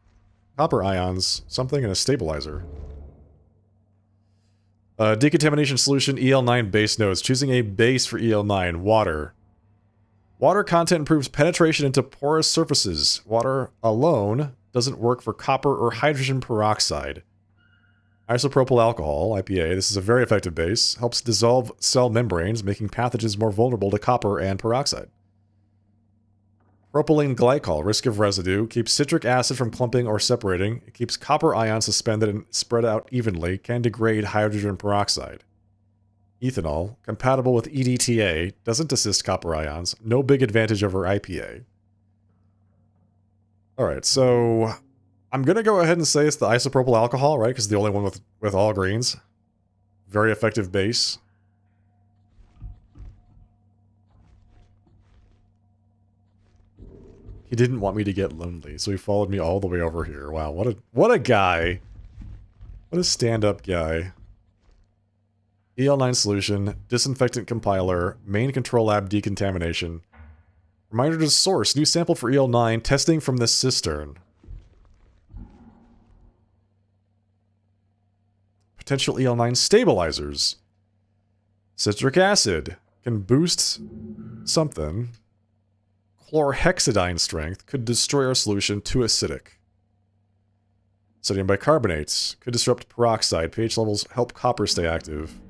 copper ions, something, and a stabilizer. Decontamination solution, EL9 base nodes. Choosing a base for EL9, water. Water content improves penetration into porous surfaces. Water alone doesn't work for copper or hydrogen peroxide. Isopropyl alcohol, IPA. This is a very effective base. Helps dissolve cell membranes, making pathogens more vulnerable to copper and peroxide. Propylene glycol, risk of residue, keeps citric acid from clumping or separating. It keeps copper ions suspended and spread out evenly, can degrade hydrogen peroxide. Ethanol, compatible with EDTA, doesn't assist copper ions, no big advantage over IPA. Alright, so I'm going to go ahead and say it's the isopropyl alcohol, right? Because it's the only one with all greens. Very effective base. He didn't want me to get lonely, so he followed me all the way over here. Wow, what a guy. What a stand-up guy. EL9 solution, disinfectant compiler, main control lab decontamination. Reminder to source, new sample for EL9, testing from the cistern. Potential EL9 stabilizers. Citric acid can boost something. Chlorhexidine strength could destroy our solution too acidic. Sodium bicarbonates could disrupt peroxide. pH levels help copper stay active.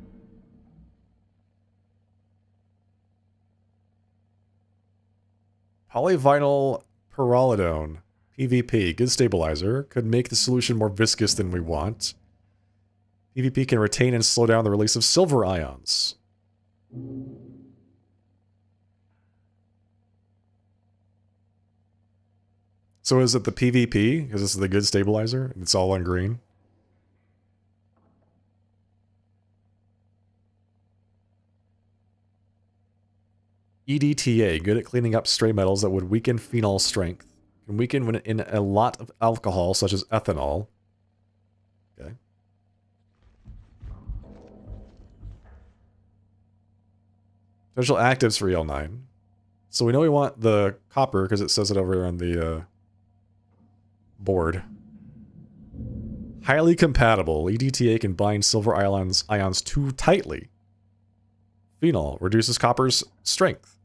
Polyvinyl pyrrolidone, PVP, good stabilizer, could make the solution more viscous than we want. PVP can retain and slow down the release of silver ions. So is it the PVP? Because this is the good stabilizer, and it's all on green? EDTA, good at cleaning up stray metals that would weaken phenol strength. Can weaken when in a lot of alcohol, such as ethanol. Okay. Potential actives for EL9. So we know we want the copper, because it says it over on the board. Highly compatible. EDTA can bind silver ions too tightly. Phenol reduces copper's strength.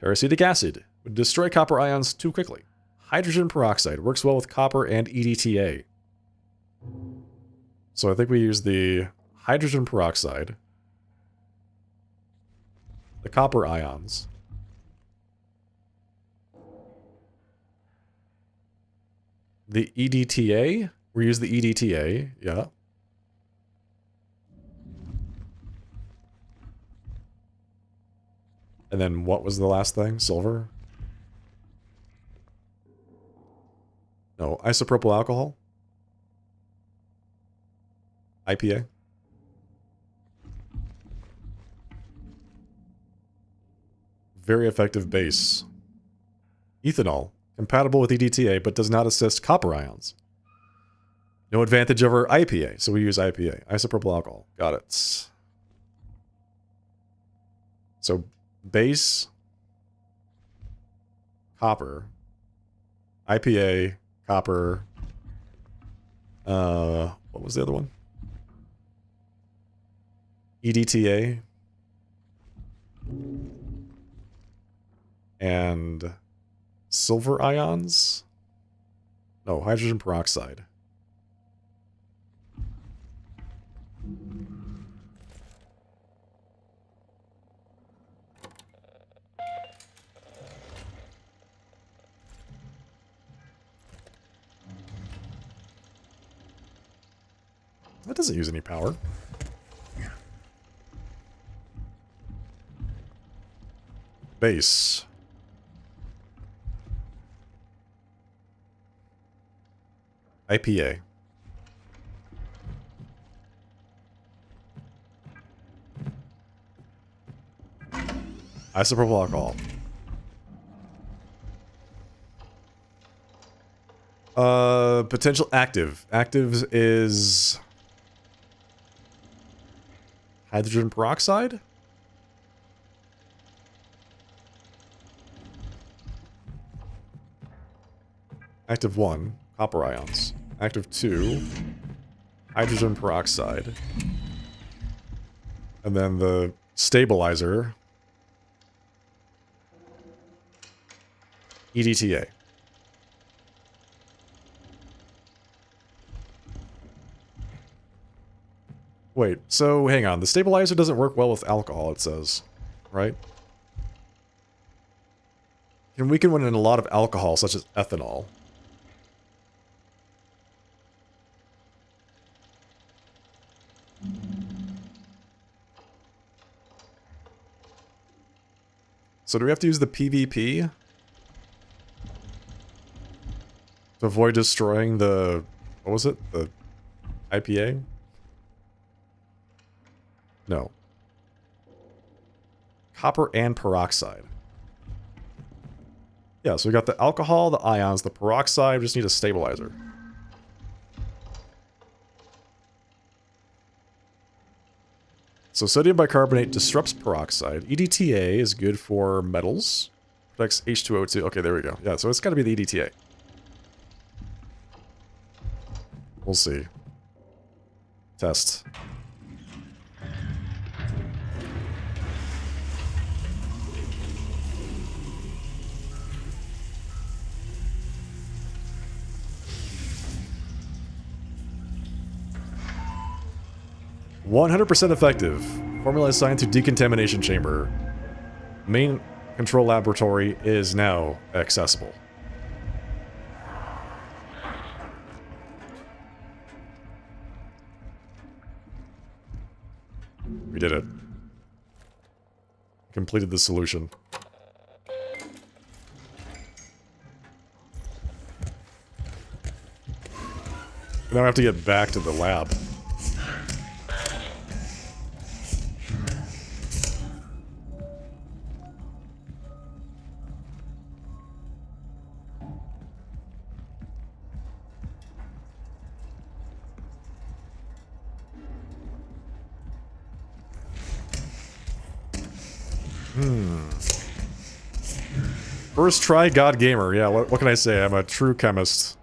Paracetic acid would destroy copper ions too quickly. Hydrogen peroxide works well with copper and EDTA. So I think we use the hydrogen peroxide, the copper ions, the EDTA. We use the EDTA, yeah. And then what was the last thing? Silver? No, isopropyl alcohol? IPA? Very effective base. Ethanol. Compatible with EDTA, but does not assist copper ions. No advantage over IPA, so we use IPA. Isopropyl alcohol. Got it. So, base, copper, IPA, copper, what was the other one? EDTA. And silver ions? No, hydrogen peroxide. That doesn't use any power. Base. IPA. Isopropyl alcohol. Potential active. Active is hydrogen peroxide? Active 1, copper ions. Active 2, hydrogen peroxide. And then the stabilizer, EDTA. Wait, so hang on. The stabilizer doesn't work well with alcohol, it says, right? And we can win in a lot of alcohol, such as ethanol. So do we have to use the PvP to avoid destroying the, what was it? The IPA? No. Copper and peroxide. Yeah, so we got the alcohol, the ions, the peroxide, we just need a stabilizer. So sodium bicarbonate disrupts peroxide. EDTA is good for metals. Protects H2O2. Okay, there we go. Yeah, so it's got to be the EDTA. We'll see. Test. %100% effective. Formula assigned to decontamination chamber. Main control laboratory is now accessible. We did it. Completed the solution. Now I have to get back to the lab. First try God Gamer. Yeah, what can I say? I'm a true chemist.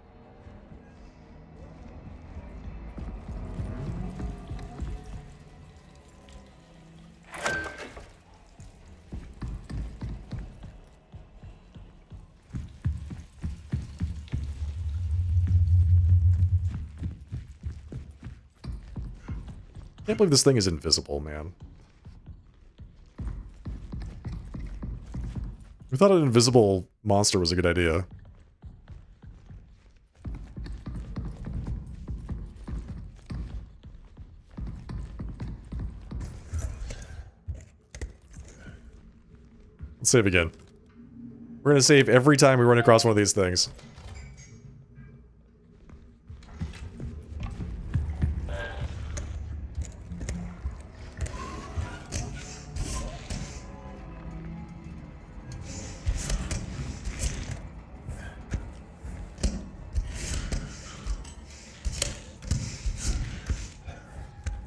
Can't believe this thing is invisible, man. We thought an invisible monster was a good idea. Let's save again. We're gonna save every time we run across one of these things.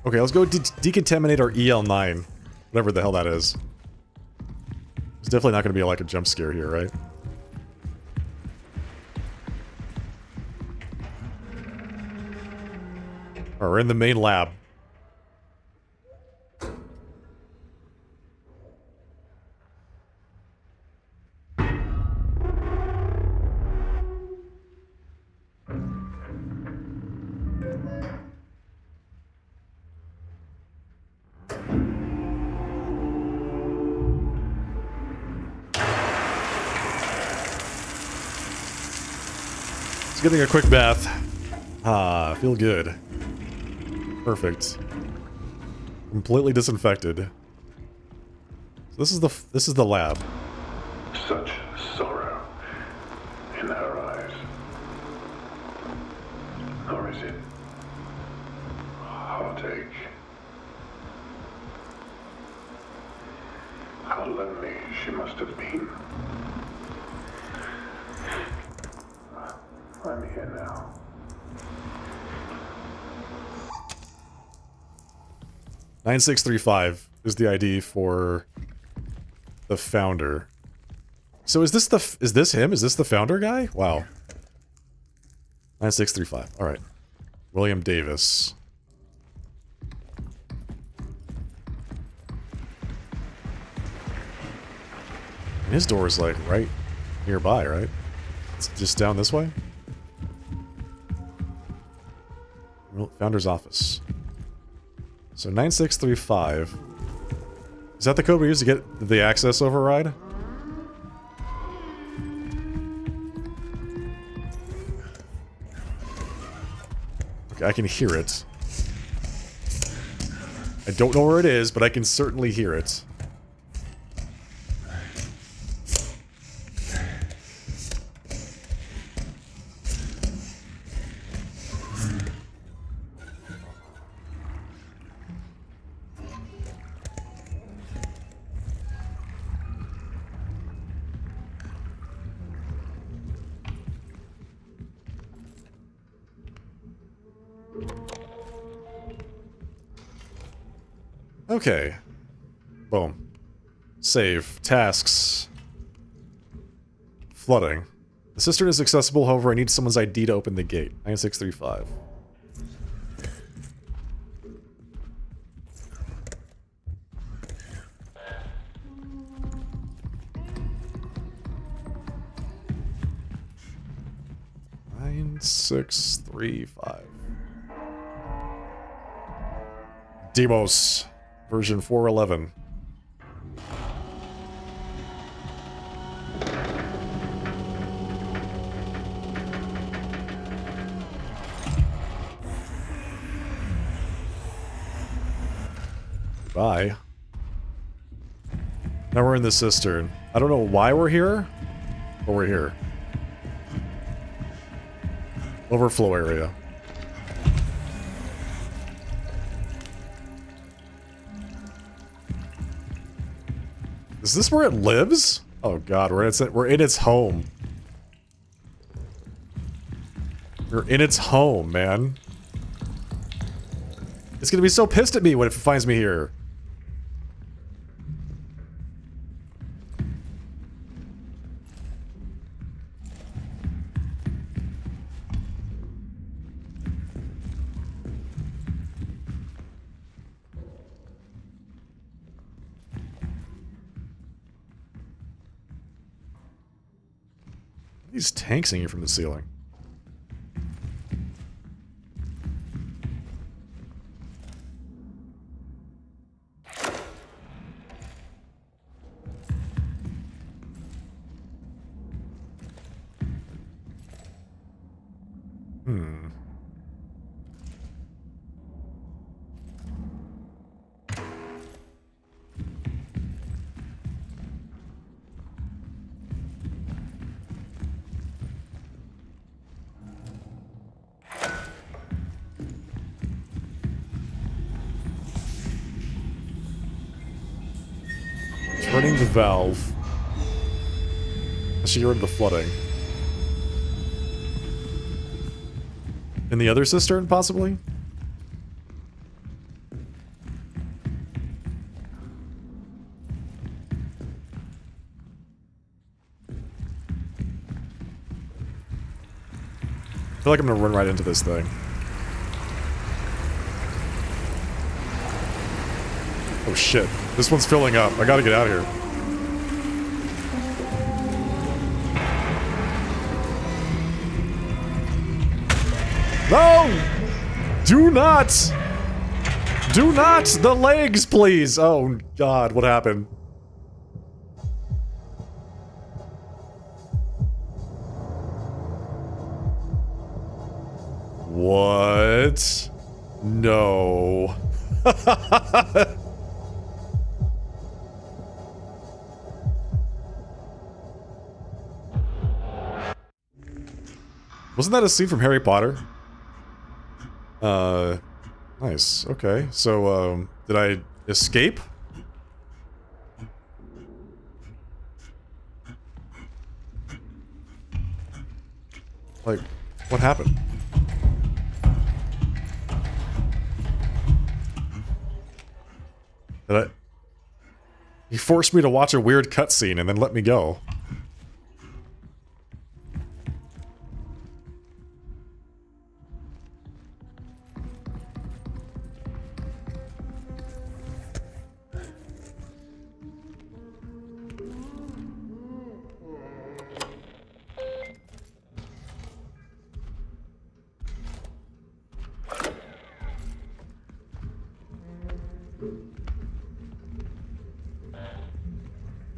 Okay, let's go decontaminate our EL9. Whatever the hell that is. It's definitely not going to be like a jump scare here, right? Alright, we're in the main lab. Getting a quick bath. Ah, feel good. Perfect. Completely disinfected. So this is the lab. Such sorrow in her eyes. Or is it heartache? How lonely she must have been. I'm here now. $9635 is the ID for the founder. So is this him? Is this the founder guy? Wow. 9635. All right. William Davis. And his door is like right nearby, right? It's just down this way. Well, founder's office. So 9635. Is that the code we use to get the access override? Okay, I can hear it. I don't know where it is, but I can certainly hear it. Okay. Boom. Save. Tasks. Flooding. The cistern is accessible, however, I need someone's ID to open the gate. 9635. Demos. Version 411. Bye. Now we're in the cistern. I don't know why we're here, but we're here. Overflow area. Is this where it lives? Oh god, we're in its home. We're in its home, man. It's gonna be so pissed at me when it finds me here. These tanks hanging from the ceiling. Turning the valve. I should get rid of the flooding. In the other cistern, possibly? I feel like I'm gonna run right into this thing. Oh shit. This one's filling up. I gotta get out of here. No! Do not! Do not! The legs, please! Oh god, what happened? What? No. Wasn't that a scene from Harry Potter? Nice. Okay. So, did I escape? Like, what happened? Did I... He forced me to watch a weird cutscene and then let me go.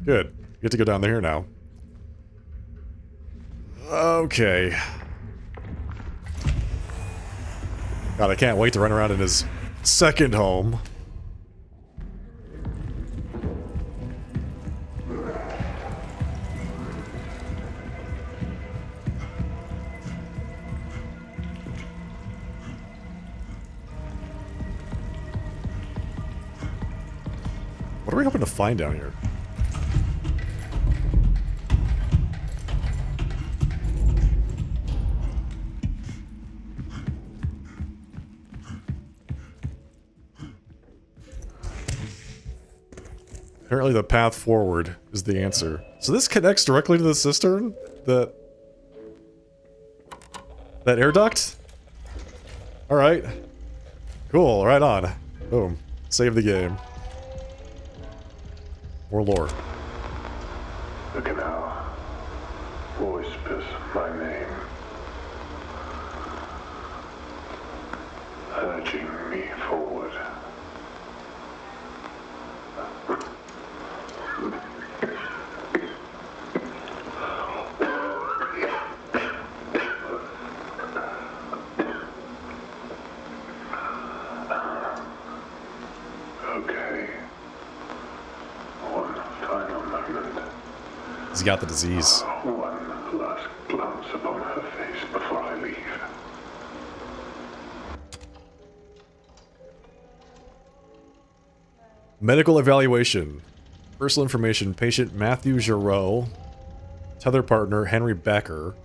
Good. Get to go down there now. Okay. God, I can't wait to run around in his second home. What are we hoping to find down here? Apparently the path forward is the answer. So this connects directly to the cistern? That air duct? Alright. Cool, right on. Boom. Save the game. More lore. The canal whispers my name, urging me forward. Okay. One final moment. He's got the disease. One last glance upon her face before I leave. Medical evaluation. Personal information. Patient Matthew Giroux. Tether partner Henry Becker.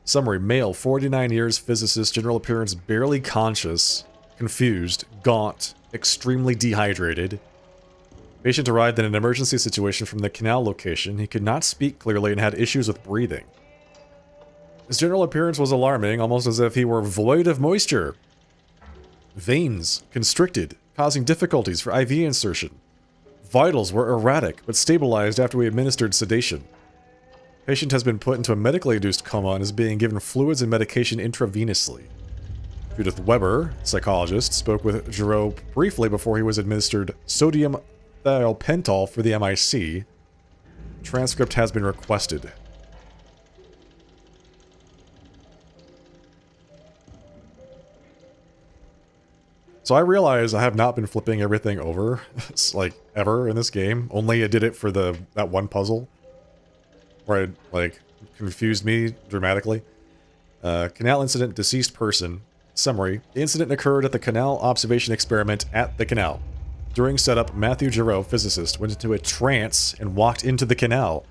Summary. Male, 49 years, physicist, general appearance barely conscious, confused, gaunt, extremely dehydrated. Patient arrived in an emergency situation from the canal location. He could not speak clearly and had issues with breathing. His general appearance was alarming, almost as if he were void of moisture. Veins constricted, causing difficulties for IV insertion. Vitals were erratic, but stabilized after we administered sedation. Patient has been put into a medically induced coma and is being given fluids and medication intravenously. Judith Weber, psychologist, spoke with Giroux briefly before he was administered sodium thiopental for the MIC. Transcript has been requested. So I realize I have not been flipping everything over, like, ever in this game. Only I did it for that one puzzle, where it, like, confused me dramatically. Canal incident, deceased person. Summary. The incident occurred at the canal observation experiment at the canal. During setup, Matthew Giroux, physicist, went into a trance and walked into the canal.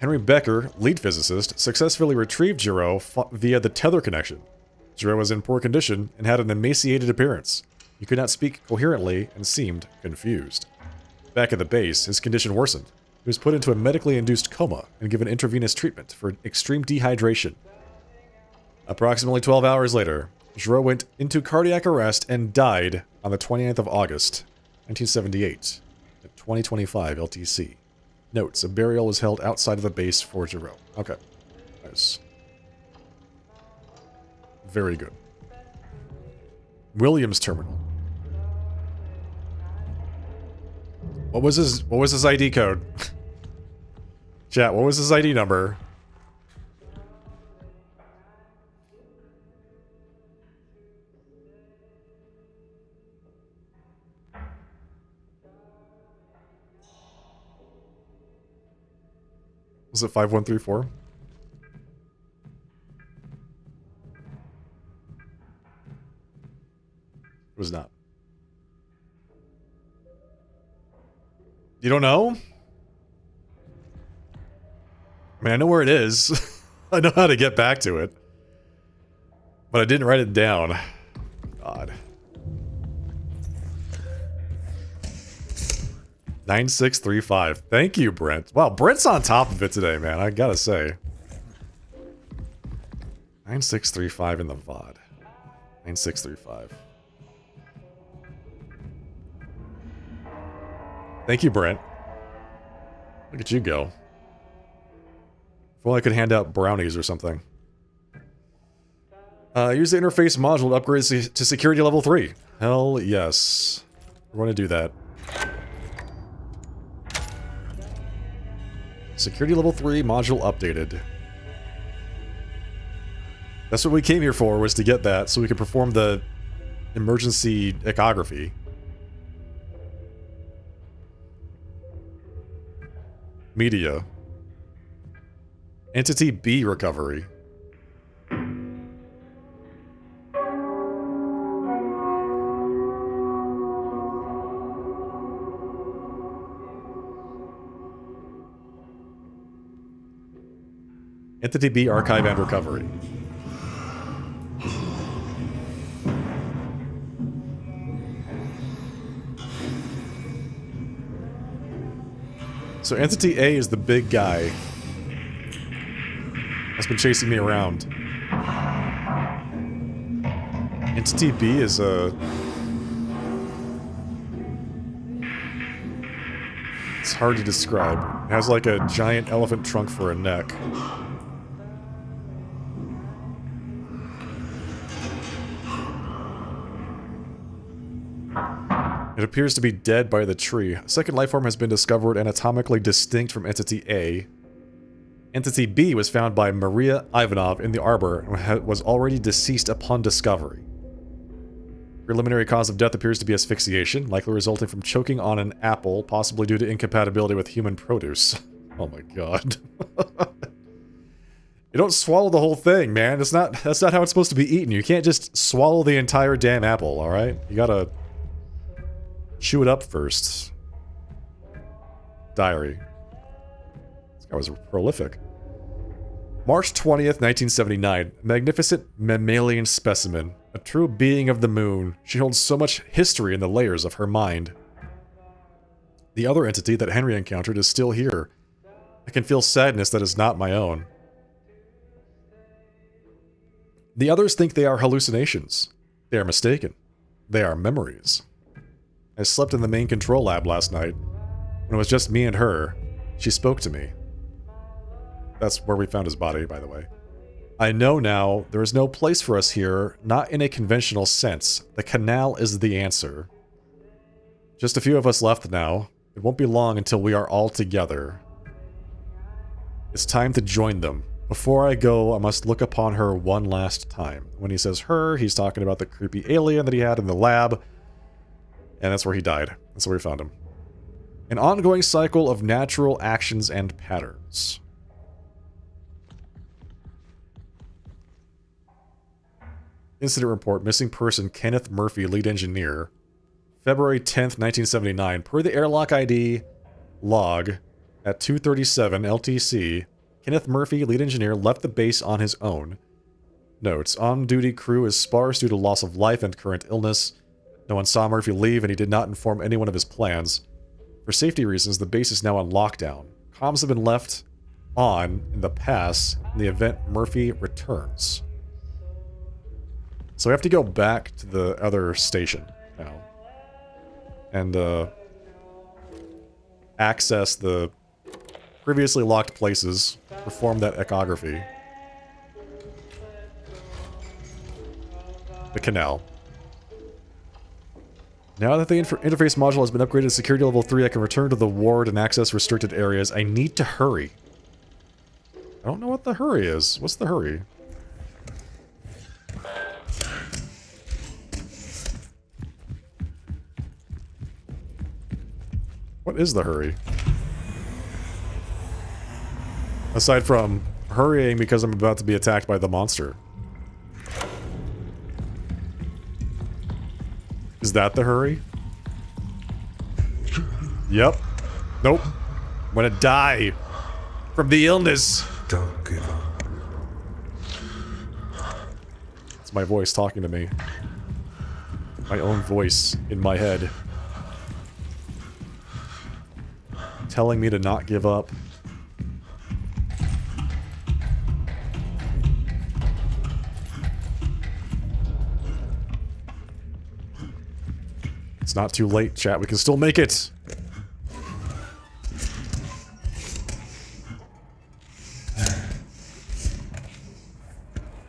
Henry Becker, lead physicist, successfully retrieved Giroux via the tether connection. Giroux was in poor condition and had an emaciated appearance. He could not speak coherently and seemed confused. Back at the base, his condition worsened. He was put into a medically induced coma and given intravenous treatment for extreme dehydration. Approximately 12 hours later, Giroux went into cardiac arrest and died on the 29th of August, 1978, at 2025 LTC. Notes, a burial was held outside of the base for Giroux. Okay. Nice. Very good. Williams Terminal. What was his ID code? Chat, what was his ID number? Was it 5134? It was not. You don't know? I mean, I know where it is. I know how to get back to it. But I didn't write it down. God. 9635. Thank you, Brent. Wow, Brent's on top of it today, man. I gotta say. 9635 in the VOD. 9635. Thank you, Brent. Look at you go. If only I could hand out brownies or something. Use the interface module to upgrade to security level 3. Hell yes. We're going to do that. Security level 3 module updated. That's what we came here for, was to get that so we could perform the emergency echography. Media. Entity B recovery. Entity B archive and recovery. So Entity A is the big guy that's been chasing me around. Entity B is a... It's hard to describe. It has like a giant elephant trunk for a neck. It appears to be dead by the tree. A second life form has been discovered anatomically distinct from Entity A. Entity B was found by Maria Ivanov in the arbor and was already deceased upon discovery. Preliminary cause of death appears to be asphyxiation, likely resulting from choking on an apple, possibly due to incompatibility with human produce. Oh my god. You don't swallow the whole thing, man. That's not how it's supposed to be eaten. You can't just swallow the entire damn apple, alright? You gotta chew it up first. Diary. This guy was prolific. March 20th, 1979. Magnificent mammalian specimen. A true being of the moon. She holds so much history in the layers of her mind. The other entity that Henry encountered is still here. I can feel sadness that is not my own. The others think they are hallucinations. They are mistaken. They are memories. I slept in the main control lab last night. When it was just me and her, she spoke to me. That's where we found his body, by the way. I know now there is no place for us here, not in a conventional sense. The canal is the answer. Just a few of us left now. It won't be long until we are all together. It's time to join them. Before I go, I must look upon her one last time. When he says her, he's talking about the creepy alien that he had in the lab. And that's where he died. That's where we found him. An ongoing cycle of natural actions and patterns. Incident report, missing person Kenneth Murphy, lead engineer. February 10th, 1979. Per the airlock ID log at 2:37 LTC, Kenneth Murphy, lead engineer, left the base on his own. Notes, on-duty crew is sparse due to loss of life and current illness. No one saw Murphy leave, and he did not inform anyone of his plans. For safety reasons, the base is now on lockdown. Comms have been left on in the past in the event Murphy returns. So we have to go back to the other station now. And, access the previously locked places, perform that echography. The canal. Now that the interface module has been upgraded to security level 3, I can return to the ward and access restricted areas. I need to hurry. I don't know what the hurry is. What's the hurry? What is the hurry? Aside from hurrying because I'm about to be attacked by the monster. Is that the hurry? Yep. Nope. I'm gonna die from the illness. Don't give up. It's my voice talking to me. My own voice in my head. Telling me to not give up. It's not too late, chat. We can still make it.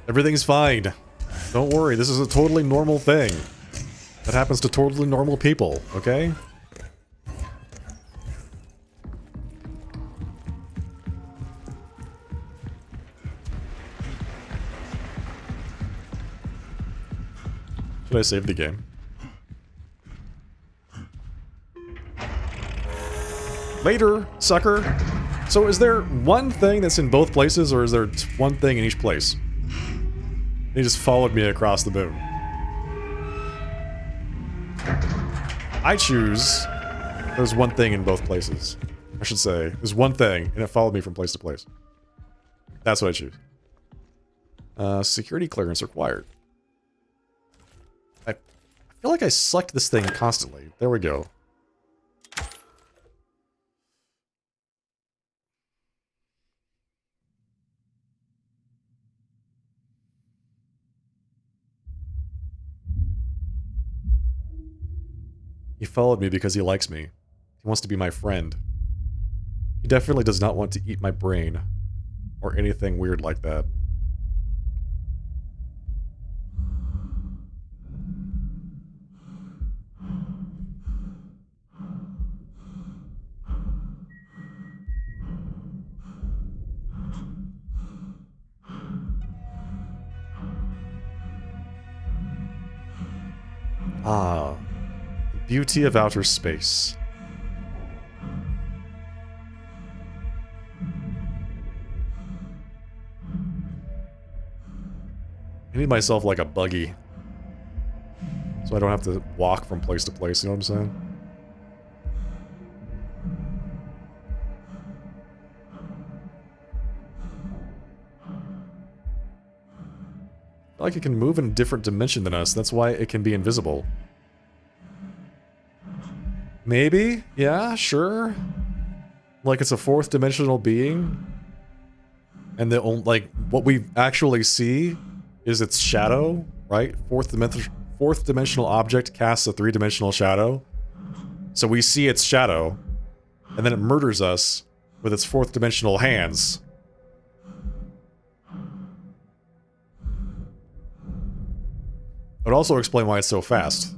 Everything's fine. Don't worry, this is a totally normal thing. That happens to totally normal people, okay? Should I save the game? Later, sucker! So is there one thing that's in both places, or is there one thing in each place? He just followed me across the moon. I choose... There's one thing in both places. I should say, there's one thing, and it followed me from place to place. That's what I choose. Security clearance required. I feel like I select this thing constantly. There we go. He followed me because he likes me. He wants to be my friend. He definitely does not want to eat my brain. Or anything weird like that. Ah. Beauty of outer space. I need myself like a buggy. So I don't have to walk from place to place, you know what I'm saying? I feel like it can move in a different dimension than us, that's why it can be invisible. Maybe? Yeah, sure. Like it's a fourth dimensional being. And the only, like, what we actually see is its shadow, right? Fourth dimensional object casts a three-dimensional shadow. So we see its shadow, and then it murders us with its fourth dimensional hands. It would also explain why it's so fast.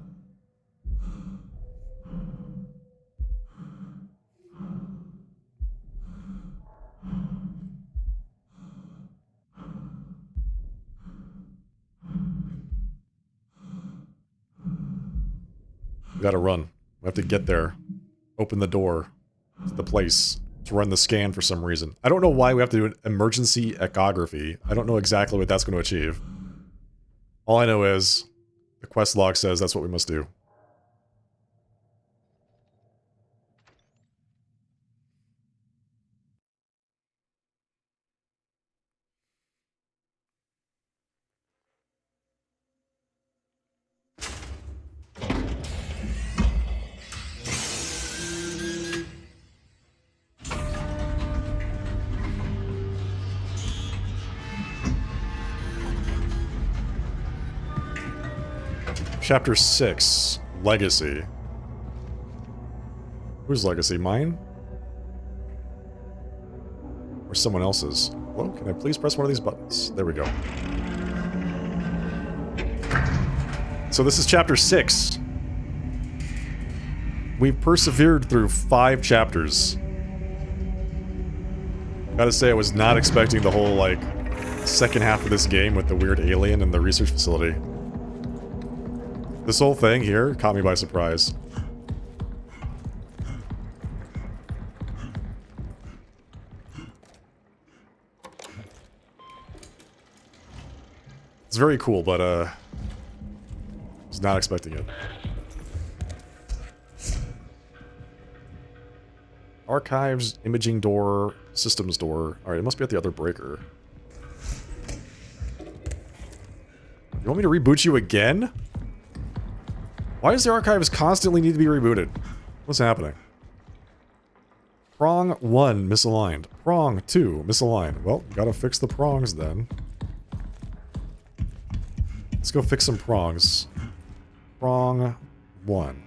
We gotta run. We have to get there. Open the door to the place to run the scan for some reason. I don't know why we have to do an emergency echography. I don't know exactly what that's going to achieve. All I know is the quest log says that's what we must do. Chapter 6, Legacy. Whose legacy? Mine? Or someone else's? Hello, can I please press one of these buttons? There we go. So this is chapter 6. We persevered through 5 chapters. Gotta say, I was not expecting the whole, like, second half of this game with the weird alien and the research facility. This whole thing here caught me by surprise. It's very cool, but was not expecting it. Archives, imaging door, systems door. Alright, it must be at the other breaker. You want me to reboot you again? Why does the archives constantly need to be rebooted? What's happening? Prong 1 misaligned. Prong 2 misaligned. Well, gotta fix the prongs then. Let's go fix some prongs. Prong 1.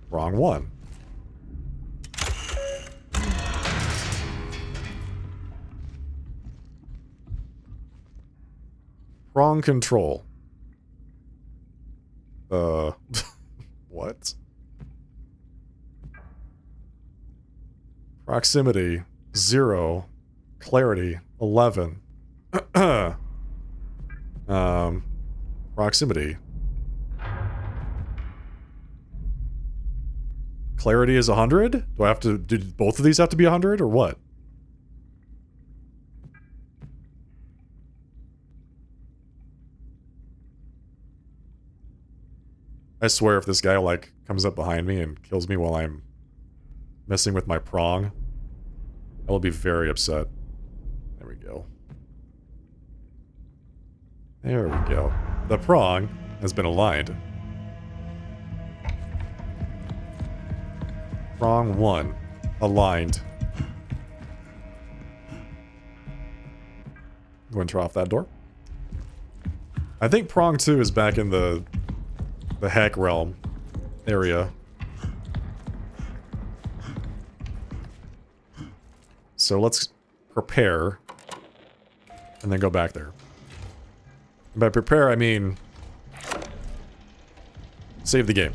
Prong 1. Prong control. What? Proximity 0. Clarity 11. Proximity. Clarity is 100? Do I have to do both of these have to be 100 or what? I swear if this guy, like, comes up behind me and kills me while I'm messing with my prong, I will be very upset. There we go. There we go. The prong has been aligned. Prong 1. Aligned. Go and try off that door. I think prong 2 is back in the hack realm area. So let's prepare and then go back there. And by prepare, I mean save the game.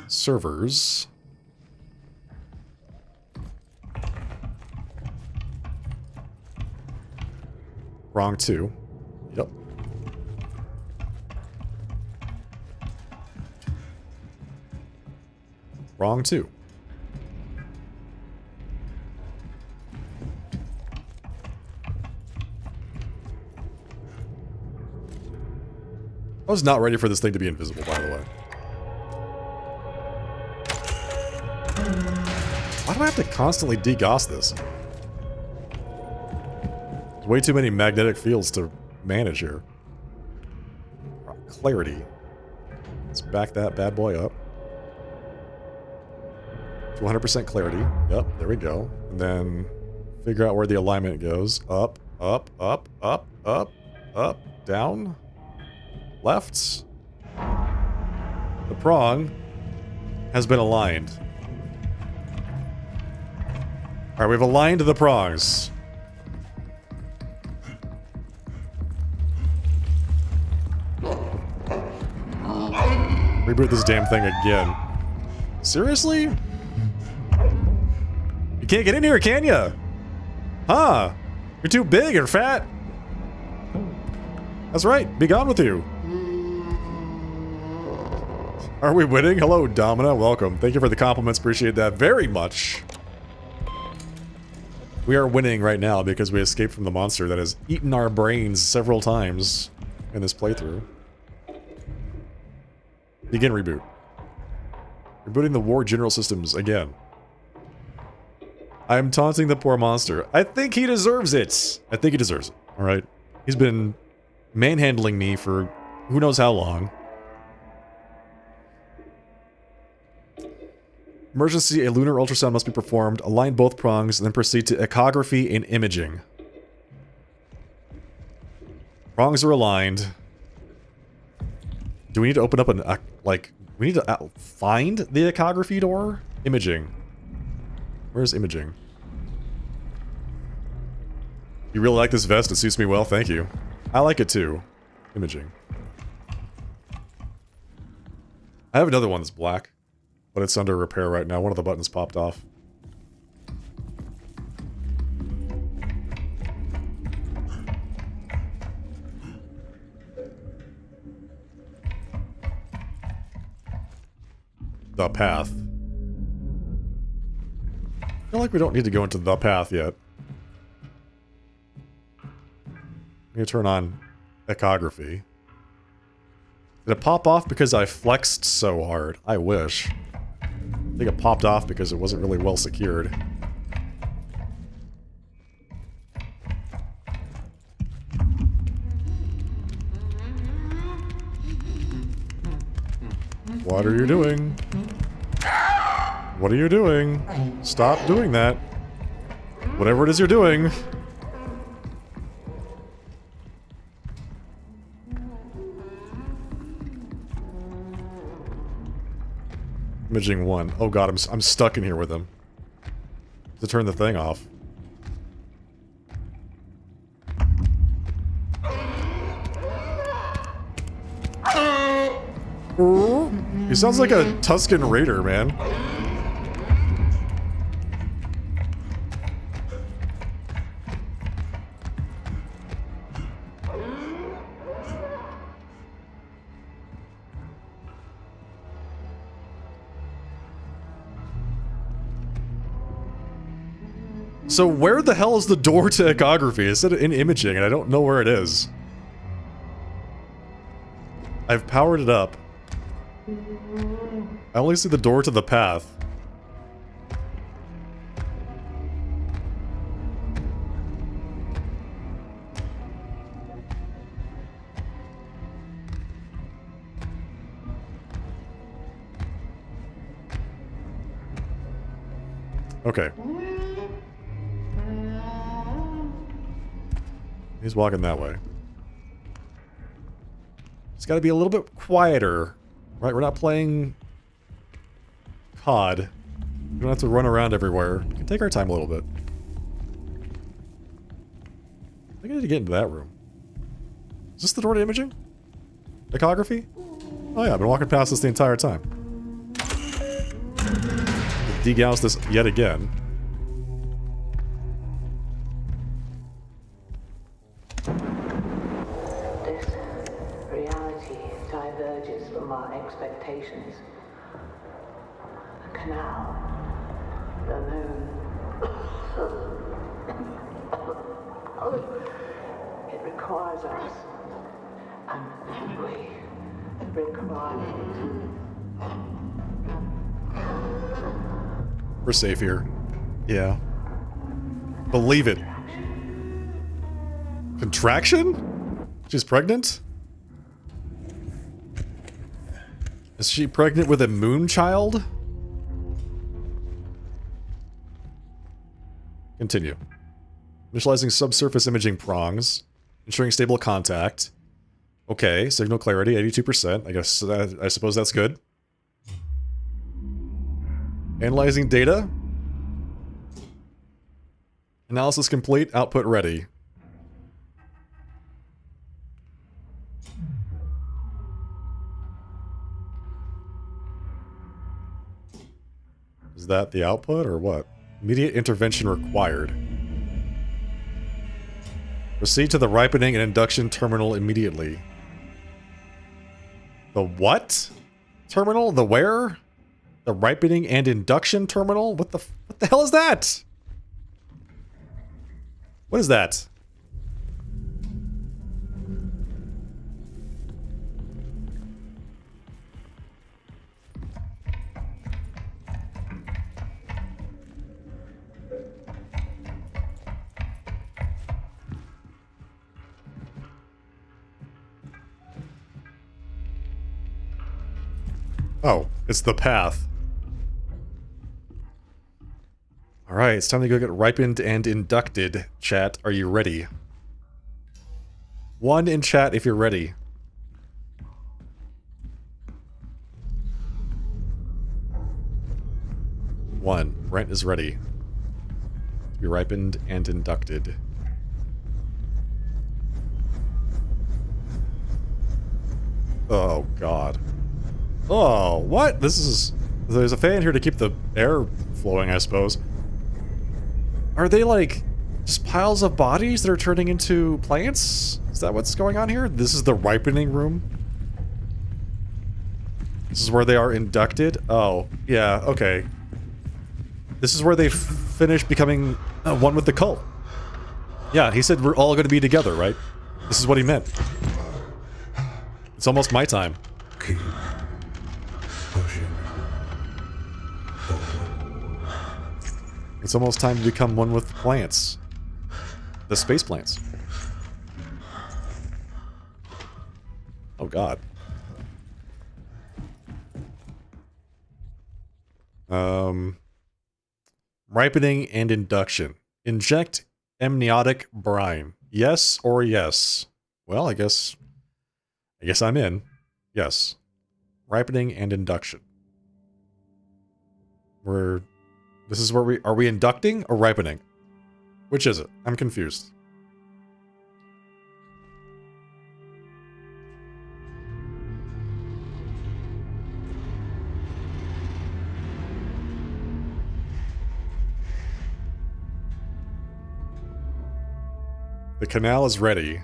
Servers. Prong 2. Yep. Prong 2. I was not ready for this thing to be invisible, by the way. Why do I have to constantly degauss this? There's way too many magnetic fields to manage here. Clarity. Let's back that bad boy up. To 100% clarity. Yep, there we go. And then figure out where the alignment goes. Up, up, up, up, up, up, down, left. The prong has been aligned. Alright, we've aligned the prongs. Reboot this damn thing again. Seriously? You can't get in here, can ya? Huh? You're too big or fat. That's right, be gone with you. Are we winning? Hello, Domina, welcome. Thank you for the compliments, appreciate that very much. We are winning right now because we escaped from the monster that has eaten our brains several times in this playthrough. Begin reboot. Rebooting the war general systems again. I'm taunting the poor monster. I think he deserves it. I think he deserves it. Alright. He's been manhandling me for who knows how long. Emergency, a lunar ultrasound must be performed. Align both prongs, and then proceed to echography and imaging. Prongs are aligned. Do we need to open up an, like, we need to find the echography door? Imaging. Where's imaging? You really like this vest? It suits me well, thank you. I like it too. Imaging. I have another one that's black. But it's under repair right now. One of the buttons popped off. the path. I feel like we don't need to go into the path yet. I'm gonna turn on echography. Did it pop off because I flexed so hard? I wish. I think it popped off because it wasn't really well secured. What are you doing? What are you doing? Stop doing that. Whatever it is you're doing. Imaging 1. Oh god, I'm stuck in here with him. To turn the thing off. He sounds like a Tusken Raider, man. So where the hell is the door to echography? It's in imaging and I don't know where it is. I've powered it up. I only see the door to the path. Okay. He's walking that way. It's got to be a little bit quieter, right? We're not playing COD. We don't have to run around everywhere. We can take our time a little bit. I think I need to get into that room. Is this the door to imaging? Echography? Oh yeah, I've been walking past this the entire time. Degauss this yet again. This reality diverges from our expectations. The canal, the moon. It requires us, and we require it. We're safe here. Yeah. Believe it. Contraction? She's pregnant? Is she pregnant with a moon child? Continue. Initializing subsurface imaging prongs. Ensuring stable contact. Okay, signal clarity, 82%. I guess I suppose that's good. Analyzing data. Analysis complete, output ready. Is that the output or what? Immediate intervention required. Proceed to the ripening and induction terminal immediately. The what? Terminal? The where? The ripening and induction terminal? What the hell is that? What is that? Oh, it's the path. Alright, it's time to go get ripened and inducted, chat. Are you ready? 1 in chat if you're ready. One. Brent is ready. To be ripened and inducted. Oh, God. Oh, what? This is... There's a fan here to keep the air flowing, I suppose. Are they, like, just piles of bodies that are turning into plants? Is that what's going on here? This is the ripening room? This is where they are inducted? Oh, yeah, okay. This is where they finish becoming one with the cult. Yeah, he said we're all going to be together, right? This is what he meant. It's almost my time. Keep pushing forward. It's almost time to become one with plants. The space plants. Oh god. Ripening and induction. Inject amniotic brine. Yes or yes? Well, I guess I'm in. Yes. Ripening and induction. This is where are we inducting or ripening? Which is it? I'm confused. The canal is ready.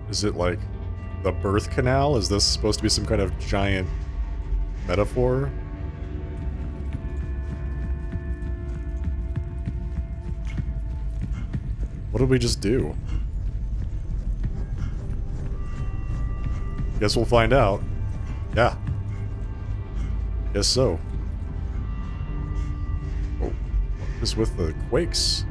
Is it like the birth canal? Is this supposed to be some kind of giant metaphor? What did we just do? Guess we'll find out. Yeah. Guess so. Oh, what is with the quakes?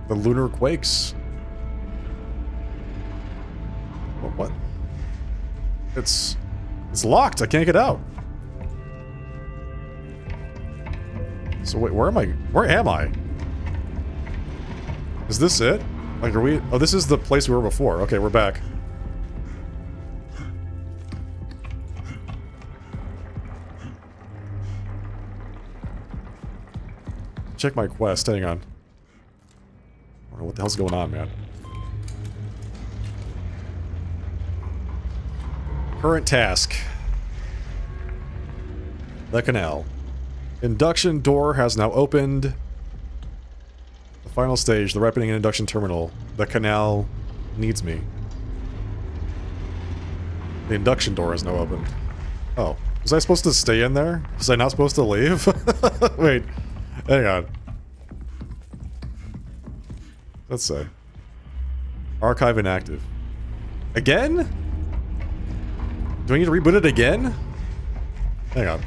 The lunar quakes. What? It's locked. I can't get out. So wait, where am I? Where am I? Is this it? Like, are we? Oh, this is the place we were before. Okay, we're back. Check my quest. Hang on. I don't know what the hell's going on, man. Current task. The canal. Induction door has now opened. The final stage, the ripening and induction terminal. The canal needs me. The induction door is now open. Oh. Was I supposed to stay in there? Was I not supposed to leave? Wait. Hang on. Let's say. Archive inactive. Again? Do I need to reboot it again? Hang on.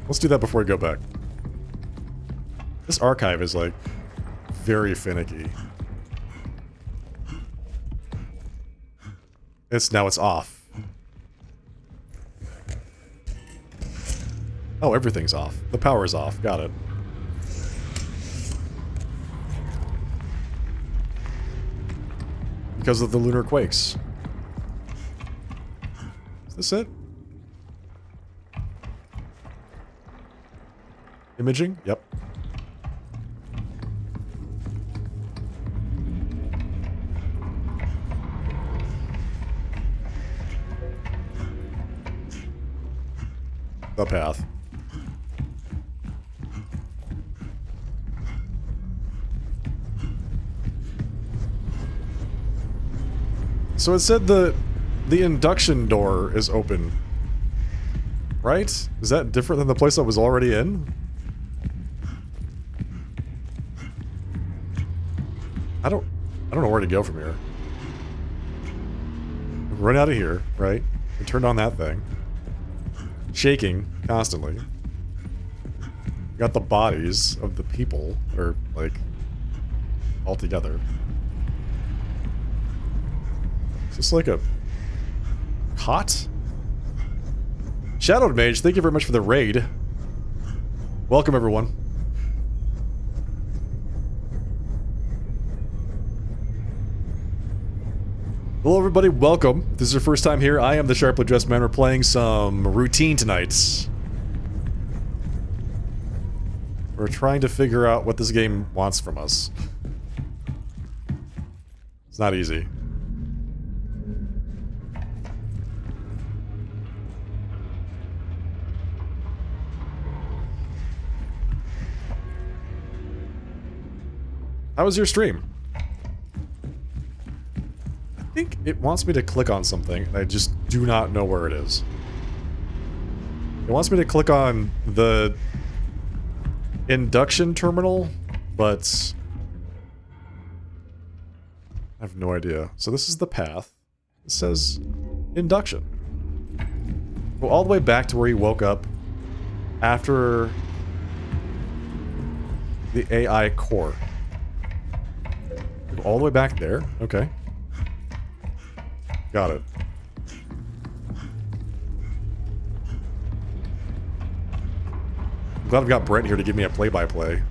Let's do that before we go back. This archive is like very finicky. It's off. Oh, everything's off. The power's off. Got it. Because of the lunar quakes. Is this it? Imaging? Yep. The path. So it said the induction door is open. Right? Is that different than the place I was already in? I don't know where to go from here. Run out of here, right? We turned on that thing. Shaking constantly. Got the bodies of the people, or like all together. Is this like a cot? Shadowed Mage, thank you very much for the raid. Welcome, everyone. Hello, everybody. Welcome. If this is your first time here, I am the Sharply Dressed Man. We're playing some routine tonight. We're trying to figure out what this game wants from us. It's not easy. How was your stream? I think it wants me to click on something. I just do not know where it is. It wants me to click on the induction terminal, but I have no idea. So this is the path. It says induction. Go all the way back to where you woke up after the AI core. Go all the way back there. Okay. Got it. I'm glad I've got Brent here to give me a play-by-play.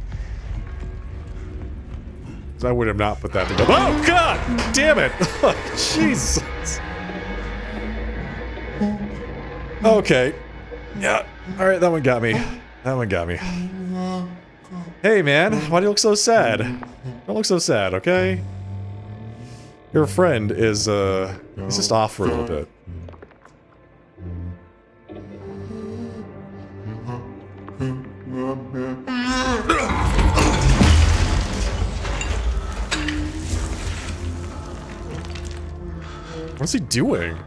Because I would have not put that together. Oh, God! Damn it! Jesus! Okay. Yeah. Alright, that one got me. That one got me. Hey, man. Why do you look so sad? Don't look so sad, okay? Your friend is, he's just off for a little bit. What's he doing?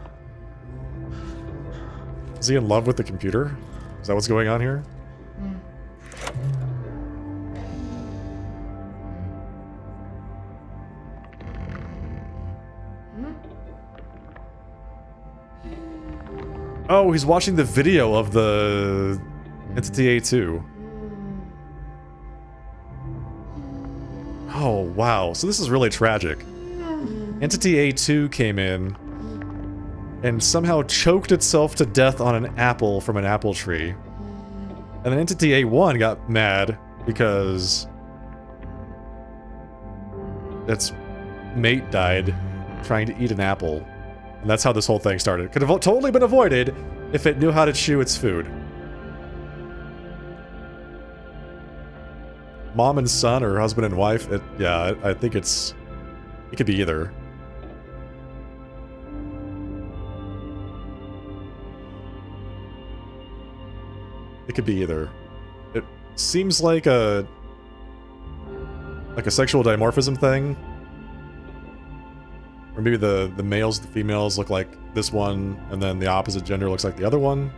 Is he in love with the computer? Is that what's going on here? Oh, he's watching the video of the Entity A2. Oh, wow. So this is really tragic. Entity A2 came in and somehow choked itself to death on an apple from an apple tree. And then Entity A1 got mad because its mate died trying to eat an apple. And that's how this whole thing started. Could have totally been avoided if it knew how to chew its food. Mom and son, or husband and wife, yeah, I think it could be either. It could be either. It seems like a sexual dimorphism thing. Or maybe the males, the females look like this one, and then the opposite gender looks like the other one.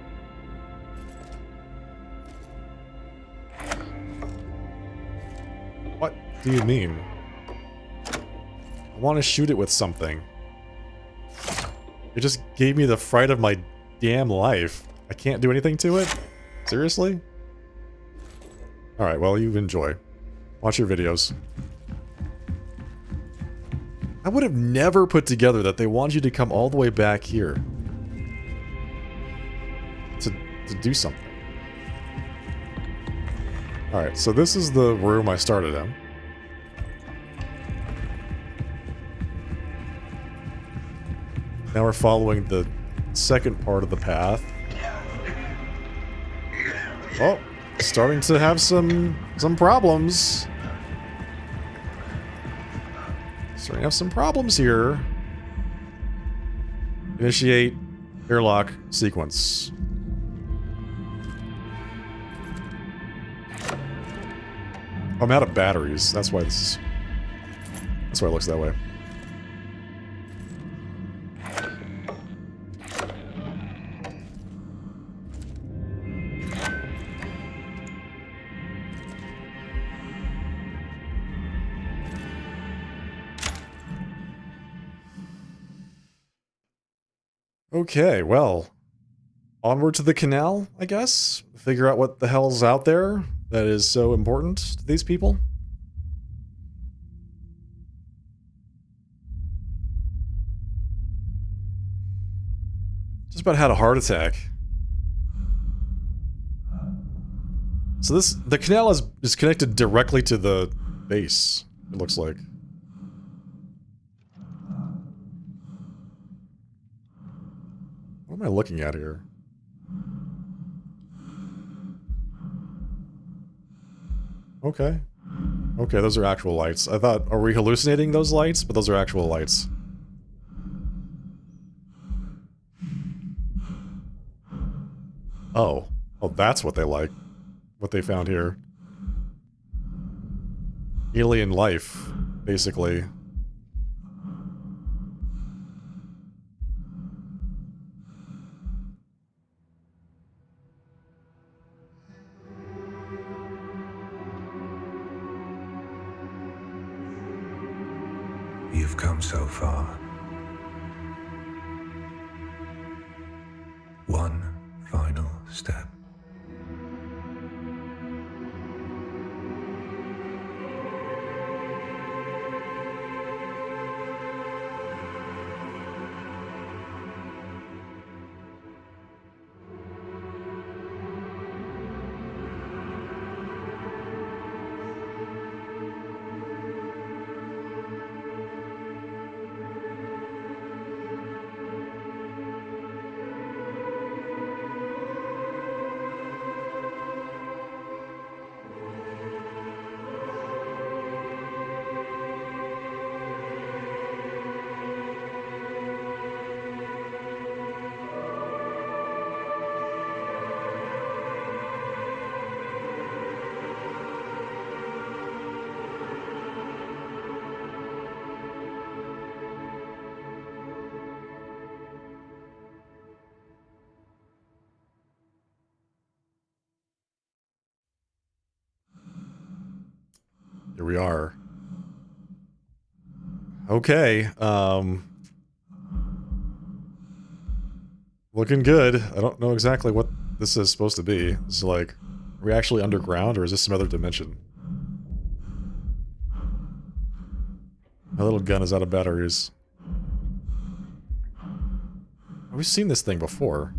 What do you mean? I want to shoot it with something. It just gave me the fright of my damn life. I can't do anything to it? Seriously? Alright, well, you enjoy. Watch your videos. I would have never put together that they want you to come all the way back here. To do something. Alright, so this is the room I started in. Now we're following the second part of the path. Oh, starting to have some problems. Starting to have some problems here. Initiate airlock sequence. I'm out of batteries. That's why this is. That's why it looks that way. Okay, well, onward to the canal, I guess. Figure out what the hell's out there that is so important to these people. Just about had a heart attack. So the canal is connected directly to the base, it looks like. What am I looking at here? Okay. Okay, those are actual lights. I thought, are we hallucinating those lights? But those are actual lights. Oh. Oh, that's what they like. What they found here. alien life, basically. You've come so far. One final step. Here we are. Okay, looking good. I don't know exactly what this is supposed to be. This is like, are we actually underground, or is this some other dimension? My little gun is out of batteries. We've seen this thing before.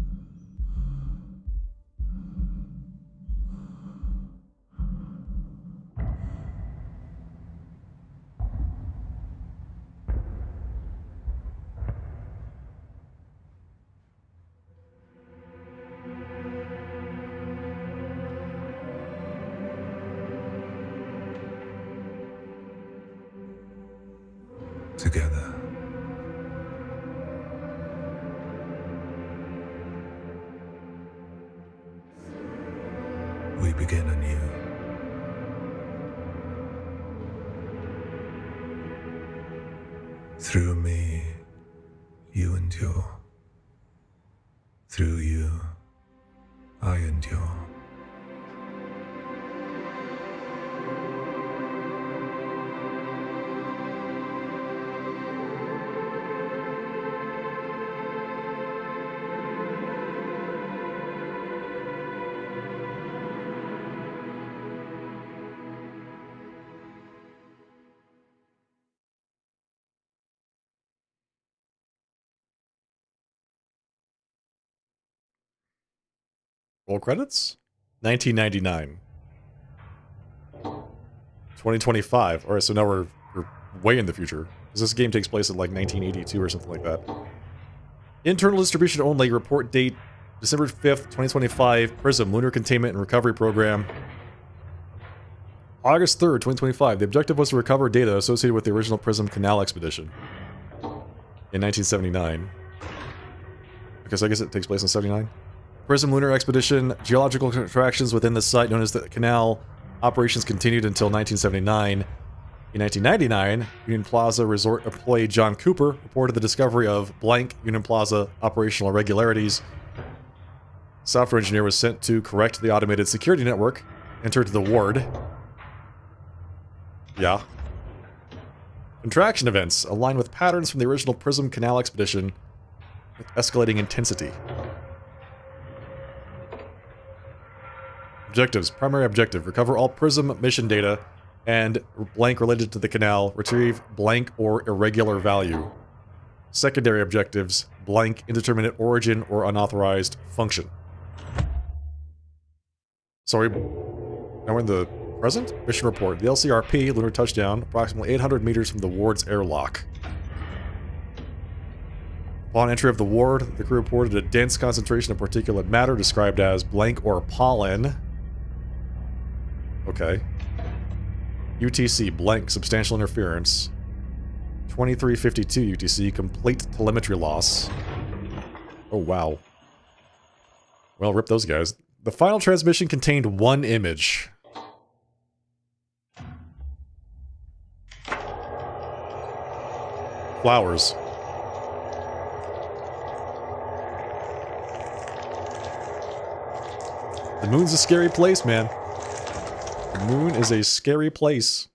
Together. We begin anew. Through me, you endure. Through you, I endure. Roll credits? 1999. 2025. Alright, so now we're way in the future. Because this game takes place in like 1982 or something like that. Internal distribution only. Report date December 5th, 2025. PRISM Lunar Containment and Recovery Program. August 3rd, 2025. The objective was to recover data associated with the original PRISM Canal expedition. In 1979. Because I guess it takes place in 79. PRISM Lunar Expedition, geological contractions within the site known as the Canal. Operations continued until 1979. In 1999, Union Plaza Resort employee John Cooper reported the discovery of blank Union Plaza operational irregularities. Software engineer was sent to correct the automated security network, entered the ward. Yeah. Contraction events align with patterns from the original PRISM Canal expedition with escalating intensity. Objectives. Primary objective. Recover all PRISM mission data and blank related to the canal. Retrieve blank or irregular value. Secondary objectives. Blank, indeterminate origin, or unauthorized function. Sorry. Now we're in the present? Mission report. The LCRP, lunar touchdown, approximately 800 meters from the ward's airlock. Upon entry of the ward, the crew reported a dense concentration of particulate matter described as blank or pollen. Okay. UTC, blank, substantial interference. 2352 UTC, complete telemetry loss. Oh, wow. Well, rip those guys. The final transmission contained one image. Flowers. The moon's a scary place, man. The moon is a scary place.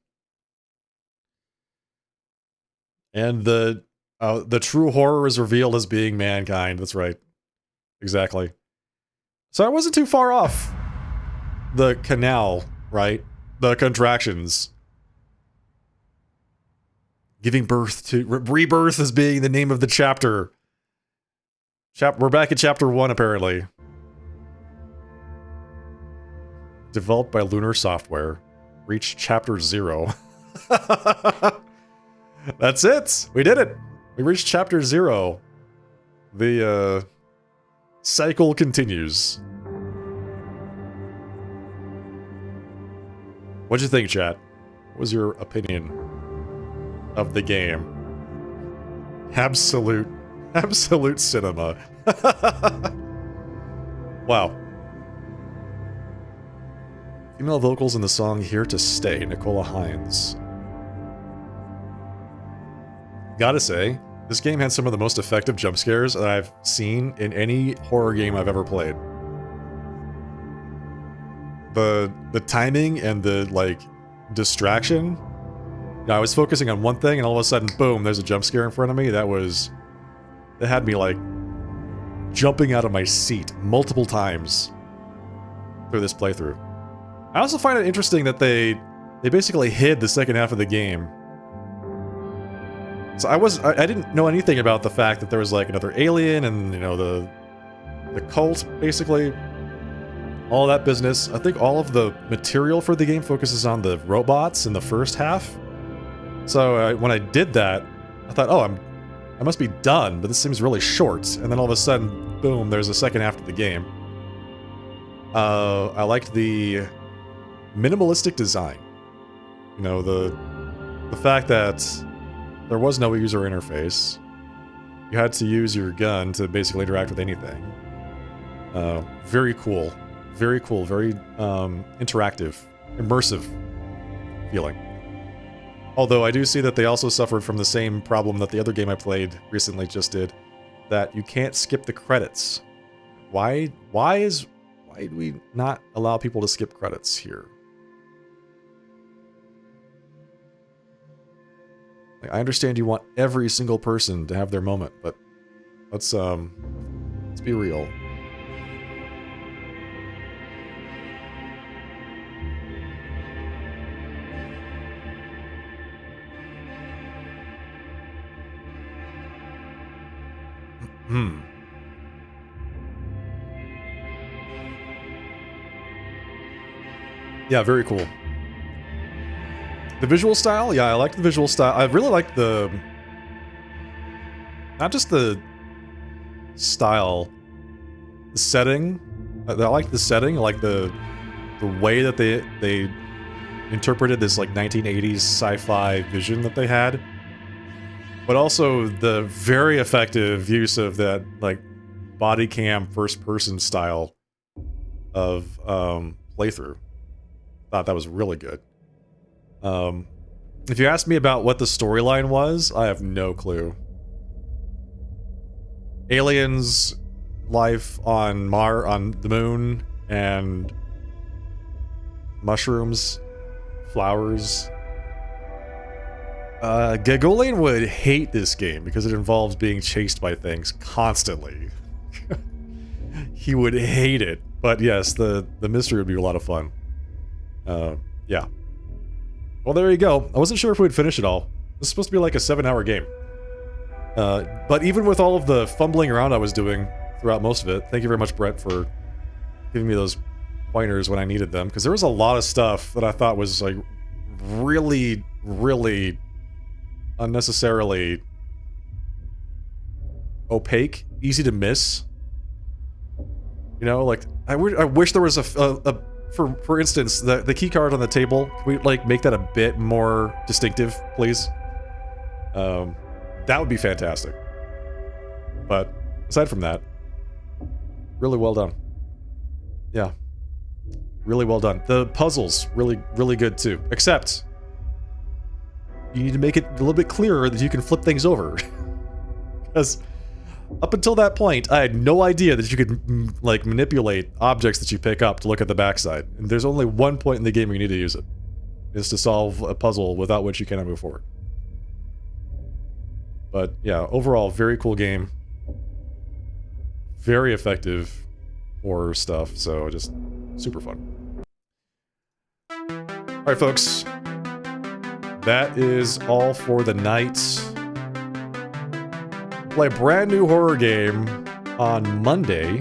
And the true horror is revealed as being mankind. That's right. Exactly. So I wasn't too far off. The canal, right? The contractions. Giving birth to... Rebirth as being the name of the chapter. We're back at chapter 1, apparently. Developed by Lunar Software. Reached chapter 0. That's it! We did it! We reached chapter 0. The, cycle continues. What'd you think, chat? What was your opinion of the game? Absolute cinema. Wow. Female vocals in the song Here to Stay, Nicola Hines. Gotta say, this game had some of the most effective jump scares that I've seen in any horror game I've ever played. The timing and the, like, distraction. You know, I was focusing on one thing and all of a sudden, boom, there's a jump scare in front of me. That had me, like, jumping out of my seat multiple times through this playthrough. I also find it interesting that they basically hid the second half of the game. So I didn't know anything about the fact that there was, like, another alien and, you know, the cult, basically. All that business. I think all of the material for the game focuses on the robots in the first half. So when I did that, I thought, oh, I must be done, but this seems really short. And then all of a sudden, boom, there's a second half of the game. I liked the minimalistic design. You know, the fact that there was no user interface. You had to use your gun to basically interact with anything. Very cool. Very cool, very interactive, immersive feeling. Although I do see that they also suffered from the same problem that the other game I played recently just did, that you can't skip the credits. Why do we not allow people to skip credits here? Like, I understand you want every single person to have their moment, but let's be real. Yeah, very cool. The visual style? Yeah, I like the visual style. I really like the... Not just the style, the setting. I like the setting. I like the way that they interpreted this, like, 1980s sci-fi vision that they had. But also the very effective use of that, like, body cam first-person style of playthrough. Thought that was really good. If you asked me about what the storyline was, I have no clue. Aliens, life on the moon, and mushrooms, flowers. Gagolian would hate this game because it involves being chased by things constantly. He would hate it. But yes, the mystery would be a lot of fun. Yeah. Well, there you go. I wasn't sure if we'd finish it all. This is supposed to be like a 7-hour game. But even with all of the fumbling around I was doing throughout most of it, thank you very much, Brett, for giving me those pointers when I needed them, because there was a lot of stuff that I thought was, like, really, really unnecessarily opaque, easy to miss. You know, like, I wish there was for instance, the key card on the table, can we, like, make that a bit more distinctive, please? That would be fantastic. But aside from that, really well done. Yeah. Really well done. The puzzles, really, really good too. Except you need to make it a little bit clearer that you can flip things over. Because up until that point, I had no idea that you could like manipulate objects that you pick up to look at the backside. And there's only one point in the game where you need to use it. It's to solve a puzzle without which you cannot move forward. But yeah, overall, very cool game. Very effective horror stuff, so just super fun. Alright folks, that is all for the night. Play a brand new horror game on Monday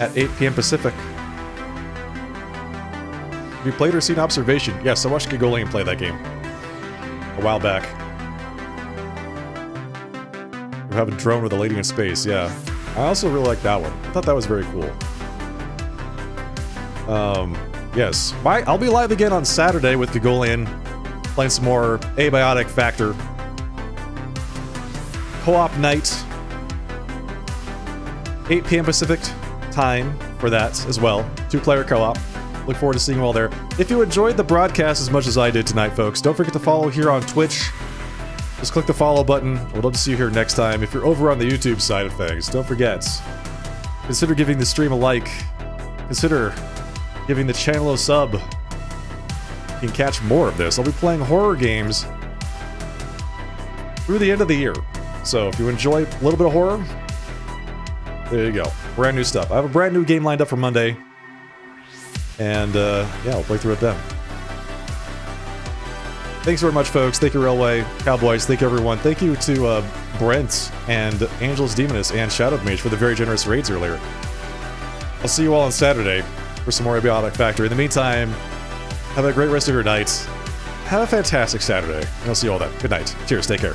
at 8 p.m. Pacific. Have you played or seen Observation? Yes, I watched Gigolian play that game a while back. We have a drone with a lady in space, yeah. I also really like that one. I thought that was very cool. Yes. I'll be live again on Saturday with Gigolian, playing some more Abiotic Factor. Co-op night. 8 p.m. Pacific time for that as well. 2-player co-op. Look forward to seeing you all there. If you enjoyed the broadcast as much as I did tonight, folks, don't forget to follow here on Twitch. Just click the follow button. We'd love to see you here next time. If you're over on the YouTube side of things, don't forget. Consider giving the stream a like. Consider giving the channel a sub. You can catch more of this. I'll be playing horror games through the end of the year. So if you enjoy a little bit of horror, there you go. Brand new stuff. I have a brand new game lined up for Monday. And yeah, I'll play through it then. Thanks very much, folks. Thank you, Railway, Cowboys. Thank you, everyone. Thank you to Brent and Angelus Demoness and Shadow Mage for the very generous raids earlier. I'll see you all on Saturday for some more Abiotic Factor. In the meantime, have a great rest of your night. Have a fantastic Saturday. And I'll see you all then. Good night. Cheers. Take care.